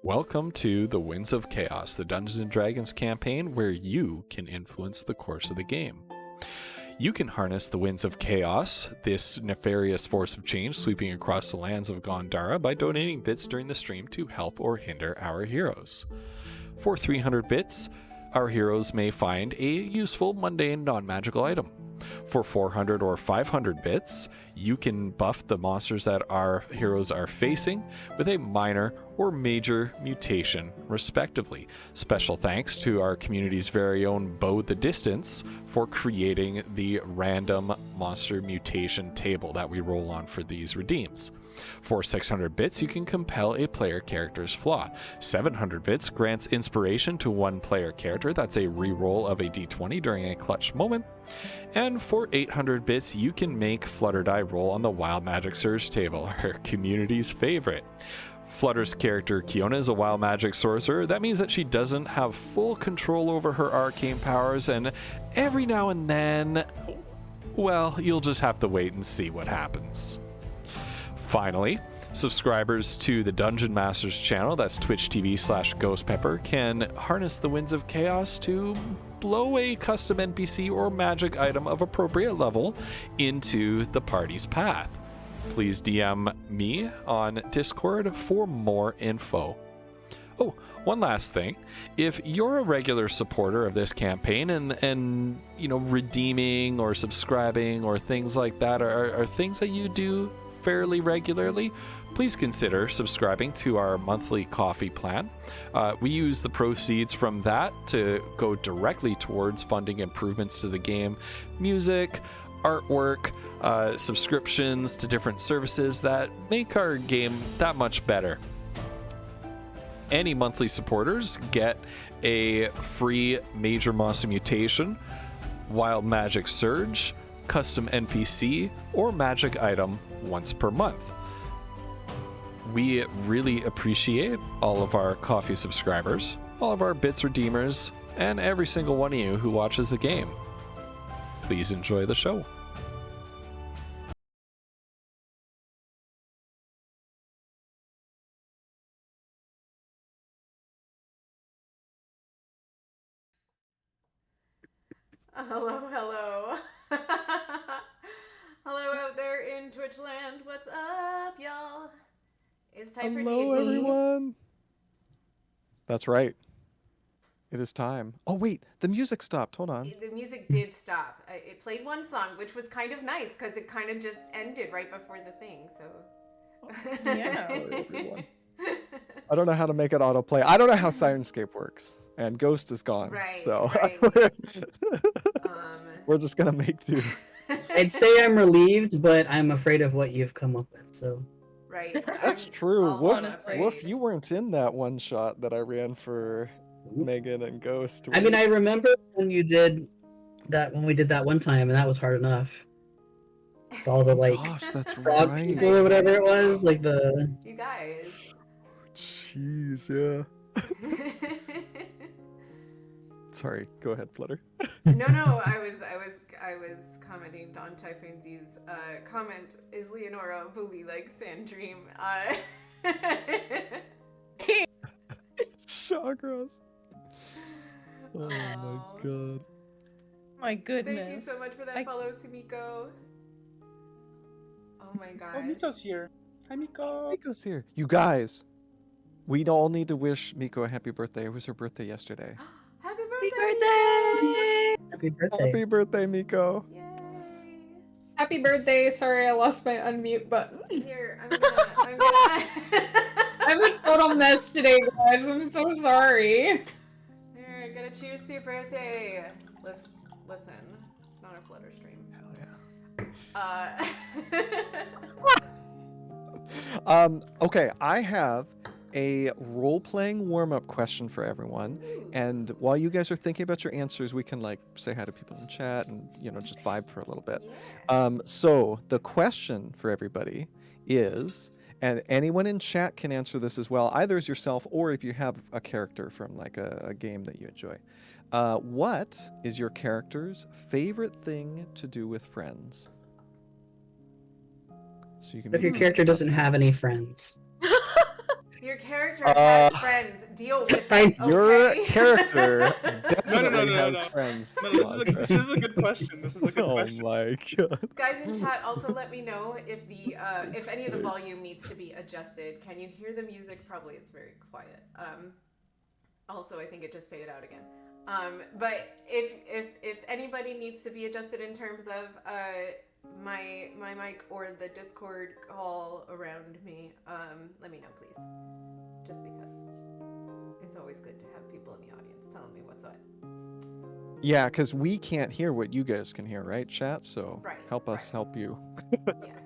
Welcome to the Winds of Chaos, the Dungeons & Dragons campaign where you can influence the course of the game. You can harness the Winds of Chaos, this nefarious force of change sweeping across the lands of Gondara, by donating bits during the stream to help or hinder our heroes. For 300 bits, our heroes may find a useful, mundane, non-magical item. For 400 or 500 bits, you can buff the monsters that our heroes are facing with a minor or major mutation, respectively. Special thanks to our community's very own Bo the Distance for creating the random monster mutation table that we roll on for these redeems. For 600 bits, you can compel a player character's flaw. 700 bits grants inspiration to one player character. That's a reroll of a d20 during a clutch moment. And for 800 bits, you can make Flutter die roll on the Wild Magic Surge table, our community's favorite. Flutter's character, Kiona, is a wild magic sorcerer. That means that she doesn't have full control over her arcane powers, and every now and then, well, you'll just have to wait and see what happens. Finally, subscribers to the Dungeon Masters channel, that's Twitch TV/GhostPepper, can harness the Winds of Chaos to blow a custom NPC or magic item of appropriate level into the party's path. Please DM me on Discord for more info. Oh, one last thing. If you're a regular supporter of this campaign and you know, redeeming or subscribing or things like that are things that you do fairly regularly, please consider subscribing to our monthly coffee plan. We use the proceeds from that to go directly towards funding improvements to the game, music, artwork, subscriptions to different services that make our game that much better. Any monthly supporters get a free Major Monster Mutation, Wild Magic Surge, custom NPC, or magic item once per month. We really appreciate all of our coffee subscribers, all of our bits redeemers, and every single one of you who watches the game. Please enjoy the show. Hello. Hello out there in Twitchland. What's up, y'all? It's time for D&D. Hello, everyone. That's right. It is time. Oh, wait. The music stopped. Hold on. The music did stop. It played one song, which was kind of nice because it kind of just ended right before the thing. So, yeah. Sorry, everyone. I don't know how to make it autoplay. I don't know how Sirenscape works. And Ghost is gone. Right. So Right. we're just going to make do. I'd say I'm relieved, but I'm afraid of what you've come up with, so. Right. That's true. Woof, you weren't in that one shot that I ran for Megan and Ghost. I mean, I remember when you did that, when we did that one time, and that was hard enough. All the, like, gosh, that's frog right. people or whatever it was, like the... You guys. Jeez, yeah. Sorry, go ahead, Flutter. No, I was commenting on Typhoon Z's comment. Is Leonora bully like Sandream? Chakras. Oh my god. My goodness. Thank you so much for that follow, Sumiko. Oh my god. Oh, Miko's here. Hi, Miko. Miko's here. You guys, we all need to wish Miko a happy birthday. It was her birthday yesterday. Happy birthday! Happy birthday. Happy birthday, Miko. Yay! Happy birthday. Sorry, I lost my unmute button. Here, I'm gonna... I'm a total mess today, guys. I'm so sorry. Here, gotta cheers to your birthday. Listen, it's not a Flutter stream. Hell yeah. Okay, I have a role-playing warm-up question for everyone. And while you guys are thinking about your answers, we can like say hi to people in chat and, you know, just vibe for a little bit. Yeah. So the question for everybody is, and anyone in chat can answer this as well, either as yourself or if you have a character from like a game that you enjoy. What is your character's favorite thing to do with friends? So you can If your character doesn't have any friends. Your character Uh, has friends. Deal with I- it. Your Okay? character definitely no. has friends. No, this is a good question. This is a good Oh question. my god. Guys in chat, also let me know if the if any of the Great. volume needs to be adjusted. Can you hear the music? Probably it's very quiet. Also, I think it just faded out again. But if anybody needs to be adjusted in terms of my mic or the Discord call around me, let me know, please. Just because it's always good to have people in the audience telling me what's what. Yeah, because we can't hear what you guys can hear, right, chat? So Right, help us right. help you. Yes.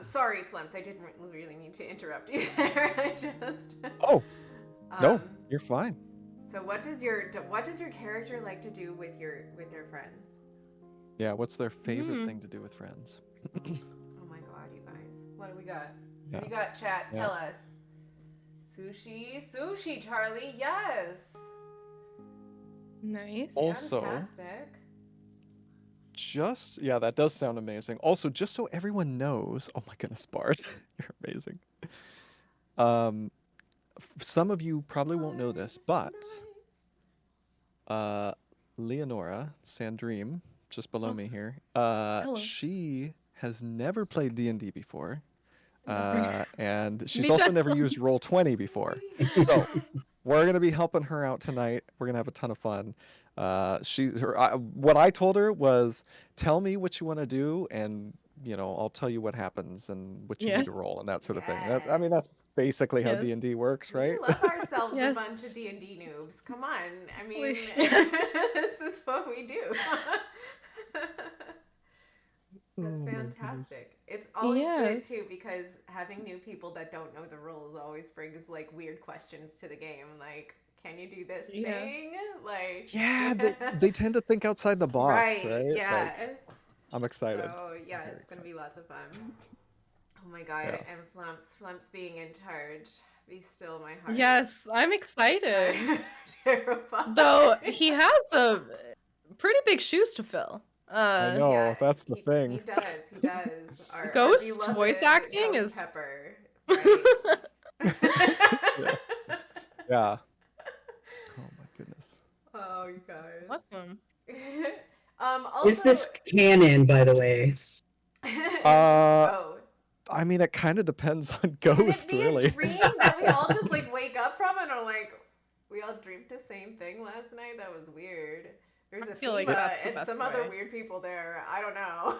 Sorry, Flumps. I didn't really mean to interrupt you there. I just. Oh, no, Um, you're fine. So what does your character like to do with their friends? Yeah, what's their favorite Hmm. thing to do with friends? Oh my god, you guys. What do we got? Yeah. What do you got, chat? Yeah. Tell us. Sushi, Charlie. Yes. Nice. Also- Fantastic. Yeah, that does sound amazing. Also, just so everyone knows, oh my goodness, Bart, you're amazing. Some of you probably won't know this, but Leonora Sandream, just below me here, Hello. she has never played D&D before. Never. And she's Be also never gentle. used Roll20 before. So we're gonna be helping her out tonight. We're gonna have a ton of fun. What I told her was, tell me what you want to do, and I'll tell you what happens and what you Yeah. need to roll and that sort of thing. Yeah. That's basically how Yes. D&D works, We right? love ourselves Yes. a bunch of D&D noobs. Come on. I mean, Yes. this is what we do. That's Oh my goodness. fantastic. It's always Yes. good too, because having new people that don't know the rules always brings like weird questions to the game. Like, can you do this Yeah. thing? Like, Yeah, they tend to think outside the box, right? Yeah. Like, I'm excited. So yeah, Very it's gonna be lots of fun. Oh my god, Yeah. and Flumps being in charge. Be still, my heart. Yes, I'm excited. I'm terrified. Though he has a pretty big shoes to fill. I know, Yeah, that's the he thing. does. He does. Our Ghost's beloved voice acting Ghost is- Pepper. Right? Yeah. Oh my goodness. Oh, you guys. Awesome. Also, Is this canon, by the way? oh. I mean, it kind of depends on Can Ghost, it be really. a dream that we all just like wake up from and are like, we all dreamed the same thing last night? That was weird. There's a feel like Fila that's the and best some other way. weird people there. I don't know.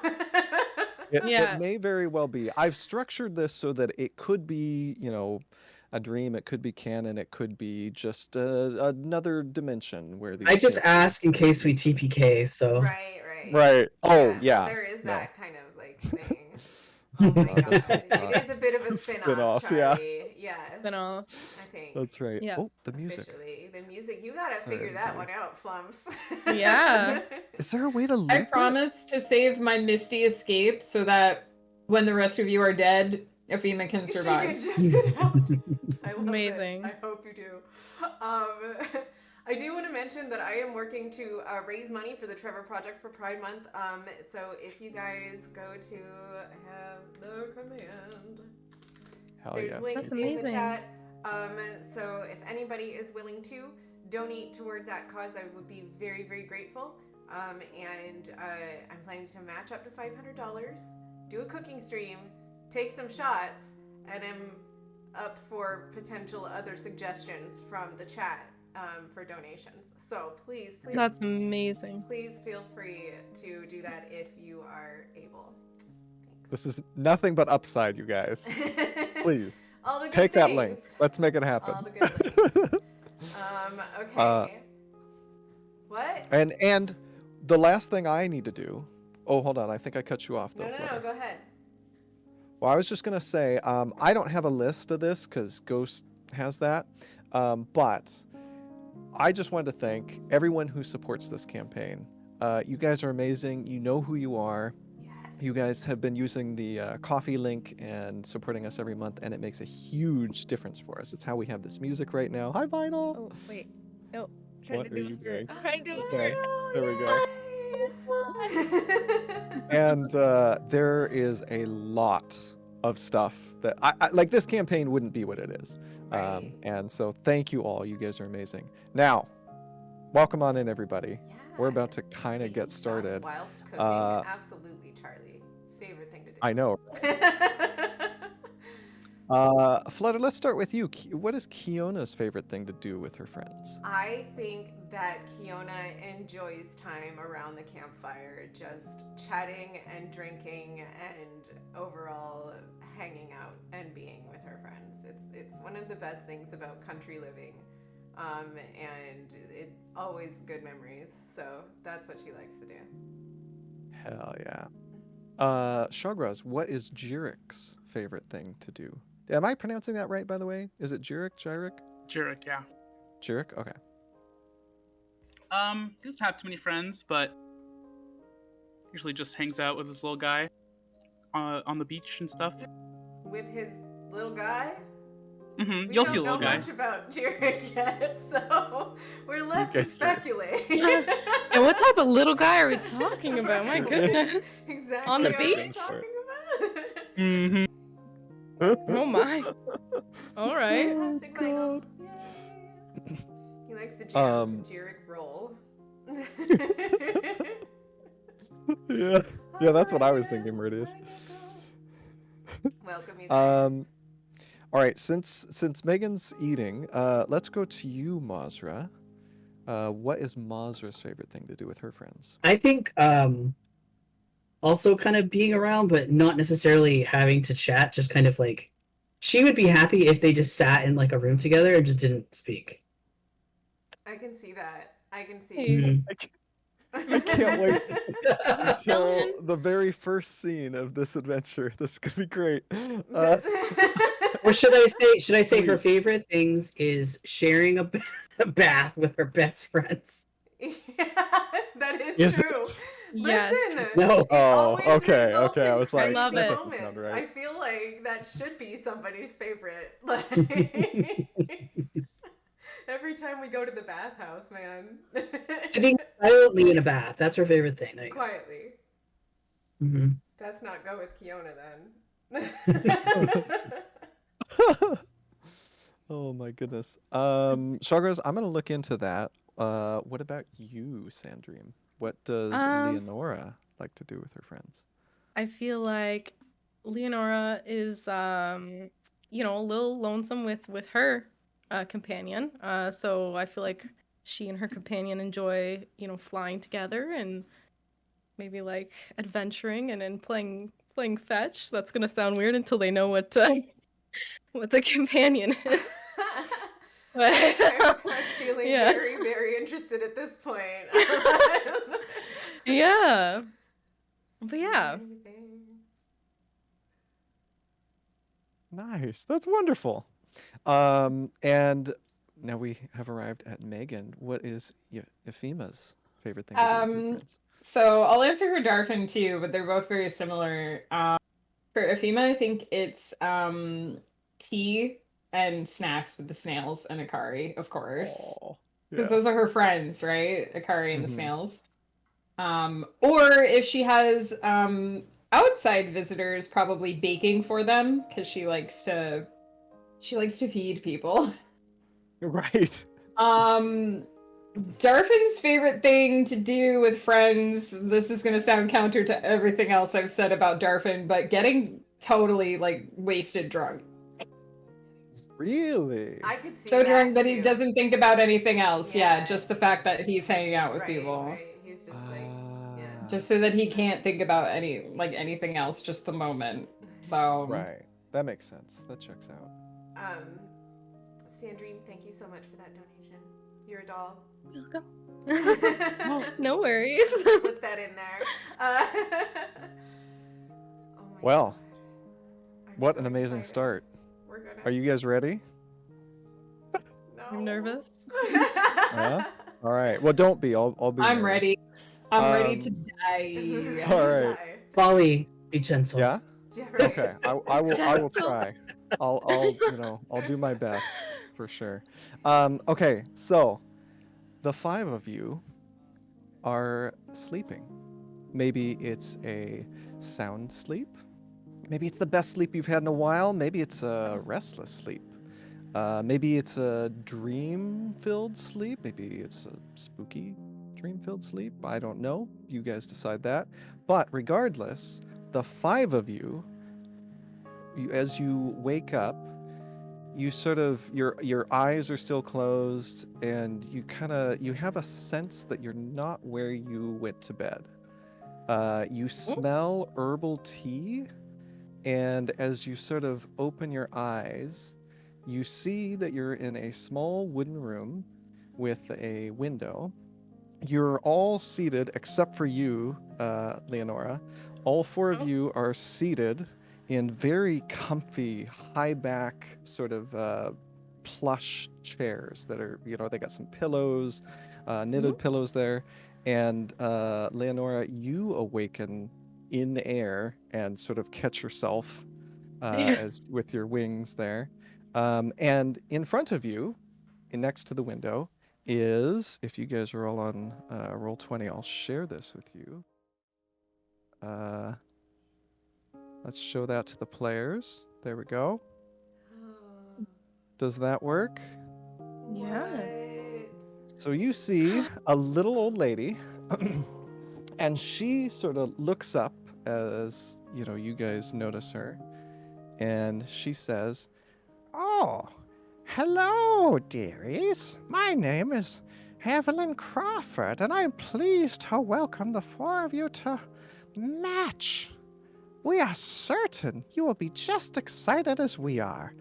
Yeah. It may very well be. I've structured this so that it could be, a dream. It could be canon. It could be just another dimension where these. I just characters- ask in case we TPK, so. Right. Right. Oh, Well, yeah. there is No. that kind of like thing. Oh my Oh, that's god. what- It is a bit of a Spin-off, spin-off, yeah. Charlie. Yes. Spin-off. I think. That's right. Yeah. Oh, the music. Officially. The music. You gotta Sorry, figure that one everybody. out, Flumps. Yeah. Is there a way to loop I it? promise to save my Misty escape so that when the rest of you are dead, Afima can She survive. can just get out. I love Amazing. It. I hope you do. I do want to mention that I am working to raise money for the Trevor Project for Pride Month. So if you guys go to have the command, Hell there's yes. links That's in the amazing. chat. So if anybody is willing to donate toward that cause, I would be very, very grateful. And I'm planning to match up to $500, do a cooking stream, take some shots, and I'm up for potential other suggestions from the chat for donations. So please, That's amazing. please feel free to do that if you are able. This is nothing but upside, you guys. Thanks. Please All the good take that things. link. Let's make it happen. All the good things. Okay. What? And the last thing I need to do. Oh, hold on. I think I cut you off though. No, Flutter. go ahead. Well, I was just gonna say, I don't have a list of this because Ghost has that, but I just wanted to thank everyone who supports this campaign. You guys are amazing. You know who you are. Yes. You guys have been using the coffee link and supporting us every month, and it makes a huge difference for us. It's how we have this music right now. Hi, Vinyl. Oh, wait. No. What are you doing? Trying to do Okay, there we go. Yay! And there is a lot of stuff that I like. This campaign wouldn't be what it is. Right. And so thank you all. You guys are amazing. Now, welcome on in, everybody. We're about to kind of Taking get shots started. whilst cooking. Absolutely, Charlie. Favorite thing to do. I know. Flutter, let's start with you. What is Kiona's favorite thing to do with her friends? I think that Kiona enjoys time around the campfire, just chatting and drinking and overall hanging out and being with her friends. It's one of the best things about country living, and it always good memories. So that's what she likes to do. Hell yeah. Shograz, what is Jirik's favorite thing to do? Am I pronouncing that right, by the way? Is it Jirik? Jurek, yeah. Jirik? Okay. He doesn't have too many friends, but usually just hangs out with his little guy on the beach and stuff. With his little guy. Mm-hmm. We You'll don't see a know little guy. much about Jarek yet, so we're left to guys are- speculate. And what type of little guy are we talking about? My Right. goodness. Exactly On the what we're beach? talking about. Mm-hmm. Oh my. All right. Fantastic, Michael. God. Yay. He likes to jam Um, to Jarek roll. Yeah. Yeah, that's what I was Alrighty, thinking, Meridius. sign up, girl. Welcome, you guys. All right, since Megan's eating, let's go to you, Mazra. What is Mazra's favorite thing to do with her friends? I think also kind of being around, but not necessarily having to chat. Just kind of like, she would be happy if they just sat in like a room together and just didn't speak. I can see that. I can see. He's- I can't wait until Dylan. the very first scene of this adventure. This is gonna be great. Or should I say her Please. favorite things is sharing a bath with her best friends? Yeah, that is Is true. it? Yes. Listen, No. it Oh, always okay, results okay, I in was like, crazy love that it. doesn't sound moments. right. I feel like that should be somebody's favorite. Like every time we go to the bathhouse, man. Sitting silently in a bath. That's her favorite thing. There you go. Quietly. Mhm. Let's not go with Kiona then. Oh my goodness. Shogras, I'm gonna look into that. What about you, Sandream? What does Leonora like to do with her friends? I feel like Leonora is a little lonesome with her companion. So I feel like she and her companion enjoy, flying together and maybe like adventuring and then playing fetch. That's gonna sound weird until they know what the companion is. But I'm feeling yeah. very, very interested at this point. Yeah. But yeah. Many things. Nice. That's wonderful. And now we have arrived at Megan. What is Efima's favorite thing to do with her friends? So I'll answer her Darfin too, but they're both very similar. For Efima, I think it's tea and snacks with the snails and Akari, of course. Aw, Because yeah. those are her friends, right? Akari and the Mhm. snails. Or if she has outside visitors, probably baking for them, because she likes to feed people. Right. Darfin's favorite thing to do with friends, this is going to sound counter to everything else I've said about Darfin, but getting totally, like, wasted drunk. Really? I could see So drunk that he too. doesn't think about anything else. Yeah, Yeah. just the fact that he's hanging out with Right, people. right. He's just like, yeah. Just so that he can't think about anything else, just the moment. So Right. That makes sense. That checks out. Sandrine, thank you so much for that donation. You're a doll. welcome. No worries. Put that in there. Oh my Well, God. I'm what so an amazing excited. start. We're gonna. Are you guys ready? No. I'm nervous. Yeah? All right. Well, don't be. I'll be. I'm nervous. ready. I'm ready to Um, die. All right. Polly, be gentle. Yeah. Yeah, right. Okay. I will. I will Gentle. try. I'll do my best for sure. Okay. So, the 5 of you are sleeping. Maybe it's a sound sleep, Maybe it's the best sleep you've had in a while. Maybe it's a restless sleep. Maybe it's a dream-filled sleep. Maybe it's a spooky dream-filled sleep. I don't know. You guys decide that. But regardless, the 5 of you, as you wake up, you sort of your eyes are still closed, and you have a sense that you're not where you went to bed. You smell herbal tea, and as you sort of open your eyes, you see that you're in a small wooden room with a window. You're all seated except for you, Leonora. All 4 of you are seated in very comfy, high back, sort of plush chairs that are, they got some pillows, knitted pillows there. And Leonora, you awaken in air and sort of catch yourself as with your wings there. And in front of you, next to the window, is, if you guys are all on Roll20, I'll share this with you. Let's show that to the players. There we go. Does that work? Yeah. So you see a little old lady, and she sort of looks up as, you guys notice her, and she says, "Oh, hello, dearies. My name is Evelyn Crawford, and I'm pleased to welcome the 4 of you to Match. We are certain you will be just excited as we are.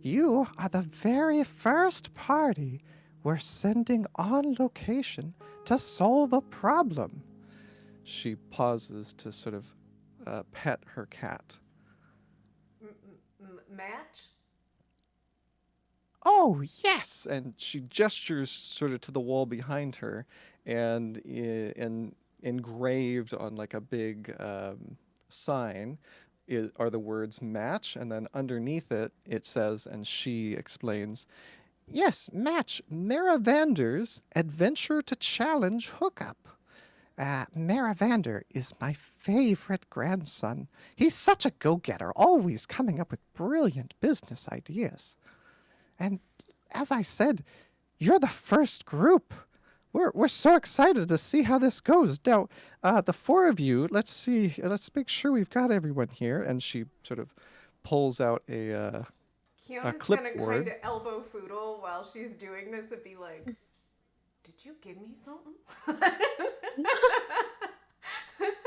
You are the very first party we're sending on location to solve a problem." She pauses to sort of pet her cat. Match? "Oh, yes!" And she gestures sort of to the wall behind her, and engraved on like a big sign are the words "Match," and then underneath it, it says, and she explains, "Yes, Match, Maravander's Adventure to Challenge Hookup. Maravander is my favorite grandson. He's such a go-getter, always coming up with brilliant business ideas. And as I said, you're the first group. We're so excited to see how this goes. Now, the 4 of you, let's see, let's make sure we've got everyone here." And she sort of pulls out a Kiona's clipboard. gonna kind of elbow Foodle while she's doing this and be like, "Did you give me something?"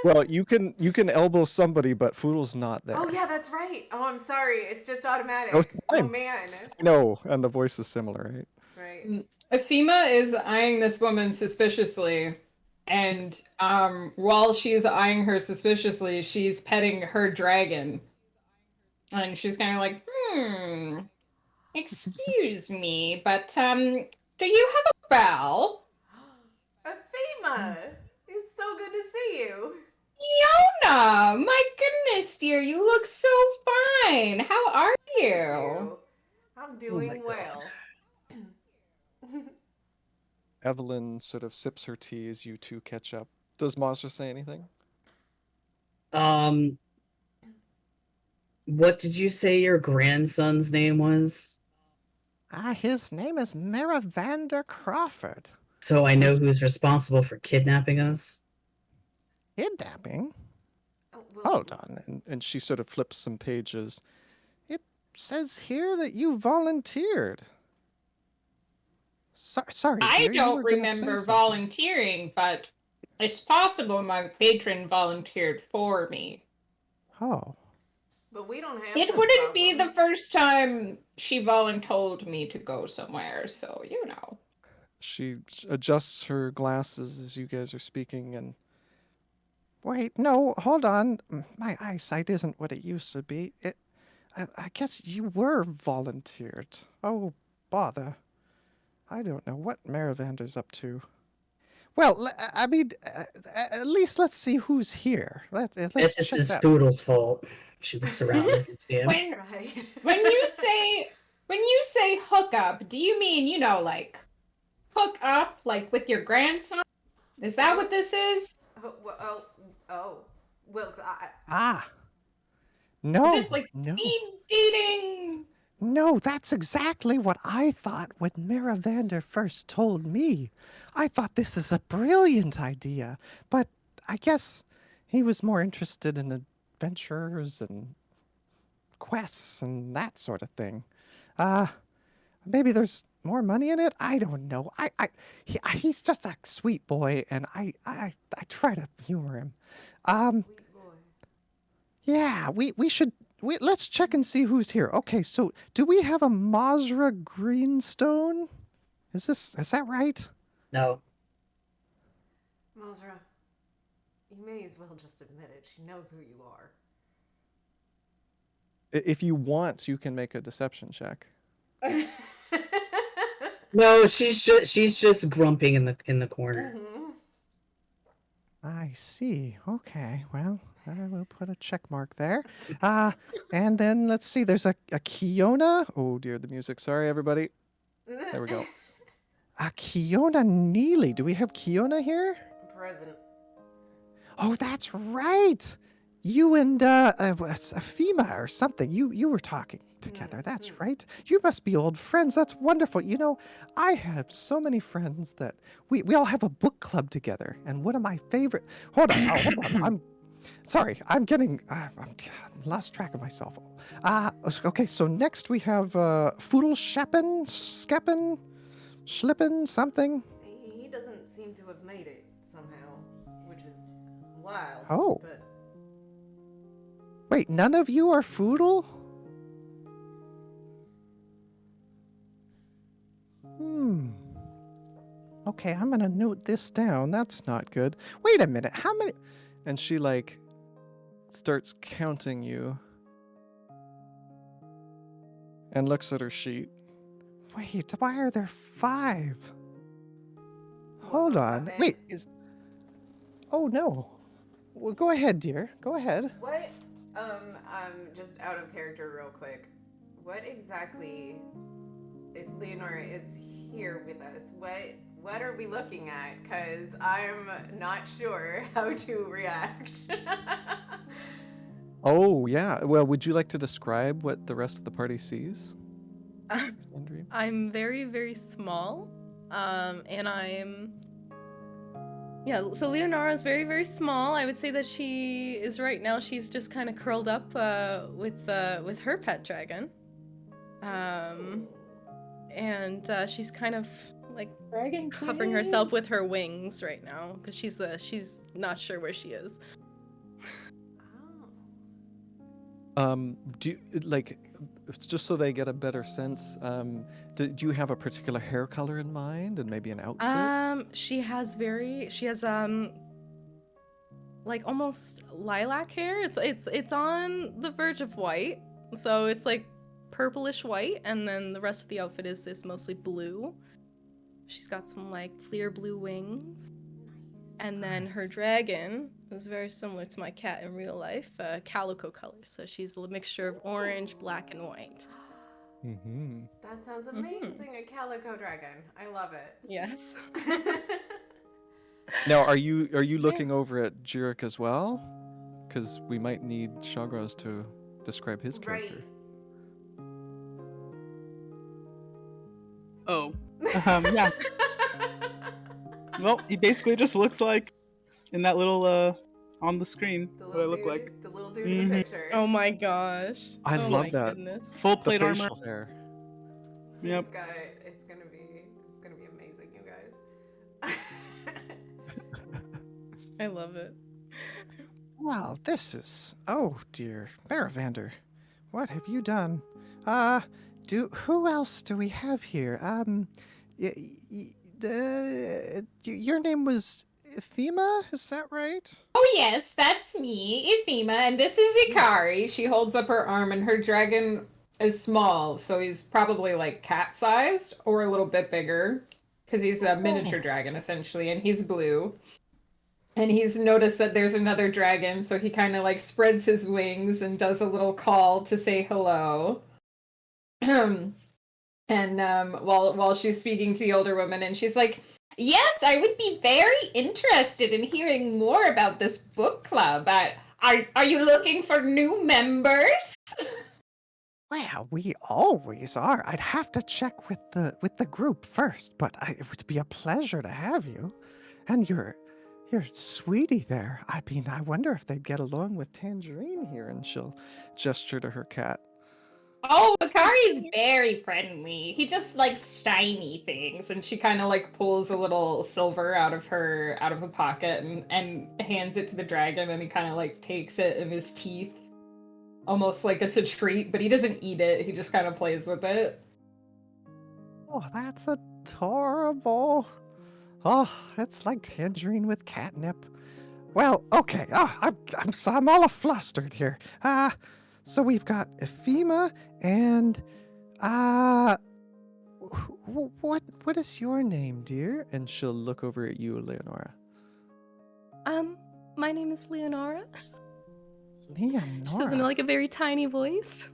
Well, you can elbow somebody, but Foodle's not there. Oh yeah, that's right. Oh, I'm sorry. It's just automatic. No, it's Oh fine. man. No, and the voice is similar, right? Right. Afima is eyeing this woman suspiciously, and while she's eyeing her suspiciously, she's petting her dragon. And she's kind of like, excuse me, but do you have a bell? Afima, it's so good to see you. Yona, my goodness, dear, you look so fine. How are you? I'm doing well. Evelyn sort of sips her tea as you 2 catch up. Does Monster say anything? What did you say your grandson's name was? His name is Maravander Crawford. So I know who's responsible for kidnapping us. Kidnapping? Oh, well, Hold on. And she sort of flips some pages. It says here that you volunteered. Sorry, I dear, you don't were gonna say remember something. volunteering, but it's possible my patron volunteered for me. Oh. but we don't have. It such wouldn't be the problems. first time she voluntold me to go somewhere, so you know. She adjusts her glasses as you guys are speaking and... Wait, no, hold on. My eyesight isn't what it used to be. I guess you were volunteered. Oh, bother. I don't know what Maravander's up to. Well, I mean, at least let's see who's here. Let's This check is that. Foodle's fault. She looks around, doesn't see him. Right. When you say hook up, do you mean, like hook up like with your grandson? Is that what this is? Oh. Well, Ah, No, Is this like no. speed dating? No, that's exactly what I thought when Miravander first told me. I thought this is a brilliant idea, but I guess he was more interested in adventures and quests and that sort of thing. Uh, maybe there's more money in it. I don't know. He's just a sweet boy, and I try to humor him. Um, Sweet boy. yeah, let's check and see who's here. Okay, so do we have a Mazra Greenstone? Is that right? No. Mazra, you may as well just admit it. She knows who you are. If you want, you can make a deception check. No, she's just grumping in the corner. Mhm. I see. Okay, well, I will put a check mark there. And then let's see. There's a Kiona. Oh dear, the music. Sorry, everybody. There we go. A Kiona Neely. Do we have Kiona here? Present. Oh, that's right. You and Fema or something. You were talking together. That's right. You must be old friends. That's wonderful. You know, I have so many friends that we all have a book club together. And one of my favorite. Hold on. I'm sorry. I'm lost track of myself. Okay. So next we have Foodle Sheppen, Skeppen, Schlippen, something. He doesn't seem to have made it somehow, which is wild. Oh. But Wait, none of you are Foodle? Okay, I'm gonna note this down. That's not good. Wait a minute, how many? And she, like, starts counting you. And looks at her sheet. Wait, why are there 5? Hold on. Wait, Oh, no. Well, go ahead, dear. Go ahead. what? Just out of character, real quick. What exactly, if Leonora is here with us, what are we looking at? Cause I'm not sure how to react. Oh, yeah. Well, would you like to describe what the rest of the party sees? Sandrine? I'm very, very small. And so Leonora's very, very small. I would say that she is right now, she's just kind of curled up with her pet dragon. And she's kind of like Dragon covering herself with her wings right now because she's not sure where she is. Do you, like, just so they get a better sense, do you have a particular hair color in mind and maybe an outfit? She has like almost lilac hair. It's on the verge of white, so it's like purplish white, and then the rest of the outfit is mostly blue. She's got some like clear blue wings, and then her dragon is very similar to my cat in real life, calico colors. So she's a mixture of orange, black, and white. Mm-hmm. That sounds amazing. A calico dragon. I love it. Yes. Now, are you looking over at Jurek as well? Because we might need Shagraz to describe his character. Right. Oh. Yeah. Well, he basically just looks like in that little on the screen what I look like. The little dude in the picture. Oh my gosh. I oh love my that. Goodness. Full The plate armor. facial hair. Yep. It's gonna be amazing, you guys. I love it. Well, this is... Oh, dear. Miravander, what have you done? Who else do we have here? Your name was Fema, is that right? Oh yes, that's me, Ifema, and this is Ikari. She holds up her arm, and her dragon is small, so he's probably like cat-sized or a little bit bigger, because he's a miniature dragon essentially, and he's blue. And he's noticed that there's another dragon, so he kind of like spreads his wings and does a little call to say hello. And while she's speaking to the older woman, and she's like, "Yes, I would be very interested in hearing more about this book club. Are you looking for new members? Well, we always are. I'd have to check with the group first, but it would be a pleasure to have you. And your sweetie there. I mean, I wonder if they'd get along with Tangerine here. And she'll gesture to her cat. Oh, Akari's very friendly. He just likes shiny things, and she kind of like pulls a little silver out of a pocket and hands it to the dragon, and he kind of like takes it in his teeth, almost like it's a treat. But he doesn't eat it. He just kind of plays with it. Oh, that's adorable. Oh, it's like Tangerine with catnip. Well, okay. Oh, I'm all flustered here. So we've got Ephema and what is your name, dear? And she'll look over at you, Leonora. My name is Leonora. Leonora. She says in like a very tiny voice.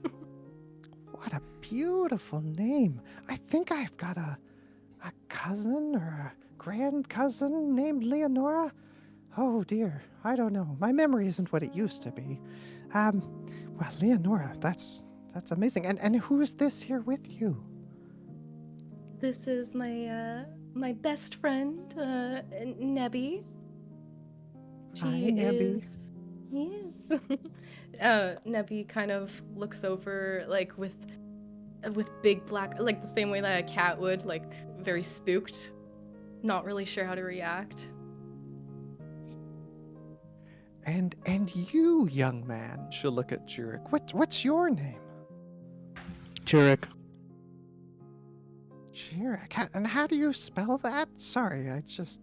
What a beautiful name. I think I've got a cousin or a grand cousin named Leonora. Oh dear, I don't know. My memory isn't what it used to be. Well, Leonora, that's amazing. And who's this here with you? This is my best friend, Nebby. Hi, Nebby. Yes. Nebby kind of looks over like with big black, like the same way that a cat would, like very spooked, not really sure how to react. And you, young man, she'll look at Jurek. What's your name? Jurek. Jurek. And how do you spell that? Sorry, I just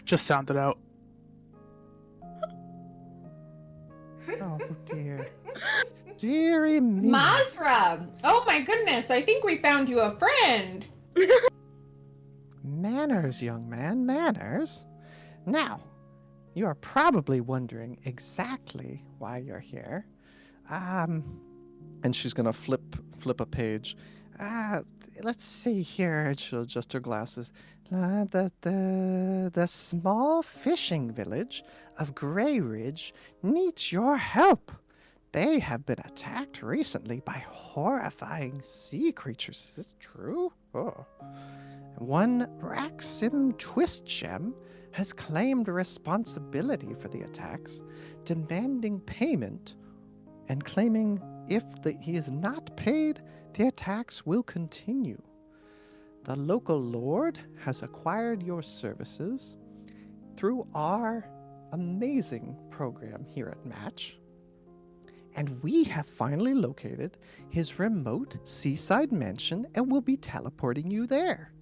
sounded out. Oh dear. Dearie me. Mazra! Oh my goodness, I think we found you a friend. Manners, young man, manners. Now, you are probably wondering exactly why you're here. And she's gonna flip a page. Let's see here. And she'll adjust her glasses. The small fishing village of Grey Ridge needs your help. They have been attacked recently by horrifying sea creatures. Is this true? Oh. One Raxim Twist Gem has claimed responsibility for the attacks, demanding payment and claiming if he is not paid, the attacks will continue. The local lord has acquired your services through our amazing program here at Match, and we have finally located his remote seaside mansion and will be teleporting you there.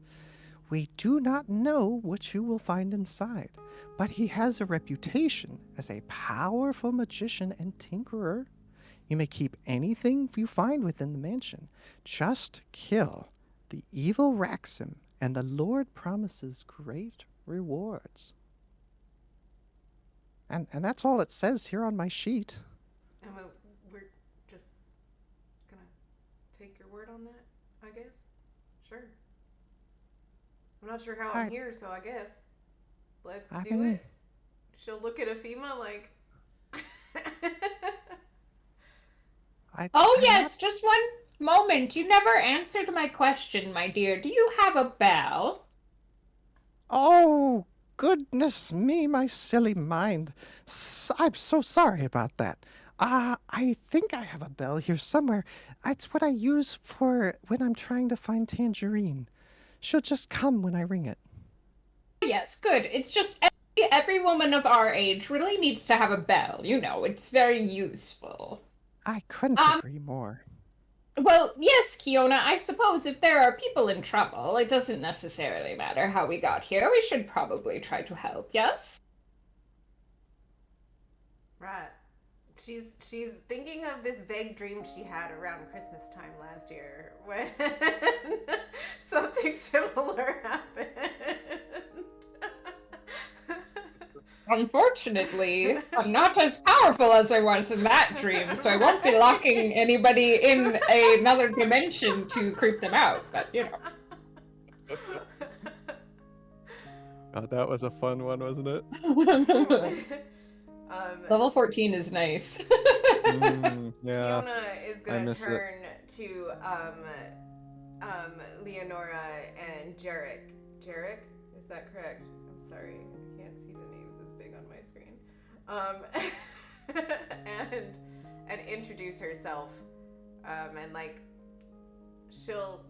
We do not know what you will find inside, but he has a reputation as a powerful magician and tinkerer. You may keep anything you find within the mansion. Just kill the evil Raxim, and the Lord promises great rewards. And that's all it says here on my sheet. And we're just gonna take your word on that, I guess? Sure. I'm not sure how I'm here, so I guess. Let's do it. She'll look at Ephema like... Yes, just one moment. You never answered my question, my dear. Do you have a bell? Oh, goodness me, my silly mind. I'm so sorry about that. I think I have a bell here somewhere. It's what I use for when I'm trying to find Tangerine. She'll just come when I ring it. Yes, good. It's just every woman of our age really needs to have a bell. You know, it's very useful. I couldn't agree more. Well, yes, Kiona, I suppose if there are people in trouble, it doesn't necessarily matter how we got here. We should probably try to help, yes? Right. She's thinking of this vague dream she had around Christmas time last year when something similar happened. Unfortunately, I'm not as powerful as I was in that dream, so I won't be locking anybody in another dimension to creep them out, but you know. Oh, that was a fun one, wasn't it? Level 14 is nice. Yeah. Fiona is I gonna miss it. turn to Leonora and Jarek. Jarek, is that correct? I'm sorry, I can't see the names as big on my screen. And introduce herself. And like she'll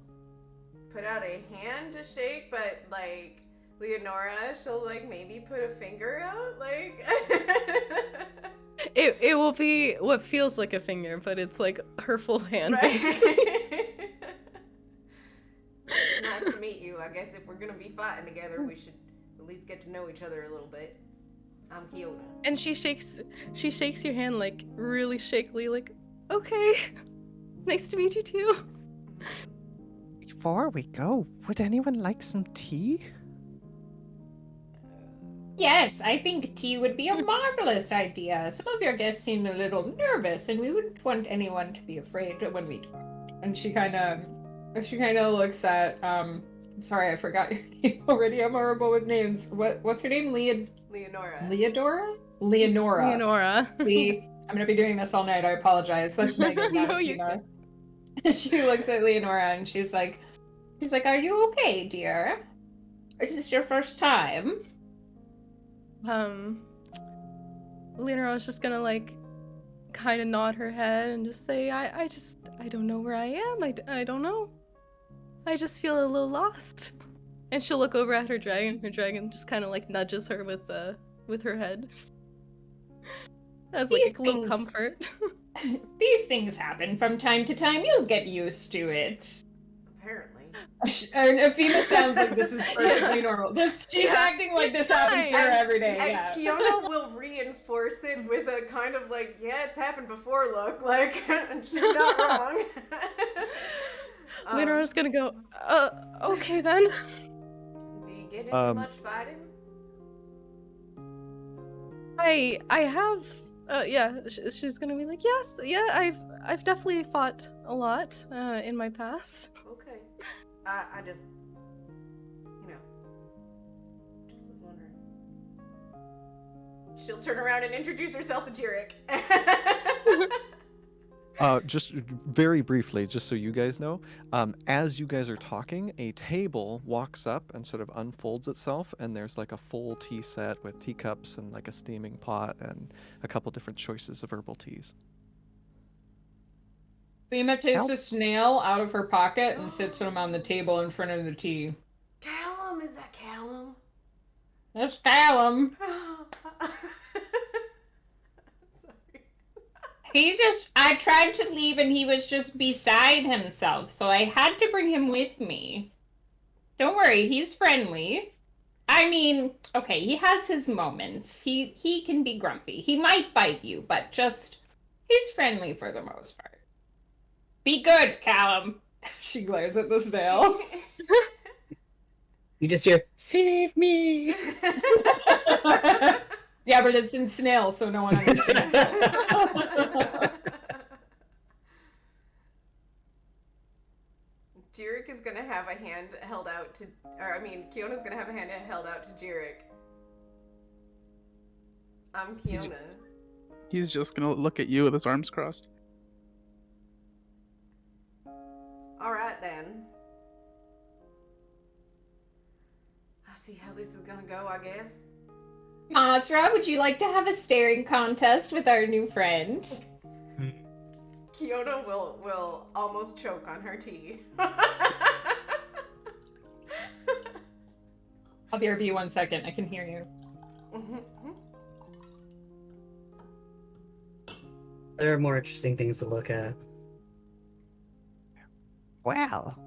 put out a hand to shake, but like Leonora, she'll like maybe put a finger out, like. It will be what feels like a finger, but it's like her full hand. Right. Basically. Nice to meet you. I guess if we're gonna be fighting together, we should at least get to know each other a little bit. I'm Fiona. And she shakes your hand like really shakily, like, okay, nice to meet you too. Before we go, would anyone like some tea? Yes, I think tea would be a marvelous idea. Some of your guests seem a little nervous, and we wouldn't want anyone to be afraid when we talk. And she kind of looks at sorry, I forgot your name already. I'm horrible with names. What's her name? Leonora. Leonora. Leonora. See, I'm gonna be doing this all night. I apologize. That's Megan. No, you're good. She looks at Leonora and she's like, "Are you okay, dear? Or is this your first time?" Leonora's just gonna like kind of nod her head and just say, I don't know where I am. I don't know. I just feel a little lost. And she'll look over at her dragon. Her dragon just kind of like nudges her with her head. As like These a little things- comfort. These things happen from time to time. You'll get used to it. Apparently. And Afina sounds like this is perfectly normal. She's acting like this happens to her every day. And Yeah. Kiona will reinforce it with a kind of like, yeah, it's happened before look, like, and she's not wrong. Leonora's gonna go, okay then. Do you get into much fighting? I have, yeah, she's gonna be like, yes, yeah, I've definitely fought a lot, in my past. Okay. I just, just was wondering. She'll turn around and introduce herself to Jarek. Just very briefly, just so you guys know, as you guys are talking, a table walks up and sort of unfolds itself, and there's like a full tea set with teacups and like a steaming pot and a couple different choices of herbal teas. Fema takes a snail out of her pocket and sits him on the table in front of the tea. Callum, is that Callum? That's Callum. I tried to leave and he was just beside himself, so I had to bring him with me. Don't worry, he's friendly. I mean, okay, he has his moments. He can be grumpy. He might bite you, but he's friendly for the most part. Be good, Callum. She glares at the snail. You just hear, "Save me!" Yeah, but it's in snail, so no one understands. Jarek is gonna have a hand held out to, Kiona's gonna have a hand held out to Jarek. I'm Kiona. He's just gonna look at you with his arms crossed. Alright then. I see how this is gonna go, I guess. Mazra, would you like to have a staring contest with our new friend? Kiona will almost choke on her tea. I'll be with you 1 second. I can hear you. There are more interesting things to look at. Well,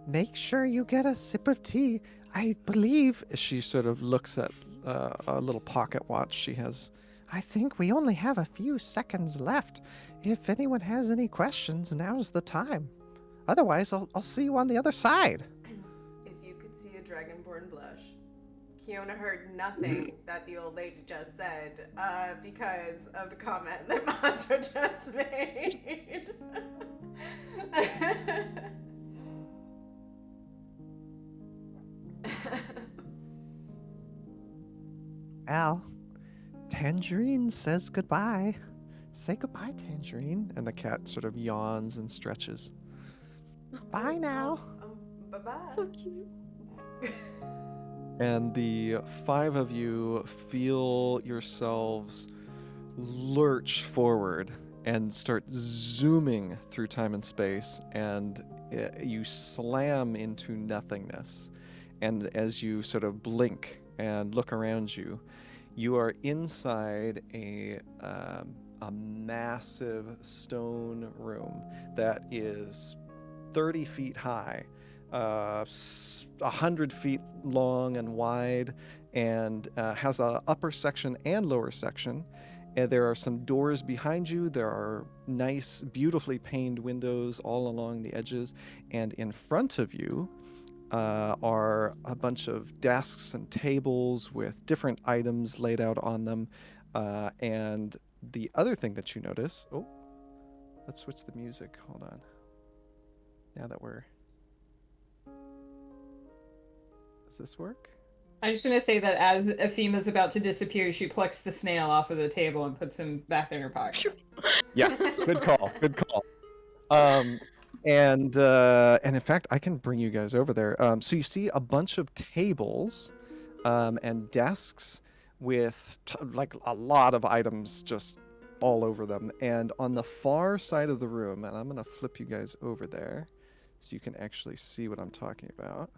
make sure you get a sip of tea. I believe she sort of looks at a little pocket watch she has. I think we only have a few seconds left. If anyone has any questions, now's the time. Otherwise, I'll see you on the other side. If you could see a dragonborn blush. Kiona heard nothing that the old lady just said because of the comment that Mazra just made. Well, Tangerine says goodbye. Say goodbye, Tangerine. And the cat sort of yawns and stretches. Bye now. Bye-bye. So cute. And the 5 of you feel yourselves lurch forward and start zooming through time and space, and you slam into nothingness. And as you sort of blink and look around you, you are inside a massive stone room that is 30 feet high, 100 feet long and wide, and has a upper section and lower section. And there are some doors behind you. There are nice, beautifully paned windows all along the edges. And in front of you are a bunch of desks and tables with different items laid out on them. And the other thing that you notice... Oh, let's switch the music. Hold on. Now that we're... Does this work? I'm just gonna say that as Ephima's about to disappear, she plucks the snail off of the table and puts him back in her pocket. Yes, good call. Good call. And in fact, I can bring you guys over there. So you see a bunch of tables and desks with like a lot of items just all over them. And on the far side of the room, and I'm gonna flip you guys over there so you can actually see what I'm talking about.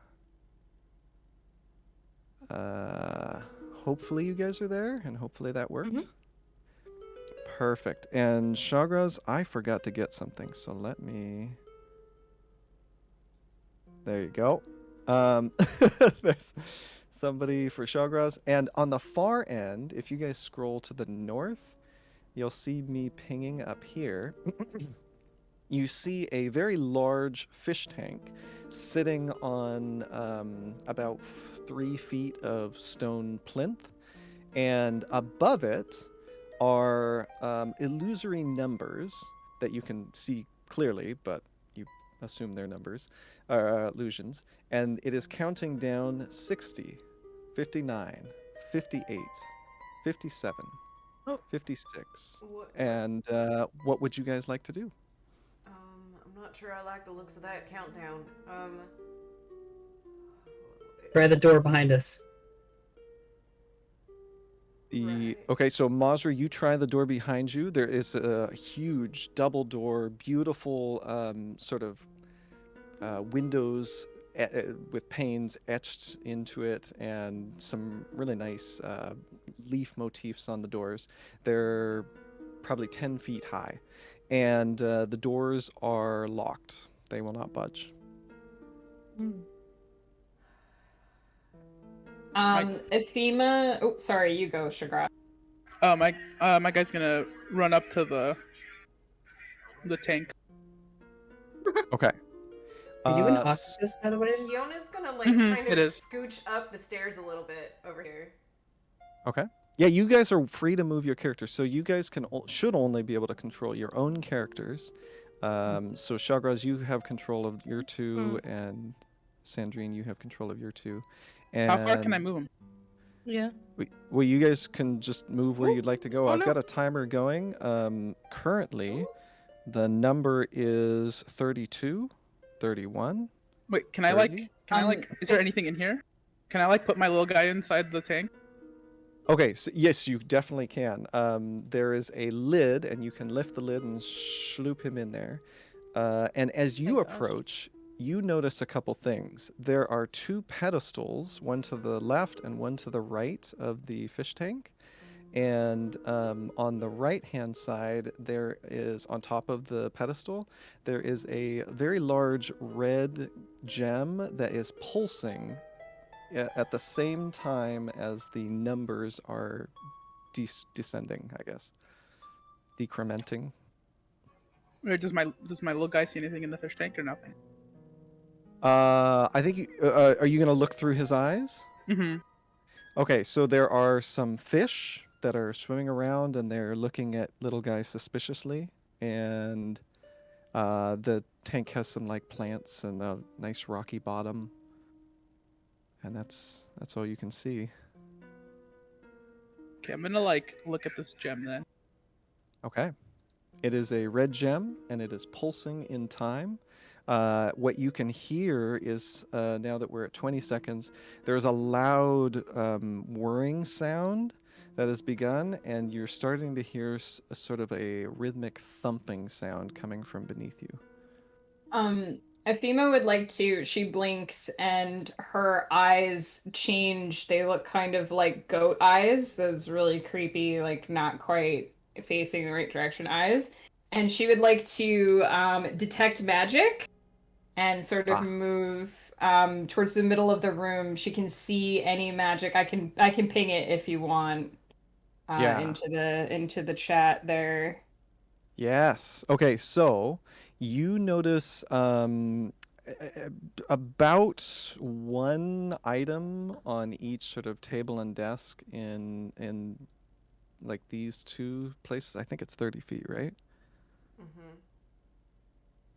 Hopefully you guys are there, and hopefully that worked. Mhm. Perfect. And Shagraz, I forgot to get something, so let me... There you go. There's somebody for Shagraz. And on the far end, if you guys scroll to the north, you'll see me pinging up here. You see a very large fish tank sitting on about 3 feet of stone plinth, and above it are illusory numbers that you can see clearly, but you assume they're numbers, illusions, and it is counting down 60, 59, 58, 57, Oh. 56. What, And what would you guys like to do? I'm not sure I like the looks of that countdown. Try the door behind us. Right. Okay, so Mazra, you try the door behind you. There is a huge double door, beautiful sort of windows with panes etched into it, and some really nice leaf motifs on the doors. They're probably 10 feet high, and the doors are locked. They will not budge. Mm. Ephema. Oh, sorry, you go, Shagrat. My guy's gonna run up to the tank. Okay. Are you an Uh, octopus, by the way? Fiona's gonna like Mhm, kind it of is. scooch up the stairs a little bit over here. Okay. Yeah, you guys are free to move your characters, so you guys should only be able to control your own characters. So Shagraz, you have control of your two, and Sandrine, you have control of your two. And How far can I move him? Yeah. Well, you guys can just move where Oh. you'd like to go. Oh, I've no. got a timer going. Currently, the number is 32, 31. Wait, can I 30? is there anything in here? Can I like put my little guy inside the tank? Okay, so yes, you definitely can. There is a lid, and you can lift the lid and sloop him in there. And as you Thank gosh. approach, you notice a couple things. There are 2 pedestals, one to the left and one to the right of the fish tank. And on the right-hand side, there is, on top of the pedestal, there is a very large red gem that is pulsing at the same time as the numbers are descending, I guess. Decrementing. Or does my little guy see anything in the fish tank or nothing? I think are you going to look through his eyes? Mm-hmm. Okay, so there are some fish that are swimming around, and they're looking at little guy suspiciously. And the tank has some like plants and a nice rocky bottom. And that's all you can see. Okay, I'm gonna like look at this gem then. Okay. It is a red gem, and it is pulsing in time. What you can hear is, now that we're at 20 seconds, there's a loud whirring sound that has begun, and you're starting to hear a sort of a rhythmic thumping sound coming from beneath you. Efima would like to. She blinks and her eyes change. They look kind of like goat eyes, those really creepy, like not quite facing the right direction eyes. And she would like to detect magic and sort of Ah. move towards the middle of the room. She can see any magic. I can ping it if you want Yeah. into the chat there. Yes. Okay, so you notice about one item on each sort of table and desk in like these two places. I think it's 30 feet, right? Mm-hmm.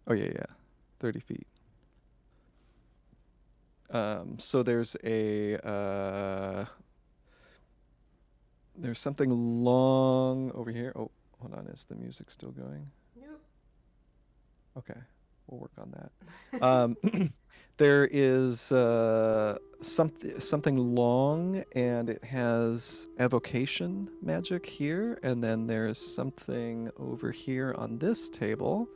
Oh yeah, 30 feet. So there's there's something long over here. Oh, hold on, is the music still going? Nope. Okay, we'll work on that. There is something long, and it has evocation magic here, and then there's something over here on this table,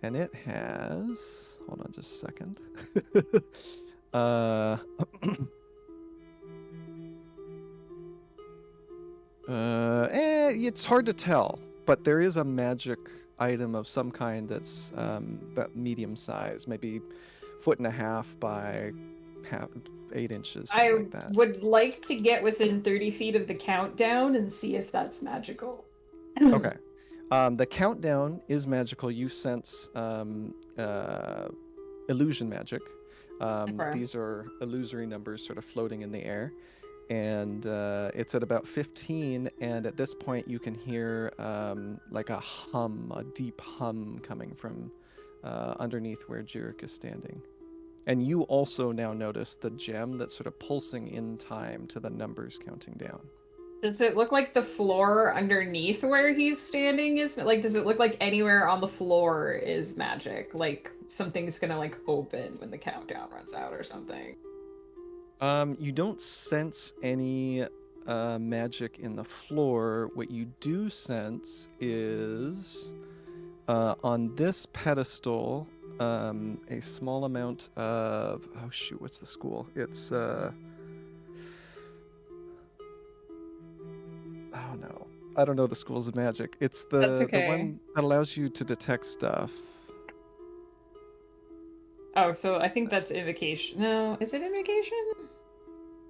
and it has. Hold on, just a second. It's hard to tell, but there is a magic item of some kind that's about medium size, maybe 1.5 by 8 inches, something I like that. would like to get within 30 feet of the countdown and see if that's magical. Okay. The countdown is magical. You sense illusion magic. Okay. These are illusory numbers sort of floating in the air. And it's at about 15, and at this point you can hear like a deep hum coming from underneath where Jurek is standing. And you also now notice the gem that's sort of pulsing in time to the numbers counting down. Does it look like the floor underneath where he's standing is like? Does it look like anywhere on the floor is magic? Like something's gonna like open when the countdown runs out or something? You don't sense any magic in the floor. What you do sense is on this pedestal a small amount of what's the school? It's oh no, I don't know the schools of magic. It's That's the okay. one that allows you to detect stuff. Oh, so I think that's invocation. No, is it invocation?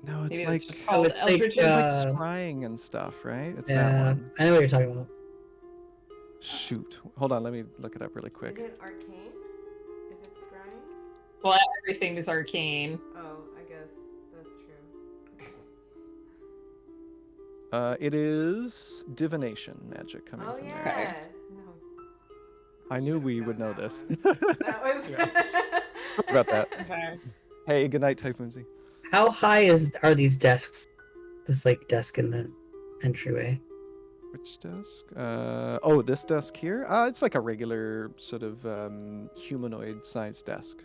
No, it's Maybe like it's just called it's like, Eldritch. it's like scrying and stuff, right? It's that Yeah, one. I know what you're talking about. Shoot, hold on, let me look it up really quick. Is it arcane? If it's scrying? Well, everything is arcane. Oh, I guess that's true. It is divination magic coming Oh from yeah. there. No. I knew Should've we known would know that this. one. That was. Yeah. Sorry about that. Okay. Hey, good night, Typhoonsy. How high are these desks? This like desk in the entryway. Which desk? This desk here. It's like a regular sort of humanoid-sized desk.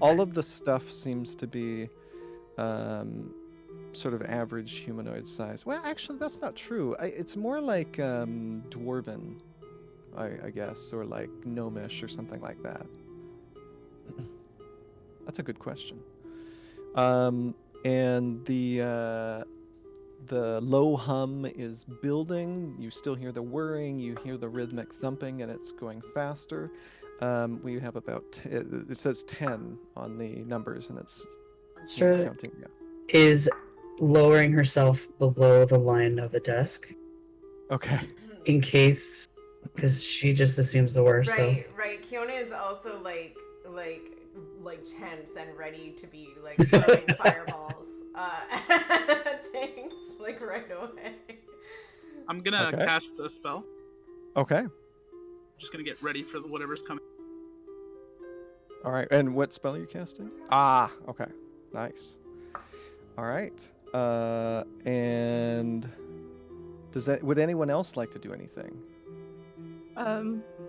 All of the stuff seems to be sort of average humanoid size. Well, actually, that's not true. It's more like dwarven, I guess, or like gnomish or something like that. That's a good question. And the low hum is building. You still hear the whirring. You hear the rhythmic thumping, and it's going faster. We have about it says 10 on the numbers, and it's Sure. counting. Yeah. Is lowering herself below the line of the desk Okay. in case, because she just assumes the worst. Right, right. Kiona is also like tense and ready to be like throwing fireballs at things like right away. I'm gonna Okay. cast a spell. Okay. Just gonna get ready for whatever's coming. All right. And what spell are you casting? Ah. Okay. Nice. All right. And Would anyone else like to do anything?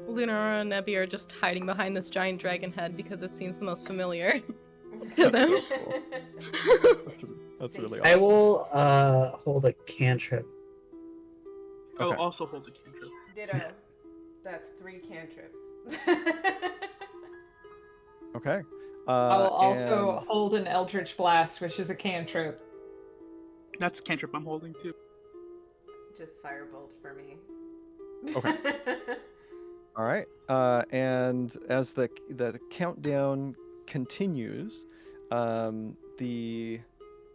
Leonora and Nebby are just hiding behind this giant dragon head because it seems the most familiar That's to them. so cool. That's really I awesome. will hold a cantrip. I'll Okay. also hold a cantrip. Ditto. That's 3 cantrips. Okay. I'll also and- hold an Eldritch Blast, which is a cantrip. That's a cantrip I'm holding too. Just firebolt for me. Okay. All right. And as the countdown continues, as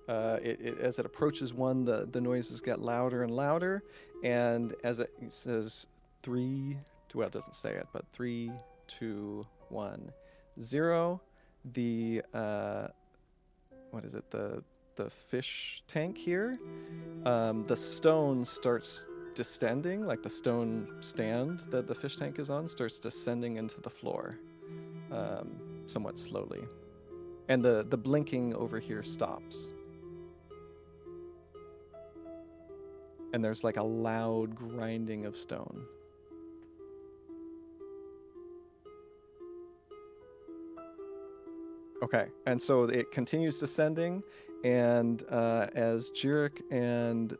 it approaches 1, the noises get louder and louder, and as it says 3, well, it doesn't say it, but 3, 2, 1, 0. The what is it? The fish tank here. The stone starts descending, like the stone stand that the fish tank is on starts descending into the floor, somewhat slowly, and the blinking over here stops, and there's like a loud grinding of stone. Okay, and so it continues descending, and as Jurek and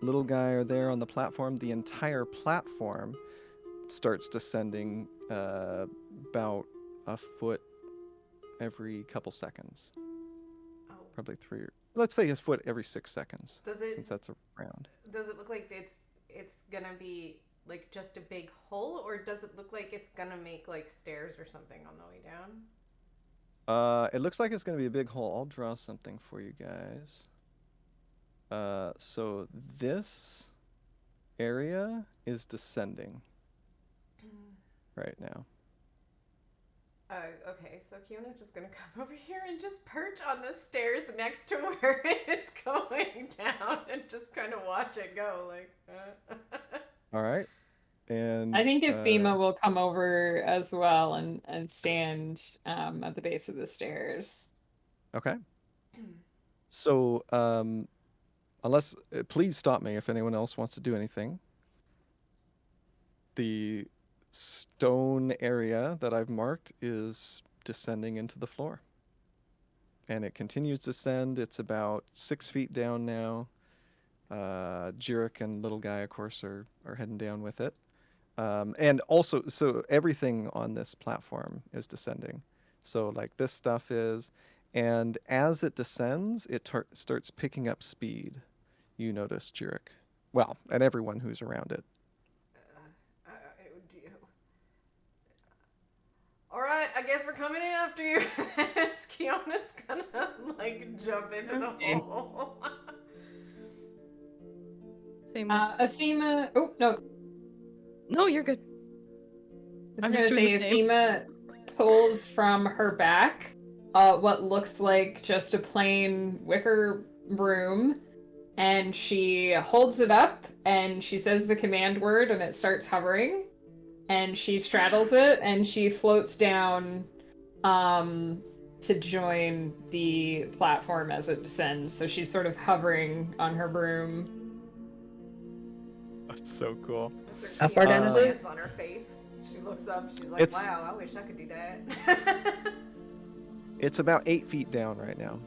little guy are there on the platform, the entire platform starts descending about a foot every couple seconds. Oh. Probably 3, let's say a foot every 6 seconds. Does it since that's a round. Does it look like it's gonna be like just a big hole, or does it look like it's gonna make like stairs or something on the way down? It looks like it's going to be a big hole. I'll draw something for you guys. So this area is descending right now. Okay, so Kiona's just gonna come over here and just perch on the stairs next to where it's going down and just kind of watch it go, like. All right. And I think Ifema will come over as well and stand at the base of the stairs. Okay. So, please stop me if anyone else wants to do anything. The stone area that I've marked is descending into the floor. And it continues to descend. It's about 6 feet down now. Jurek and little guy, of course, are heading down with it. And also, so everything on this platform is descending. So like this stuff is, and as it descends, it starts picking up speed. You notice, Jurek. Well, and everyone who's around it. All right, I guess we're coming in after you. Kiona's gonna like jump into the hole. Same. Ifema. Oh no. No, you're good. I was I'm gonna just doing say the same. Ifema pulls from her back what looks like just a plain wicker broom, and she holds it up and she says the command word and it starts hovering, and she straddles it and she floats down to join the platform as it descends. So she's sort of hovering on her broom. That's so cool. How far down is it? Hands on her face. She looks up. She's like, It's- "Wow, I wish I could do that." It's about 8 feet down right now.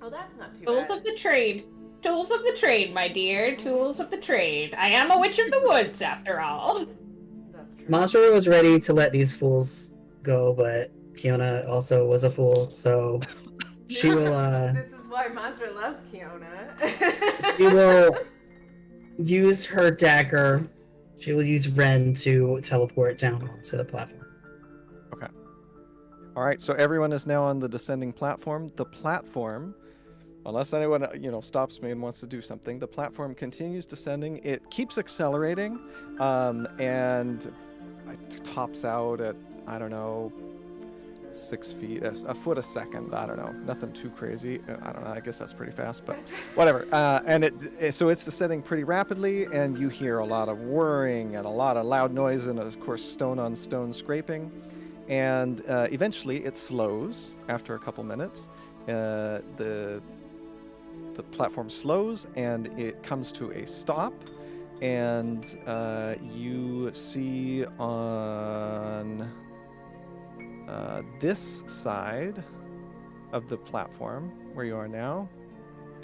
Oh, that's not too Tools bad. of the trade. Tools of the trade, my dear. Tools of the trade. I am a witch of the woods, after all. That's true. Mazra was ready to let these fools go, but Kiona also was a fool, so she will This is why Mazra loves Kiona. she will use her dagger. She will use Ren to teleport down onto the platform. All right, so everyone is now on the descending platform. The platform, unless anyone stops me and wants to do something, the platform continues descending. It keeps accelerating, and it tops out at 6 feet, a foot a second. I don't know, nothing too crazy. I don't know. I guess that's pretty fast, but whatever. And so it's descending pretty rapidly, and you hear a lot of whirring and a lot of loud noise, and of course stone on stone scraping. And eventually it slows after a couple minutes. The platform slows and it comes to a stop, and you see on this side of the platform where you are now,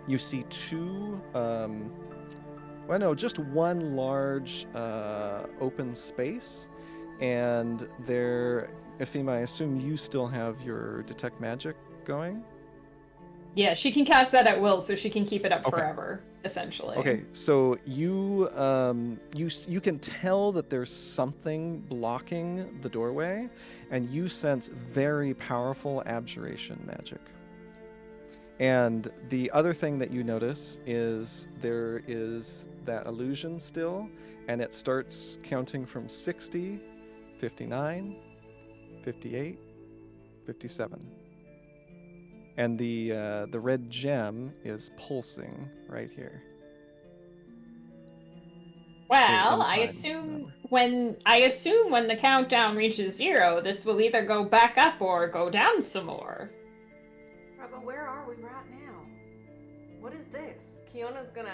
you see two, well, no, just one large open space, and there, Ephema, I assume you still have your detect magic going? Yeah, she can cast that at will, so she can keep it up Okay. forever, essentially. Okay, so you you can tell that there's something blocking the doorway, and you sense very powerful abjuration magic. And the other thing that you notice is there is that illusion still, and it starts counting from 60, 59, 58, 57. And the red gem is pulsing right here. Well, in I time, assume remember. when the countdown reaches 0, this will either go back up or go down some more. Right, but where are we right now? What is this? Kiona's gonna.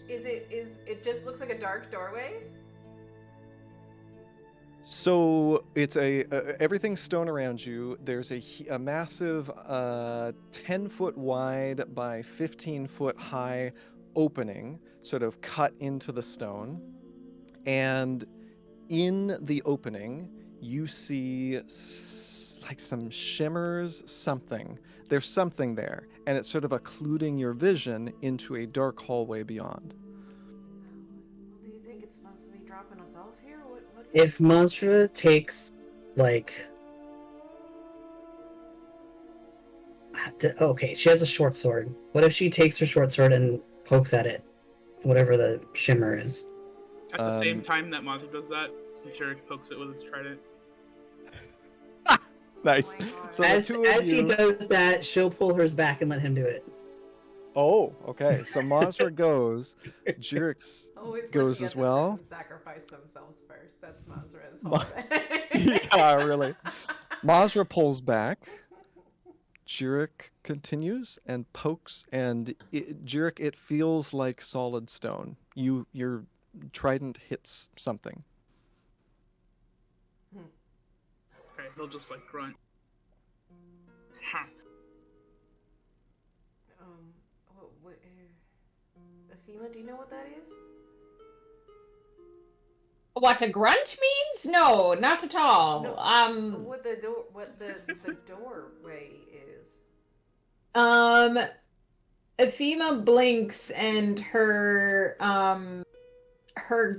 Is it just looks like a dark doorway? So it's everything's stone around you. There's a massive 10-foot wide by 15-foot high opening, sort of cut into the stone. And in the opening, you see like some shimmers, something. There's something there, and it's sort of occluding your vision into a dark hallway beyond. Well, do you think it's supposed to be dropping us off here? What is If Mazra takes, like... Okay, she has a short sword. What if she takes her short sword and pokes at it? Whatever the shimmer is. At the same time that Mazur does that, Jarek pokes it with his trident. Nice. Oh my God. So the As two of he you. does that, she'll pull hers back and let him do it. Oh, okay. So Mazra goes. Jirix Always goes looking as at the well. person sacrifice themselves first. That's Mazra's Ma- whole thing. Yeah, really. Mazra pulls back. Jirik continues and pokes, and Jirik, it feels like solid stone. Your trident hits something. Okay, he'll just like grunt. Ha. Ephema, do you know what that is? What a grunt means? No, not at all. No, what the doorway is? Ephema blinks and her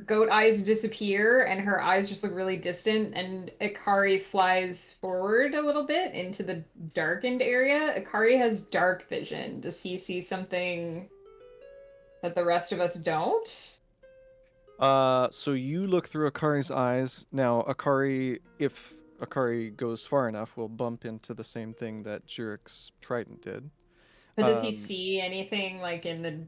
goat eyes disappear and her eyes just look really distant, and Ikari flies forward a little bit into the darkened area. Ikari has dark vision. Does he see something that the rest of us don't? So you look through Akari's eyes. Now, Akari, if Akari goes far enough, will bump into the same thing that Jirik's trident did. But does he see anything like in the...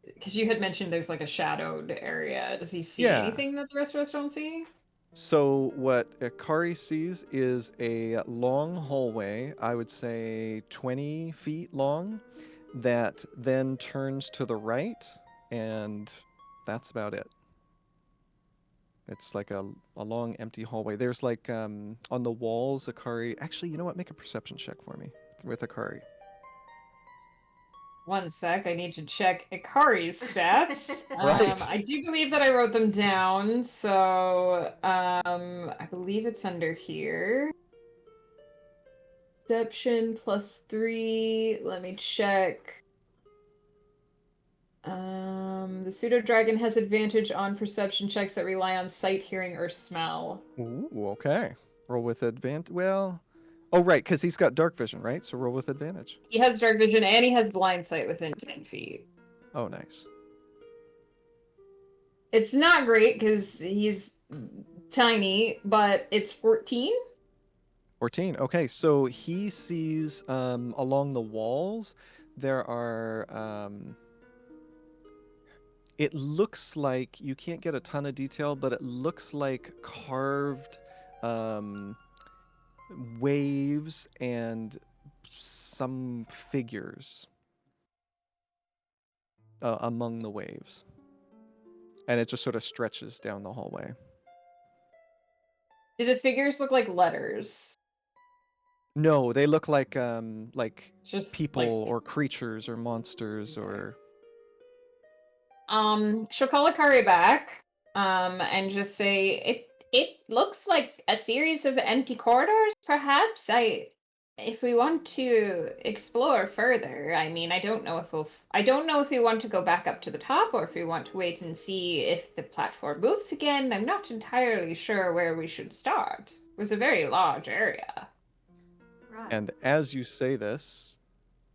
Because you had mentioned there's like a shadowed area. Does he see anything that the rest of us don't see? So what Akari sees is a long hallway, I would say 20 feet long, that then turns to the right, and that's about it. It's like a long empty hallway. There's like on the walls, Akari... Actually, you know what? Make a perception check for me with Akari. 1 sec, I need to check Ikari's stats. Right. I do believe that I wrote them down, so I believe it's under here. Perception +3. Let me check. The pseudo dragon has advantage on perception checks that rely on sight, hearing, or smell. Ooh, okay. Roll with advantage. Well, oh right, because he's got dark vision, right? So roll with advantage. He has dark vision and he has blind sight within 10 feet. Oh, nice. It's not great because he's tiny, but it's 14. 14. Okay, so he sees along the walls there are it looks like, you can't get a ton of detail, but it looks like carved waves and some figures among the waves. And it just sort of stretches down the hallway. Do the figures look like letters? No, they look like Just people like or creatures or monsters or... she'll call Akari back, and just say it looks like a series of empty corridors, perhaps. If we want to explore further, I mean, I don't know if we want to go back up to the top or if we want to wait and see if the platform moves again. I'm not entirely sure where we should start. It was a very large area. Right. And as you say this,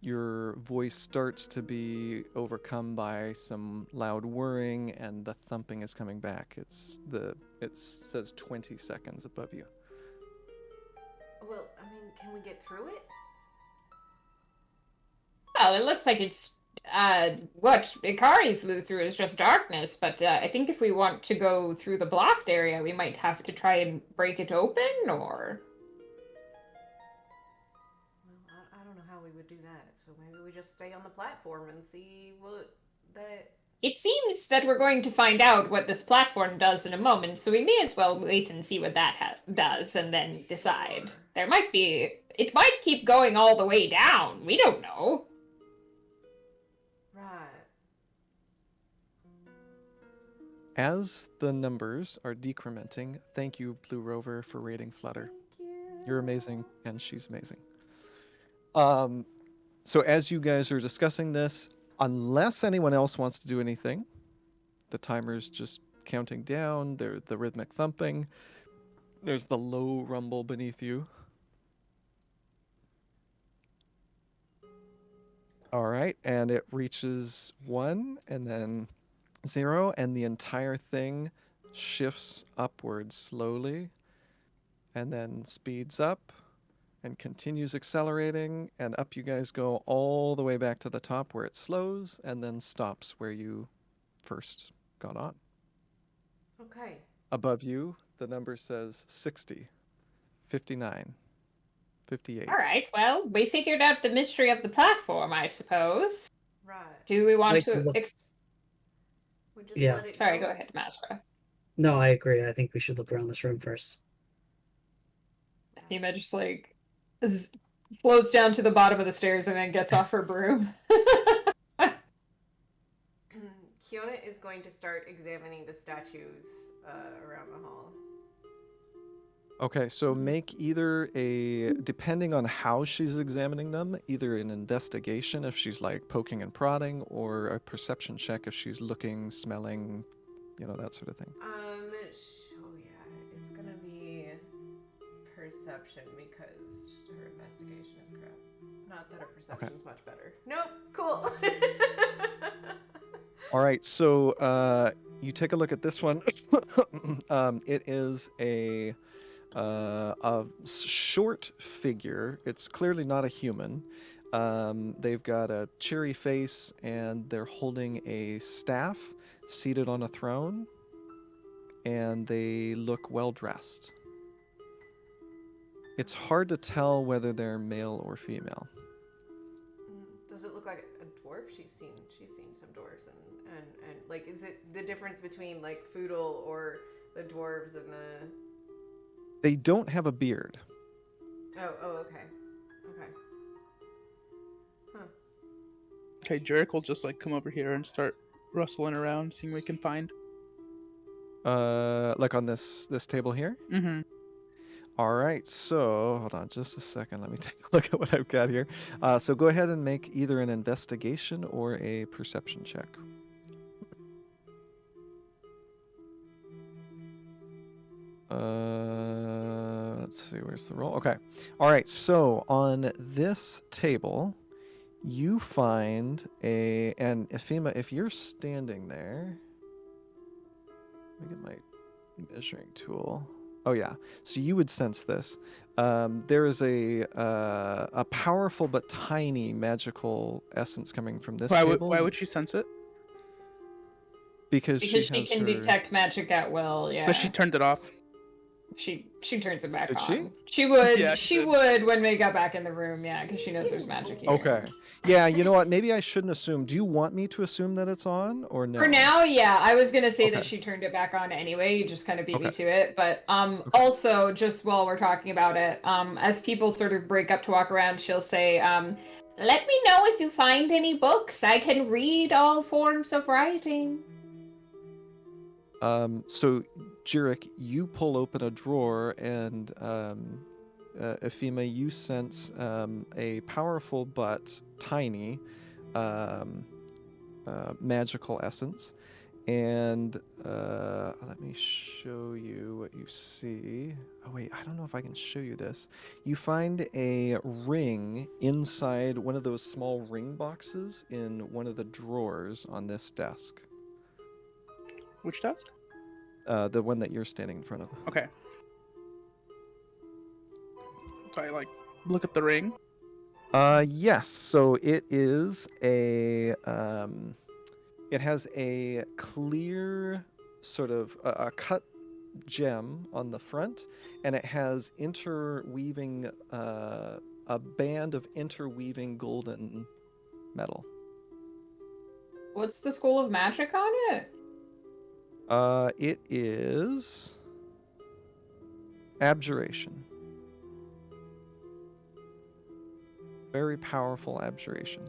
your voice starts to be overcome by some loud whirring, and the thumping is coming back. It says 20 seconds above you. Well, I mean, can we get through it? Well, it looks like it's what Ikari flew through is just darkness, but I think if we want to go through the blocked area, we might have to try and break it open, or... Well, I don't know how we would do that, so maybe we just stay on the platform and see what that... It seems that we're going to find out what this platform does in a moment, so we may as well wait and see what that does and then decide. It might keep going all the way down. We don't know. Right. As the numbers are decrementing, thank you, Blue Rover, for rating Flutter. Thank you. You're amazing, and she's amazing. So as you guys are discussing this, unless anyone else wants to do anything, the timer's just counting down. There's the rhythmic thumping. There's the low rumble beneath you. All right, and it reaches 1 and then 0, and the entire thing shifts upwards slowly and then speeds up and continues accelerating, and up you guys go all the way back to the top where it slows and then stops where you first got on. Okay. Above you, the number says 60, 59, 58. All right, well, we figured out the mystery of the platform, I suppose. Right. Do we want Wait, to... look. We just Yeah. let it Sorry, go ahead, Mazra. No, I agree. I think we should look around this room first. Nima just, like, floats down to the bottom of the stairs and then gets off her broom. Kiona is going to start examining the statues around the hall. Okay, so make either depending on how she's examining them, either an investigation if she's like poking and prodding, or a perception check if she's looking, smelling, that sort of thing. It's gonna be perception because her investigation is crap. Not that her perception's much better. Nope, cool. All right, so you take a look at this one. It is a short figure. It's clearly not a human. They've got a cheery face, and they're holding a staff seated on a throne, and they look well dressed. It's hard to tell whether they're male or female. Does it look like a dwarf? She's seen some dwarves, and like, is it the difference between like Foodle or the dwarves and the... They don't have a beard. Oh, okay. Huh. Okay, Jerick will just like come over here and start rustling around, seeing what we can find. Like on this table here? Mm-hmm. All right, so hold on just a second. Let me take a look at what I've got here. So go ahead and make either an investigation or a perception check. Let's see, where's the roll? Okay. All right, so on this table, you find and Ephema, if you're standing there, let me get my measuring tool. Oh yeah, so you would sense this. There is a powerful but tiny magical essence coming from this table. Why would she sense it? Because Because she she can detect magic at will, yeah. But she turned it off. She turns it back Did on. she? She would. Yeah, she she did. would when we got back in the room. Yeah, because she knows there's magic here. Okay. Yeah, you know what? Maybe I shouldn't assume. Do you want me to assume that it's on or no? For now, yeah, I was gonna say Okay. that she turned it back on anyway. You just kind of beat me Okay. to it. But also just while we're talking about it, as people sort of break up to walk around, she'll say, "Let me know if you find any books. I can read all forms of writing." So, Jurek, you pull open a drawer, and Ephema, you sense a powerful but tiny magical essence. And let me show you what you see. Oh, wait, I don't know if I can show you this. You find a ring inside one of those small ring boxes in one of the drawers on this desk. Which desk? The one that you're standing in front of. Okay. So I like look at the ring. Yes. So it is a it has a clear sort of a cut gem on the front, and it has interweaving a band of interweaving golden metal. What's the school of magic on it? It is abjuration. Very powerful abjuration.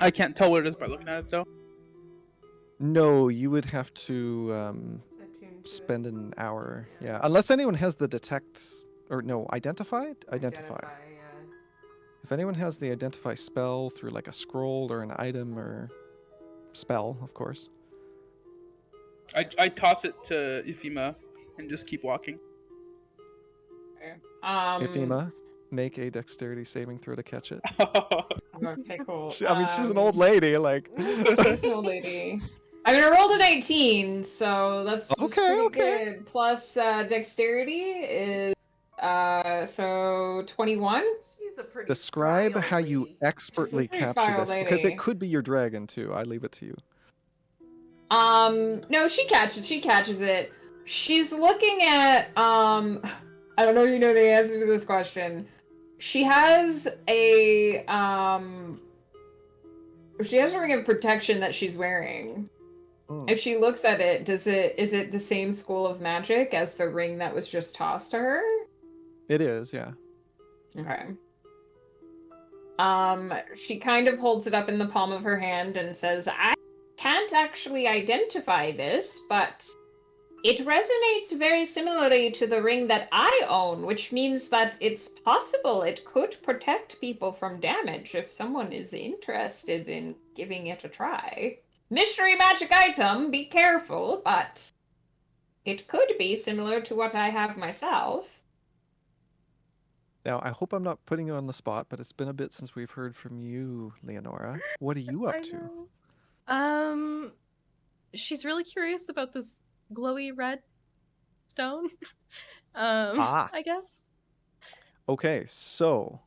I can't tell what it is by looking at it though. No, you would have to Attuned to spend an hour. Yeah, unless anyone has the detect or no, identify. identify. If anyone has the identify spell through like a scroll or an item or spell, of course. I toss it to Ephema and just keep walking. Ephema, make a dexterity saving throw to catch it. Okay, cool. I mean, she's an old lady. Like, She's an old lady. I mean, I rolled an 18, so that's pretty good. Plus dexterity is so 21. She's a pretty describe spry how old you lady. expertly pretty capture spry this, old because lady. it could be your dragon too. I leave it to you. No, she catches it. She's looking at I don't know if you know the answer to this question. She has a ring of protection that she's wearing. If she looks at it, is it the same school of magic as the ring that was just tossed to her? It is, yeah. Okay. She kind of holds it up in the palm of her hand and says, "I can't actually identify this, but it resonates very similarly to the ring that I own, which means that it's possible it could protect people from damage if someone is interested in giving it a try. Mystery magic item, be careful, but it could be similar to what I have myself." Now, I hope I'm not putting you on the spot, but it's been a bit since we've heard from you, Leonora. What are you up I to? know. She's really curious about this glowy red stone. I guess. Okay, so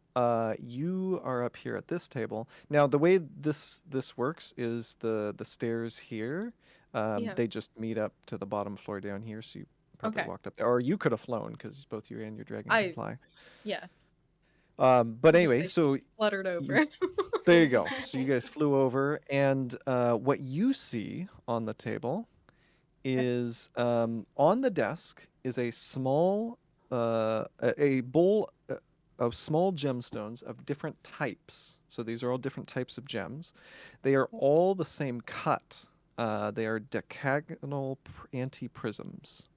you are up here at this table. Now, the way this works is the stairs here. Yeah. They just meet up to the bottom floor down here, so you probably Okay. walked up there, or you could have flown because both you and your dragon can fly. Yeah. But Just anyway, say so fluttered over. there you go. So you guys flew over, and what you see on the table is on the desk is a small a bowl of small gemstones of different types. So these are all different types of gems. They are all the same cut. They are decagonal anti-prisms.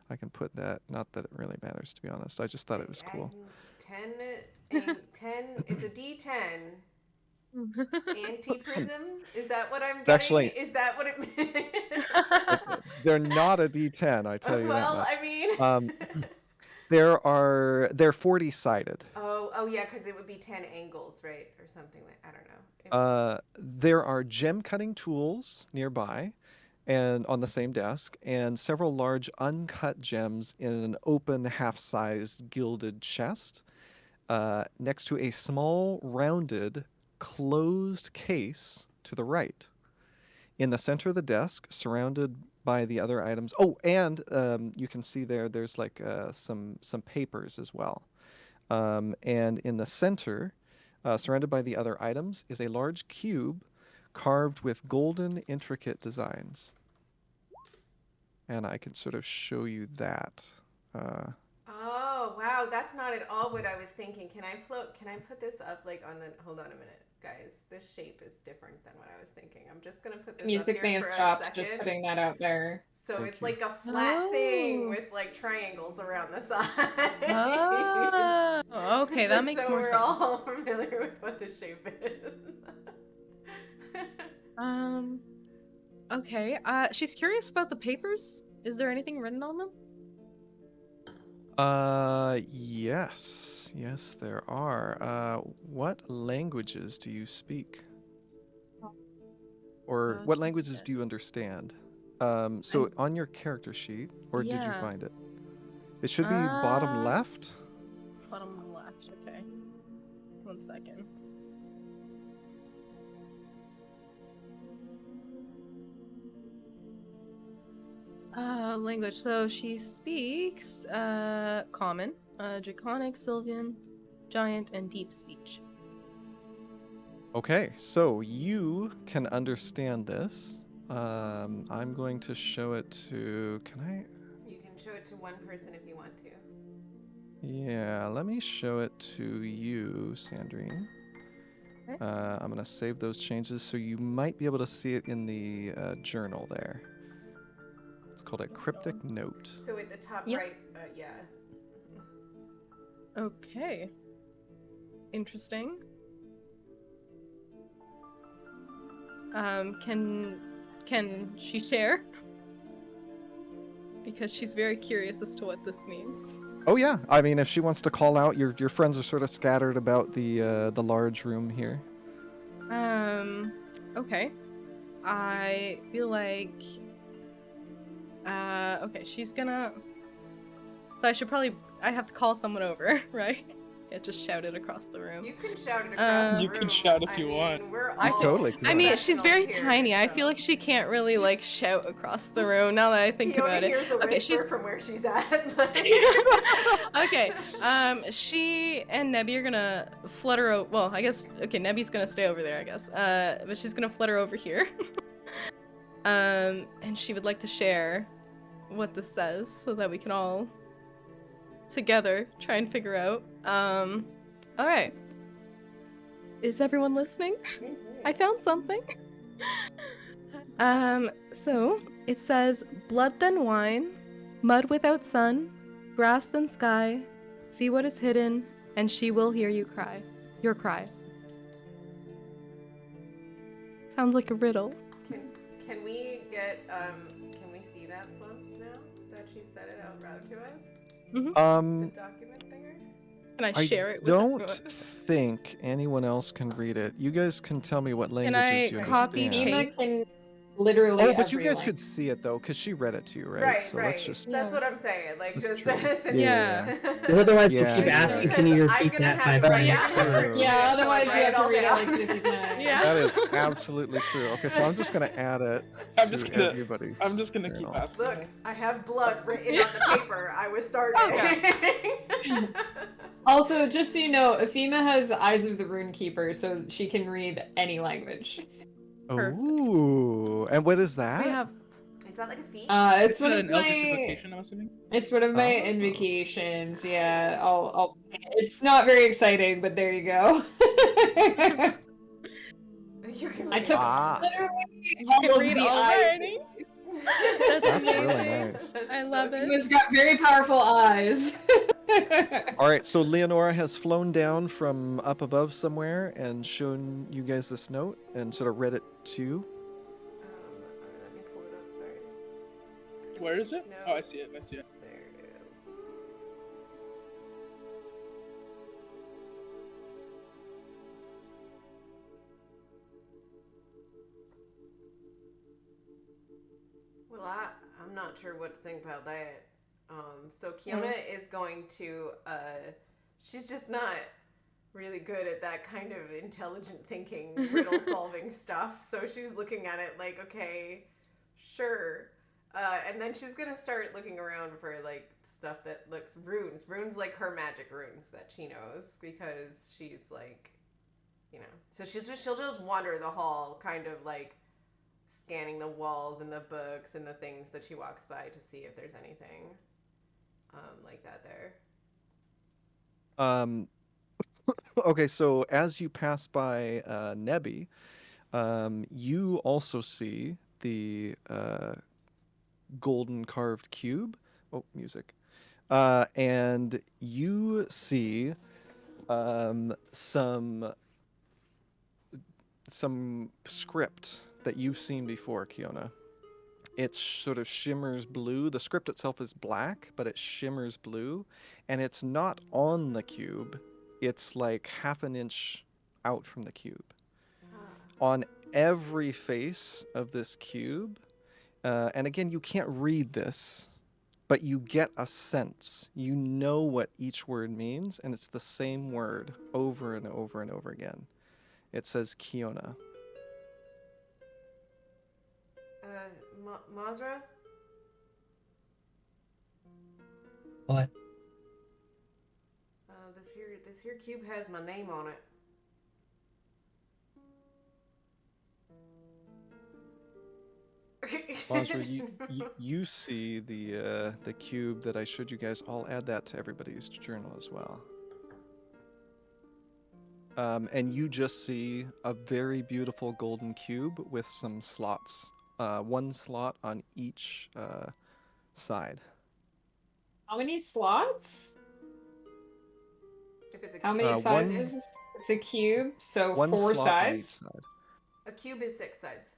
I can put that. Not that it really matters, to be honest. I just thought it was cool. 10, it's a D10. Anti-prism? Is that what I'm getting? Actually, is that what it means? they're not a D10, I tell you that Well, much. I mean... they're 40-sided. Oh yeah, because it would be 10 angles, right? Or something like, I don't know. There are gem cutting tools nearby and on the same desk, and several large uncut gems in an open half-sized gilded chest next to a small rounded closed case to the right. In the center of the desk, surrounded by the other items. Oh, and you can see there's like some papers as well. And in the center, surrounded by the other items, is a large cube carved with golden, intricate designs. And I can sort of show you that. Oh wow, that's not at all what I was thinking. Can I put this up like on the? Hold on a minute, guys. This shape is different than what I was thinking. I'm just gonna put this Music up may here have for a stopped. second. Just putting that out there. So Thank it's you. like a flat thing Oh. with like triangles around the sides. Oh, okay, that Just makes so more we're sense. all familiar with what the shape is. Okay. She's curious about the papers. Is there anything written on them? Yes. Yes, there are. What languages do you speak? Or what languages do you understand? So on your character sheet, or did you Yeah. find it? It should be bottom left. Bottom left, okay. 1 second. Language. So she speaks Common, Draconic, Sylvan, Giant, and Deep Speech. Okay, so you can understand this. I'm going to show it to. Can I? You can show it to one person if you want to. Yeah, let me show it to you, Sandrine. Okay. I'm going to save those changes so you might be able to see it in the journal there. It's called a cryptic note. So at the top Yep. right, yeah. Okay. Interesting. Can she share? Because she's very curious as to what this means. Oh yeah, I mean, if she wants to call out, your friends are sort of scattered about the large room here. Okay. I feel like okay, she's gonna. So I have to call someone over, right? Can't just shout it across the room. You can shout it across the You room. can shout if you I want. mean, we're I all totally can. I mean, she's very professionals here, tiny. I so- feel like she can't really like shout across the room now that I think Fiona about it. hears a Okay, whisper she's from where she's at. okay. She and Nebby are gonna flutter. Well, I guess okay. Nebby's gonna stay over there, I guess. But she's gonna flutter over here. And she would like to share what this says so that we can all together try and figure out. All right. Is everyone listening? I found something. So it says, blood then wine, mud without sun, grass than sky, see what is hidden, and she will hear you cry. Your cry. Sounds like a riddle. Can we get can we see that Flumps now that she said it out loud to us? The document thinger? Can I I share it with don't everyone? think anyone else can read it. You guys can tell me what I languages you copy understand. Fema can literally. Oh, but you every guys could language. see it though, because she read it to you, right? Right, So right. let's just. That's Yeah. what I'm saying. Like, That's just true. since Yeah. Because otherwise Yeah, we'll keep yeah. asking, can you I'm repeat gonna that have 5 to times? write That's down. true. Yeah, otherwise you Write have it to all read it down. like 50 times. Yeah. That is absolutely true. Okay, so I'm just gonna add it I'm to just gonna- everybody's. I'm just gonna keep journal. asking. Look, I have blood written on the paper. I was starting. Also, just so you know, Efima has Eyes of the Rune Keeper, so she can read any language. Perfect. Ooh, and what is that? We have. Is that like a feat? It's It's one of an eldritch my. invocation, I'm assuming. It's one of my Oh. invocations. Yeah, I'll. It's not very exciting, but there you go. You can I took Ah. literally You all can of read the all eyes. already. That's really amazing. nice. I love it. He's got very powerful eyes. All right, so Leonora has flown down from up above somewhere and shown you guys this note and sort of read it to you. Let me pull it up. Sorry. Where is it? No. Oh, I see it. I see it. There it is. Well, I'm not sure what to think about that. So Kiona is going to, she's just not really good at that kind of intelligent thinking, riddle solving stuff. So she's looking at it like, okay, sure. And then she's gonna start looking around for like stuff that looks runes like her magic runes that she knows, because she's like, so she'll just wander the hall, kind of like scanning the walls and the books and the things that she walks by to see if there's anything like that there. Okay, so as you pass by Nebby, you also see the golden carved cube. Oh, music. And you see some script that you've seen before, Kiona. It sort of shimmers blue. The script itself is black, but it shimmers blue, and it's not on the cube. It's like half an inch out from the cube. On every face of this cube, and again, you can't read this, but you get a sense. You know what each word means, and it's the same word over and over and over again. It says Kiona. Mazra? What? This here cube has my name on it. Mazra, you see the cube that I showed you guys. I'll add that to everybody's journal as well. And you just see a very beautiful golden cube with some slots. One slot on each side. How many slots? If it's a How many one- sides is it's a cube? So One 4 slot on each sides. side. A cube is 6 sides.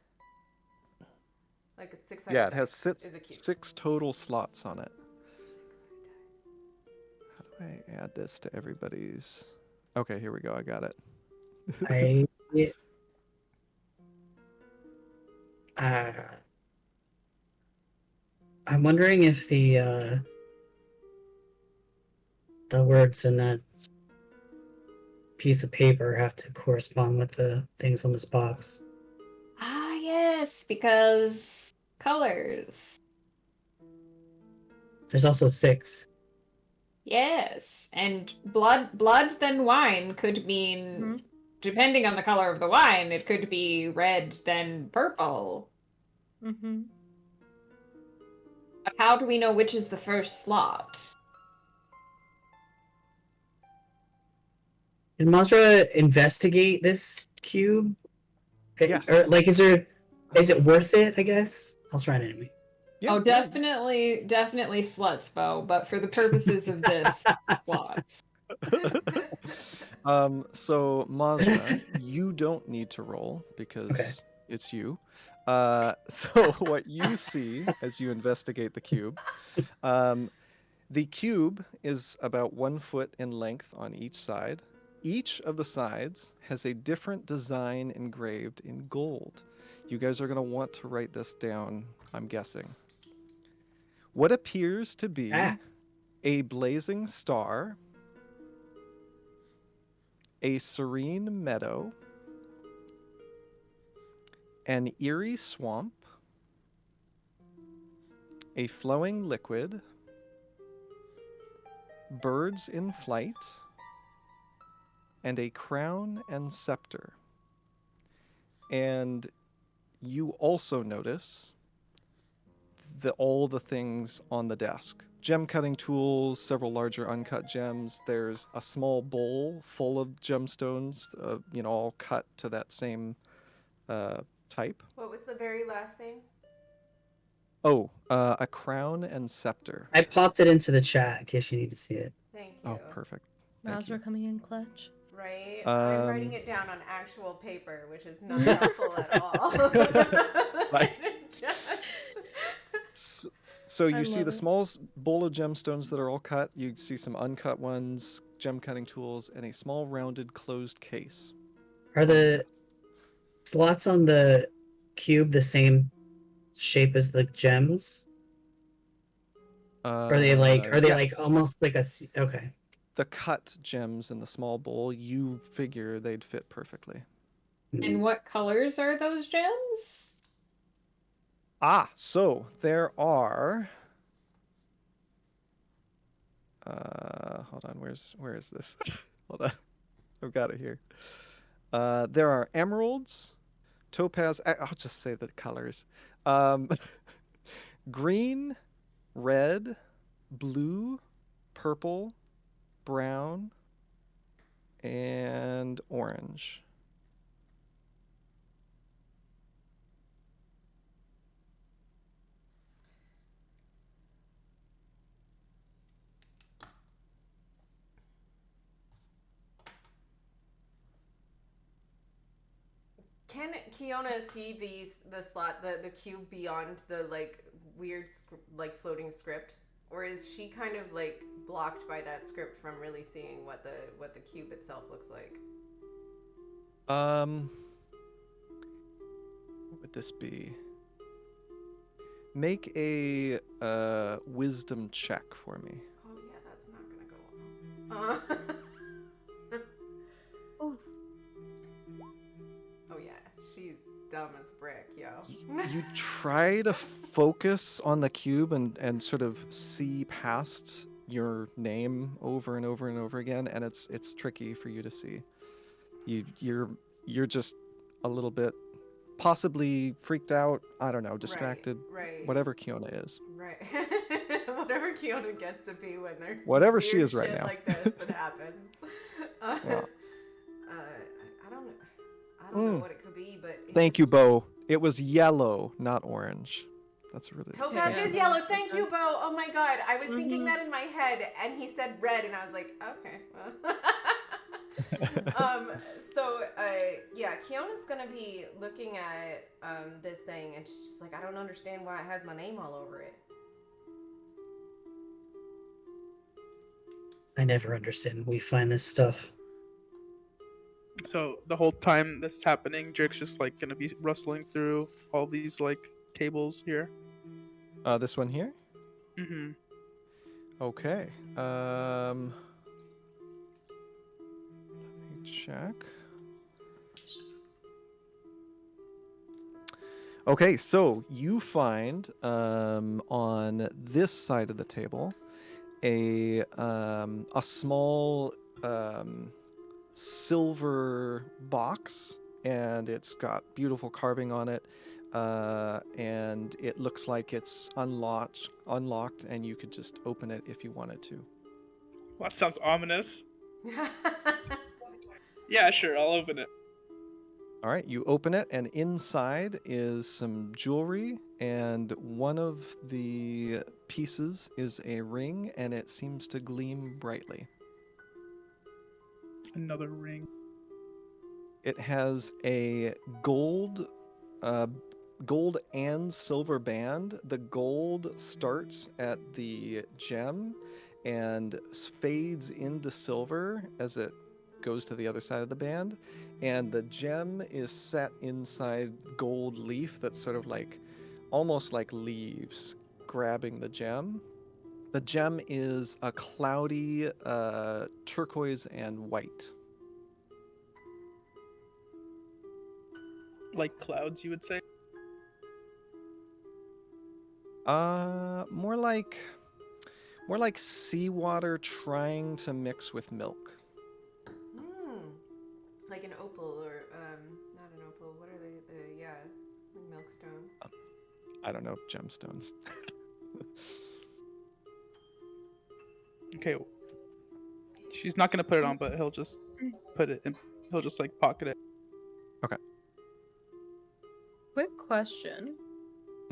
Like a 6-sided Yeah, it has dice is a cube. 6 total slots on it. How do I add this to everybody's? Okay, here we go. I got it. I'm wondering if the words in that piece of paper have to correspond with the things on this box. Ah, yes, because colors. There's also 6. Yes, and blood then wine could mean, depending on the color of the wine, it could be red then purple. Mm-hmm. But how do we know which is the first slot? Can Mazra investigate this cube? Yes. Or like, is it worth it? I guess I'll try it anyway. Yeah, Oh, yeah. definitely slutspo, but for the purposes of this, slots. So Mazra, you don't need to roll because Okay. it's you. So what you see as you investigate the cube, the cube is about 1 foot in length on each side. Each of the sides has a different design engraved in gold. You guys are going to want to write this down, I'm guessing. What appears to be a blazing star, a serene meadow, an eerie swamp, a flowing liquid, birds in flight, and a crown and scepter. And you also notice all the things on the desk. Gem cutting tools, several larger uncut gems. There's a small bowl full of gemstones, all cut to that same type. What was the very last thing? Oh, a crown and scepter. I popped it into the chat in case you need to see it. Thank you. Oh, perfect. Thank you. Mazra coming in clutch. Right? I'm writing it down on actual paper, which is not helpful at all. Right. Just- So you I see love the it. small bowl of gemstones that are all cut. You see some uncut ones, gem cutting tools, and a small rounded closed case. Are the slots on the cube the same shape as the gems? Are they like Yes. almost like a okay? the cut gems in the small bowl, you figure they'd fit perfectly. And what colors are those gems? So there are. Hold on. Where is this? Hold on. I've got it here. There are emeralds, topaz. I'll just say the colors. Green, red, blue, purple, brown, and orange. Can Kiona see the slot, the cube beyond the like weird like floating script, or is she kind of like blocked by that script from really seeing what the cube itself looks like? What would this be? Make a wisdom check for me. Oh yeah, that's not gonna go well. Oh. Oh yeah, she's dumb as brick, yo. You try to focus on the cube and sort of see past your name over and over and over again, and it's tricky for you to see. You're just a little bit possibly freaked out, I don't know, distracted, Right. whatever Kiona is. Right. Whatever Kiona gets to be when there's Whatever she weird is right shit now. like this that happens. Yeah. I don't know what it could be, but it Thank you, just- Bo. It was yellow, not orange. That's really Topaz Yeah. is yellow. Thank you, Bo. Oh my god, I was thinking Mhm. that in my head, and he said red, and I was like, okay. Yeah, Kiona's gonna be looking at this thing, and she's just like, I don't understand why it has my name all over it. I never understand. We find this stuff. So the whole time this is happening, Drake's just like gonna be rustling through all these like cables here. This one here? Mm-hmm. Okay. Let me check. Okay, so you find on this side of the table a small silver box, and it's got beautiful carving on it, and it looks like it's unlocked, and you could just open it if you wanted to. Well, that sounds ominous. Yeah, sure, I'll open it. All right, you open it, and inside is some jewelry, and one of the pieces is a ring, and it seems to gleam brightly. Another ring. It has a gold and silver band. The gold starts at the gem and fades into silver as it goes to the other side of the band, and the gem is set inside gold leaf that's sort of like almost like leaves grabbing the gem. The gem is a cloudy turquoise and white. Like clouds, you would say? More like seawater trying to mix with milk. Like an opal, or not an opal. What are they? Milkstone. I don't know, gemstones. Okay. She's not gonna put it on, but he'll just put it in. He'll just like pocket it. Quick question.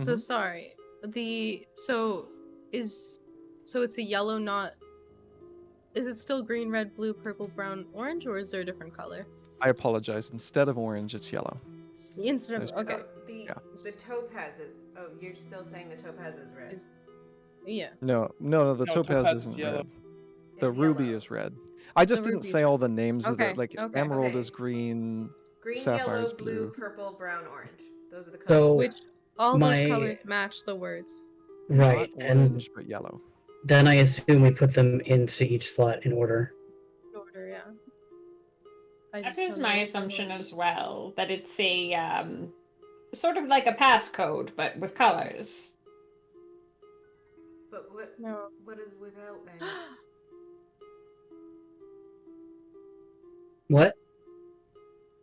So Mhm. sorry. So it's a yellow, not. Is it still green, red, blue, purple, brown, orange, or is there a different color? I apologize. Instead of orange, it's yellow. Instead of okay. Yeah. The topaz is. Oh, you're still saying the topaz is red. Yeah. No, the No, topaz topaz is isn't yellow. red. The It's ruby yellow. is red. I just The didn't ruby's say red. all the names of Okay, the like okay. emerald Okay. is green, Green, Sapphire's yellow, blue, blue. purple, brown, orange. Those are the colors. So Which all my- those colors match the words. right, not and orange but yellow. then I assume we put them into each slot in order. I That just is don't my know. assumption as well, that it's a sort of like a passcode, but with colors. But No. what is without then? What?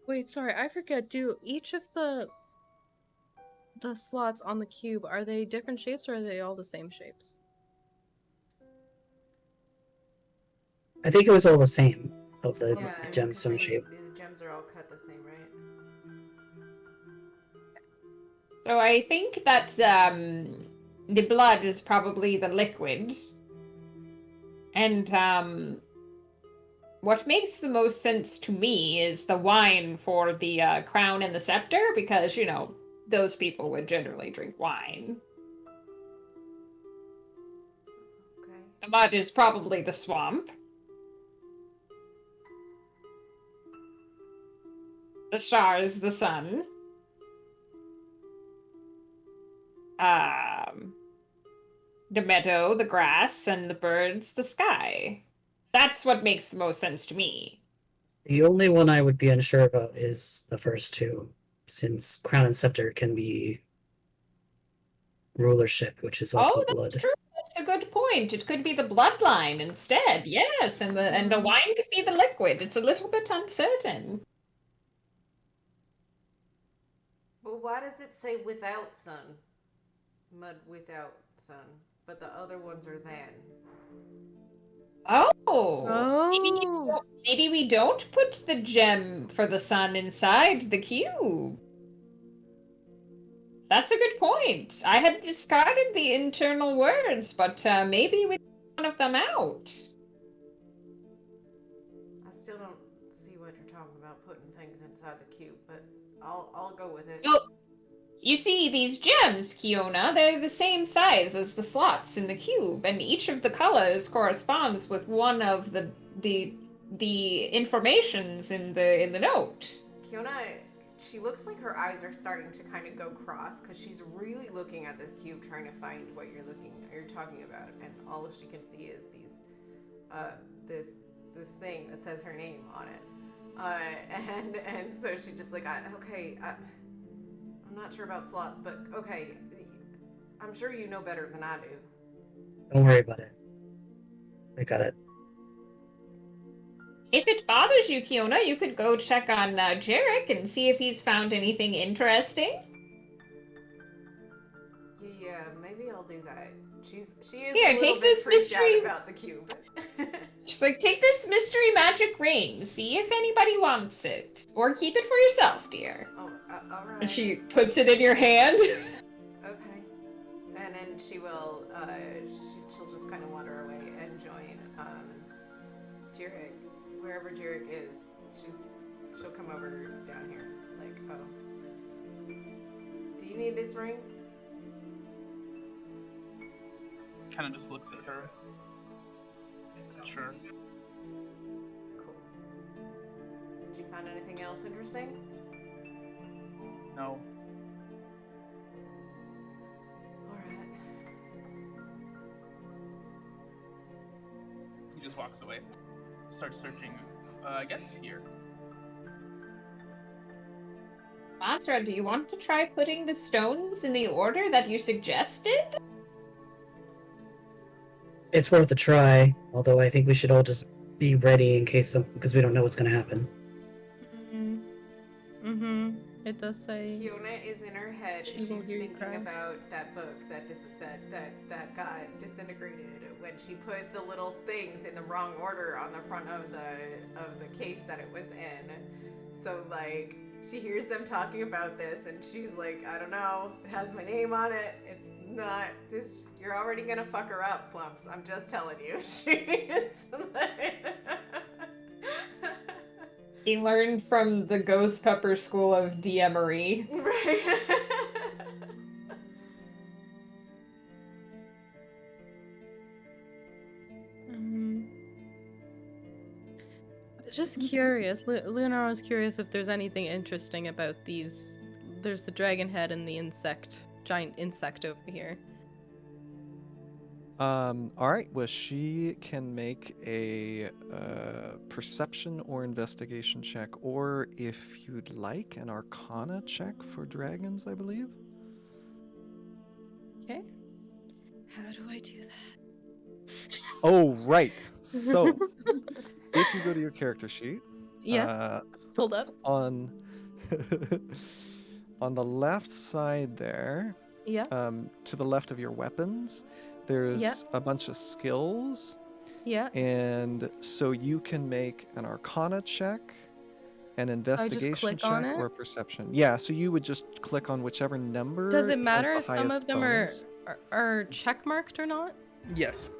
Wait, sorry, I forget. Do each of the slots on the cube, are they different shapes or are they all the same shapes? I think it was all the same of the Yeah, gemstone shape. the gems are all cut the same, right? So I think that the blood is probably the liquid. And what makes the most sense to me is the wine for the crown and the scepter, because, you know, those people would generally drink wine. Okay. The mud is probably the swamp. The stars, the sun. The meadow, the grass, and the birds, the sky. That's what makes the most sense to me. The only one I would be unsure about is the first two, since crown and scepter can be rulership, which is also Oh, that's blood. true. That's a good point. It could be the bloodline instead. Yes, and the wine could be the liquid. It's a little bit uncertain. Well, why does it say without sun? Mud without sun. But the other ones are then. Oh. Oh. Maybe we don't put the gem for the sun inside the cube. That's a good point. I had discarded the internal words, but maybe we took one of them out. I still don't see what you're talking about putting things inside the cube, but I'll go with it. Well, you see, these gems, Kiona, they're the same size as the slots in the cube, and each of the colors corresponds with one of the informations in the note. Kiona, she looks like her eyes are starting to kind of go cross because she's really looking at this cube, trying to find what you're talking about, and all she can see is this thing that says her name on it, and so she just like, I'm not sure about slots, but okay, I'm sure you know better than I do. Don't worry about it. I got it. If it bothers you, Kiona, you could go check on Jarek and see if he's found anything interesting. Yeah, maybe I'll do that. She is Here, a little take bit this freaked mystery- out about the cube. She's like, take this mystery magic ring, see if anybody wants it. Or keep it for yourself, dear. Oh, all right. And she puts it in your hand. Okay. And then she will, she'll just kind of wander away and join, Jarek. Wherever Jarek is, she'll come over down here. Like, oh. Do you need this ring? Kind of just looks at her. Sure. Cool. Did you find anything else interesting? No. Alright. He just walks away. Starts searching, I guess here. Matra, do you want to try putting the stones in the order that you suggested? It's worth a try, although I think we should all just be ready in case because we don't know what's going to happen. It does say. Kiona is in her head. She She's will hear you thinking cry. about that book that got disintegrated when she put the little things in the wrong order on the front of the case that it was in. So like she hears them talking about this and she's like, I don't know, it has my name on it. It's not this. You're already gonna fuck her up, Flumps. I'm just telling you. She is like... He learned from the Ghost Pepper School of DMery. Right. Just curious. Leonora was curious if there's anything interesting about these. There's the dragon head and the giant insect over here. All right. Well, she can make a perception or investigation check, or if you'd like, an Arcana check for dragons, I believe. Okay. How do I do that? Oh, right. So, if you go to your character sheet, Yes. Pulled up. on on the left side there, Yeah. to the left of your weapons, Yeah. there's a bunch of skills. Yeah. And so you can make an Arcana check, an I just investigation click on check, it. or a perception. Yeah, so you would just click on whichever number Does it has matter the if some highest of them bonus. are check marked or not? Yes.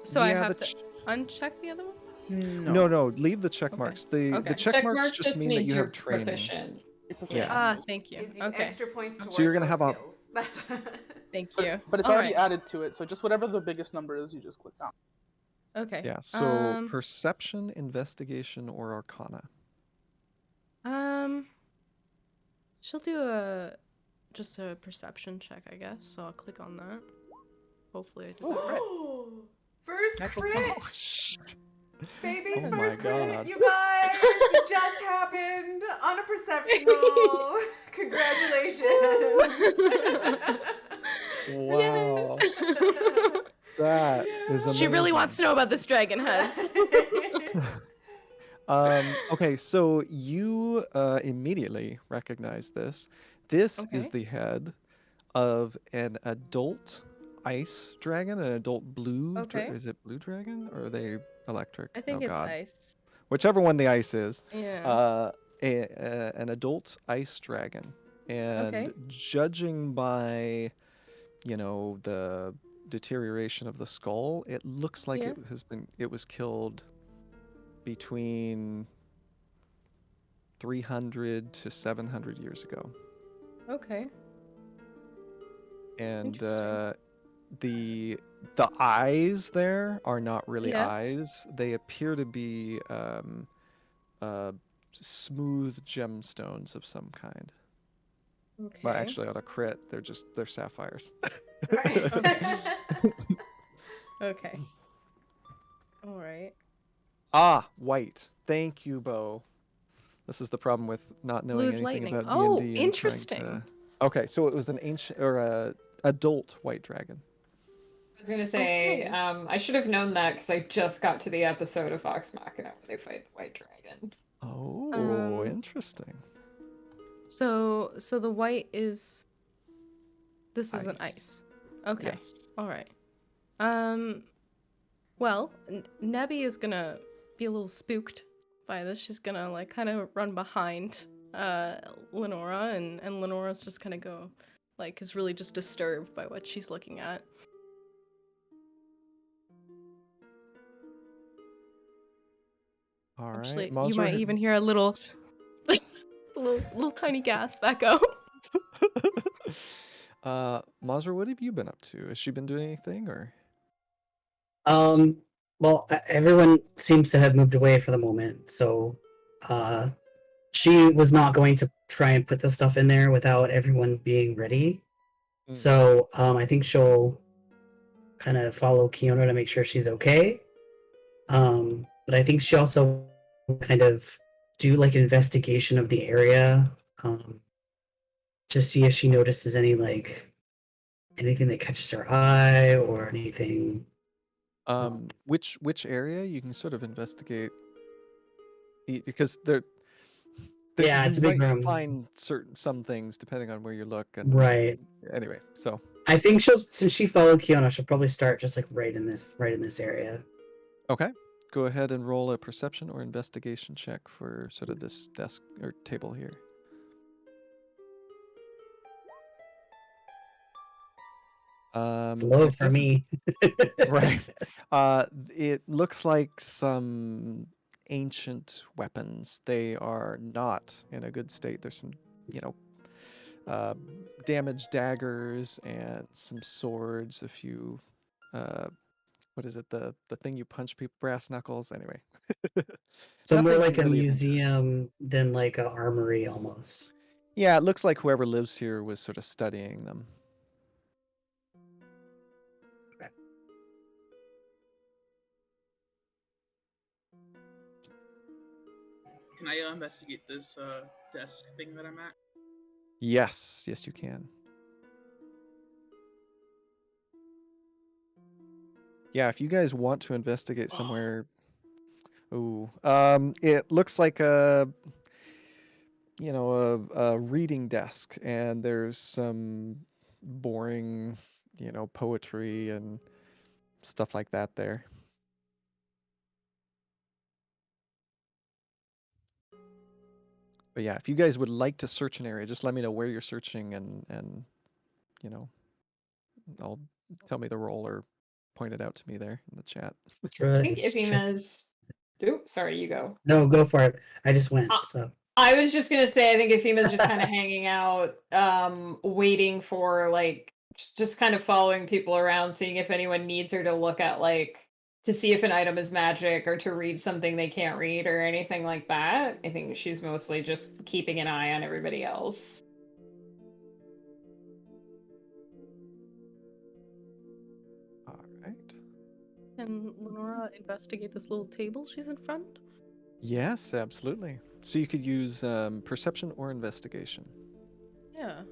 So I Yeah, have to uncheck the other ones? no, leave the check Okay. marks. The Okay. check Check marks mark just just mean that means you you're have training. proficient. Yeah. Ah, thank you. Gives you Okay. extra points toward So you're gonna those have a skills. That's Thank you. But it's All already right. added to it, so just whatever the biggest number is, you just click on. Okay. Yeah, so perception, investigation, or Arcana. She'll do just a perception check, I guess. So I'll click on that. Hopefully I do that right. First Natural crit! 20. Baby's Oh my first crit, God. you guys! It just happened on a perception roll. Congratulations! Wow. That is amazing. She really wants to know about this dragon heads. Okay, so you immediately recognize this. This is Okay. the head of an adult ice dragon, an adult blue. Okay. Is it blue dragon or are they electric? I think Oh it's God, ice. whichever one the ice is. Yeah. An adult ice dragon, and Okay. judging by, the deterioration of the skull, it looks like Yeah. it was killed between 300 to 700 years ago. Okay. And Interesting. the eyes there are not really Yeah. eyes. They appear to be smooth gemstones of some kind. Okay. But actually, on a crit, they're sapphires. Right. Okay. All right. Ah, white. Thank you, Bo. This is the problem with not knowing Blue's anything lightning. about Oh, D&D and interesting. trying to... Okay, so it was an ancient or a adult white dragon. I was gonna say, Okay. I should have known that because I just got to the episode of Vox Machina where they fight the White Dragon. Oh, interesting. So the white is. This is an Ice. ice. Okay. Yes. All right. Well, Nebby is gonna be a little spooked by this. She's gonna kind of run behind Lenora, and Lenora's just gonna go is really just disturbed by what she's looking at. All Actually, right. you might even hear a little little tiny gasp echo. Mazra, what have you been up to? Has she been doing anything or? Well, everyone seems to have moved away for the moment, so she was not going to try and put the stuff in there without everyone being ready. So I think she'll kind of follow Kiona to make sure she's okay. But I think she also kind of do an investigation of the area to see if she notices any anything that catches her eye or anything. Which area you can sort of investigate because they're Yeah, you it's a big might room. find some things depending on where you look and Right. Anyway, so I think since she followed Kiona, she'll probably start just right in this area. okay, go ahead and roll a perception or investigation check for sort of this desk or table here. It's low for me. Right. It looks like some ancient weapons. They are not in a good state. There's some, damaged daggers and some swords. A few, what is it? The thing you punch people, brass knuckles. Anyway. So more Nothing like a really of museum than like an armory almost. Yeah, it looks like whoever lives here was sort of studying them. Can I investigate this desk thing that I'm at? Yes, you can. Yeah, if you guys want to investigate somewhere, it looks like a reading desk, and there's some boring, poetry and stuff like that there. But yeah, if you guys would like to search an area, just let me know where you're searching, and I'll tell me the role or point it out to me there in the chat. I think Ifima's. Oops, sorry, you go. No, go for it. I just went. So I was just gonna say, I think Ifima's just kind of hanging out, waiting for like just kind of following people around, seeing if anyone needs her to look at to see if an item is magic or to read something they can't read or anything like that. I think she's mostly just keeping an eye on everybody else. All right. Can Lenora investigate this little table she's in front? Yes, absolutely. So you could use perception or investigation. Yeah.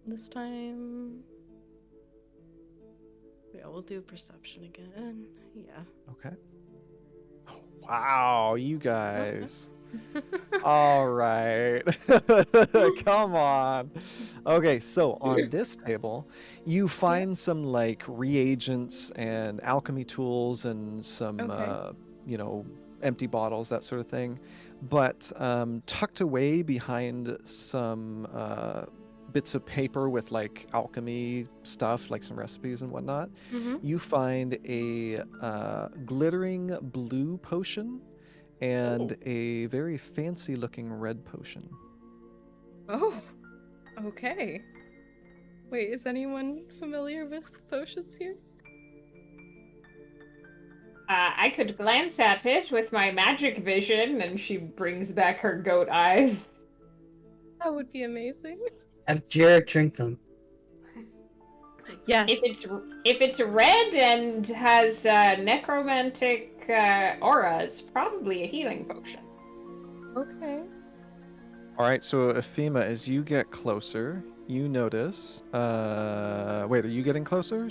This time. Yeah, we'll do perception again. Yeah. Okay. Oh, wow, you guys. All right. Come on. Okay, so on this table, you find some like reagents and alchemy tools and some empty bottles, that sort of thing. But tucked away behind some bits of paper with like alchemy stuff, like some recipes and whatnot, you find a glittering blue potion and a very fancy looking red potion. Oh, okay. Wait, is anyone familiar with potions here? I could glance at it with my magic vision, and she brings back her goat eyes. That would be amazing. Have Jarek drink them. Yes. If it's red and has necromantic aura, it's probably a healing potion. Okay. All right, so Ephema, as you get closer, you notice. Wait, are you getting closer?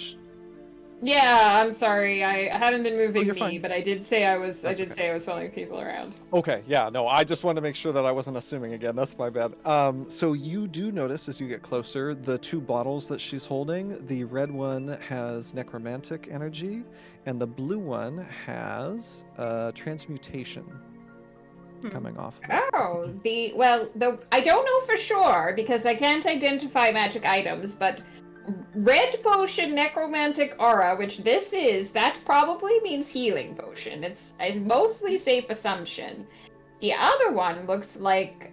Yeah, I'm sorry. I haven't been moving you're me, fine. but I did say I was. That's I did okay. say I was following people around. Okay, yeah, no, I just wanted to make sure that I wasn't assuming again. That's my bad. So you do notice as you get closer the two bottles that she's holding. The red one has necromantic energy, and the blue one has transmutation coming off of it. Oh, I don't know for sure because I can't identify magic items, but red potion necromantic aura, which this is, that probably means healing potion. It's a mostly safe assumption. The other one looks like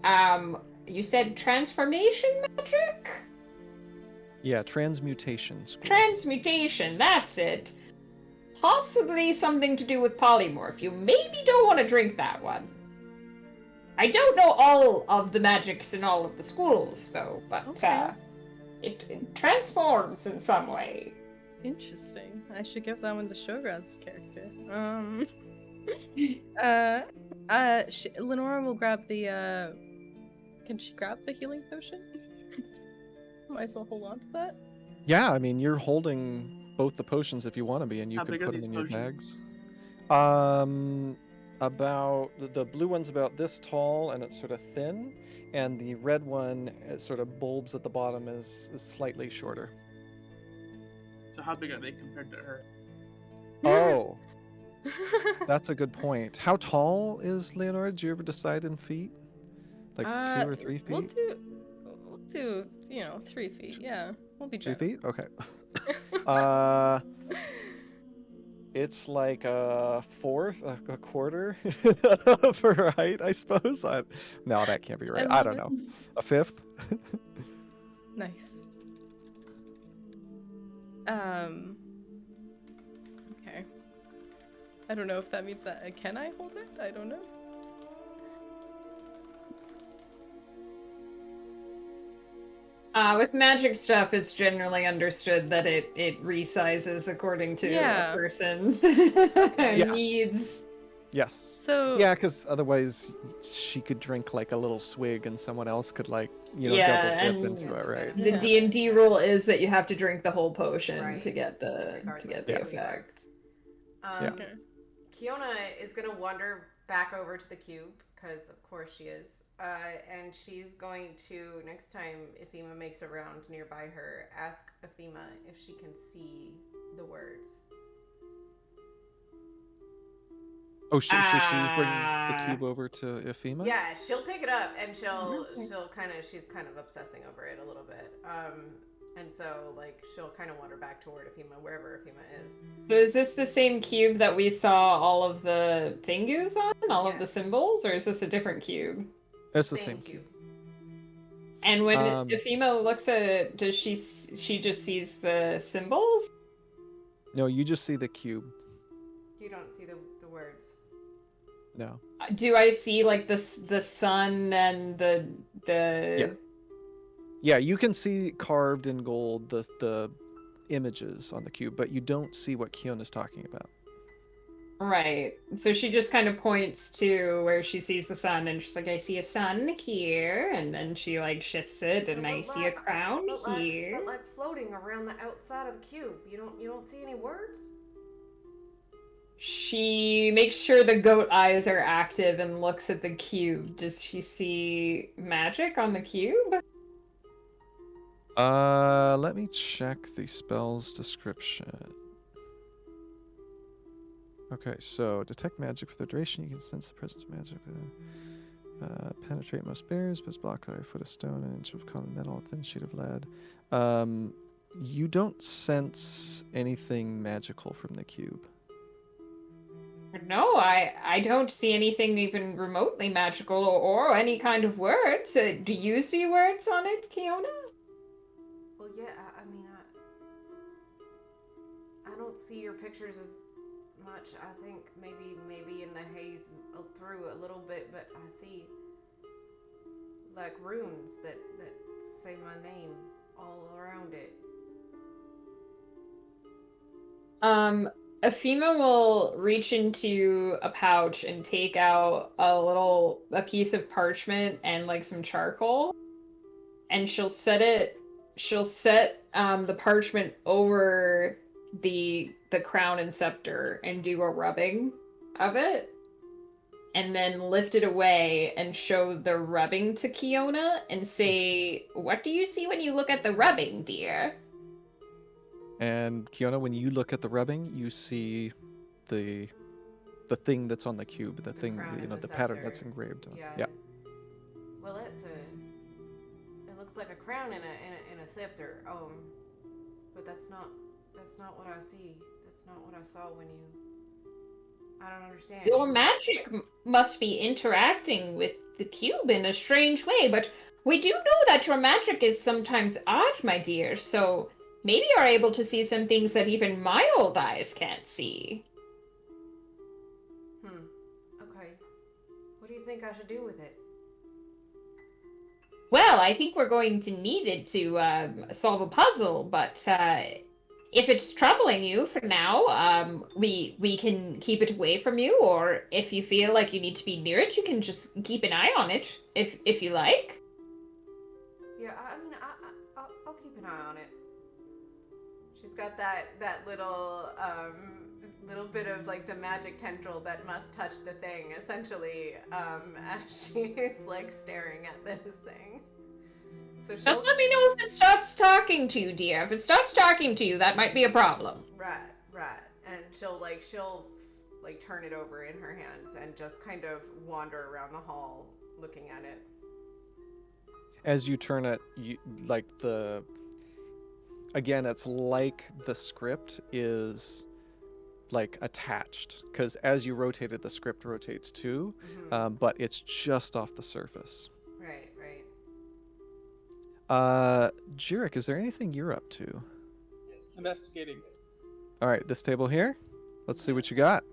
you said transformation magic? Yeah, transmutation. Transmutation, that's it. Possibly something to do with polymorph. You maybe don't want to drink that one. I don't know all of the magics in all of the schools, though, but Okay. it transforms in some way. Interesting. I should give that one to Shograd's character. Lenora will grab the. Can she grab the healing potion? Might as well hold on to that. Yeah, I mean, you're holding both the potions if you want to be, and you How can big are put them these in your potions? bags. About the blue one's about this tall, and it's sort of thin, and the red one, it sort of bulbs at the bottom, is slightly shorter. So how big are they compared to her? Oh, that's a good point. How tall is Leonora? Did you ever decide in feet? Like 2 or 3 feet? We'll do 3 feet. Yeah, we'll be 3 generous. feet? Okay. It's like a fourth, a quarter of her height, I suppose. No, that can't be right. I don't know. A fifth? Nice. Okay. I don't know if that means that. Can I hold it? I don't know. With magic stuff, it's generally understood that it resizes according to a person's needs. Yes. So Yeah, because otherwise she could drink like a little swig and someone else could like, double Yeah, dip and into it, right? the Yeah. D&D rule is that you have to drink the whole potion Right. to get the Regardless the of who you are. effect. Yeah. Okay. Kiona is going to wander back over to the cube, because of course she is. And she's going to, next time Ephema makes a round nearby her, ask Ephema if she can see the words. Oh, should she bring the cube over to Ephema? Yeah, she'll pick it up and she's kind of obsessing over it a little bit. And so like she'll kind of wander back toward Ephema, wherever Ephema is. So is this the same cube that we saw all of the thingus on, all of the Yeah. symbols, or is this a different cube? It's the same cube. And when Ephema looks at it, does she just sees the symbols? No, you just see the cube. You don't see the words. No. Do I see like the sun and the Yeah, you can see carved in gold the images on the cube, but you don't see what Kiona's talking about. Right. So she just kind of points to where she sees the sun, and she's like, I see a sun here, and then she like shifts it, and I see a crown here. But like floating around the outside of the cube. You don't see any words? She makes sure the goat eyes are active and looks at the cube. Does she see magic on the cube? Let me check the spell's description. Okay, so detect magic for the duration. You can sense the presence of magic within. Penetrate most barriers, but block a foot of stone, an inch of common metal, a thin sheet of lead. You don't sense anything magical from the cube. No, I don't see anything even remotely magical or any kind of words. Do you see words on it, Kiona? Well, yeah, I mean, I don't see your pictures as much. I think maybe in the haze through a little bit, but I see like runes that say my name all around it. Ephema will reach into a pouch and take out a piece of parchment and like some charcoal, and she'll set the parchment over the crown and scepter and do a rubbing of it, and then lift it away and show the rubbing to Kiona and say, "What do you see when you look at the rubbing, dear?" And Kiona, when you look at the rubbing, you see the thing that's on the cube, the thing, crown and the the pattern scepter. that's engraved on. Yeah. Yeah. Well, it looks like a crown and a scepter. But that's not what I see. That's not what I saw when you. I don't understand. Your magic must be interacting with the cube in a strange way, but we do know that your magic is sometimes art, my dear, so maybe you're able to see some things that even my old eyes can't see. Okay. What do you think I should do with it? Well, I think we're going to need it to solve a puzzle, but if it's troubling you for now, we can keep it away from you, or if you feel like you need to be near it, you can just keep an eye on it, if you like. Yeah, I mean, I'll keep an eye on it. She's got that little bit of like the magic tendril that must touch the thing, essentially, as she's like staring at this thing. So Just let me know if it stops talking to you, dear. If it stops talking to you, that might be a problem. Right. And she'll turn it over in her hands and just kind of wander around the hall looking at it. As you turn it, again, it's like the script is like attached, because as you rotate it, the script rotates too, but it's just off the surface. Right. Jurek, is there anything you're up to? Investigating. All right, this table here. Let's see what you got.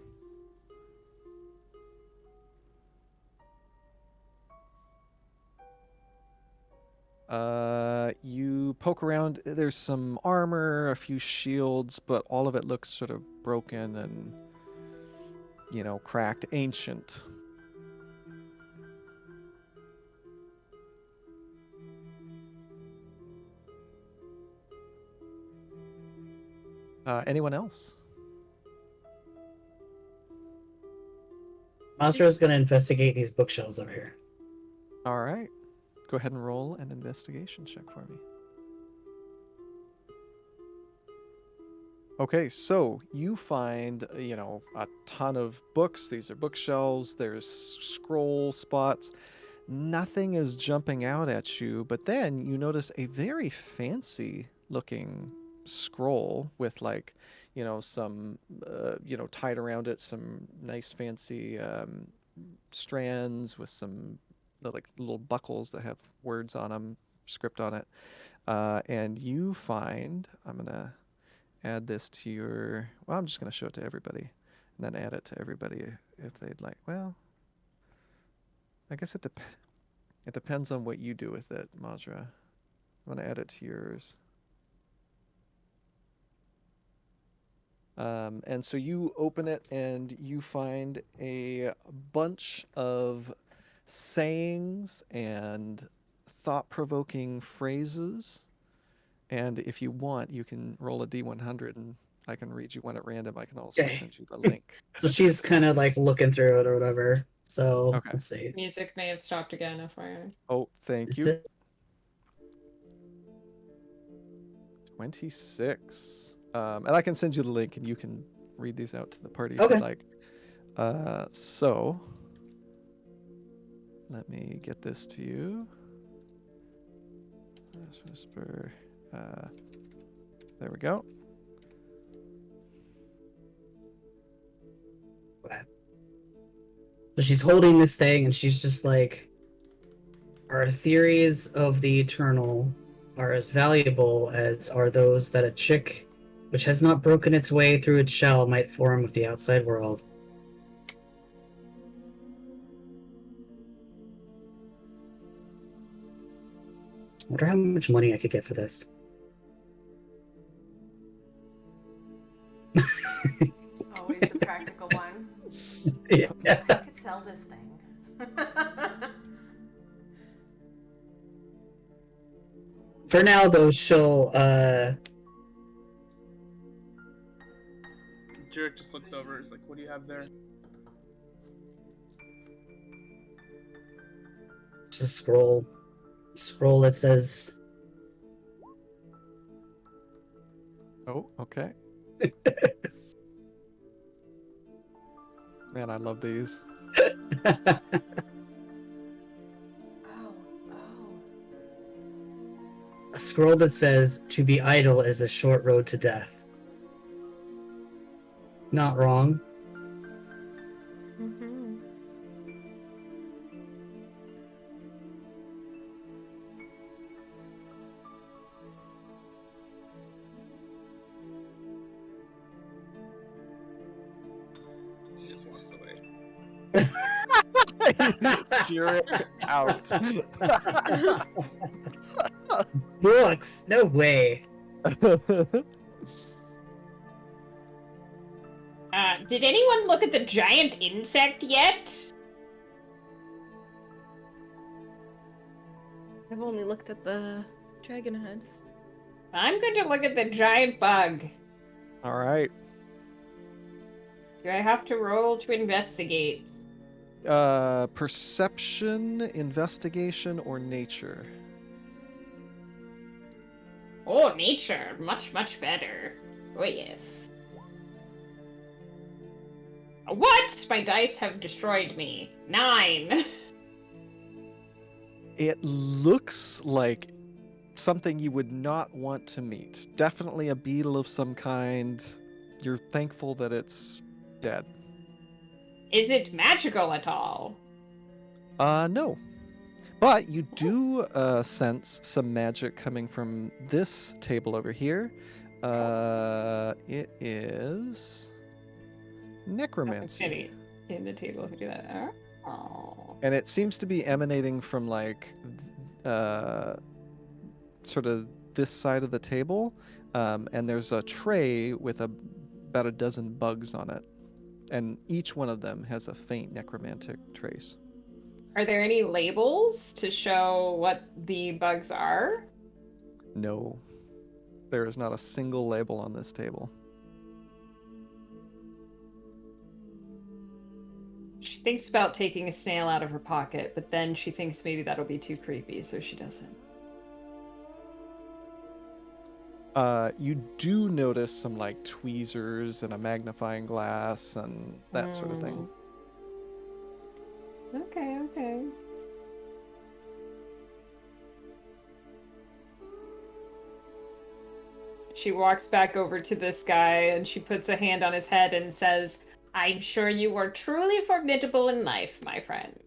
You poke around. There's some armor, a few shields, but all of it looks sort of broken and cracked, ancient. Anyone else? Monster is going to investigate these bookshelves over here. All right. Go ahead and roll an investigation check for me. Okay, so you find, a ton of books. These are bookshelves. There's scroll spots. Nothing is jumping out at you, but then you notice a very fancy looking scroll with some, tied around it, some nice fancy strands with some like little buckles that have words on them, script on it. And you find, I'm going to add this to I'm just going to show it to everybody and then add it to everybody if they'd like. Well, I guess it depends on what you do with it, Mazra. I'm going to add it to yours. And so you open it and you find a bunch of sayings and thought-provoking phrases. And if you want, you can roll a D100 and I can read you one at random. I can also Okay. send you the link. So she's kind of like looking through it or whatever. So Okay. let's see. Music may have stopped again, FYI. Oh, thank Is you. it- 26. And I can send you the link and you can read these out to the party if Okay. you'd like. So let me get this to you. Let's whisper. There we go. So she's holding this thing and she's just like, our theories of the eternal are as valuable as are those that a chick which has not broken its way through its shell might form with the outside world. I wonder how much money I could get for this. Always the practical one. Yeah. I could sell this thing. For now, though, she'll Jurek just looks over. Is like, "What do you have there?" just scroll that says, Oh, okay. Man, I love these. Oh. a scroll that says, "To be idle is a short road to death." Not wrong. Mm-hmm. He just walks away. Cheer it out. Books? No way. Did anyone look at the giant insect yet? I've only looked at the dragon head. I'm going to look at the giant bug. All right. Do I have to roll to investigate? Perception, investigation, or nature? Oh, nature. Much, much better. Oh, yes. What? My dice have destroyed me. 9. It looks like something you would not want to meet. Definitely a beetle of some kind. You're thankful that it's dead. Is it magical at all? No. But you do sense some magic coming from this table over here. It is necromancy. In the table, who do that? Oh. And it seems to be emanating from sort of this side of the table. And there's a tray with about a dozen bugs on it. and each one of them has a faint necromantic trace. Are there any labels to show what the bugs are? No, there is not a single label on this table. She thinks about taking a snail out of her pocket, but then she thinks maybe that'll be too creepy, so she doesn't. You do notice some like tweezers and a magnifying glass and that sort of thing. Okay, okay. She walks back over to this guy and she puts a hand on his head and says, I'm sure you were truly formidable in life, my friend.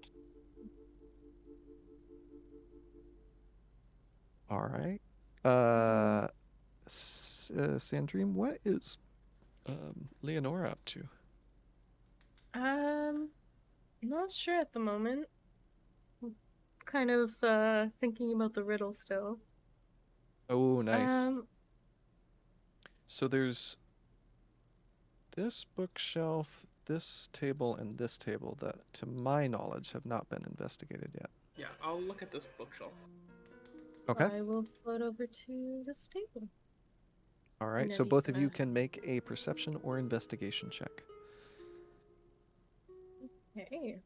All right. Sandrine, what is Leonora up to? Not sure at the moment. Kind of thinking about the riddle still. Oh, nice. So there's this bookshelf, this table, and this table that, to my knowledge, have not been investigated yet. Yeah, I'll look at this bookshelf. Okay. I will float over to this table. All right. And So Nevi's both of you gonna- can make a perception or investigation check. Okay.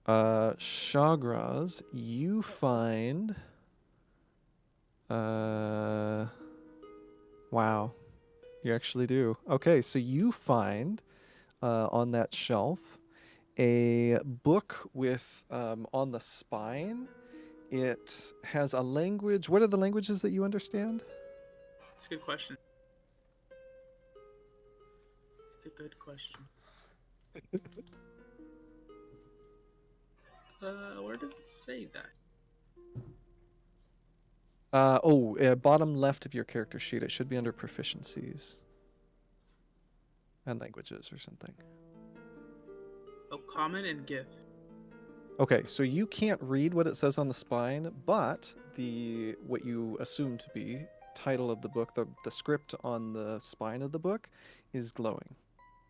Shagraz, you find. Wow. You actually do. Okay, so you find on that shelf a book with on the spine. It has a language. What are the languages that you understand? It's a good question. It's a good question. Where does it say that? Bottom left of your character sheet. It should be under proficiencies and languages or something. Oh, common and Gith. Okay, so you can't read what it says on the spine, but what you assume to be title of the book, the script on the spine of the book, is glowing,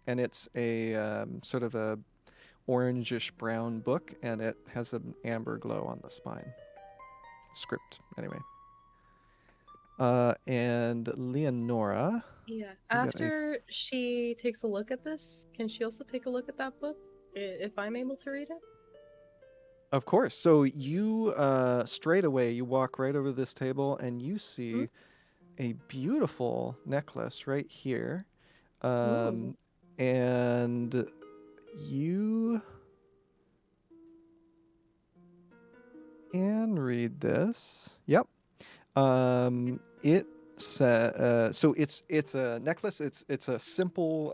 and it's a sort of a orangish brown book, and it has an amber glow on the spine. Script, anyway. And Leonora. Yeah. got a After she takes a look at this, can she also take a look at that book? If I'm able to read it? Of course. So you straight away you walk right over this table and you see a beautiful necklace right here. Ooh. And you can read this. Yep. It so it's a necklace. It's a simple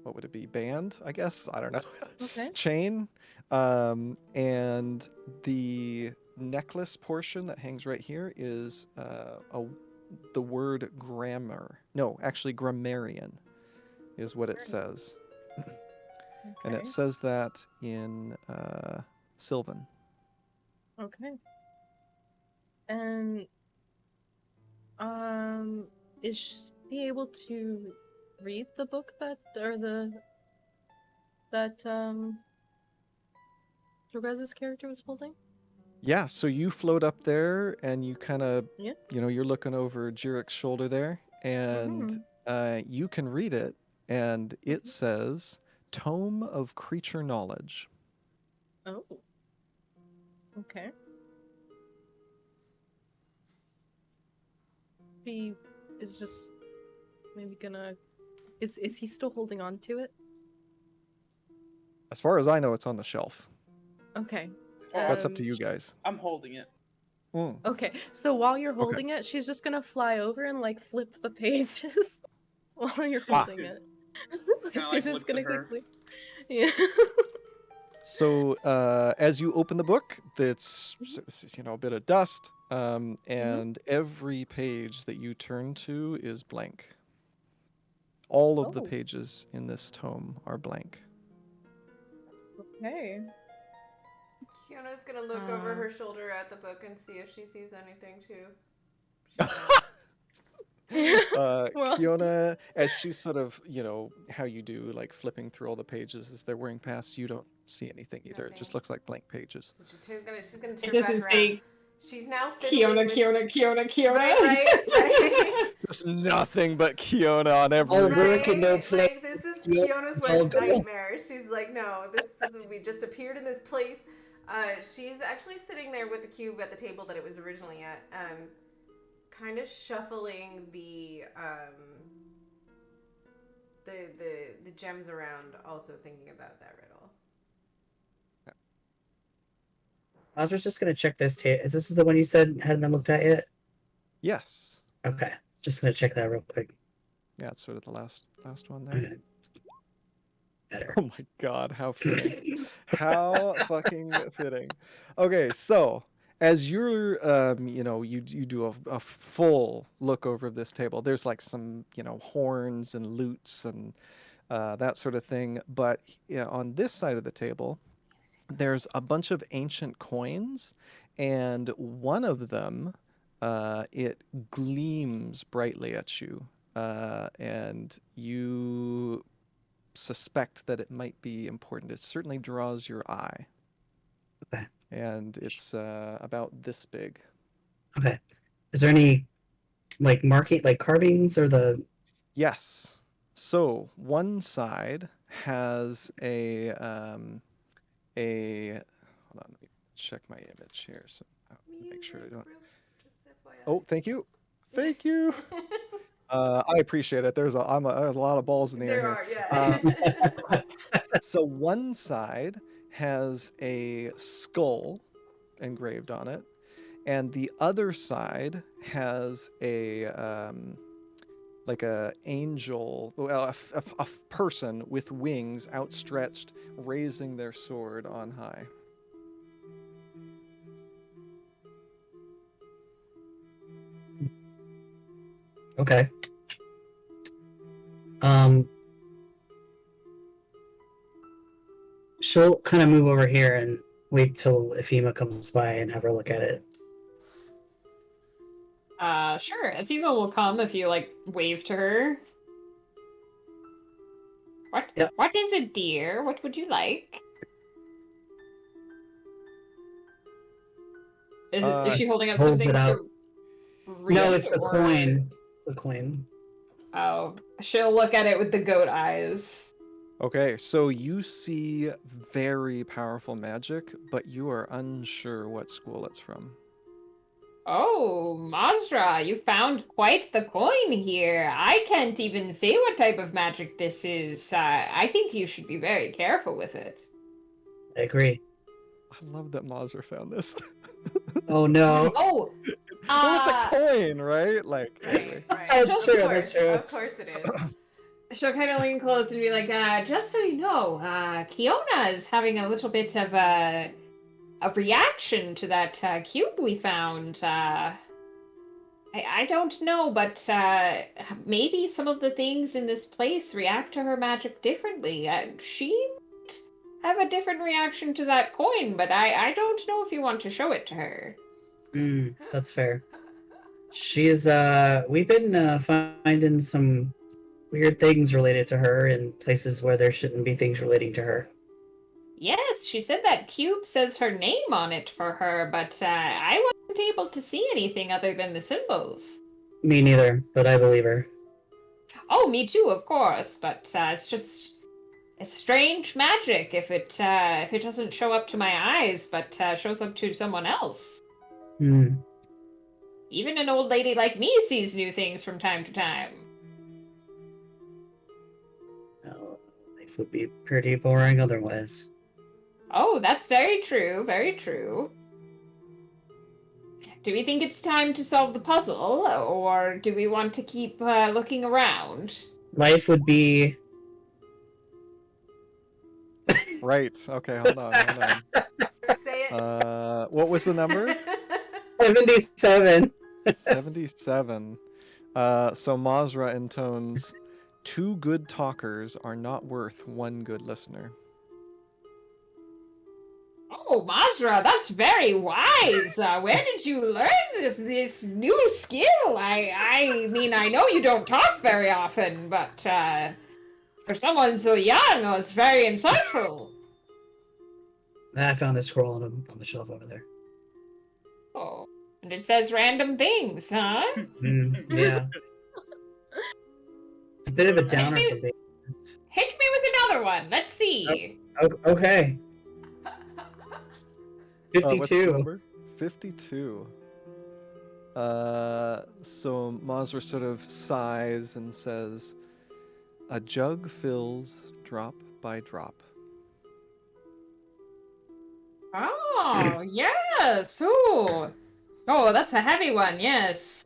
what would it be? Band, I guess. I don't know. Okay. Chain. And the necklace portion that hangs right here is the word grammar. No, actually grammarian is what it says. And Okay. it says that in Sylvan. Okay. And is she able to read the book that Jorgez's character was holding? Yeah, so you float up there and you kind of, Yeah. you're looking over Jirek's shoulder there, and you can read it, and it says Tome of Creature Knowledge. Oh. Okay. She is just maybe gonna. Is he still holding on to it? As far as I know, it's on the shelf. Okay. That's up to you guys. I'm holding it. Okay, so while you're holding it, she's just gonna fly over and like flip the pages while you're holding it. So Kinda, she's like, just looks at gonna her. quickly. Yeah. So as you open the book, it's a bit of dust, and every page that you turn to is blank. All of the Oh. pages in this tome are blank. Okay. Kiona's gonna look over her shoulder at the book and see if she sees anything too. Well, Kiona, as she's sort of, how you do, like flipping through all the pages as they're whirring past, you don't see anything either. It just Nothing. looks like blank pages. So she's gonna It turn doesn't back around. say She's now fiddling Kiona, with... Kiona. Right. Just nothing but Kiona on every All page. work and no Right? play. Like, this is Yep, Kiona's it's all worst good. nightmare. She's like, no, we just appeared in this place. She's actually sitting there with the cube at the table that it was originally at, kind of shuffling the gems around, also thinking about that riddle. I was just gonna check this. Is this the one you said hadn't been looked at yet? Yes. Okay, just gonna check that real quick. Yeah, it's sort of the last one there. Okay. Better. Oh my god, how fitting. How fucking fitting. Okay, so as you're you do a full look over of this table. There's like some, horns and lutes and that sort of thing, but on this side of the table there's a bunch of ancient coins, and one of them it gleams brightly at you, and you suspect that it might be important. It certainly draws your eye. Okay. And it's about this big. Okay. Is there any like marking, like carvings, or the? Yes. So one side has a hold on, let me check my image here so make sure I don't. Oh, thank you. Thank you. I appreciate it. There's a lot of balls in the air here. Yeah. So one side has a skull engraved on it, and the other side has a like a angel, well, a person with wings outstretched, raising their sword on high. Okay. She'll kind of move over here and wait till Efima comes by and have her look at it. Sure. Efima will come if you like wave to her. What? Yep. What is it, dear? What would you like? Is she holding up holds something it out. to read? No, it's the or- coin. It's the coin. Oh, she'll look at it with the goat eyes. Okay, so you see very powerful magic, but you are unsure what school it's from. Oh, Mazra, you found quite the coin here. I can't even say what type of magic this is. I think you should be very careful with it. I agree. I love that Mazra found this. Oh no. Oh, Well, it's a coin, right? Like, anyway. Right. That's true, Of that's course, true. Of course it is. she'll kind of lean close and be like, just so you know, Kiona is having a little bit of a reaction to that cube we found. I don't know, but maybe some of the things in this place react to her magic differently. She might have a different reaction to that coin, but I don't know if you want to show it to her. That's fair. She's we've been finding some weird things related to her in places where there shouldn't be things relating to her. Yes, she said that cube says her name on it for her, but I wasn't able to see anything other than the symbols. Me neither, but I believe her. Oh, me too, of course, but it's just a strange magic if it doesn't show up to my eyes, but shows up to someone else. Even an old lady like me sees new things from time to time. Oh, life would be pretty boring otherwise. Oh, that's very true, very true. Do we think it's time to solve the puzzle, or do we want to keep looking around? Life would be... Right. Okay, hold on. Say it. What was the number? 77. 77. So Mazra intones, 2 good talkers are not worth 1 good listener. Oh, Oh, Majra, that's very wise. Where did you learn this new skill? I mean, I know you don't talk very often, but for someone so young, it's very insightful. I found this scroll on the shelf over there. Oh, and it says random things, huh? Yeah. It's a bit of a downer for me. Hit me with another one. Let's see. Okay. What's the 52. number? 52. So Mazra sort of sighs and says, "A jug fills drop by drop." Oh, yes. Ooh. Oh, that's a heavy one. Yes.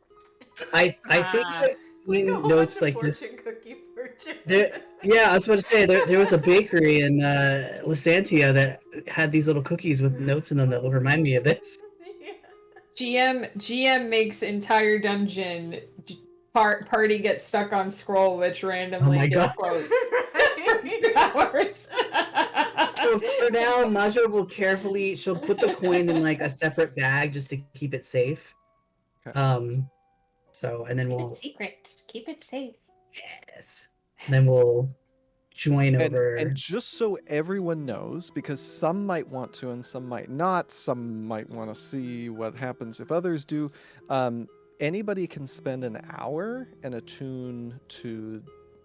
I think that when Go on notes to like this, fortune cookie fortune. yeah, I was about to say there was a bakery in Lysantia that had these little cookies with notes in them that will remind me of this. Yeah. GM makes entire dungeon party gets stuck on scroll, which randomly my gets God. quotes for 2 hours. So for now, Majra will she'll put the coin in like a separate bag just to keep it safe. Okay. So and then Keep we'll it secret. Keep it safe. yes. And then we'll join over. And just so everyone knows, because some might want to and some might not, some might want to see what happens if others do, anybody can spend an hour and attune to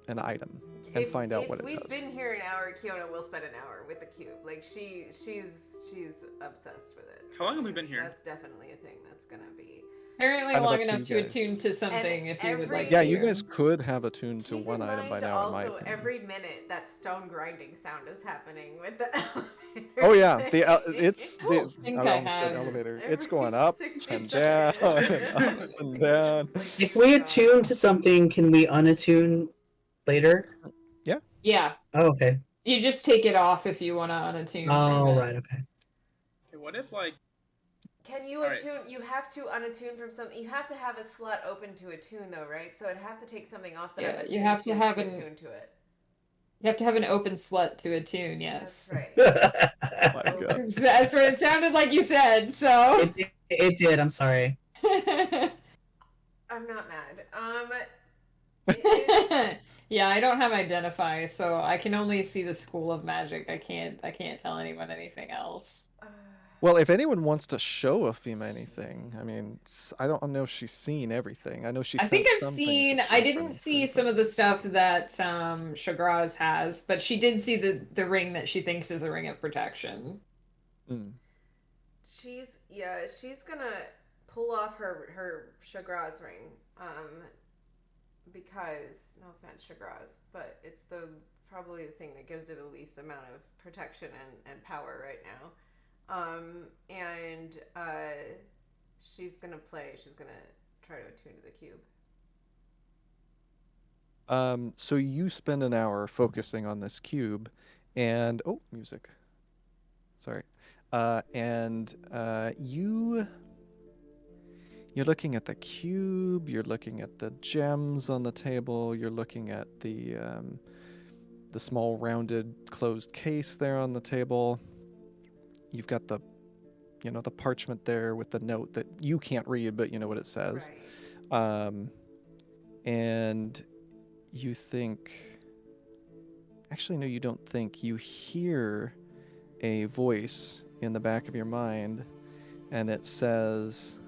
an item and find out what it does. If we've been here an hour, Kiona will spend an hour with the cube. Like she's obsessed with it. How long have we been here? That's definitely a thing that's gonna be. Apparently Kind of long up to enough you to guys. attune to something And if you would like Yeah, to. you guys could have attuned to Keep one in item by mind now, in my also, opinion. every minute that stone grinding sound is happening with the elevator. Oh yeah, it's I don't think I almost said have. elevator. Every It's going up 60 and down, seconds. and up and down. Like, If we God. attune to something, can we unattune later? Yeah. Oh, okay. You just take it off if you want to unattune. Oh, from it. right. Okay. Okay, what if like Can you All right. attune? You have to unattune from something. You have to have a slot open to attune, though, right? So I'd have to take something off that Yeah, I'm attuned you have to have attune to it. You have to have an open slot to attune. Yes. That's right. My God. That's what it sounded like you said. So. It did. I'm sorry. I'm not mad. Yeah, I don't have identify, so I can only see the school of magic. I can't tell anyone anything else. Well, if anyone wants to show Afima anything, I mean, I don't know if she's seen everything. I know she. I think sent I've some seen. things that I she was didn't running see through, some but- of the stuff that Shagraz has, but she did see the ring that she thinks is a ring of protection. Mm. She's gonna pull off her Shagraz ring, because no offense, Shagraz, but it's probably the thing that gives her the least amount of protection and power right now. And she's gonna try to attune to the cube. So you spend an hour focusing on this cube, and music. Sorry, you're looking at the cube. You're looking at the gems on the table. You're looking at the small rounded closed case there on the table. You've got the parchment there with the note that you can't read, but you know what it says. Right. And you think, actually, no, you don't think. You hear a voice in the back of your mind, and it says,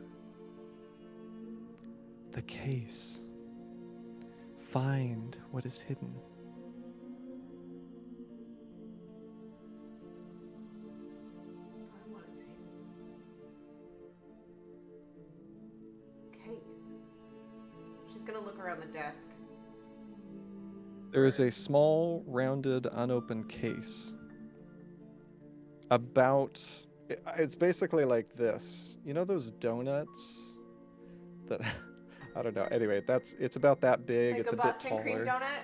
"The case. Find what is hidden." What is hidden? Case. She's gonna look around the desk. There is a small, rounded, unopened case. It's basically like this. You know those donuts that I don't know. Anyway, it's about that big. Like it's a a bit Boston taller. cream donut.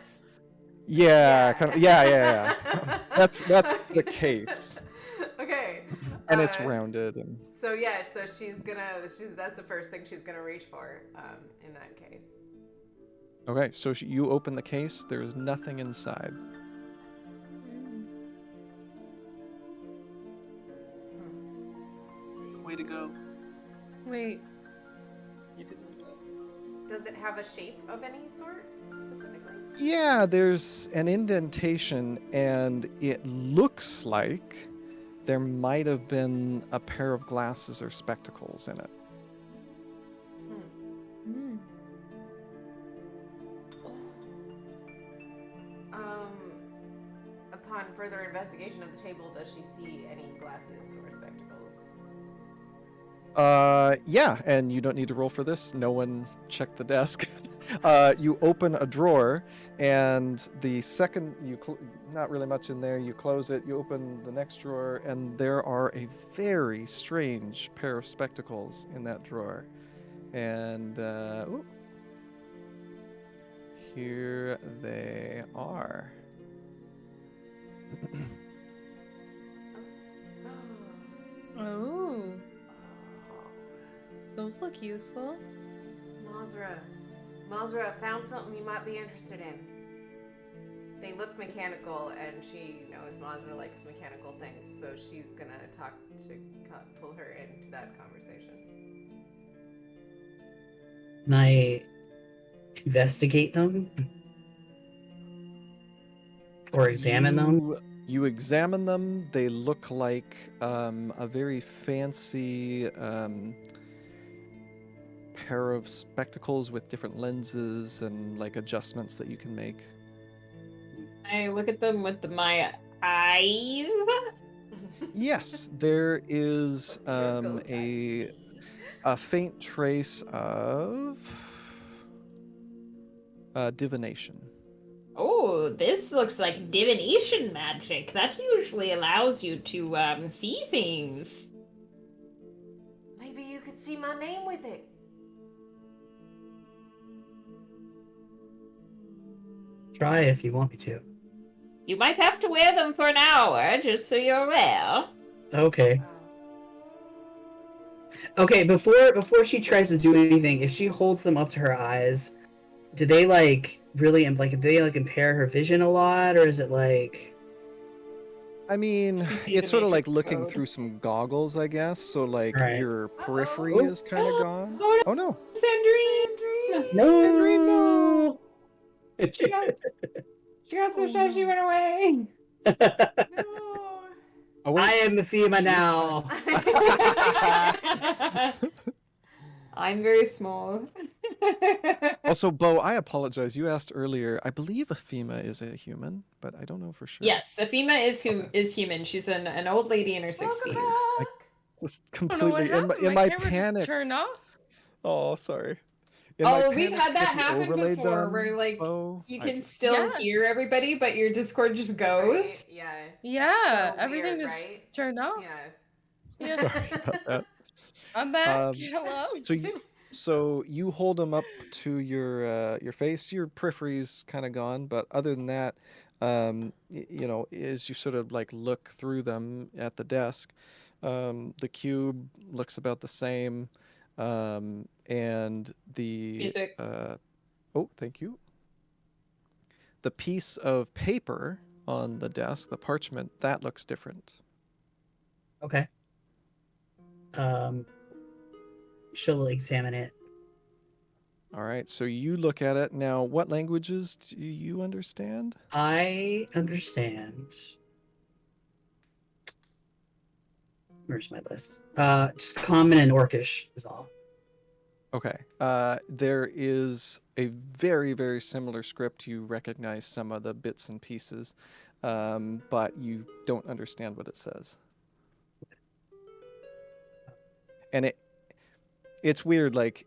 Yeah, kind of. Yeah. That's the case, Okay. and it's rounded. And So that's the first thing she's gonna reach for. In that case. okay, so you open the case. There is nothing inside. way to go. Wait. You didn't know. Does it have a shape of any sort specifically? Yeah, there's an indentation, and it looks like there might have been a pair of glasses or spectacles in it. Hmm. Upon further investigation of the table, does she see any glasses or spectacles? Yeah, and you don't need to roll for this. No one checked the desk. You open a drawer, and the second not really much in there. You close it. You open the next drawer, and there are a very strange pair of spectacles in that drawer. And here they are. Oh. Those look useful. Mazra, I found something you might be interested in. They look mechanical, and she knows Mazra likes mechanical things, so she's gonna pull her into that conversation. Can I investigate them? Or examine them? You examine them. They look like a very fancy pair of spectacles with different lenses and like adjustments that you can make. I look at them with my eyes. Yes, there is With your goat a eyes. faint trace of divination. Oh, this looks like divination magic. That usually allows you to see things. Maybe you could see my name with it. Try if you want me to. You might have to wear them for an hour, just so you're aware. Okay. Okay, before she tries to do anything, if she holds them up to her eyes, do they like really do they like impair her vision a lot, or is it like? I mean, You see it's the sort of like Matrix looking code. through some goggles, I guess. So like Alright. your periphery Oh. is kind of gone. Oh, Oh no, Sandrine! No. She got so shy she went away. No. Oh, wait. I am the FEMA now. I'm very small. Also, Bo, I apologize. You asked earlier. I believe Athema is a human, but I don't know for sure. Yes, Safima is Okay. is human. She's an old lady in her 60s. Like, just I don't know what completely happened. in my camera panic. just turned off. Oh, sorry. In my Oh, we've panic had to that get the happen overlay before, done, where like Bo, you I can just- still Yeah. hear everybody, but your Discord just goes. Right? Yeah. Yeah, So everything weird, just right? turned off. Yeah. Yeah. Sorry about that. I'm back. Um, Hello. So you hold them up to your face. Your periphery's kind of gone, but other than that, you know, as you sort of like look through them at the desk, the cube looks about the same, and the Music. oh, thank you. The piece of paper on the desk, the parchment, that looks different. Okay. She'll examine it. All right, so you look at it now. What languages do you understand? I understand. Where's my list? Just common and Orcish is all. Okay. There is a very, very similar script. You recognize some of the bits and pieces, but you don't understand what it says. And it's weird. Like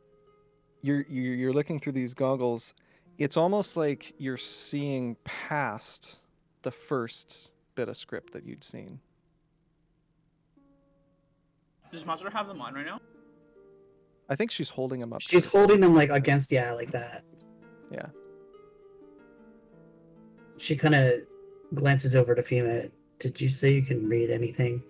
you're looking through these goggles. It's almost like you're seeing past the first bit of script that you'd seen. Does Mazur have them on right now? I think she's holding them up. to She's her holding them face. like against, yeah, like that. Yeah. She kind of glances over to FEMA. Did you say you can read anything?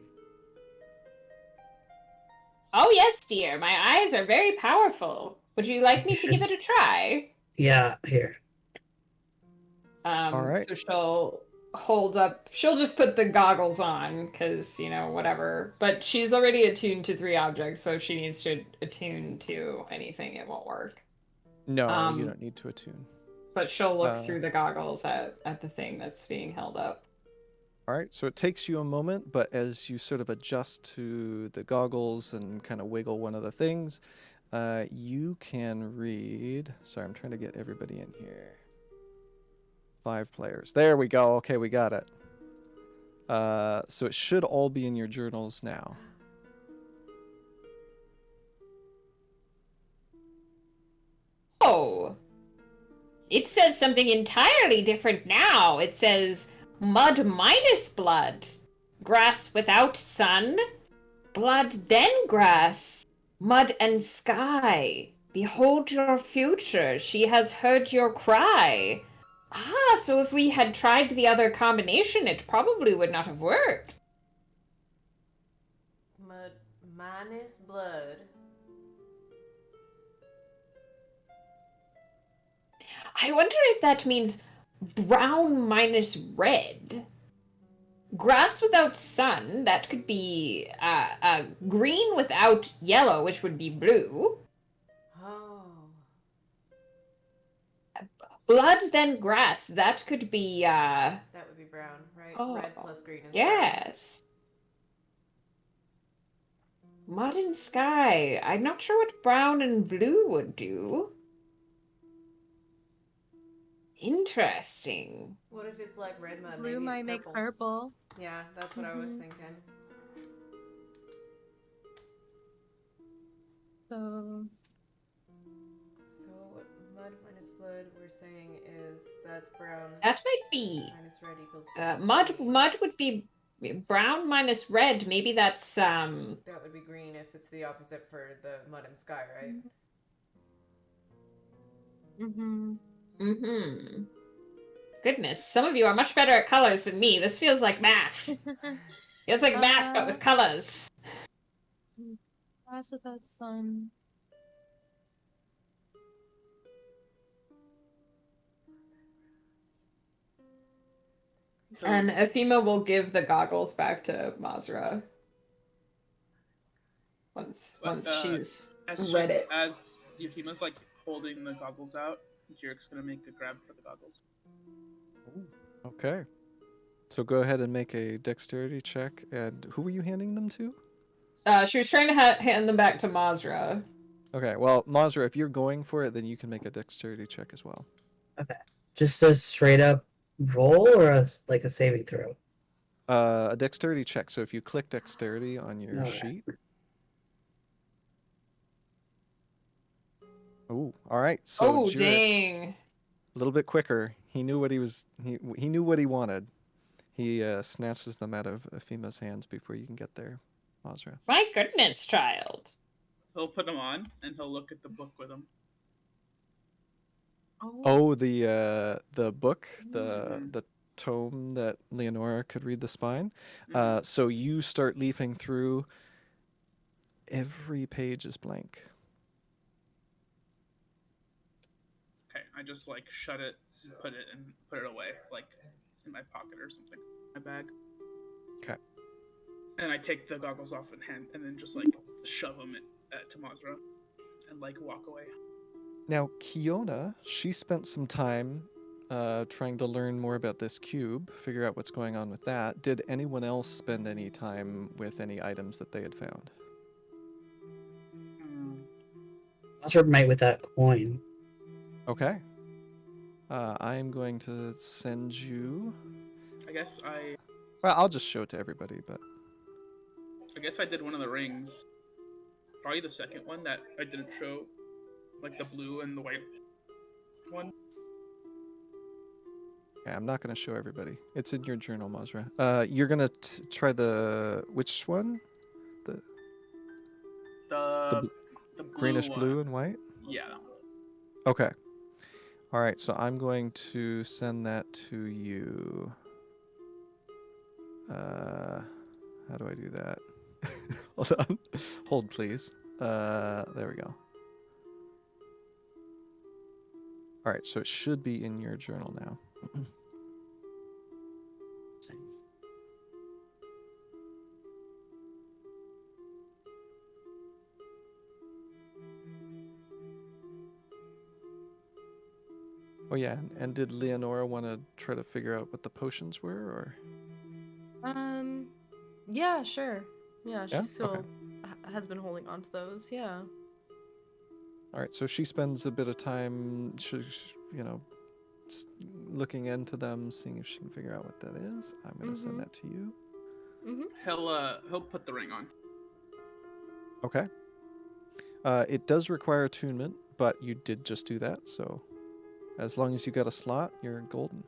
Oh yes, dear. My eyes are very powerful. Would you like me to give it a try? Yeah, here. All right. So she'll hold up. She'll just put the goggles on because, whatever. But she's already attuned to 3 objects, so if she needs to attune to anything, it won't work. No, you don't need to attune. But she'll look through the goggles at the thing that's being held up. All right, so it takes you a moment, but as you sort of adjust to the goggles and kind of wiggle one of the things, you can read. Sorry, I'm trying to get everybody in here. 5 players. There we go. Okay, we got it. So it should all be in your journals now. Oh. It says something entirely different now. It says mud minus blood, grass without sun, blood then grass, mud and sky. Behold your future. She has heard your cry. Ah, so if we had tried the other combination, it probably would not have worked. Mud minus blood. I wonder if that means brown minus red. Grass without sun, that could be green without yellow, which would be blue. Oh. Blood, then grass, that could be... That would be brown, right? Oh, Red plus green is yes. Mud and sky. I'm not sure what brown and blue would do. Interesting. What if it's like red mud? Blue Maybe might it's make purple. purple. Yeah, that's what I was thinking. So mud minus blood, we're saying that's brown. That might be... Minus red equals... mud would be brown minus red. Maybe that's... That would be green if it's the opposite for the mud and sky, right? Goodness, some of you are much better at colors than me. This feels like math. Feels like math, but with colors. Grass without sun. So, And Ephema will give the goggles back to Mazra. Once she's read it. As Euphima's like holding the goggles out, Jirek's gonna make a grab for the goggles. Okay. So go ahead and make a dexterity check. And who were you handing them to? She was trying to hand them back to Mazra. Okay, well, Mazra, if you're going for it, then you can make a dexterity check as well. Okay. Just a straight up roll or a saving throw? A dexterity check. So if you click dexterity on your sheet. Oh, all right. So Jirek, dang. a little bit quicker. He knew what he was. He knew what he wanted. He snatches them out of Ephima's hands before you can get there, Mazra. My goodness, child. He'll put them on and he'll look at the book with them. Oh, the book, the tome that Leonora could read the spine. So you start leafing through. Every page is blank. Okay, I just like shut it, put it away, like in my pocket or something, my bag. Okay. And I take the goggles off and then just like shove them to Mazra and like walk away. Now, Kiona, she spent some time trying to learn more about this cube, figure out what's going on with that. Did anyone else spend any time with any items that they had found? Mazra might with that coin. Okay. I'm going to send you... Well, I'll just show it to everybody, but... I guess I did one of the rings. Probably the second one that I didn't show. Like the blue and the white one. Yeah, I'm not going to show everybody. It's in your journal, Mazra. You're going to try the... Which one? The greenish blue and white? Yeah. Okay. All right, so I'm going to send that to you. How do I do that? Hold on. Hold, please. There we go. All right, so it should be in your journal now. Interesting. Oh yeah, and did Leonora want to try to figure out what the potions were, or? Yeah, sure. Yeah, she Yeah? still Okay. has been holding on to those. Yeah. All right, so she spends a bit of time, you know, looking into them, seeing if she can figure out what that is. I'm going to send that to you. He'll put the ring on. Okay. It does require attunement, but you did just do that, so as long as you got a slot, you're golden.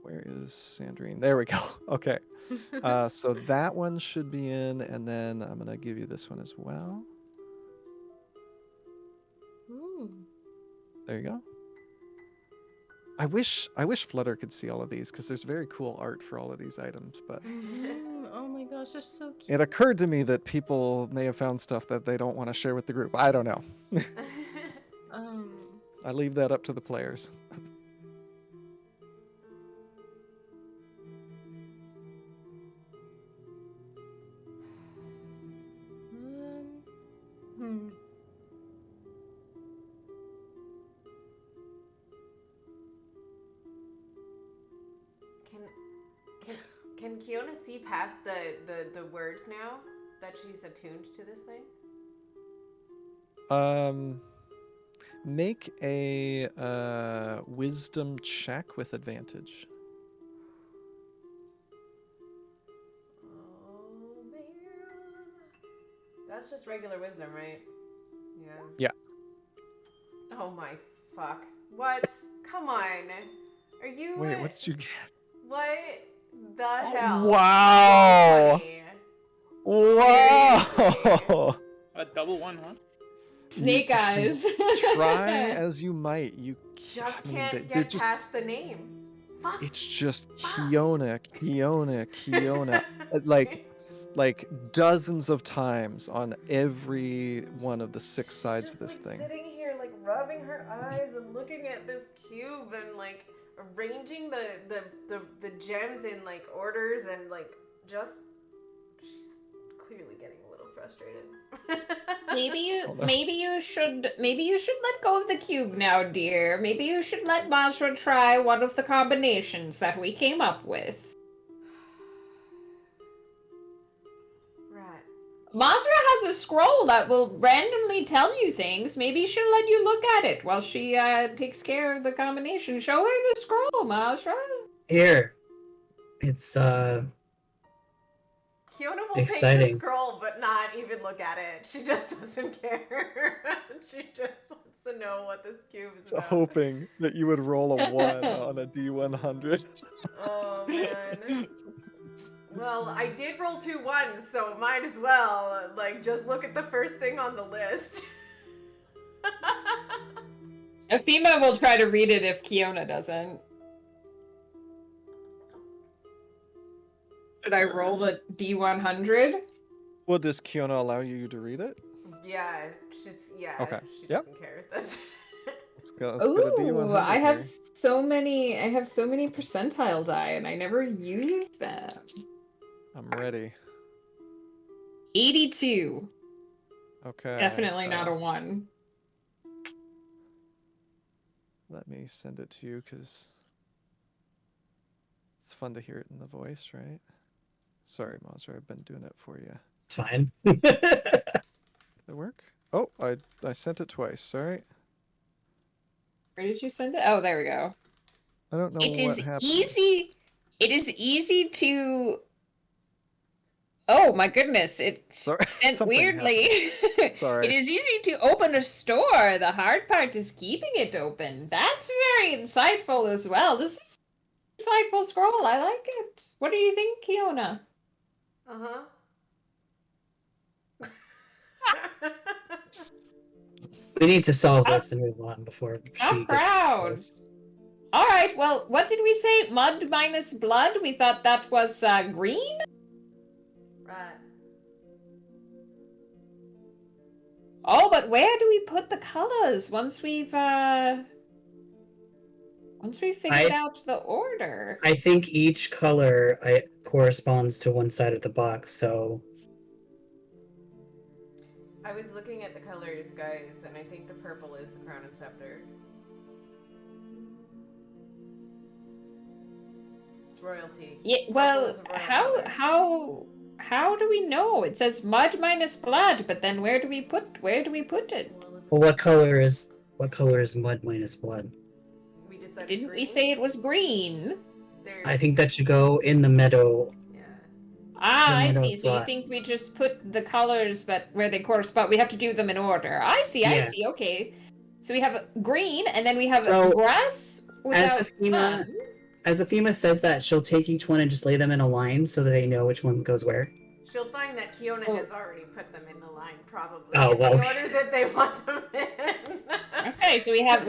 Where is Sandrine? There we go. Okay. So that one should be in, and then I'm going to give you this one as well. Ooh. There you go. I wish Flutter could see all of these because there's very cool art for all of these items, but Oh my gosh, they're so cute. it occurred to me that people may have found stuff that they don't want to share with the group. I don't know. I leave that up to the players. Can Kiona see past the words now that she's attuned to this thing? Make a wisdom check with advantage. Oh man, that's just regular wisdom, right? Yeah. Yeah. Oh my fuck! What? Come on, are you? Wait, what did you get? What the hell? Wow! 20. Wow! A double one, huh? Snake eyes. Try as you might, you Just I mean, can't they're get past the name. Fuck. It's just Kiona. like dozens of times on every one of the 6 sides Just of this like thing. sitting here, like rubbing her eyes and looking at this cube and like arranging the gems in like orders and like just she's clearly getting a little frustrated. Maybe you Oh, no. maybe you should let go of the cube now, dear. Maybe you should let Masra try one of the combinations that we came up with. Right. Masra has a scroll that will randomly tell you things. Maybe she'll let you look at it while she takes care of the combination. Show her the scroll, Masra. Here. It's Kiona will exciting. take the scroll but not even look at it. She just doesn't care. She just wants to know what this cube is So about. hoping that you would roll a 1 on a D100. Oh man. Well, I did roll 2 1s, so might as well like just look at the first thing on the list. Athena will try to read it if Kiona doesn't. Should I roll the D100? Well, does Kiona allow you to read it? Yeah, Okay. she Yep. doesn't care. That's Let's get a D100 Ooh, I have here. so many percentile die and I never use them. I'm ready. 82. Okay. Definitely not a 1. Let me send it to you because it's fun to hear it in the voice, right? Sorry, Monster, I've been doing it for you. It's fine. Did it work? Oh, I sent it twice. Sorry. Where did you send it? Oh, there we go. I don't know It what is happened. It is easy to. Oh my goodness! It's Sorry, sent something weirdly. Sorry. It is easy to open a store. The hard part is keeping it open. That's very insightful as well. This is an insightful scroll. I like it. What do you think, Kiona? uh-huh. We need to solve this and move on before she I'm proud. All right. Well, what did we say? Mud minus blood. We thought that was green. Right. Oh, but where do we put the colors once we've figured out the order? I think each color corresponds to one side of the box, so I was looking at the colors, guys, and I think the purple is the crown and scepter. It's royalty. Yeah, Purple well, is a royal color. how do we know? It says mud minus blood, but then where do we put it? well, what color is mud minus blood? We decided Didn't green? we say it was green? There's... I think that should go in the meadow. Yeah. Ah, I The middle see. So you slot. think we just put the colors where they correspond? We have to do them in order. I see. Yeah. Okay. So we have green, and then we have So, grass without Aphima- sun. As Aphima says that, she'll take each one and just lay them in a line so that they know which one goes where. She'll find that Kiona Oh. has already put them in the line, probably. Oh, in well. the order that they want them in. Okay, so we have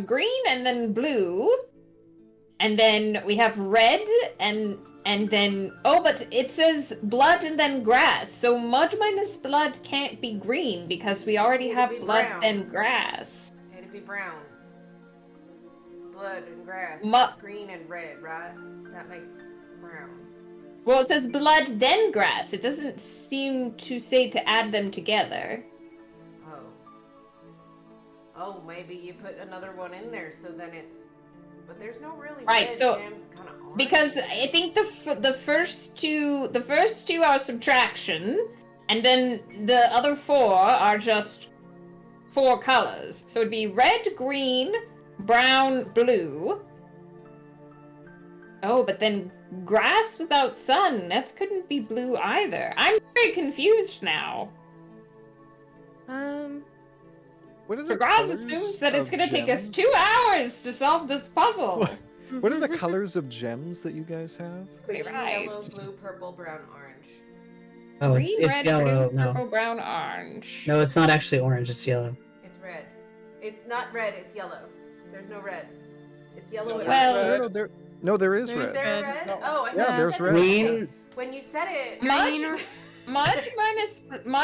green and then blue, and then we have red and then but it says blood and then grass. So mud minus blood can't be green because we already It'd have be blood brown. then grass. It'd be brown. Blood and grass. Mu- It's green and red, right? That makes brown. Well, it says blood then grass. It doesn't seem to say to add them together. Oh, maybe you put another one in there, so then it's. But there's no really Right, red so- gems, kind of orange. Because I think the first two are subtraction, and then the other four are just 4 colors. So it'd be red, green, brown, blue. Oh, but then grass without sun, that couldn't be blue either. I'm very confused now. What are So the grass colors assumes that it's of going to take us gems? 2 hours to solve this puzzle. What are the colors of gems that you guys have? Green, Right. yellow, blue, purple, brown, orange. Oh, Green, it's red, yellow. blue, No, purple, brown, orange. no, it's not actually orange. It's yellow. It's red. It's not red, it's yellow. There's no red. It's yellow No, and Well- red. No, there is There's Is red. there red. red? No. Oh, I thought Yeah, you there's said red. it. Green. When you said it, Green. Mud minus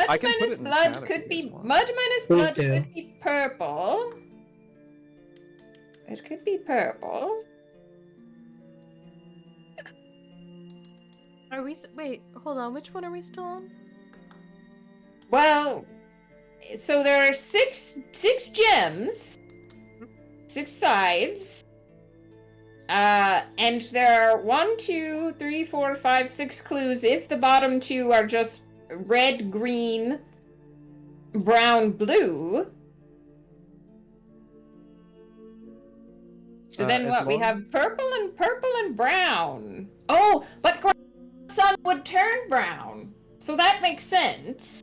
I can put it in blood chat if could you be guys want. mud minus Please blood do. could be purple. It could be purple. Are we? Wait, hold on. Which one are we still on? Well, so there are six gems, 6 sides. And there are 1, 2, 3, 4, 5, 6 clues if the bottom 2 are just red, green, brown, blue. So then as what? We long- have purple and brown. Oh, but sun would turn brown. So that makes sense.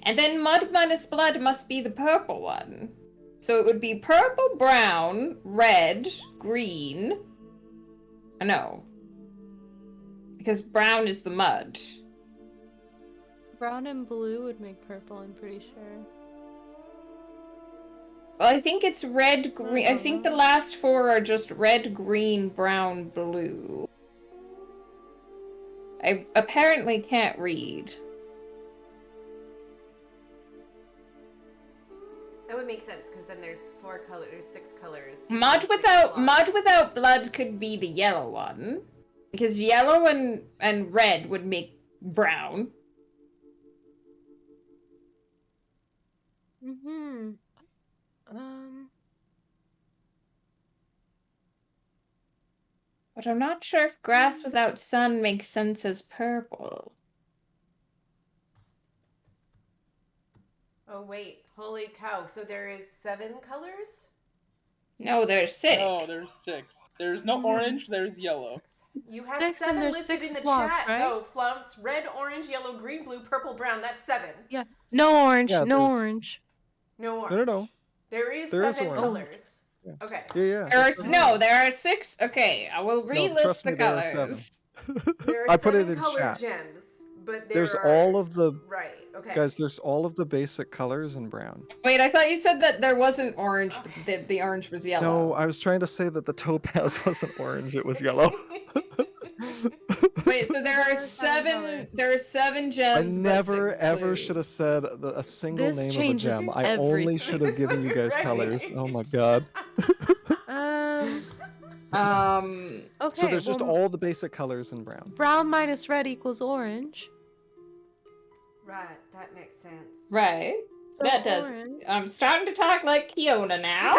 And then mud minus blood must be the purple one. So it would be purple, brown, red, green. No. Because brown is the mud. Brown and blue would make purple, I'm pretty sure. Well, I think it's red, green. I think the last 4 are just red, green, brown, blue. I apparently can't read. that would make sense because then there's 4 colors, there's 6 colors. Mud Six without slots. blood could be the yellow one. Because yellow and red would make brown. Mm-hmm. But I'm not sure if grass without sun makes sense as purple. Oh wait, holy cow! So there is 7 colors. No, there's 6. No, there's 6. There's no orange, there's yellow. You have 6 and 7 there's listed 6 in the slots, chat. right? No, Flumps, red, orange, yellow, green, blue, purple, brown. That's 7. No orange. Yeah, no there's- orange. No orange. No. There is There is 7 orange. colors. Yeah. Okay. Yeah. There are it's there are 6. Okay, I will relist trust the me, there are colors. There are I put it 7 in colored chat. gems, but There's are... all of the Right. Okay. guys. There's all of the basic colors in brown. Wait, I thought you said that there wasn't orange, but that the orange was yellow. No, I was trying to say that the topaz wasn't orange; it was yellow. Wait, so there are There are seven seven. colors. There are 7 I gems. but never 6 ever should have blues. said a single This name of a changes gem. I only should have given you guys colors. Oh my god. Um. Um. So Okay. there's just well, all the basic colors in brown. brown minus red equals orange. Right, that makes sense. Right. So That does. orange. I'm starting to talk like Kiona now.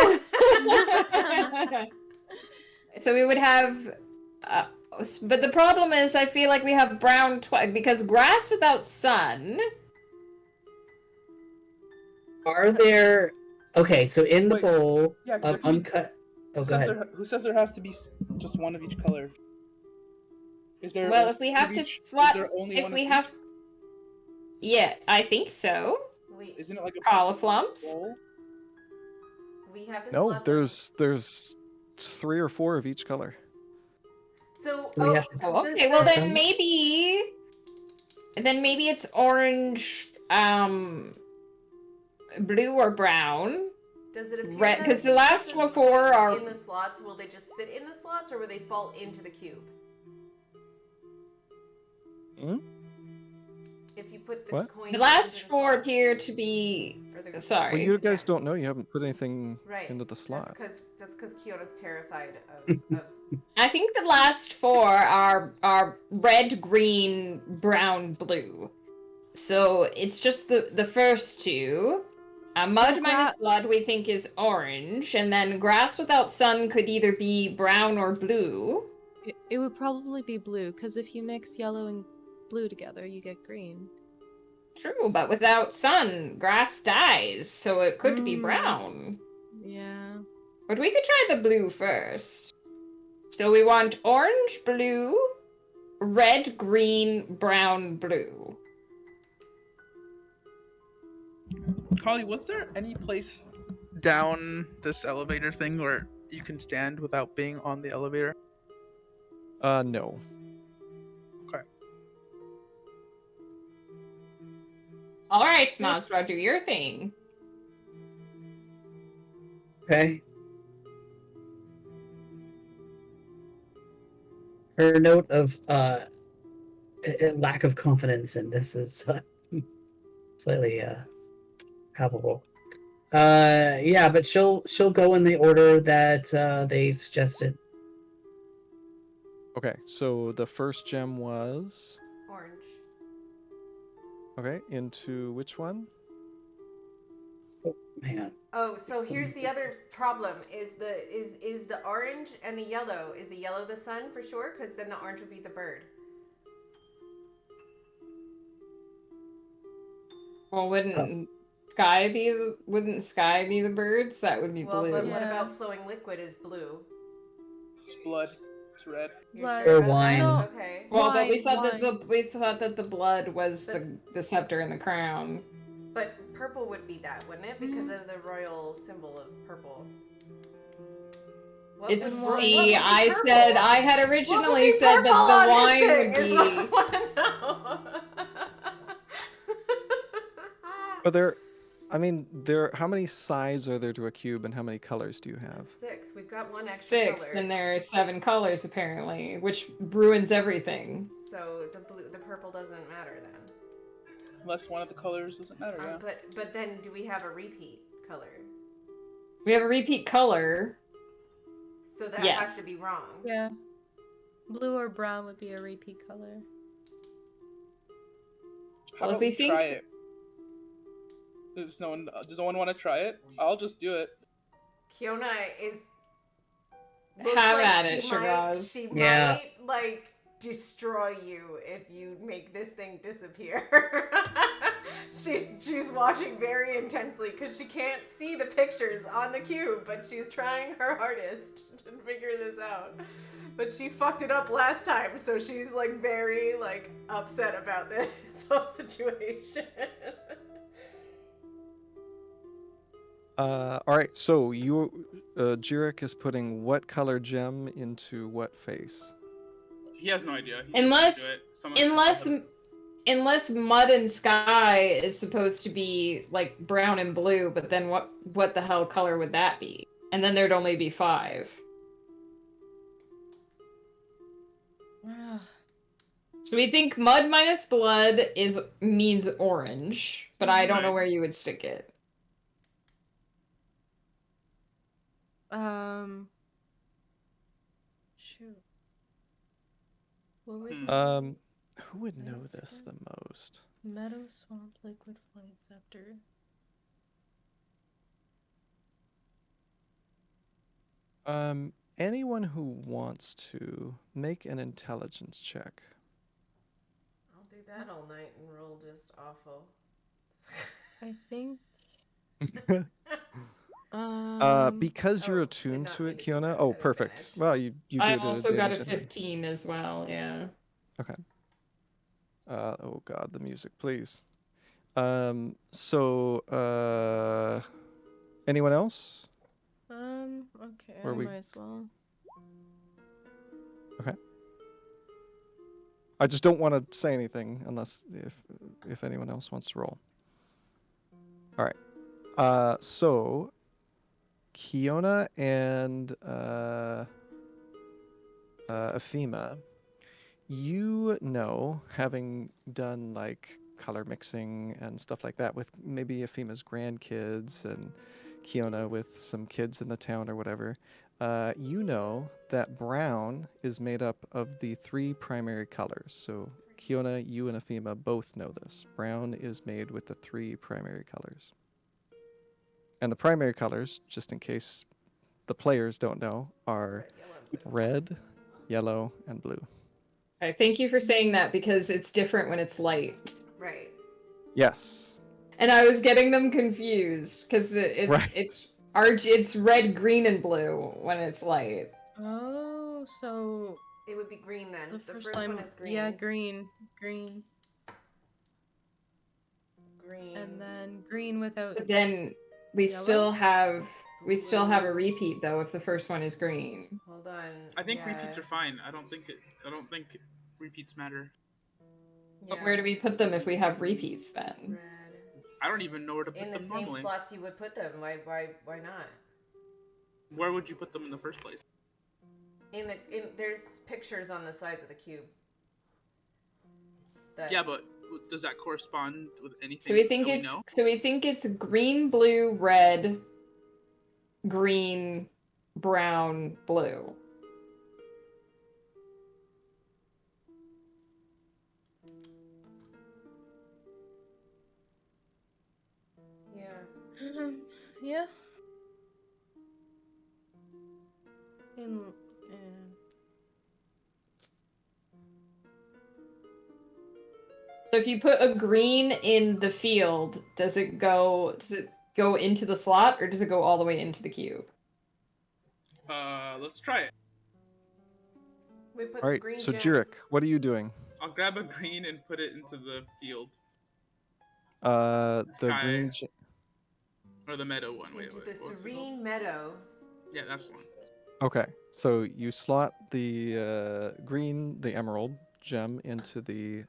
So we would have. But the problem is, I feel like we have brown because grass without sun. Are there? Okay, so in the Wait, bowl yeah, 'cause there of can be- uncut. Oh, go ahead. Who says there has to be just one of each color? Is there? Well, if we have of to each- is swap, there only if one of we each? have, yeah, I think so. We Isn't it like a Cauliflumps. bowl? we have to No, slap them. there's 3 or 4 of each color. So We have to- Oh, does okay, well the- then maybe it's orange, blue or brown. does it appear Red, that 'cause the last the four coins are- in the slots? Will they just sit in the slots, or will they fall into the cube? Hmm? If you put the What? coins The last into the 4 slots, appear to be. or the- Sorry. Well, you guys gems. don't know. You haven't put anything Right. into the slot. That's because Kyoto's terrified of I think the last 4 are red, green, brown, blue. So it's just the first 2. Mud So minus blood we think is orange, and then grass without sun could either be brown or blue. It would probably be blue, because if you mix yellow and blue together, you get green. True, but without sun, grass dies, so it could be brown. Yeah. But we could try the blue first. So we want orange, blue, red, green, brown, blue. Holly, was there any place down this elevator thing where you can stand without being on the elevator? No. Okay. All right, Mazra, do your thing. Okay. Her note of lack of confidence in this is slightly palpable. Yeah, but she'll go in the order that they suggested. Okay, so the first gem was orange. okay into which one? Oh, hang on. Oh, so here's the other problem: is the orange and the yellow? Is the yellow the sun for sure? Because then the orange would be the bird. Well, wouldn't sky be the birds? That would be Well, blue. but what Yeah. about flowing liquid is blue? It's blood. It's red. You're Blood. sure Or about that? wine. No. Okay. Well, but we Wine, thought that wine. the blood was the scepter and the crown. But purple would be that, wouldn't it? Because of the royal symbol of purple. What It's would- what see, would be I purple? said I had What would originally be said purple on that the this wine thing would is be. what I wanna know. But how many sides are there to a cube, and how many colors do you have? 6. We've got one extra 6, color. and there are 7 colors apparently, which ruins everything. So the purple doesn't matter then. Unless one of the colors doesn't matter, yeah. But then do we have a repeat color? We have a repeat color. So that has Yes. to be wrong. Yeah. Blue or brown would be a repeat color. How Well, if about we we think- try it? Does no one want to try it? I'll just do it. Kiona is. Have at she it, might- Shiraz. She Yeah. might destroy you if you make this thing disappear. she's watching very intensely because she can't see the pictures on the cube, but she's trying her hardest to figure this out. But she fucked it up last time, so she's very upset about this whole situation. All right, so Jurek is putting what color gem into what face? He has no idea. He Unless- just do it. Unless mud and sky is supposed to be brown and blue, but then what the hell color would that be? And then there'd only be 5. So we think mud minus blood means orange, but I don't know Right. where you would stick it. Shoot. What would Who would know this the most? Meadow, swamp, liquid, flying scepter. Anyone who wants to make an intelligence check. I'll do that all night and roll just awful. I think. Because you're Oh, attuned did not to mean it, to do Kiona. that. Oh, At perfect. advantage. Well, you do I it at also got a advantage anyway. 15 as well, yeah. Okay. Oh god, the music, please. So, anyone else? Okay, Where I we- might as well. Okay. I just don't want to say anything unless if anyone else wants to roll. All right. So Kiona and Ephema, you know, having done like color mixing and stuff like that with maybe Ephema's grandkids and Kiona with some kids in the town or whatever, you know that brown is made up of the 3 primary colors. So Kiona, you and Ephema both know this. Brown is made with the 3 primary colors. And the primary colors, just in case the players don't know, are Red, yellow, red, yellow, and blue. and blue. Okay, thank you for saying that because it's different when it's light. Right. Yes. And I was getting them confused because Right. it's red, green, and blue when it's light. Oh, so It would be green then. the The first first time, one is green. yeah, green, green, Green. and then green without. But then we Yellow? still have a Blue. repeat though if the first one is green. Hold on. I think yeah. repeats are fine. I don't think repeats matter. But Yeah. where do we put them if we have repeats then? Red. I don't even know where to put In the them same normally. slots you would put them. Why not? Where would you put them in the first place? There's pictures on the sides of the cube. Yeah, but does that correspond with anything? So we think it's green, blue, red, green, brown, blue. Yeah. Yeah. In, So if you put a green in the field, does it go into the slot or does it go all the way into the cube? Let's try it. We put All the right. green So gem. Jurek, what are you doing? I'll grab a green and put it into the field. The Sky. green. Or the meadow one. Into Wait, the what's it called? serene meadow. Yeah, that's the one. Okay. So you slot the green, the emerald gem into the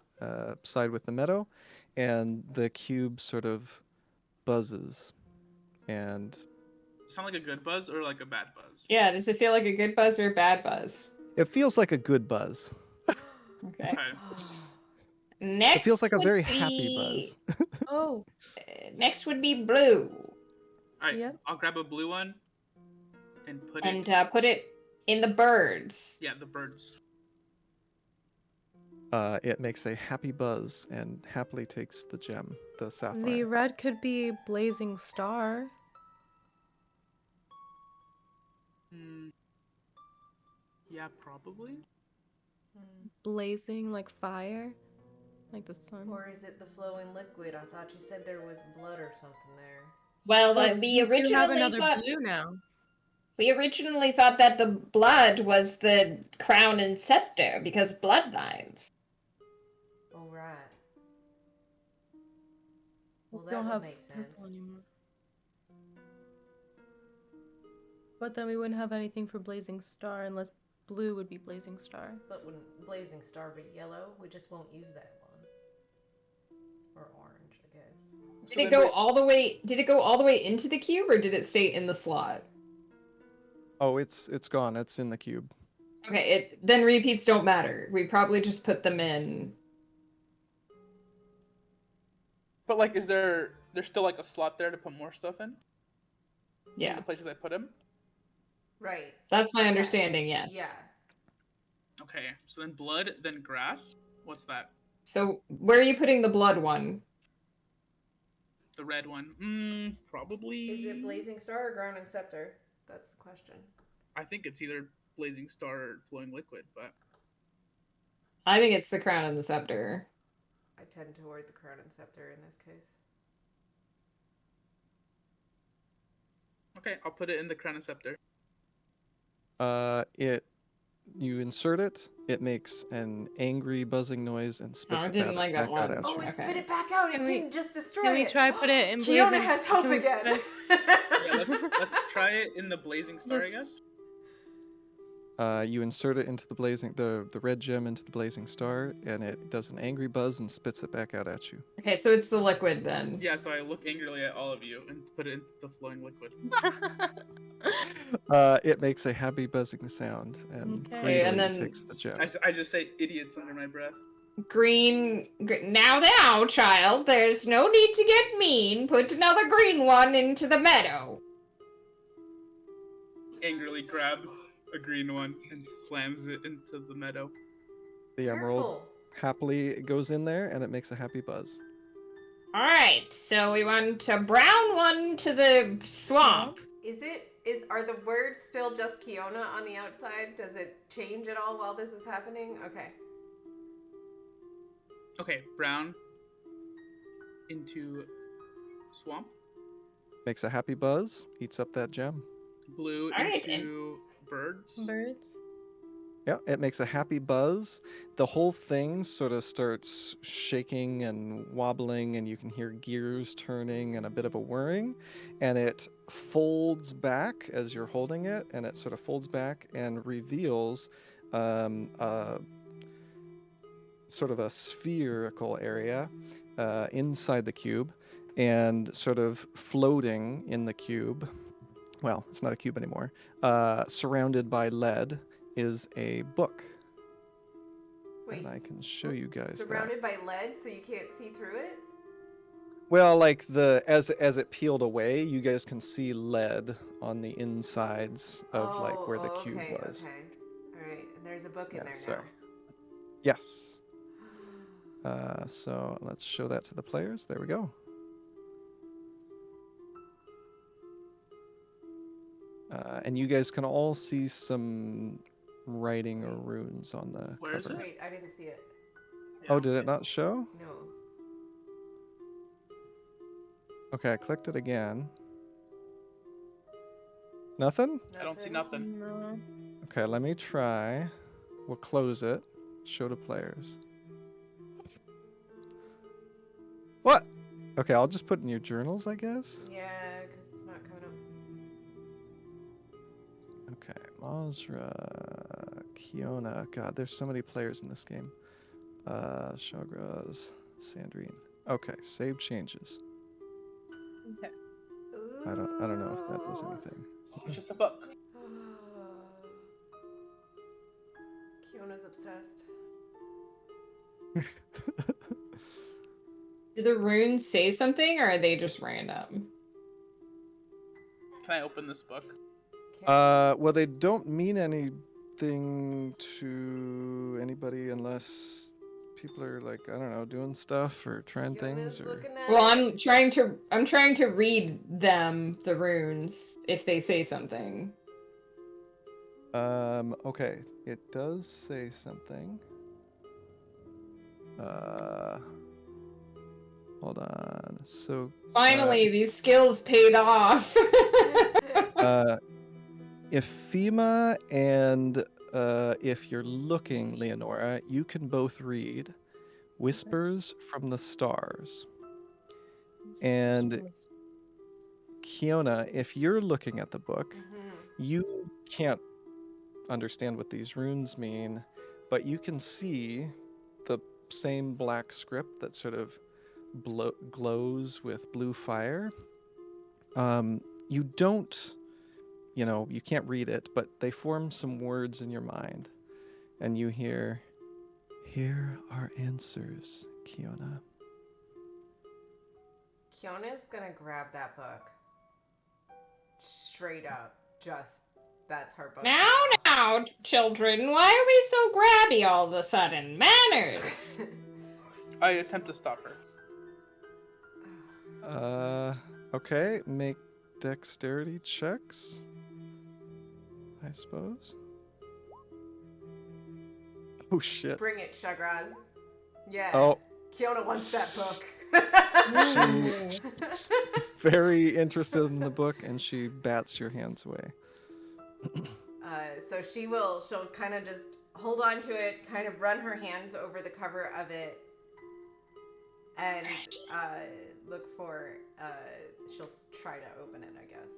side with the meadow, and the cube sort of buzzes, and Sound like a good buzz or like a bad buzz? Yeah, does it feel like a good buzz or a bad buzz? it feels like a good buzz. Okay. Okay. Next It feels like a would very be- happy buzz. oh, Next would be blue. Alright, Yep. I'll grab a blue one and put And it. put it in the birds. Yeah, the birds. It makes a happy buzz and happily takes the gem, the sapphire. the red could be blazing star. Yeah, probably. Blazing like fire, like the sun. Or is it the flowing liquid? I thought you said there was blood or something there. Well, But we you do have originally another thought blue now. that the blood was the crown and scepter because bloodlines. Oh, right. Well, We that don't would have make purple sense. anymore. But then we wouldn't have anything for blazing star unless blue would be blazing star. But wouldn't blazing star be yellow? We just won't use that one. Or orange, I guess. Did it go all the way? Did it go all the way into the cube, or did it stay in the slot? Oh, it's gone. It's in the cube. Okay, then repeats don't matter. We probably just put them in. But like, is there's still like a slot there to put more stuff in? In Yeah, the places I put them? Right. that's my understanding, yes. Yeah. Okay, so then blood, then grass. What's that? So where are you putting the blood one? The red one. Probably. Is it Blazing Star or Ground and Scepter? That's the question. I think it's either Blazing Star or Flowing Liquid, but I think it's the crown and the scepter. I tend toward the Crown and Scepter in this case. okay, I'll put it in the Crown and Scepter. You insert it, it makes an angry buzzing noise and spits I it didn't like that back out one. at Oh, you. it Okay. spit it back out. It Can we- didn't just destroy Can we it. try put it in Kiona blazing? has hope can we again. Yeah, let's try it in the Blazing Star, Yes. I guess. You insert it into the red gem into the blazing star, and it does an angry buzz and spits it back out at you. Okay, so it's the liquid then. Yeah, so I look angrily at all of you and put it into the Flowing Liquid. It makes a happy buzzing sound and Okay. greedily And then- takes the gem. I just say idiots under my breath. Green. Now, child, there's no need to get mean. Put another green one into the meadow. Angrily grabs a green one and slams it into the meadow. The emerald Careful. happily goes in there, and it makes a happy buzz. Alright, so we want a brown one to the swamp. Are the words still just Kiona on the outside? Does it change at all while this is happening? Okay. Okay, brown into swamp. Makes a happy buzz, eats up that gem. Blue Alright, into birds. Birds. Yeah, it makes a happy buzz. The whole thing sort of starts shaking and wobbling, and you can hear gears turning and a bit of a whirring. And it folds back as you're holding it, and it sort of folds back and reveals sort of a spherical area inside the cube, and sort of floating in the cube. Well, it's not a cube anymore. Surrounded by lead is a book. Wait. And I can show you guys Surrounded by lead, so you can't see through it? Well, like as it peeled away, you guys can see lead on the insides of like where the cube okay, was. Okay. All right. And there's a book in Yeah, there so- now. Yes. So let's show that to the players. There we go. And you guys can all see some writing or runes on the Where is cover. Wait, I didn't see it. Oh, did it not show? No. Okay, I clicked it again. Nothing? I don't see nothing. No. Okay, let me try. We'll close it. Show to players. What? Okay, I'll just put it in your journals, I guess. Yeah, because it's not coming up. Okay, Mazra, Kiona. God, there's so many players in this game. Shagraz, Sandrine. Okay, save changes. Okay. I don't know if that does Ooh. anything. It's just a book. Kiona's obsessed. Do the runes say something, or are they just random? Can I open this book? Well, they don't mean anything to anybody unless people are like, I don't know, doing stuff or trying things or. Well, I'm trying to read them, the runes, if they say something. Okay, it does say something. Hold on. So, Finally, these skills paid off. if FEMA and if you're looking, Leonora, you can both read Whispers from the Stars. And Kiona, if you're looking at the book, you can't understand what these runes mean, but you can see the same black script that sort of glows with blue fire. You don't you can't read it, but they form some words in your mind. And you hear, "Here are answers, Kiona." Kiona's gonna grab that book. Straight up. That's her book. Now, children, why are we so grabby all of a sudden? Manners! I attempt to stop her. Okay, make dexterity checks, I suppose. Oh, shit. Bring it, Shagraz. Yeah. Oh, Kiona wants that book. she's very interested in the book, and she bats your hands away. So she'll kind of just hold on to it, kind of run her hands over the cover of it, and look for, she'll try to open it, I guess.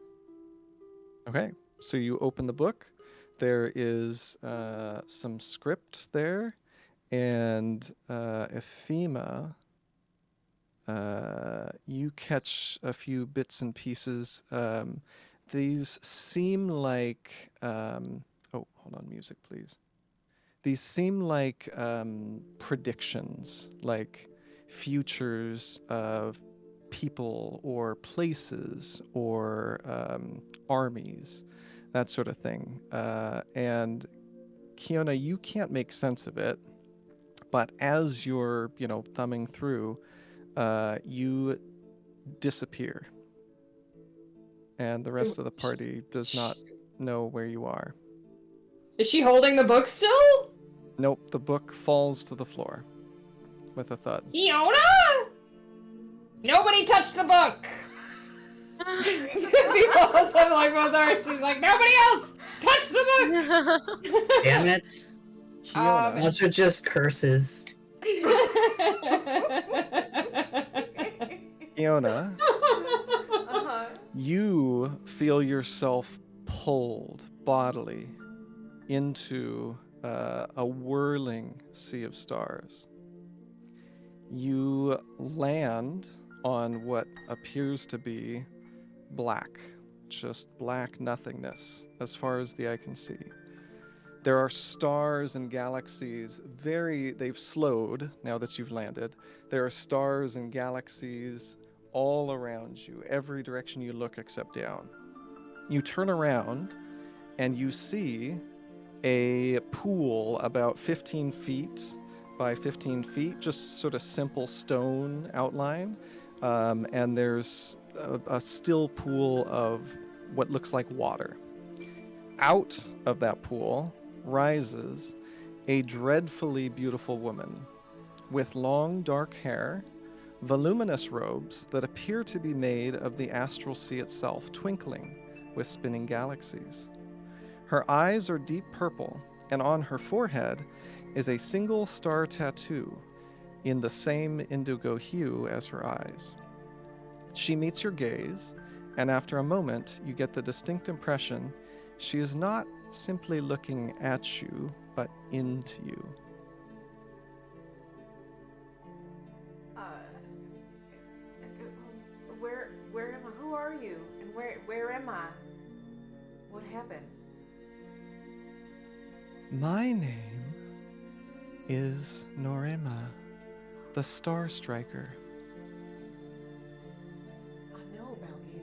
Okay, so you open the book. There is some script there, and Ephema, you catch a few bits and pieces. These seem like... oh, hold on, music, please. These seem like predictions, like futures of people or places or armies, that sort of thing. And Kiona, you can't make sense of it, but as you're, thumbing through, you disappear. And the rest of the party does not know where you are. Is she holding the book still? Nope, the book falls to the floor with a thud. Kiona? Nobody touched the book! People also like with her. She's like, nobody else touch the book! Damn it. Kiona, Monster just curses. Kiona, Uh-huh. you feel yourself pulled bodily into a whirling sea of stars. You land on what appears to be black, just black nothingness as far as the eye can see. There are stars and galaxies, they've slowed now that you've landed. There are stars and galaxies all around you, every direction you look except down. You turn around and you see a pool about 15 feet by 15 feet, just sort of simple stone outline. And there's a still pool of what looks like water. Out of that pool rises a dreadfully beautiful woman with long dark hair, voluminous robes that appear to be made of the astral sea itself, twinkling with spinning galaxies. Her eyes are deep purple, and on her forehead is a single star tattoo in the same indigo hue as her eyes. She meets your gaze, and after a moment, you get the distinct impression she is not simply looking at you, but into you. Where am I? Who are you? And where am I? What happened? My name is Norema, the Star Striker. I know about you.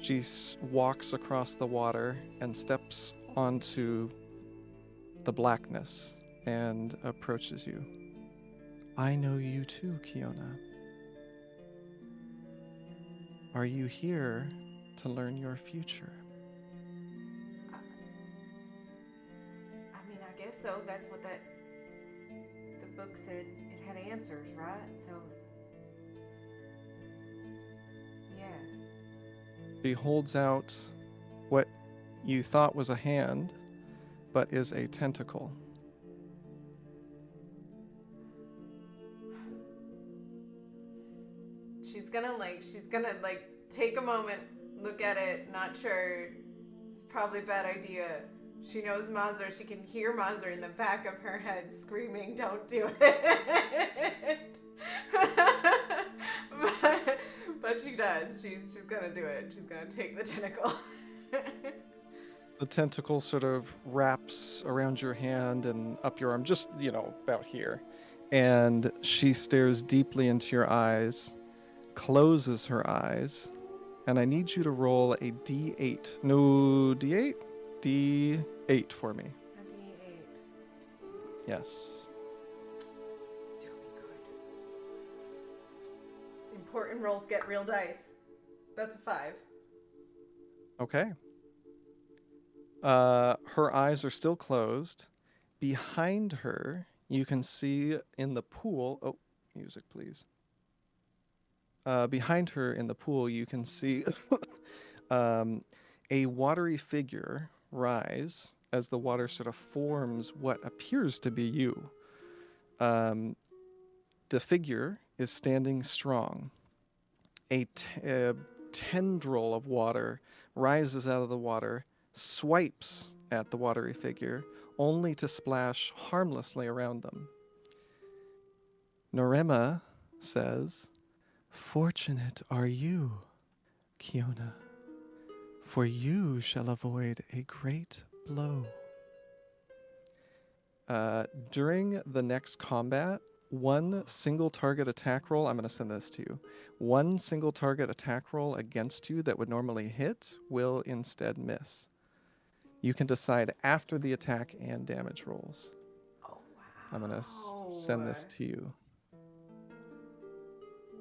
She walks across the water and steps onto the blackness and approaches you. I know you too, Kiona. Are you here to learn your future? I mean, I guess so. That's what the book said. It had answers, right? So, yeah. She holds out what you thought was a hand, but is a tentacle. She's gonna take a moment, look at it, not sure. It's probably a bad idea. She knows Mazur. She can hear Mazur in the back of her head screaming, "Don't do it!" But she does. She's gonna do it. She's gonna take the tentacle. The tentacle sort of wraps around your hand and up your arm, just, about here. And she stares deeply into your eyes, closes her eyes, and I need you to roll a d8. No, d8? D8 for me. A D8. Yes. Do me good. Important rolls get real dice. That's a 5. Okay. Her eyes are still closed. Behind her, you can see in the pool. Oh, music, please. Behind her in the pool, you can see a watery figure rise as the water sort of forms what appears to be you. The figure is standing strong. A tendril of water rises out of the water, swipes at the watery figure, only to splash harmlessly around them. Norema says, "Fortunate are you, Kiona, for you shall avoid a great blow." During the next combat, one single target attack roll, I'm going to send this to you. One single target attack roll against you that would normally hit will instead miss. You can decide after the attack and damage rolls. Oh, wow. I'm going to send this to you.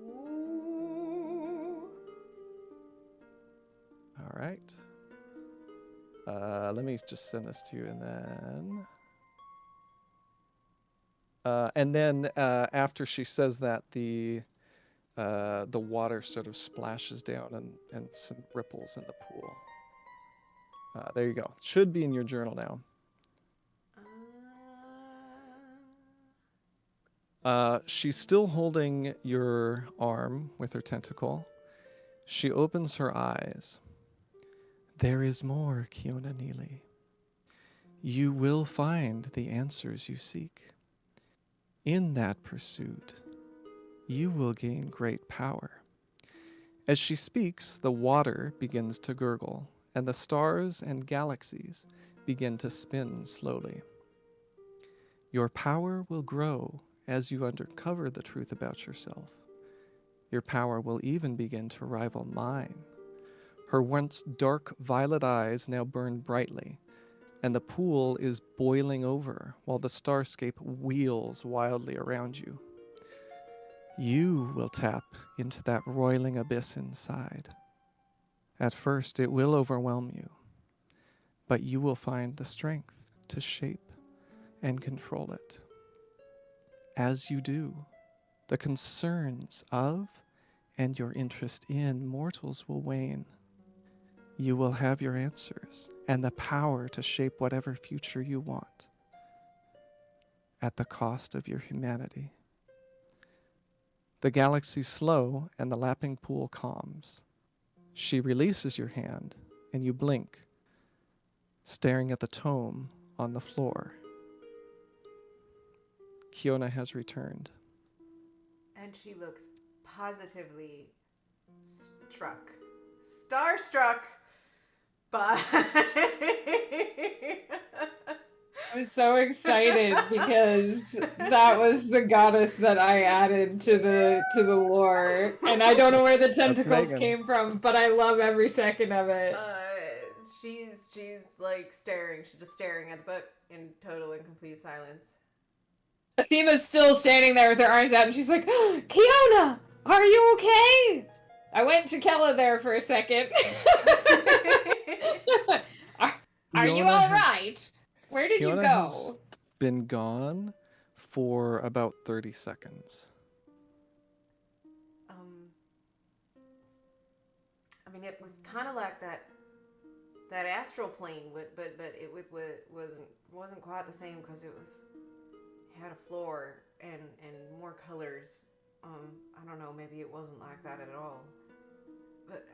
Ooh. All right. Let me just send this to you and then after she says that, the water sort of splashes down and some ripples in the pool. There you go. It should be in your journal now. She's still holding your arm with her tentacle. She opens her eyes. There is more, Kiona Neely. You will find the answers you seek. In that pursuit, you will gain great power. As she speaks, the water begins to gurgle, and the stars and galaxies begin to spin slowly. Your power will grow as you uncover the truth about yourself. Your power will even begin to rival mine. Her once dark violet eyes now burn brightly, and the pool is boiling over while the starscape wheels wildly around you. You will tap into that roiling abyss inside. At first, it will overwhelm you, but you will find the strength to shape and control it. As you do, the concerns of and your interest in mortals will wane. You will have your answers and the power to shape whatever future you want, at the cost of your humanity. The galaxies slow and the lapping pool calms. She releases your hand and you blink, staring at the tome on the floor. Kiona has returned. And she looks positively starstruck by. I'm so excited because that was the goddess that I added to the lore, and I don't know where the tentacles Megan. came from, but I love every second of it. She's like staring. She's just staring at the book in total and complete silence. Athena's still standing there with her arms out, and she's like, "Kiona, are you okay?" I went to Kella there for a second. Are you all right? Where did you Kiona go? has been gone for about 30 seconds. I mean, it was kind of like that astral plane, but it wasn't quite the same because it had a floor and more colors. I don't know, maybe it wasn't like that at all. But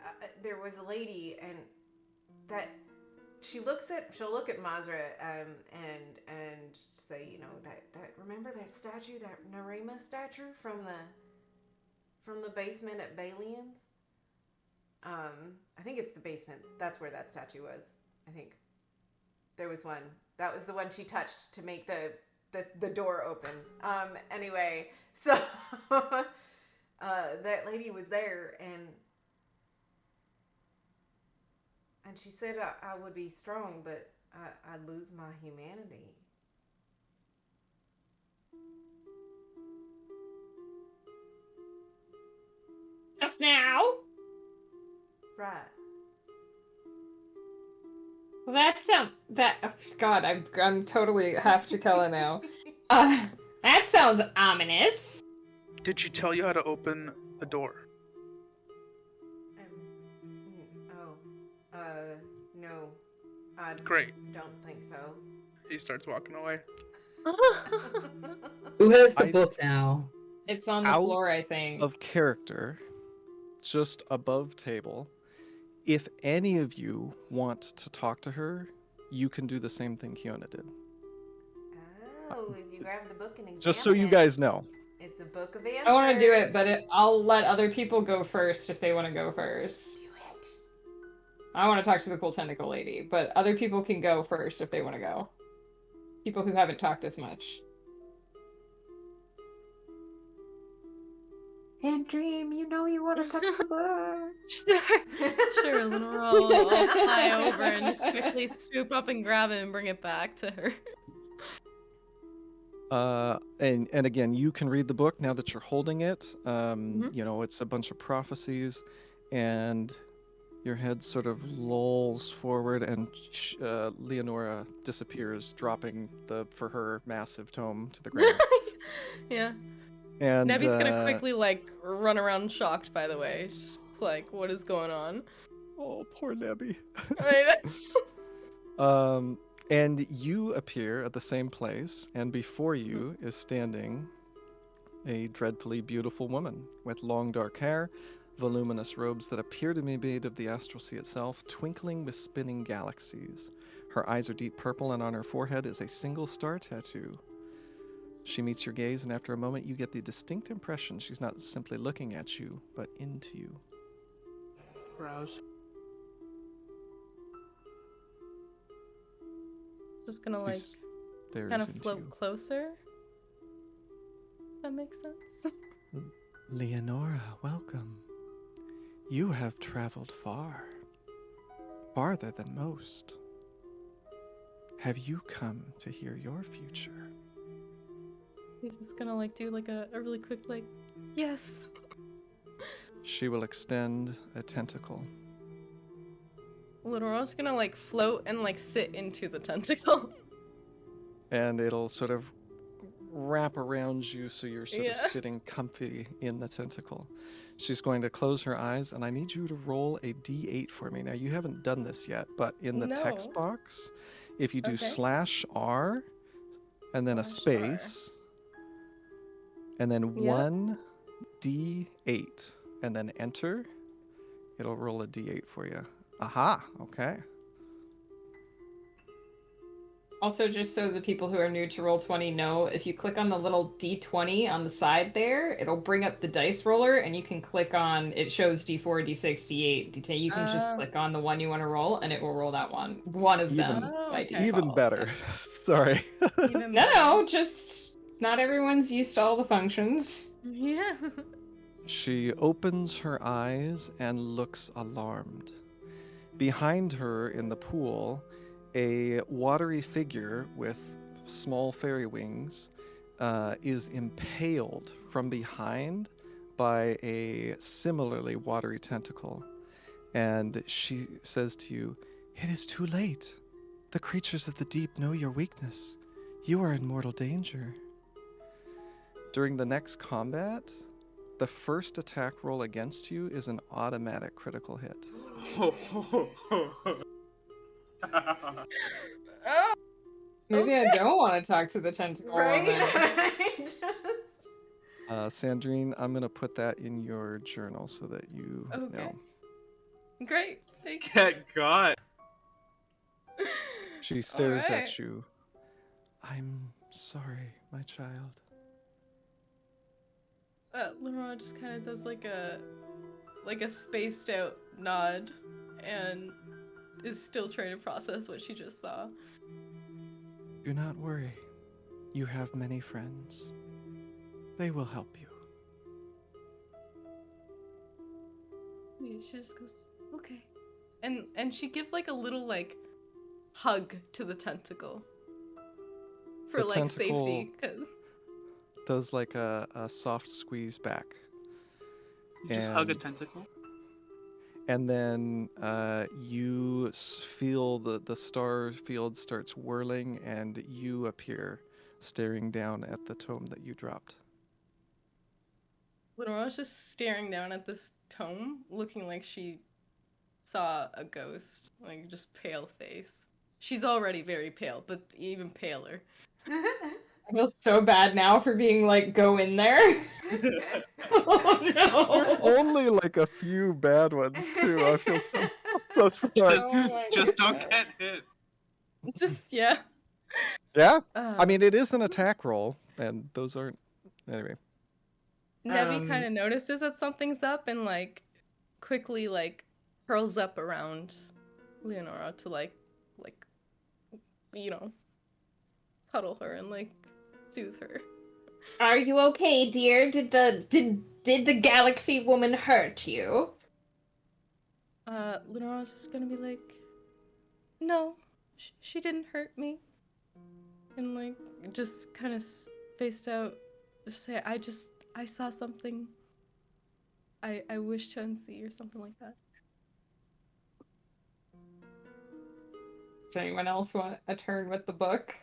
there was a lady, and that she'll look at Mazra and say, that remember that statue, that Narema statue from the basement at Balian's? I think it's the basement. That's where that statue was. I think there was one. That was the one she touched to make the door open. Anyway, so that lady was there, and she said I would be strong, but I'd lose my humanity. Just now? Right. Well, God, I'm totally half Chikella now. That sounds ominous. Did she tell you how to open the door? No. I Great. don't think so. He starts walking away. Who has the I- book now? It's on the Out floor, I think. of character, just above table. If any of you want to talk to her, you can do the same thing Kiona did. Oh, if you grab the book and examine Just so you it, guys know. it's a book of answers. I want to do it, but I'll let other people go first if they want to go first. Do it. I want to talk to the cool tentacle lady, but other people can go first if they want to go. People who haven't talked as much. And Dream, you know you want to touch the book. Sure, little roll. I'll fly over and just quickly swoop up and grab it and bring it back to her. And again, you can read the book now that you're holding it. Mhm. You know, it's a bunch of prophecies, and your head sort of lolls forward, and Leonora disappears, dropping for her massive tome to the ground. Yeah. And Nebby's gonna quickly run around shocked, by the way. She's like, what is going on? Oh, poor Nebby. Right? And you appear at the same place, and before you is standing a dreadfully beautiful woman with long dark hair, voluminous robes that appear to be made of the astral sea itself, twinkling with spinning galaxies. Her eyes are deep purple, and on her forehead is a single star tattoo. She meets your gaze, and after a moment you get the distinct impression she's not simply looking at you, but into you. Browse. Just gonna She stares kind of into float you. closer. That makes sense. Leonora, welcome. You have traveled far. Farther than most. Have you come to hear your future? I'm just gonna do a really quick yes. She will extend a tentacle. Litero's gonna float and sit into the tentacle. And it'll sort of wrap around you so you're sort of Yeah. sitting comfy in the tentacle. She's going to close her eyes, and I need you to roll a d8 for me. Now, you haven't done this yet, but in the text No. box, if you do Okay. /R and then a /R. space, and then Yeah. 1d8, and then enter, it'll roll a d8 for you. Aha, okay. Also, just so the people who are new to Roll20 know, if you click on the little D20 on the side there, it'll bring up the dice roller, and you can click on, it shows D4, D6, D8, D10. You can just click on the one you want to roll, and it will roll that one. One of them, by okay. Even default. better. Sorry. Even No, just not everyone's used to all the functions. Yeah. She opens her eyes and looks alarmed. Behind her in the pool, a watery figure with small fairy wings is impaled from behind by a similarly watery tentacle. And she says to you, "It is too late. The creatures of the deep know your weakness. You are in mortal danger." During the next combat, the first attack roll against you is an automatic critical hit. Oh, Maybe I don't want to talk to the tentacle woman. Right? Sandrine, I'm going to put that in your journal so that you Okay. know. Great. Thank you. Get God. She stares Alright. at you. "I'm sorry, my child." Lenora just kind of does a spaced out nod and is still trying to process what she just saw. Do not worry. You have many friends. They will help you. Yeah, she just goes, okay. And she gives like a little like hug to the tentacle. For The like tentacle safety, because does like a soft squeeze back. You just hug a And- tentacle. And then you feel the star field starts whirling, and you appear staring down at the tome that you dropped. Lenora's just staring down at this tome, looking like she saw a ghost, like just pale face. She's already very pale, but even paler. I feel so bad now for being like, go in there. Oh There's no. only like a few bad ones too. I feel so sorry. Just, Oh my just don't God. get hit. Just yeah. Yeah, I mean it is an attack roll, and those aren't. Anyway, Nevi kind of notices that something's up and like quickly like curls up around Leonora to like you know, cuddle her and like soothe her. Are you okay, dear? Did the galaxy woman hurt you? Lenora's just gonna be like, no, she didn't hurt me, and like just kind of spaced out, just say, I saw something. I wish to unsee or something like that. Does anyone else want a turn with the book?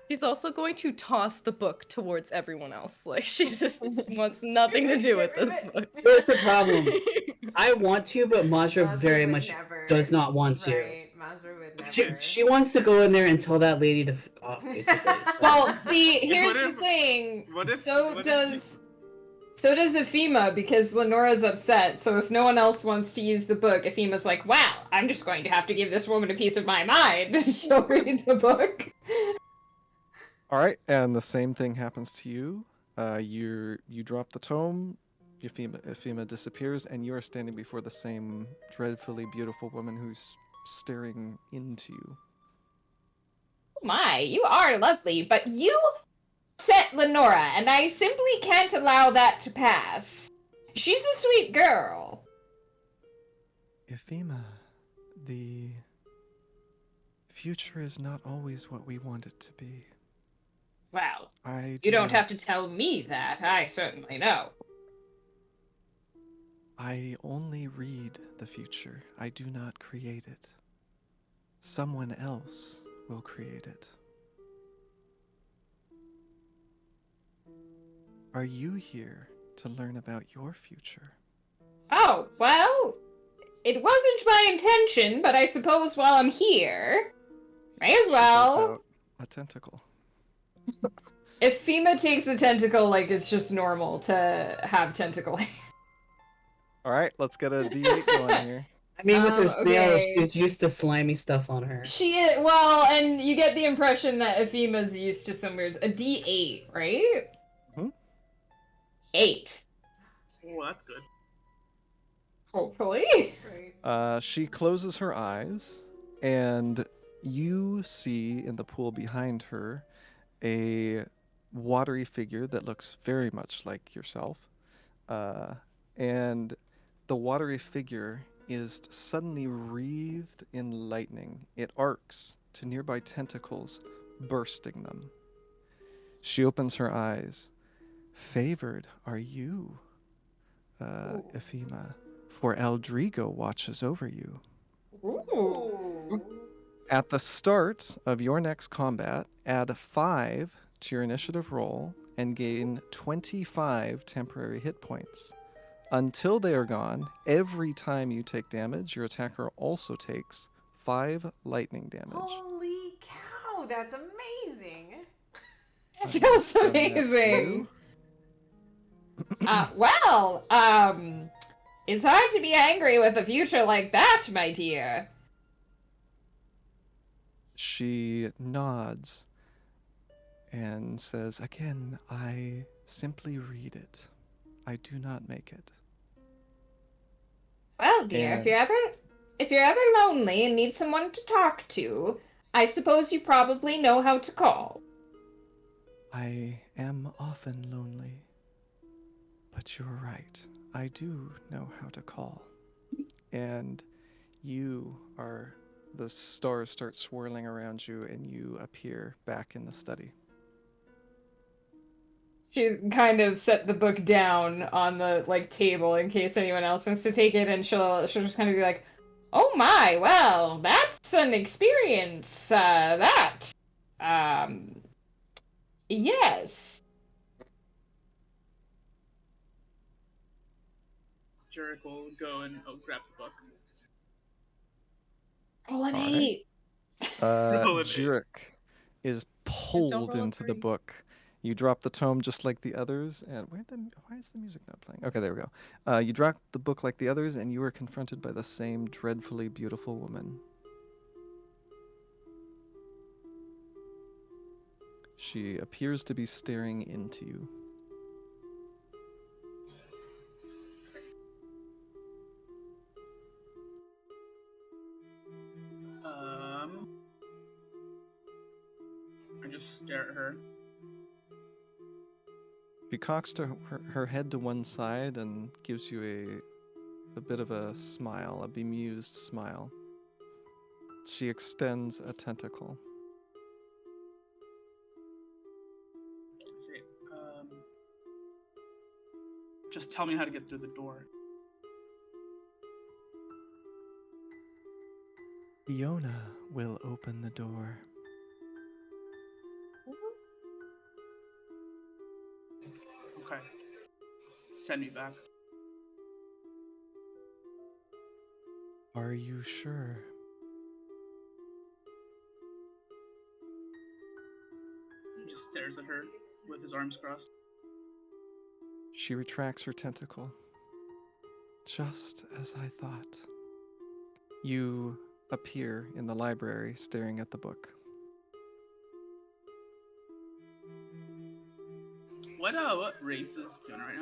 She's also going to toss the book towards everyone else. Like she just wants nothing to do with this book. Here's the problem. I want to, but Majra Mazra very would much never. does not want to. Right, Mazra would never. She wants to go in there and tell that lady to f off, basically. So- Well, see, here's What the if- thing. what if- so what if does Ephema, because Lenora's upset. So if no one else wants to use the book, Ephema's like, "Wow, I'm just going to have to give this woman a piece of my mind." She'll read the book. all right, and the same thing happens to you. You drop the tome. Ephema disappears, and you are standing before the same dreadfully beautiful woman who's staring into you. Oh my, you are lovely, but you upset Lenora, and I simply can't allow that to pass. She's a sweet girl. Ephema, the future is not always what we want it to be. Well, I you do don't have to not- tell me that. I certainly know. I only read the future. I do not create it. Someone else will create it. Are you here to learn about your future? Oh, well, it wasn't my intention, but I suppose while I'm here, may as She well. pulls out a tentacle. If Fema takes a tentacle, like, it's just normal to have tentacle. All right, let's get a D8 going here. I mean, with her snails, okay. she's used to slimy stuff on her. She is, well, and you get the impression that Ephema's used to some weird. A D8, right? Mhm. 8. Oh, that's good. Hopefully. Right. She closes her eyes, and you see in the pool behind her a watery figure that looks very much like yourself. And the watery figure is suddenly wreathed in lightning. It arcs to nearby tentacles, bursting them. She opens her eyes. Favored are you, Ephema, for Eldrigo watches over you. Ooh. At the start of your next combat, add 5 to your initiative roll and gain 25 temporary hit points. Until they are gone, every time you take damage, your attacker also takes 5 lightning damage. Holy cow, that's amazing. That I'm gonna sounds send that to amazing. you. It's hard to be angry with a future like that, my dear. She nods and says, again, I simply read it. I do not make it. Well, dear, And- if you're ever lonely and need someone to talk to, I suppose you probably know how to call. I am often lonely, but you're right. I do know how to call. And the stars start swirling around you, and you appear back in the study. She kind of set the book down on the table in case anyone else wants to take it, and she'll just kind of be like, "Oh my, well, that's an experience. Yes." Jerick will go and grab the book. Roll an All right. 8. Roll an 8. Jurek is pulled roll a into the 3. book. You drop the tome just like the others, and why is the music not playing? Okay, there we go. You drop the book like the others, and you are confronted by the same dreadfully beautiful woman. She appears to be staring into you. I just stare at her. She cocks her head to one side and gives you a bit of a smile, a bemused smile. She extends a tentacle. Say, just tell me how to get through the door. Fiona will open the door. Okay. Send me back. Are you sure? He just stares at her with his arms crossed. She retracts her tentacle. Just as I thought. You appear in the library staring at the book. What race is Fiona right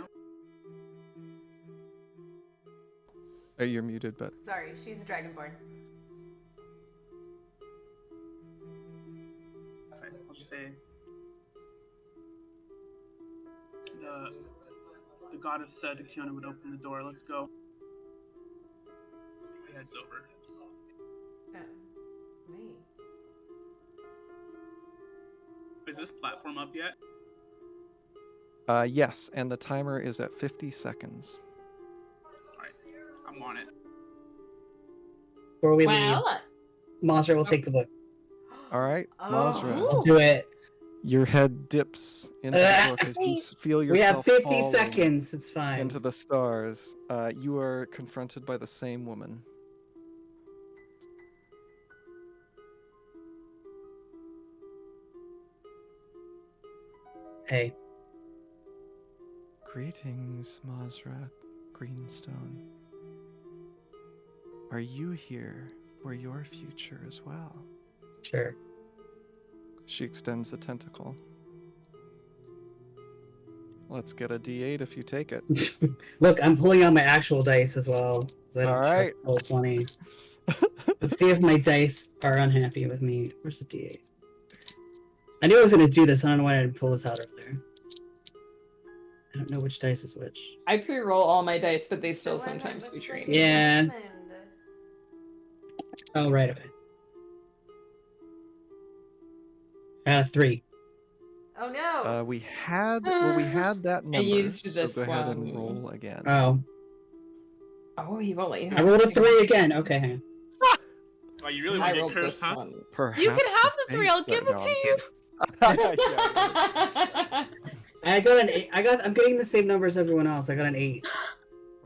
now? You're muted, but Sorry, she's Dragonborn. Okay, I'll just say the goddess said Fiona would open the door. Let's go. He heads over. Me. Is this platform up yet? yes, and the timer is at 50 seconds. Alright, I'm on it. Before we leave, Well, Monster will take the book. All right, Oh. Mazra, I'll do it. your head dips into the book as you feel We have yourself 50 falling seconds. It's fine. into the stars. You are confronted by the same woman. Hey. Greetings, Mazra Greenstone. Are you here for your future as well? Sure. She extends a tentacle. Let's get a D8 if you take it. Look, I'm pulling out my actual dice as well. 'Cause I don't All trust right. roll 20. Let's see if my dice are unhappy with me. Where's the D8? I knew I was going to do this. I don't know why I didn't pull this out earlier. I don't know which dice is which. I pre-roll all my dice, but they still The one that sometimes looks betray like me. a Yeah. diamond. Oh, right. Okay. I got a 3. Oh no. We had that number. used so this go ahead and one. roll again. Oh, he won't let you I have rolled a this 3 again. Okay. Hang on. Oh, you really I want to rolled get cursed, this huh? one. Perhaps You can have the 3. I'll fate give that- it no, to I'm you. kidding. I got an 8. I'm getting the same number as everyone else. I got an 8.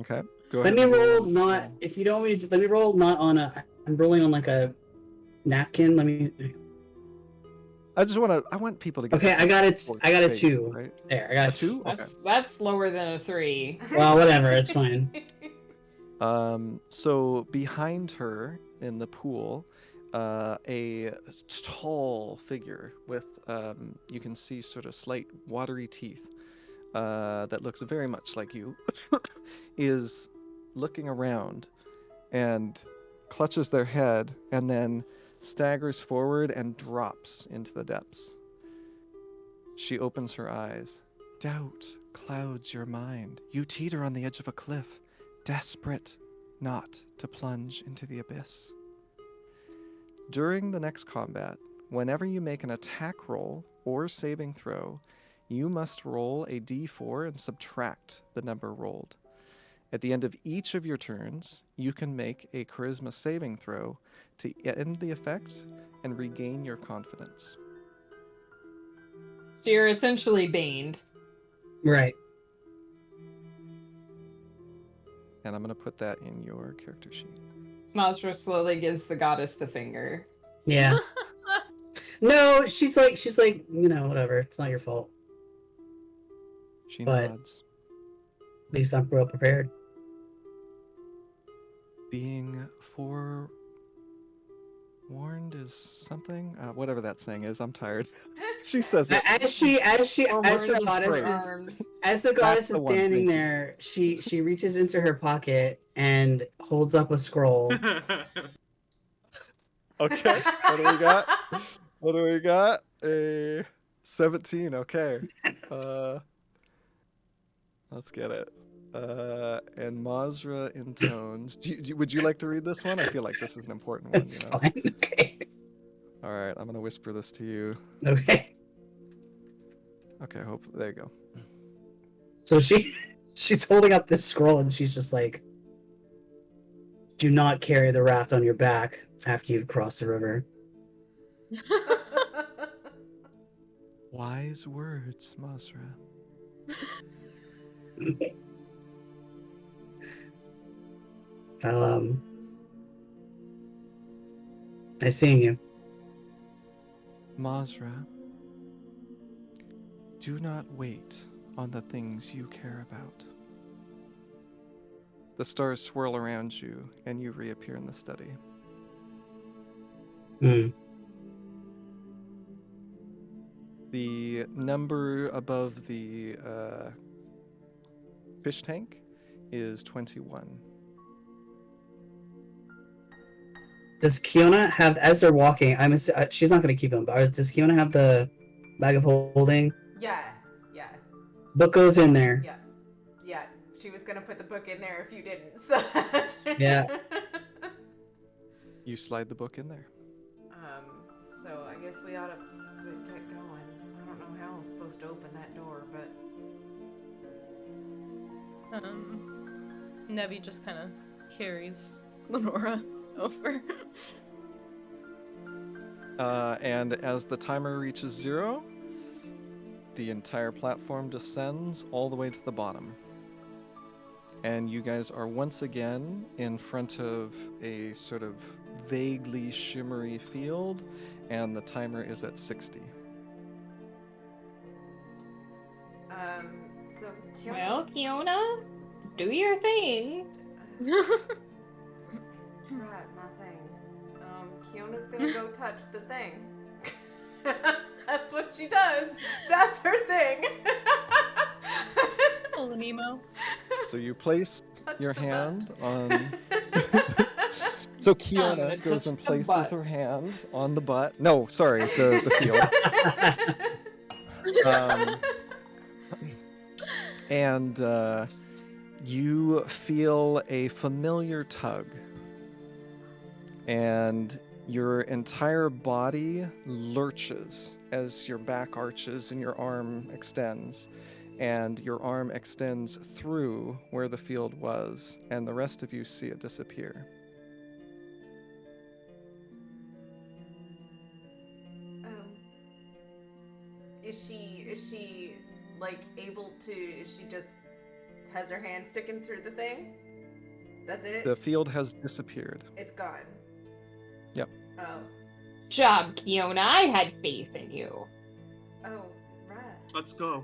Okay, go Let ahead. me and roll not. If you don't want me to, let me roll not on a. I'm rolling on like a napkin. Let me. I want people to get. Okay, the I got it. force I got a fate, 2. Right? There, I got A 2. Okay. That's lower than a 3. Well, whatever. It's fine. So behind her in the pool, a tall figure with you can see sort of slight watery teeth that looks very much like you is looking around and clutches their head and then staggers forward and drops into the depths. She opens her eyes. Doubt clouds your mind. You teeter on the edge of a cliff, desperate not to plunge into the abyss. During the next combat, whenever you make an attack roll or saving throw, you must roll a d4 and subtract the number rolled. At the end of each of your turns, you can make a charisma saving throw to end the effect and regain your confidence. So you're essentially baned. Right. And I'm going to put that in your character sheet. Mazra slowly gives the goddess the finger. Yeah. No, she's like, whatever. It's not your fault. She But- nods. At least I'm well prepared. Being forewarned is something? Whatever that saying is, I'm tired. She says it. As the goddess is the one, standing thank you. there, she reaches into her pocket and holds up a scroll. Okay, what do we got? What do we got? A 17, okay. Let's get it. And Mazra intones. Would you like to read this one? I feel like this is an important one. It's You know? fine. Okay. All right, I'm gonna whisper this to you. Okay. Okay, hopefully there you go. So she's holding up this scroll and she's just like, "Do not carry the raft on your back after you've crossed the river." Wise words, Mazra. I seen you. Mazra, do not wait on the things you care about. The stars swirl around you, and you reappear in the study. Hmm. The number above the fish tank is 21. Does Kiona have, as they're walking, she's not going to keep them, but does Kiona have the bag of holding? Yeah. Book goes in there. Yeah. She was gonna put the book in there if you didn't. So Yeah. You slide the book in there. So I guess we ought to get going. I don't know how I'm supposed to open that door, but Nevi just kind of carries Lenora over. And as the timer reaches 0, the entire platform descends all the way to the bottom. And you guys are once again in front of a sort of vaguely shimmery field, and the timer is at 60. So Kiona, Well, Kiona, do your thing. right, my thing. Kiona's gonna go touch the thing. That's what she does. That's her thing. Little Nemo. So you place Touch your the hand butt. on. So gonna Kiona goes touch and the places butt. her hand on the butt. No, sorry, the field. And you feel a familiar tug. And your entire body lurches as your back arches and your arm extends. And your arm extends through where the field was, and the rest of you see it disappear. Is she like able to? Is she just has her hand sticking through the thing? That's it. The field has disappeared. It's gone. Yep. Oh. Job, Kiona. I had faith in you. Oh, right. Let's go.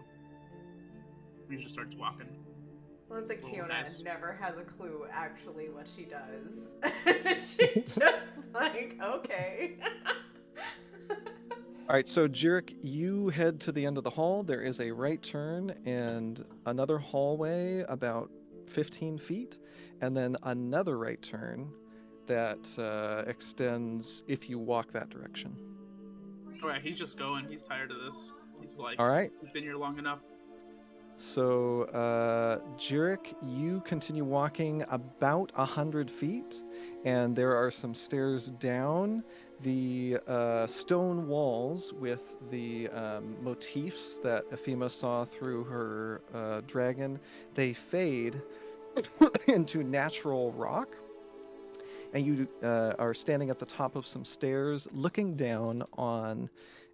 He just starts walking. Well, the Little Kiona mess. never has a clue actually what she does. She just like, okay. All right, so Jurek, you head to the end of the hall. There is a right turn and another hallway about 15 feet, and then another right turn that extends if you walk that direction. Alright, he's just going. He's tired of this. He's like, All right. he's been here long enough. So, Jurek, you continue walking about 100 feet, and there are some stairs down. The stone walls with the motifs that Ephema saw through her dragon, they fade into natural rock. And you are standing at the top of some stairs, looking down on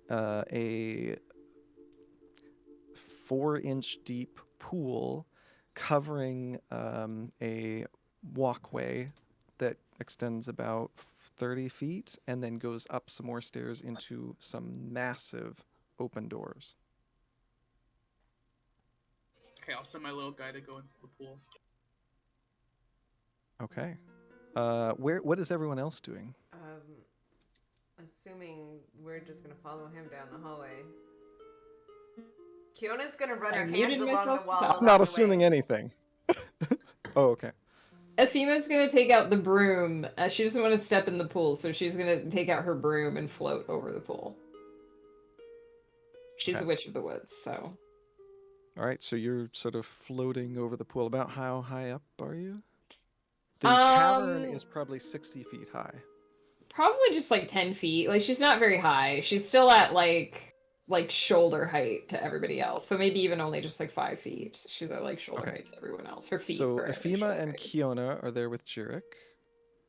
a 4-inch deep pool covering a walkway that extends about 30 feet and then goes up some more stairs into some massive open doors. Okay, I'll send my little guy to go into the pool. Okay. What is everyone else doing? Assuming we're just gonna follow him down the hallway. Kiona's gonna run I her muted hands along the myself. wall. I'm I'm not assuming anything. Oh, okay. Ephima's gonna take out the broom. She doesn't want to step in the pool, so she's gonna take out her broom and float over the pool. She's Okay. a witch of the woods, so. All right, so you're sort of floating over the pool. About how high up are you? The Um, cavern is probably 60 feet high. Probably just like 10 feet. Like, she's not very high. She's still at like shoulder height to everybody else. So maybe even only just like 5 feet. She's at like shoulder Okay. height to everyone else. Her feet So are at, like, Ephema shoulder and height. Kiona are there with Jurek.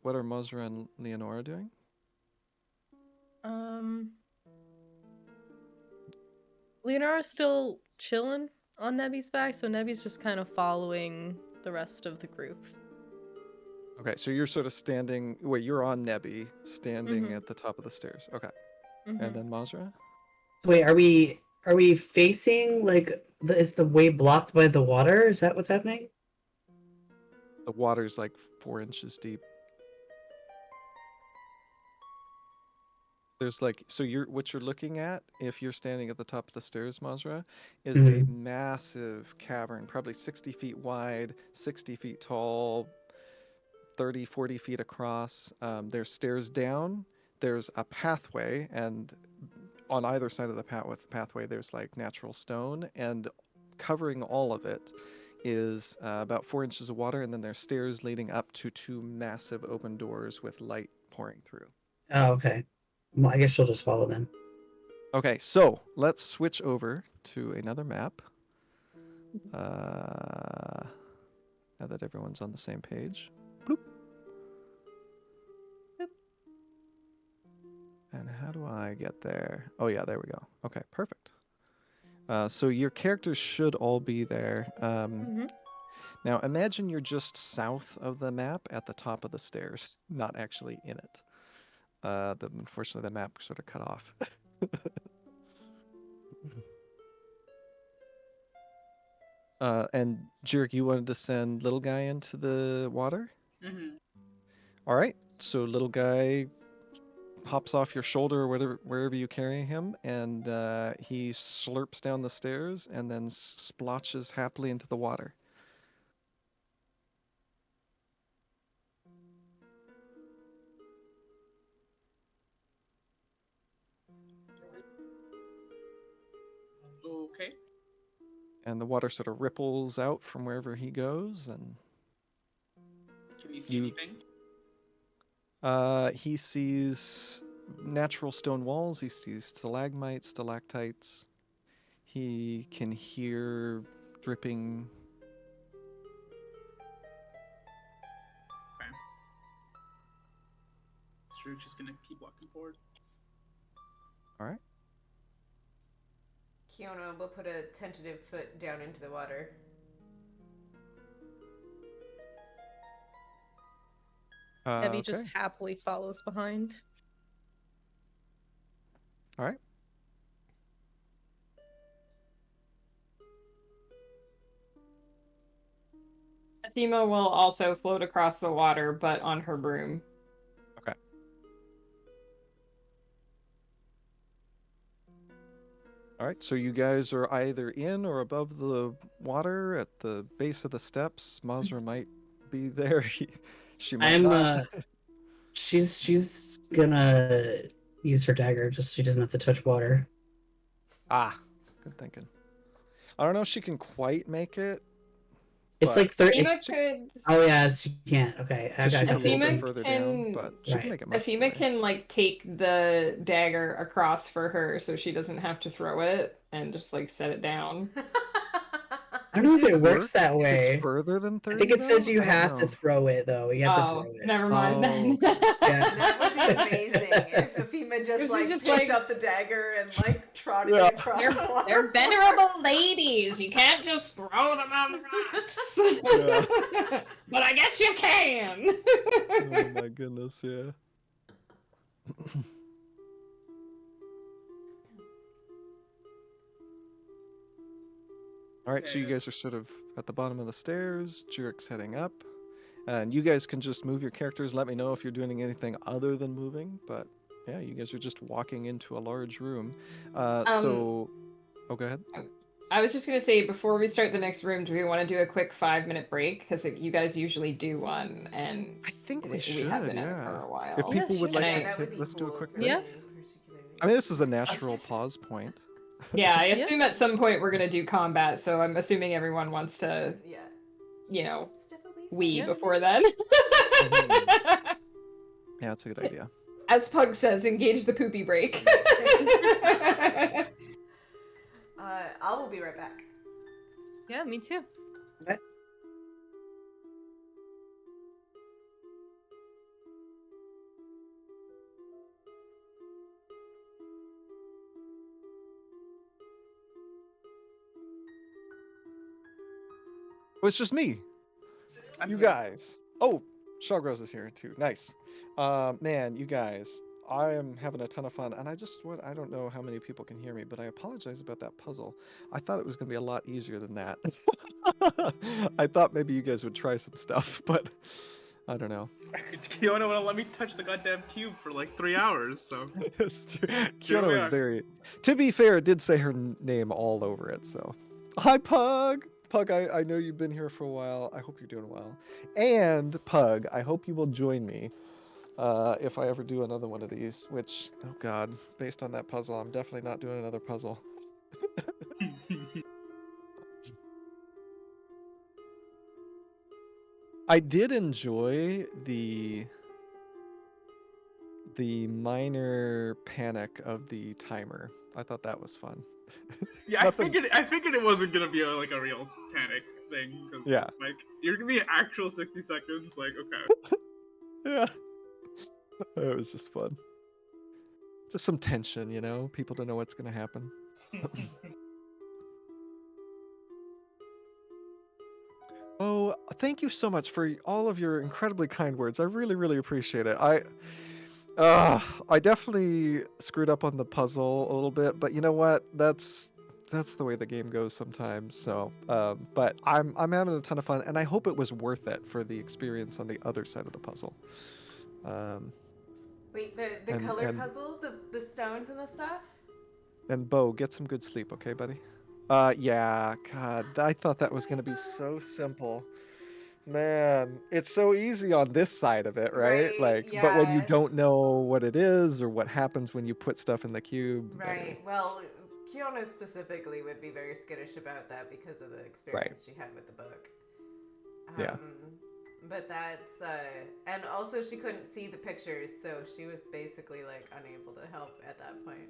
What are Mozra and Leonora doing? Leonora's still chilling on Nebby's back, so Nebby's just kind of following the rest of the group. Okay, so you're sort of standing. Wait, you're on Nebby, standing Mhm. at the top of the stairs. Okay, Mhm. and then Mozra. Wait, are we facing like is the way blocked by the water? Is that what's happening? The water's like 4 inches deep. There's like what you're looking at if you're standing at the top of the stairs, Mozra, is a Mhm. massive cavern, probably 60 feet wide, 60 feet tall, 30, 40 feet across. There's stairs down. There's a pathway, and on either side of the pathway, there's like natural stone, and covering all of it is about 4 inches of water, and then there's stairs leading up to 2 massive open doors with light pouring through. Oh, okay. Well, I guess she'll just follow then. Okay, so let's switch over to another map. Now that everyone's on the same page. Bloop. Boop. And how do I get there? Oh yeah, there we go. Okay, perfect. So your characters should all be there. Now imagine you're just south of the map at the top of the stairs, not actually in it. Unfortunately, the map sort of cut off. And Jurek, you wanted to send little guy into the water? Mm-hmm. All right. So little guy hops off your shoulder or wherever you carry him, and he slurps down the stairs and then splotches happily into the water. Okay. And the water sort of ripples out from wherever he goes, and Can you see anything? he sees natural stone walls. He sees stalagmites, stalactites. He can hear dripping. Okay. So you're just gonna keep walking forward. All right. Kiona will put a tentative foot down into the water. Nebby just Okay. happily follows behind. All right. Athema will also float across the water, but on her broom. Okay. All right, so you guys are either in or above the water at the base of the steps. Mazra might be there. She might I'm not. she's gonna use her dagger just so she doesn't have to touch water. Ah, good thinking. I don't know if she can quite make it. It's but like 30. Athena It's just, could. oh yeah, she can't. Okay, I 'cause got she's a little bit Athena further can. down, but she Right. can make it most of the Athena way. can like take the dagger across for her, so she doesn't have to throw it and just like set it down. I don't know if it works work that if way. it's further than 30, I think it says though? you I don't have to know. throw it though. You have to throw Oh, it. never mind then. Oh, Yeah. That would be amazing if Afima just She's like just picked like- up the dagger and like trotted Yeah. it across They're, the water. they're venerable ladies. You can't just throw them on the rocks. But I guess you can. Oh my goodness, yeah. All right, so you Yeah. guys are sort of at the bottom of the stairs. Jurek's heading up. And you guys can just move your characters. Let me know if you're doing anything other than moving. But yeah, you guys are just walking into a large room. Oh, go ahead. I was just gonna say before we start the next room, do we want to do a quick 5-minute break? Because you guys usually do one, and I think we have should, been in it yeah. for a while. If people would like sure. to that would take, be let's do a cool quick for break. Yeah. me, particularly. I mean, this is a natural pause point. Yeah, I Yeah. assume at some point we're gonna do combat, so I'm assuming everyone wants to, Yeah. you know, Step away from wee Yeah. before then. Yeah, that's a good idea. As Pug says, engage the poopy break. I will be right back. Yeah, me too. What? Oh, it's just me. I'm You here. guys. Oh, Shawgrows is here too. Nice. Man, you guys, I am having a ton of fun, and I don't know how many people can hear me, but I apologize about that puzzle. I thought it was gonna be a lot easier than that. I thought maybe you guys would try some stuff, but I don't know. Kiona won't let me touch the goddamn cube for like 3 hours, so. Kiona we was are. very. To be fair, it did say her name all over it, so. Hi, Pug. Pug, I know you've been here for a while. I hope you're doing well. And Pug, I hope you will join me if I ever do another one of these. Which, oh god, based on that puzzle, I'm definitely not doing another puzzle. I did enjoy the minor panic of the timer. I thought that was fun. Yeah, Nothing- I figured it wasn't gonna be like a real panic thing. 'Cause Yeah. it's like, you're gonna be an actual 60 seconds, like, okay. Yeah. It was just fun. Just some tension, you know? People don't know what's going to happen. Oh, thank you so much for all of your incredibly kind words. I really, really appreciate it. I definitely screwed up on the puzzle a little bit, but you know what? That's the way the game goes sometimes. So, but I'm having a ton of fun, and I hope it was worth it for the experience on the other side of the puzzle. Wait, the And- color and- puzzle, the stones and the stuff. And Bo, get some good sleep, okay, buddy? Yeah, God, I thought that was gonna be so simple. Man, it's so easy on this side of it, right? Right, Like, but when you yeah. don't know what it is or what happens when you put stuff in the cube. Right. Well, Kiona specifically would be very skittish about that because of the experience she had with the book. Yeah. But that's and also she couldn't see the pictures, so she was basically like unable to help at that point.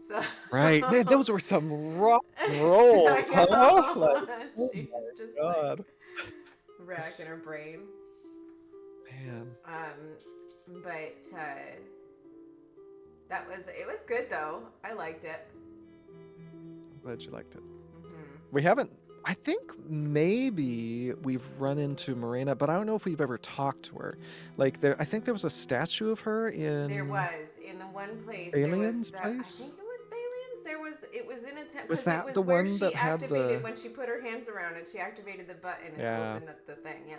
So Right, man, those were some rock rolls, I huh? know. Like, oh She's my just God, like racking her brain. man. But it was good though. I liked it. I'm glad you liked it. Hmm. We haven't. I think maybe we've run into Morena, but I don't know if we've ever talked to her. Like I think there was a statue of her in. There was in the one place. Alien's there was that, place? I think it was Balian's. It was in a tent. Was 'cause that it was the where one she that had activated the- when she put her hands around it? She activated the button and Yeah. opened up the thing. Yeah.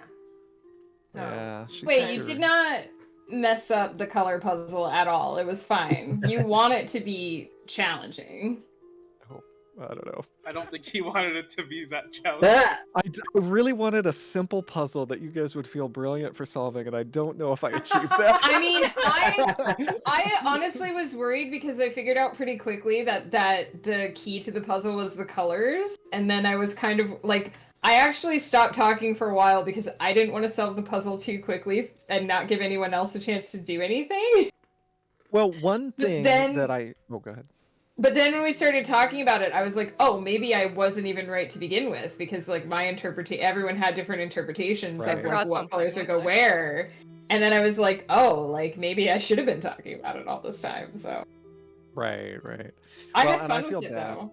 So, Yeah. She Wait, said you her- did not mess up the color puzzle at all. It was fine. You want it to be challenging. Oh I don't know. I don't think he wanted it to be that challenging. Ah! I really wanted a simple puzzle that you guys would feel brilliant for solving, and I don't know if I achieved that. I mean, I honestly was worried because I figured out pretty quickly that the key to the puzzle was the colors, and then I was kind of like, I actually stopped talking for a while because I didn't want to solve the puzzle too quickly and not give anyone else a chance to do anything. Well, one But thing then- that I... Oh, go ahead. But then when we started talking about it, I was like, oh, maybe I wasn't even right to begin with because like my everyone had different interpretations Right. of Forgot like what something, colors would go one sec. where. And then I was like, oh, like maybe I should have been talking about it all this time. So Right. I Well, had and I fun feel with it bad. though.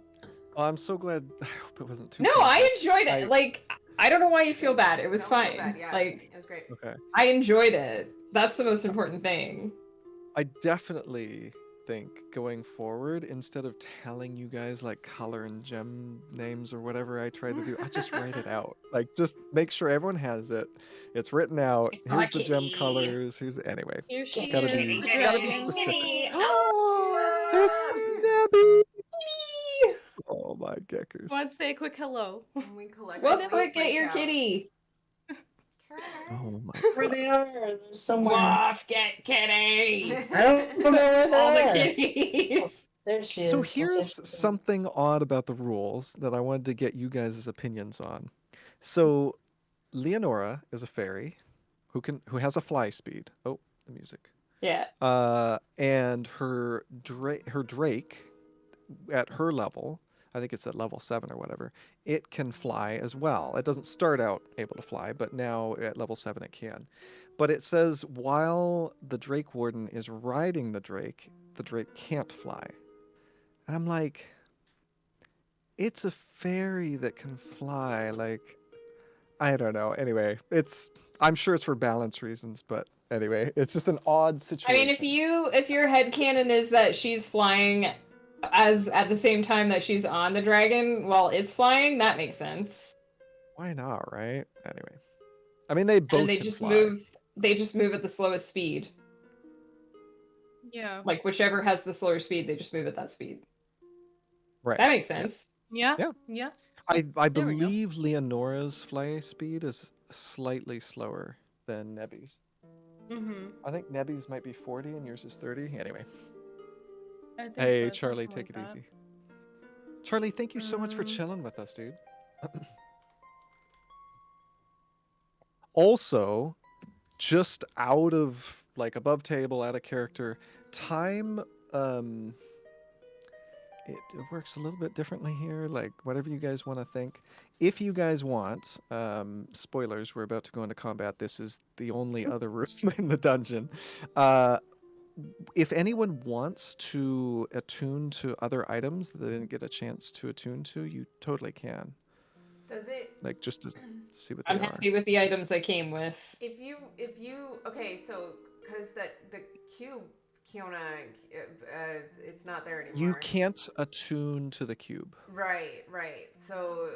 Well, I'm so glad... I hope it wasn't too No, painful. I enjoyed it. I- Like I don't know why you feel bad. It was Don't feel fine. bad, yeah. Like It was great. Okay. I enjoyed it. That's the most important thing. I definitely think going forward, instead of telling you guys like color and gem names or whatever I try to do, I just write it out. Like, just make sure everyone has it. It's written out. It's Here's the gem lucky. colors. Here's anyway. Here she Gotta is, be- the gotta be dragon. specific. Oh, It's Nebby. Oh my geckers. Want to say a quick hello? And we collectively Well, quick, get freak your out. kitty. Oh my. Where they are? They're somewhere. Waff, get kitty. I don't know where All the they are. kitties. There she is. So Let's here's just- something odd about the rules that I wanted to get you guys' opinions on. So Leonora is a fairy who has a fly speed. Oh, the music. Yeah. And her drake at her level, I think it's at level 7 or whatever, it can fly as well. It doesn't start out able to fly, but now at level 7 it can. But it says while the Drake Warden is riding the Drake can't fly. And I'm like, it's a fairy that can fly. Like, I don't know. Anyway, I'm sure it's for balance reasons, but anyway, it's just an odd I situation. mean, if your headcanon is that she's flying as at the same time that she's on the dragon while it's flying, that makes sense. Why not, right? Anyway. I mean, they both And they can just fly. move at the slowest speed. Yeah. Like whichever has the slower speed, they just move at that speed. Right. That makes sense. Yeah. Yeah. Yeah. I There we go. believe Leonora's fly speed is slightly slower than Nebby's. Mm-hmm. I think Nebby's might be 40 and yours is 30. Anyway. I think Hey, so, Charlie, something take like it that. easy. Charlie, thank you so much for Um, chilling with us, dude. Also, just out of like above table, out of character, time it works a little bit differently here, like whatever you guys want to think. If you guys want, spoilers, we're about to go into combat. This is the only other room in the dungeon. If anyone wants to attune to other items that they didn't get a chance to attune to, you totally can. Does it? Like, just to see what they I'm are. happy with the items I came with. If you okay, so because the cube, Kiona, it's not there anymore. You can't attune to the cube. Right. So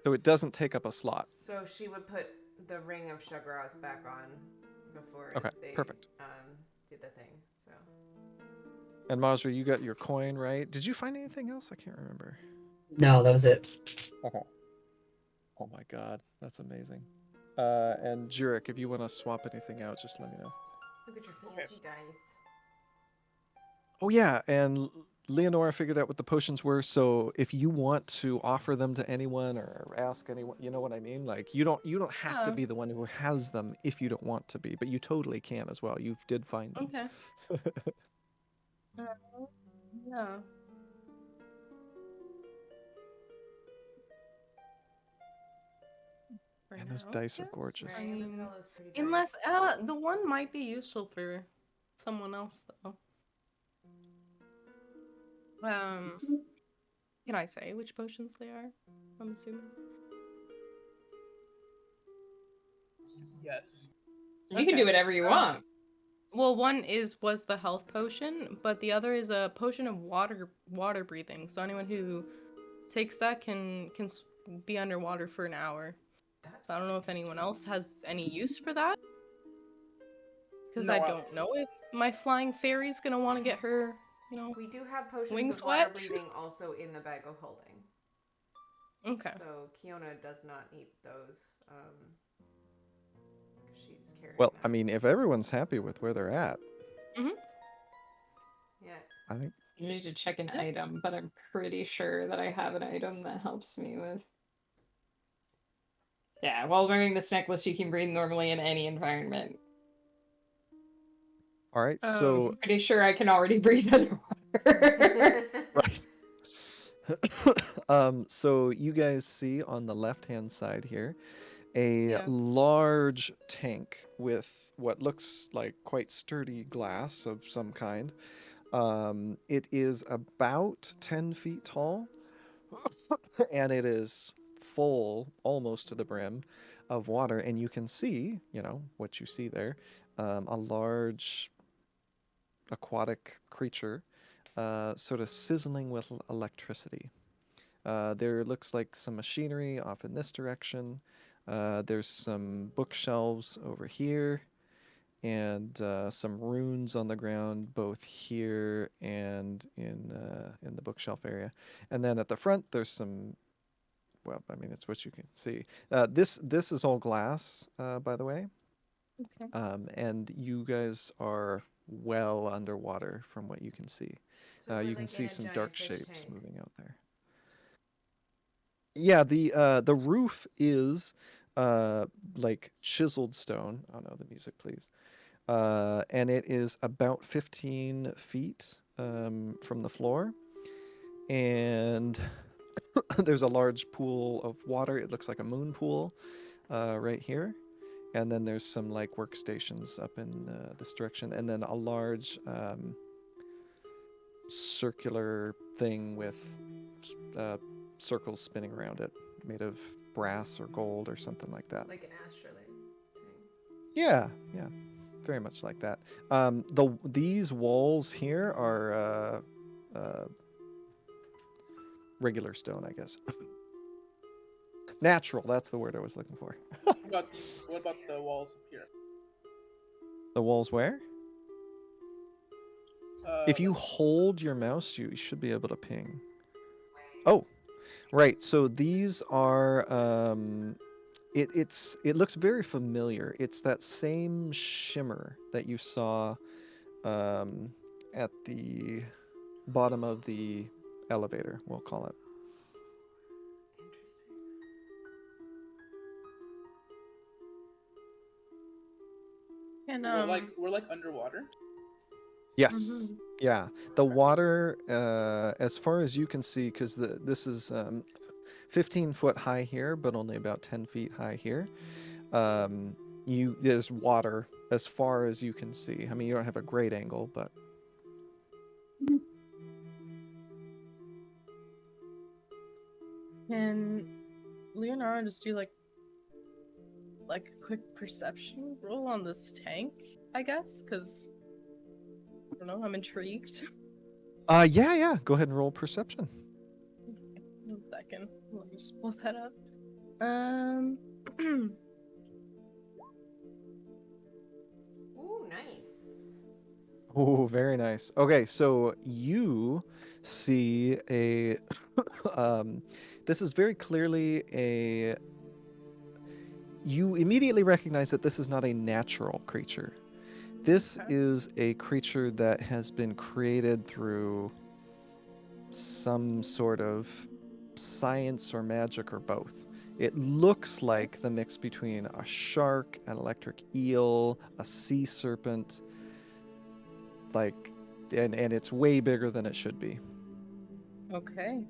So it doesn't take up a slot. So she would put the ring of Shugras back on before Okay, they perfect. did the thing. So And Mazri, you got your coin, right? Did you find anything else? I can't remember. No, that was it. Oh my god, that's amazing. And Jurek, if you want to swap anything out, just let me know. look at your fancy dice. Oh yeah, and Leonora figured out what the potions were, so if you want to offer them to anyone or ask anyone, you know what I mean? Like you don't have to Oh. be the one who has them if you don't want to be, but you totally can as well. You did find them. Okay. Yeah. For And those now, dice are yes. gorgeous. I Right, look mean, at all those pretty dice. unless the one might be useful for someone else though. Can I say which potions they are? I'm assuming. Yes. You can do whatever you want. Well, one was the health potion, but the other is a potion of water breathing. So anyone who takes that can be underwater for an hour. That's So I don't know if anyone else has any use for that. Because No, I don't know if my flying fairy's gonna want to get her you know. We do have potions Wing of water sweat? breathing also in the bag of holding. Okay. So Kiona does not need those. She's carrying Well, them. I mean, if everyone's happy with where they're at, Yeah. I think. I need to check an item, but I'm pretty sure that I have an item that helps me with. Yeah, while wearing this necklace, you can breathe normally in any environment. All right, so I'm pretty sure I can already breathe underwater. right. So you guys see on the left-hand side here a Yeah. large tank with what looks like quite sturdy glass of some kind. It is about 10 feet tall, and it is full almost to the brim of water. And you can see, what you see there, a large aquatic creature sort of sizzling with electricity. There looks like some machinery off in this direction. There's some bookshelves over here, and some runes on the ground, both here and in the bookshelf area. And then at the front, there's some. Well, I mean, it's what you can see. This is all glass, by the way. Okay. And you guys are well underwater from what you can see. So we're You can like see in a some giant dark fish shapes tank. moving out there. Yeah, the roof is like chiseled stone. Oh no, the music, please. And it is about 15 feet from the floor. And there's a large pool of water. It looks like a moon pool right here. And then there's some like workstations up in this direction. And then a large circular thing with circles spinning around it, made of brass or gold or something like that. Like an astrolabe thing. Yeah, very much like that. These walls here are regular stone, I guess. Natural. That's the word I was looking for. What about the walls up here? The walls where? If you hold your mouse, you should be able to ping. Oh, right. So these are. It looks very familiar. It's that same shimmer that you saw at the bottom of the elevator, we'll call it. And we're like underwater. Yes. Mhm. Yeah. The water, as far as you can see, because this is 15 foot high here, but only about 10 feet high here. There's water as far as you can see. I mean, you don't have a great angle, but Can Leonardo just do like a quick perception roll on this tank, I guess? Because I don't know, I'm intrigued. yeah. Go ahead and roll perception. One second. Let me just pull that up. Ooh, nice. Oh, very nice. Okay, so you see a this is very clearly a you immediately recognize that this is not a natural creature. This Okay. is a creature that has been created through some sort of science or magic or both. It looks like the mix between a shark, an electric eel, a sea serpent, like, and it's way bigger than it should be. Okay.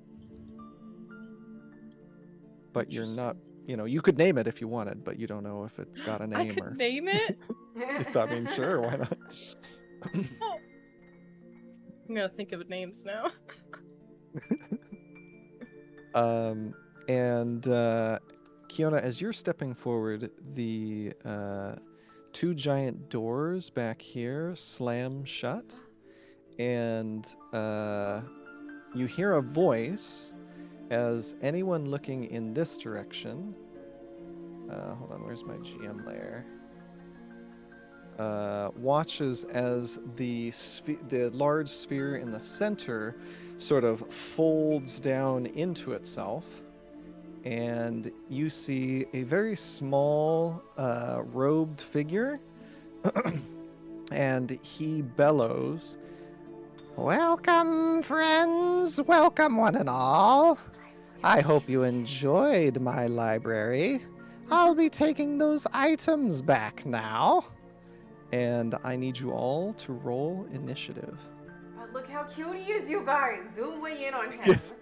But you're not, you could name it if you wanted, but you don't know if it's got a name I could or. name it? I mean, sure, why not? Oh. I'm gonna think of names now. And Kiona, as you're stepping forward, the two giant doors back here slam shut, and you hear a voice as anyone looking in this direction. Hold on, where's my GM layer? watches as the large sphere in the center sort of folds down into itself, and you see a very small robed figure, and he bellows, "Welcome, friends! Welcome, one and all! I hope you enjoyed my library. I'll be taking those items back now. And I need you all to roll initiative." But look how cute he is, you guys. Zoom way in on him. Yes.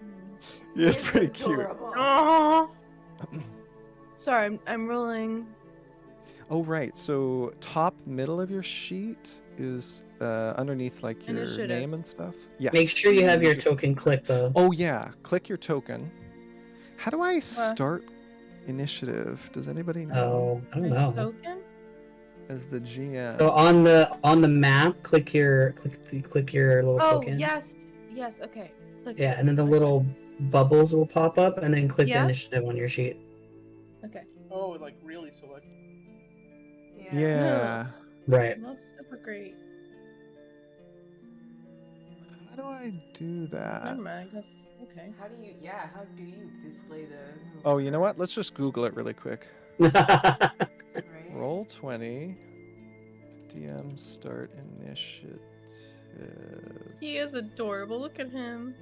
He It's is pretty cute. adorable. Sorry, I'm rolling. Oh, right. So top middle of your sheet is underneath like your Initiative. name and stuff. Yes. Make sure you have your token clicked though. Oh, yeah. Click your token. How do I start initiative? Does anybody know? Oh, I don't A know. token? As the GM. So on the map, click your little Oh, token. yes. Okay. Click Yeah, it. and then the little bubbles will pop up, and then click the Yeah? initiative on your sheet. Okay. Oh, like really select. Yeah. Right. That's super great. How do I do that? Never mind, I guess. Okay. How do you display the... Oh, you know what? Let's just Google it really quick. Right? Roll 20. DM start initiative. He is adorable. Look at him.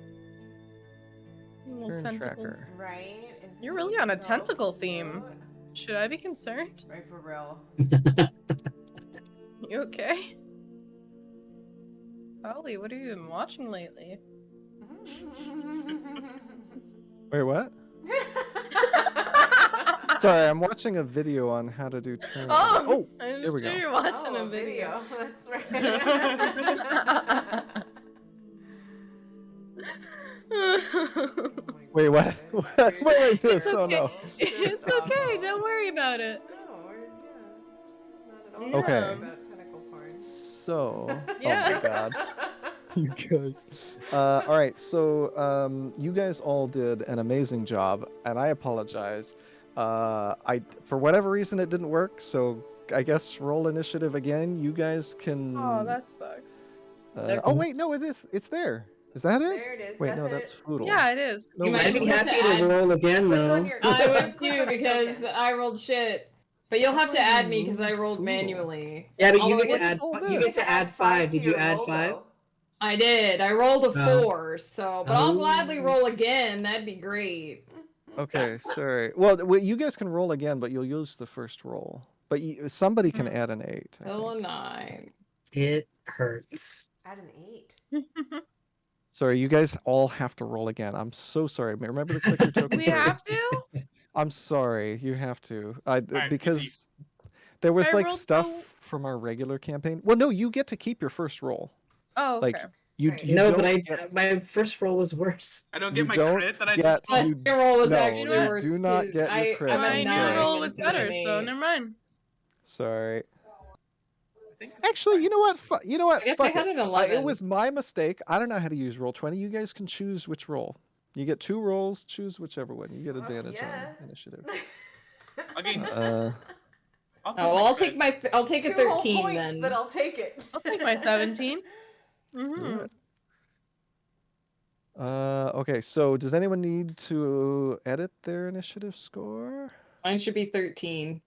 Little Turn tentacles. tracker. Right? Is You're he really on a so tentacle theme. cute? Should I be concerned? Right, for real. You okay? Ollie, what have you been watching lately? Wait, what? Sorry, I'm watching a video on how to do turn. Oh, there I'm we sure go. you're watching Oh, a video. That's right. Oh my Wait, what? goodness. What? Dude, Wait, you're this. Oh no. awful. It's Just okay, awful. don't worry about it. No, not at all. No. Okay. About tentacle porn. So. Yes. Oh my god. You guys. All right. So, you guys all did an amazing job, and I apologize. For whatever reason, it didn't work. So I guess roll initiative again. You guys can. Oh, that sucks. Oh wait, no, it is. It's there. Is that it? There it is. Wait, that's no, it. that's Foodle. Yeah, it is. No, You might I'd be have happy to to add- roll again Click though. on your- I would Just click too on the because token. I rolled shit. But you'll have to add me because I rolled Cool. manually. Yeah, but Although you I get to guess add. it's all You there. get to add 5. Did you add 5? I did. I rolled a Oh. 4, so but I'll Oh. gladly roll again. That'd be great. Okay, sorry. Well, you guys can roll again, but you'll use the first roll. But somebody can Hmm. add an 8. I Still a think. 9. It hurts. Add an 8. Sorry, you guys all have to roll again. I'm so sorry. Remember to click your token. We first. have to? I'm sorry. You have to. Alright, Because there was I like rolled stuff so- from our regular campaign. Well, no, you get to keep your first roll. Oh, okay. Like you. Right. you No, don't but get- my first roll was worse. I don't You get my don't crit that I get- just My You- second roll was no, actually you worse. do not too. get your crit. I'm My at I'm new sorry. 9 roll was instead of better, an so 8. never mind. Sorry. I think Actually, you know what? You know what? I guess I Fuck had it. an 11. It was my mistake. I don't know how to use Roll20. You guys can choose which roll. You get 2 rolls. Choose whichever one. You get Well, advantage yeah. on initiative. I'll gain. Uh, Oh, well, I'll take I'll take a 2 whole 13 points, then. but I'll take it. I'll take my 17. Mm-hmm. okay, so does anyone need to edit their initiative score? Mine should be 13.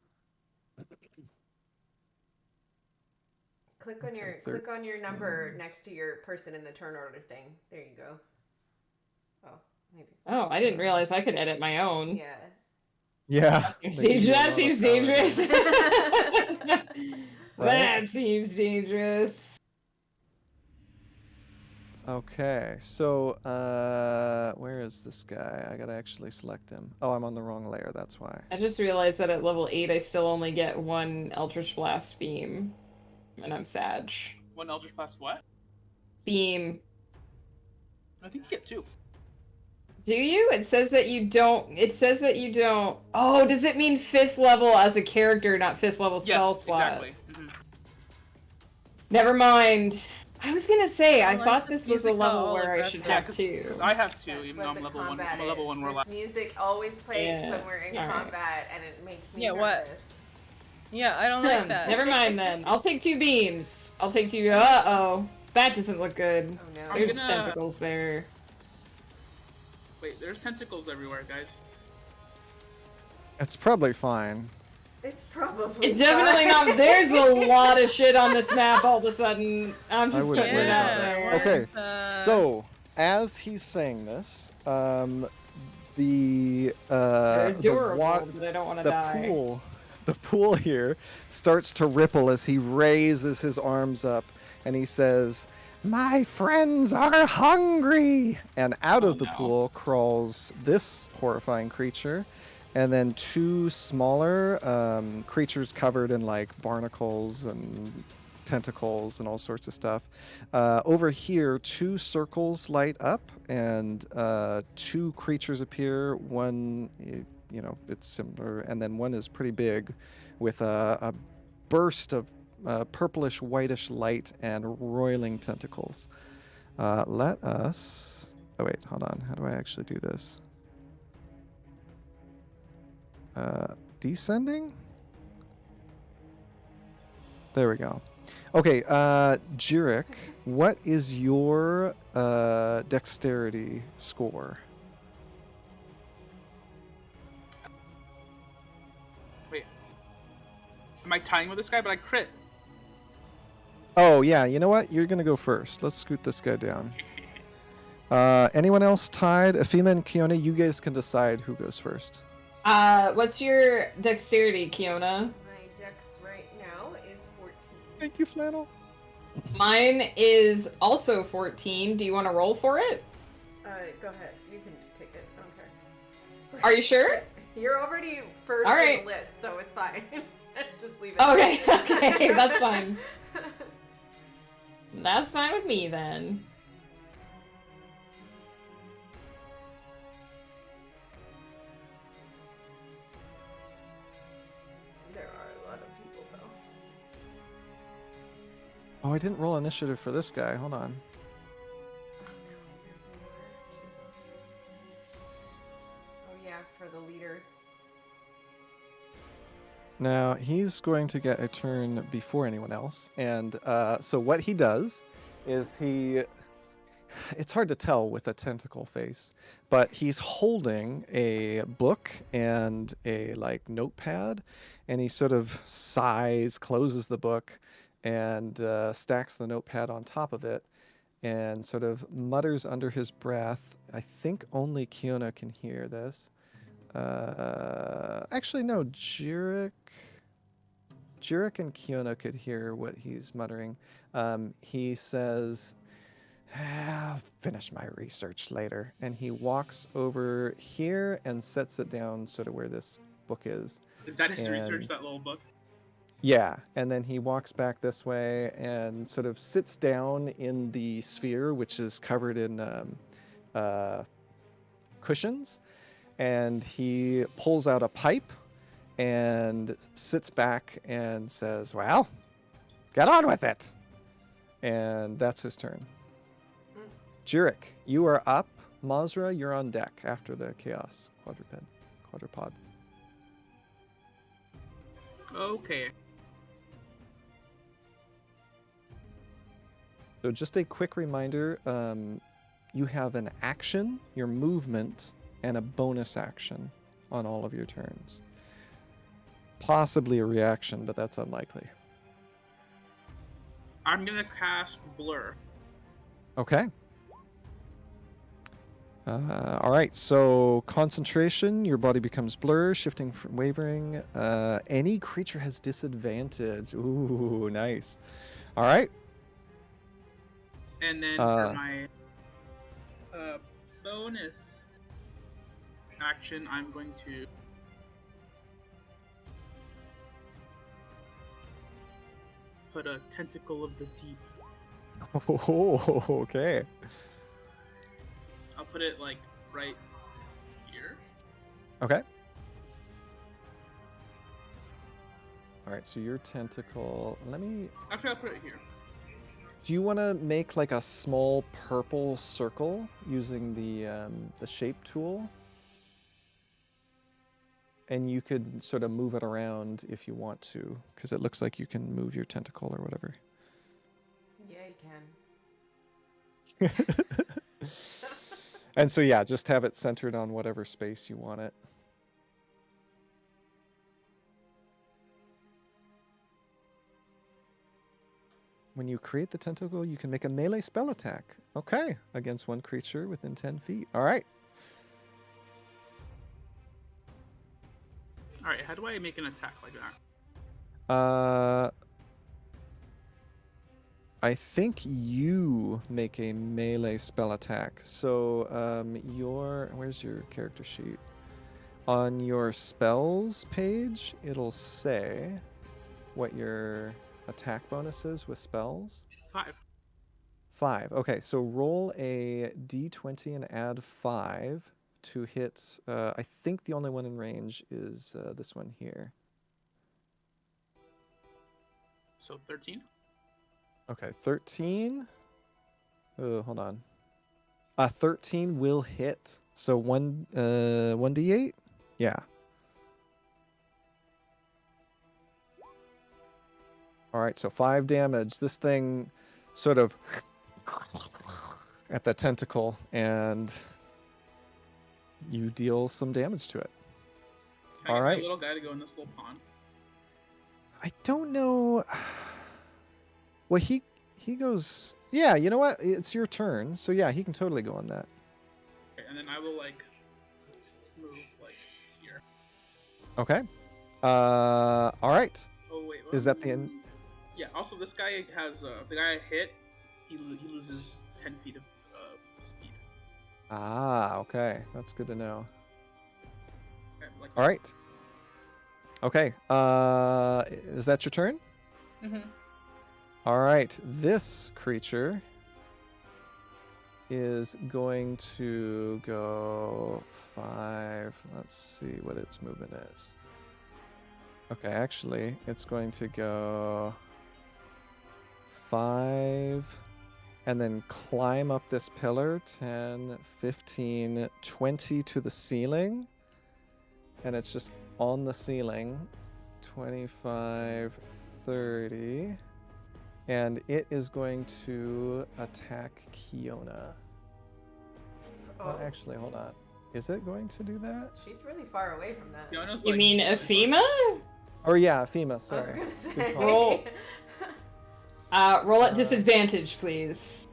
Click on your number next to your person in the turn order thing. There you go. Oh, maybe. Oh, I didn't realize I could edit my own. Yeah. Yeah. That seems dangerous. Right? That seems dangerous. Okay, so where is this guy? I gotta actually select him. Oh, I'm on the wrong layer. That's why. I just realized that at level 8 I still only get 1 Eldritch Blast beam. And I'm sad. One Eldritch Blast what? Beam. I think you get 2. Do you? It says that you don't. Oh, does it mean 5th level as a character, not 5th level spell Yes, slot? exactly. Mhm. Never mind. I was gonna say, I like thought this this was a music level all where I aggressive. should Yeah, have 2. because I have 2, That's even what though I'm the level 1. combat I'm a level is. 1 more This left. music always plays Yeah, when we're in alright. combat, and it makes me Yeah, what? nervous. Yeah, I don't like that. Never mind then. I'll take 2 beams. I'll take 2. Uh-oh. That doesn't look good. Oh no. There's tentacles there. Wait, there's tentacles everywhere, guys. It's probably fine. It's probably. It's definitely fine. not. There's a lot of shit on this map all of a sudden. I'm just wouldn't putting it worry out about there. that. Okay, where's, so as he's saying this, the They're the, adorable, wa- but I don't want to the die. pool here starts to ripple as he raises his arms up and he says, "My friends are hungry!" And out of the no. pool crawls this horrifying creature, and then 2 smaller creatures covered in like barnacles and tentacles and all sorts of stuff. Over here, 2 circles light up, and 2 creatures appear. One, it's similar, and then one is pretty big, with a burst of purplish whitish light and roiling tentacles. Let us. Oh wait, hold on. How do I actually do this? Descending? There we go. Okay, Jurek, what is your dexterity score? Wait. Am I tying with this guy? But I crit. Oh, yeah, you know what? You're going to go first. Let's scoot this guy down. Anyone else tied? Afima and Kiona, you guys can decide who goes first. What's your dexterity, Kiona? My dex right now is 14. Thank you, Flannel. Mine is also 14. Do you want to roll for it? Go ahead. You can take it. I don't care. Are you sure? You're already first All in right. the list, so it's fine. Just leave it. Okay, okay, that's fine. That's fine with me then. There are a lot of people, though. Oh, I didn't roll initiative for this guy. Hold on. Oh no, there's more. Jesus. Oh yeah, for the leader. Now, he's going to get a turn before anyone else. And so what he does is it's hard to tell with a tentacle face, but he's holding a book and a like notepad, and he sort of sighs, closes the book, and stacks the notepad on top of it, and sort of mutters under his breath. I think only Kiona can hear this. Actually, no, Jurek and Kiona could hear what he's muttering. He says, "I'll finish my research later." And he walks over here and sets it down sort of where this book is. Is that his research, And- that little book? Yeah, and then he walks back this way and sort of sits down in the sphere, which is covered in cushions. And he pulls out a pipe and sits back and says, "Well, get on with it." And that's his turn. Jurek, you are up. Mazra, you're on deck after the Chaos Quadrupod. Okay. So just a quick reminder, you have an action, your movement, and a bonus action on all of your turns. Possibly a reaction, but that's unlikely. I'm gonna cast Blur. Okay. All right, so concentration, your body becomes blur, shifting from wavering. Any creature has disadvantage. Ooh, nice. All right. And then for my bonus action, I'm going to put a Tentacle of the Deep. Oh, okay. I'll put it like right here. Okay. All right, so your tentacle. Actually, I'll put it here. Do you want to make like a small purple circle using the shape tool? And you could sort of move it around if you want to, because it looks like you can move your tentacle or whatever. Yeah, you can. And so yeah, just have it centered on whatever space you want it. When you create the tentacle, you can make a melee spell attack. Okay, against one creature within 10 feet. All right. All right, how do I make an attack like that? I think you make a melee spell attack. So where's your character sheet? On your spells page, it'll say what your attack bonus is with spells. 5. 5. Okay, so roll a d20 and add 5 to hit. I think the only one in range is this one here. So 13. Okay, 13. Oh, hold on. 13 will hit. So 1d8? Yeah. All right, so 5 damage. This thing sort of at the tentacle, and you deal some damage to it. Can I All get right. my little guy to go in this little pond? I don't know. Well, he goes. Yeah, you know what? It's your turn, so yeah, he can totally go on that. Okay, and then I will like move like here. Okay. All right. Oh wait. Is that the end? Yeah. Also, this guy has the guy I hit. He loses 10 feet of speed. Ah, okay. That's good to know. Okay, like All right. Okay. Is that your turn? Mm-hmm. All right. This creature is going to go 5. Let's see what its movement is. Okay, actually, it's going to go 5 and then climb up this pillar 10, 15, 20 to the ceiling. And it's just on the ceiling 25, 30. And it is going to attack Kiona. Oh, actually, hold on. Is it going to do that? She's really far away from that. Fiona's, You like, mean really Ephema? Or yeah, Fema, I was sorry. gonna Good say. call. Roll. Roll at disadvantage, please.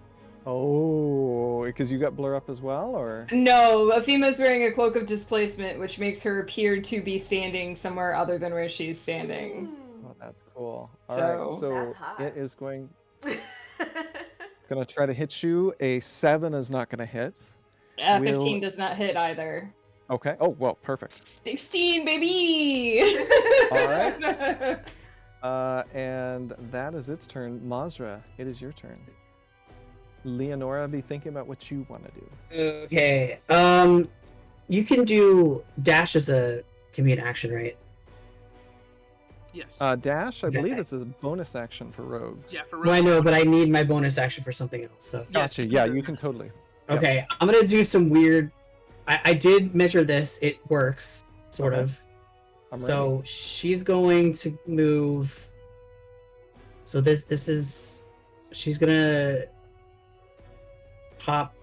Oh, because you got blur up as well, or? No, Ephema's wearing a cloak of displacement, which makes her appear to be standing somewhere other than where she's standing. Oh, that's cool. All So- right, so That's hot. it is going to try to hit you. A 7 is not going to hit. 15 does not hit either. Okay. Oh, well, perfect. 16, baby! All right. And that is its turn. Mazra, it is your turn. Leonora, be thinking about what you want to do. Okay. You can do dash as a commute action, right? Yes. Dash, I Okay. believe it's a bonus action for rogues. Yeah, for Well, I know, rogues. but I need my bonus action for something else. So Gotcha. Yeah, you can totally. Yep. okay, I'm gonna do some weird. I did measure this. It works, sort Okay. of. I'm ready. So she's going to move. So this is. She's gonna pop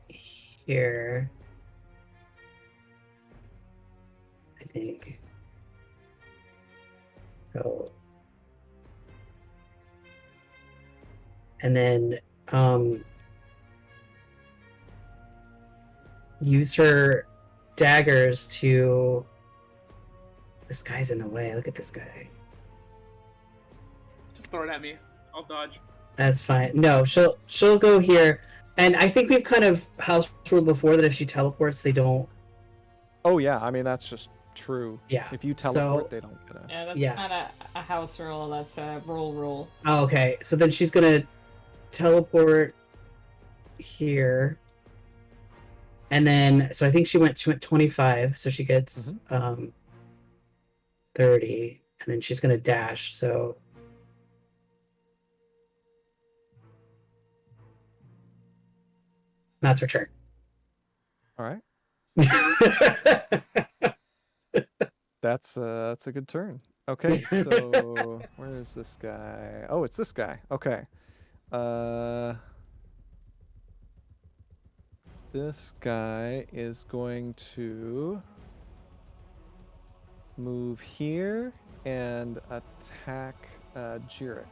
here. I think. So. And then use her daggers to. This guy's in the way. Look at this guy. Just throw it at me. I'll dodge. That's fine. No, she'll go here, and I think we've kind of house ruled before that if she teleports, they don't. Oh, yeah. I mean, that's just true. Yeah. If you teleport, So- they don't get a. Yeah, that's Yeah. not a house rule, that's a rule. Oh, okay, so then she's gonna teleport here, and then so I think she went 25, so she gets 30, and then she's gonna dash. So that's her turn. All right. That's a good turn. Okay, so where is this guy? Oh, it's this guy. Okay. This guy is going to move here and attack Jirik.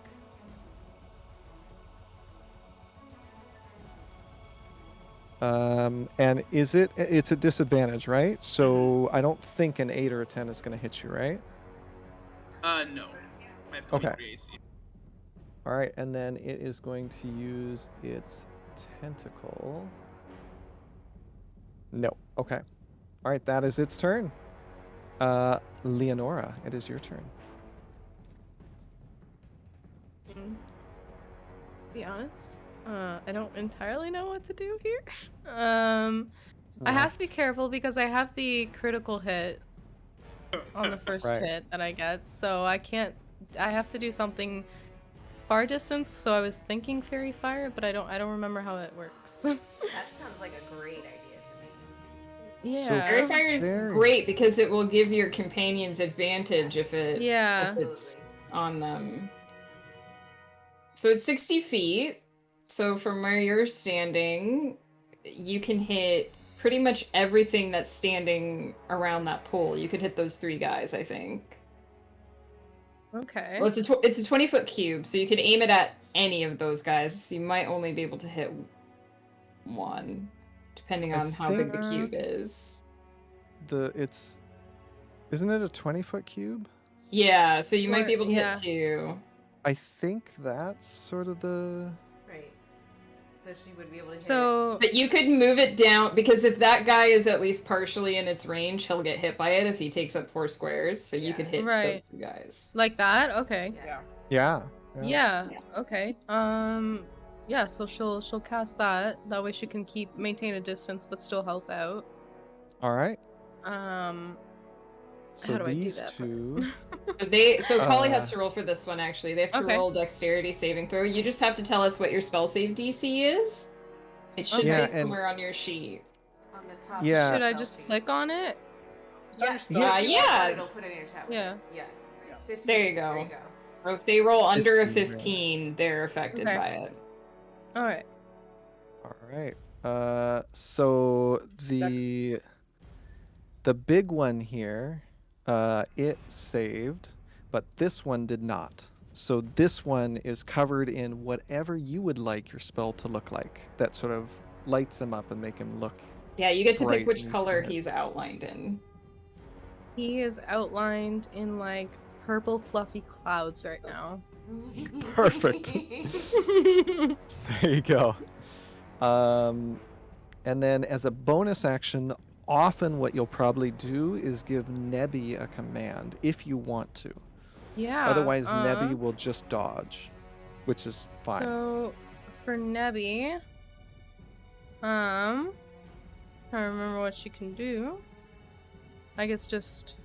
And it's a disadvantage, right? So I don't think an 8 or a 10 is going to hit you, right? No. I have 23 AC. All right, and then it is going to use its tentacle. No. Okay. All right, that is its turn. Leonora, it is your turn. Be honest, I don't entirely know what to do here. I have to be careful because I have the critical hit on the first Right. hit that I get, so I can't. I have to do something far distance. So I was thinking fairy fire, but I don't remember how it works. That sounds like a great idea to me. Yeah. So Fairy fire is Very- great because it will give your companions advantage if it Yeah. if it's on them. So it's 60 feet. So from where you're standing, you can hit pretty much everything that's standing around that pool. You could hit those 3 guys, I think. Okay. Well, it's a 20-foot cube, so you could aim it at any of those guys. You might only be able to hit one, depending I on how big think- the cube is. Isn't it a 20-foot cube? Yeah, so you might be able to Yeah. hit 2. I think that's sort of the. Right. So she would be able to hit So But you could move it down, because if that guy is at least partially in its range, he'll get hit by it if he takes up 4 squares. So you Yeah. could hit Right. those 2 guys. like that. Okay. Yeah. Yeah. Yeah. Yeah. Okay. Yeah. So she'll cast that. That way she can maintain a distance but still help out. All right. How So do I do these that? two. So Kali has to roll for this one, actually. They have to Okay. roll dexterity saving throw. You just have to tell us what your spell save DC is. It should Yeah, say and- somewhere on your sheet. On the top. Yeah. Should I just click on it? Yeah. Yeah. If you Yeah. click on it, it'll put it in your chat. Yeah. Yeah. Yeah. 15. There you go. There you go. So if they roll under a 15, 15, they're affected Okay. by it. All right. All right. So the big one here, it saved, but this one did not. So this one is covered in whatever you would like your spell to look like. That sort of lights him up and make him look. Yeah, you get to Bright pick which and color spread. he's outlined in. He is outlined in like purple fluffy clouds right now. Perfect. There you go. And then as a bonus action, often what you'll probably do is give Nebby a command if you want to. Yeah. Otherwise, Nebby will just dodge, which is fine. So for Nebby, I remember what she can do. I guess just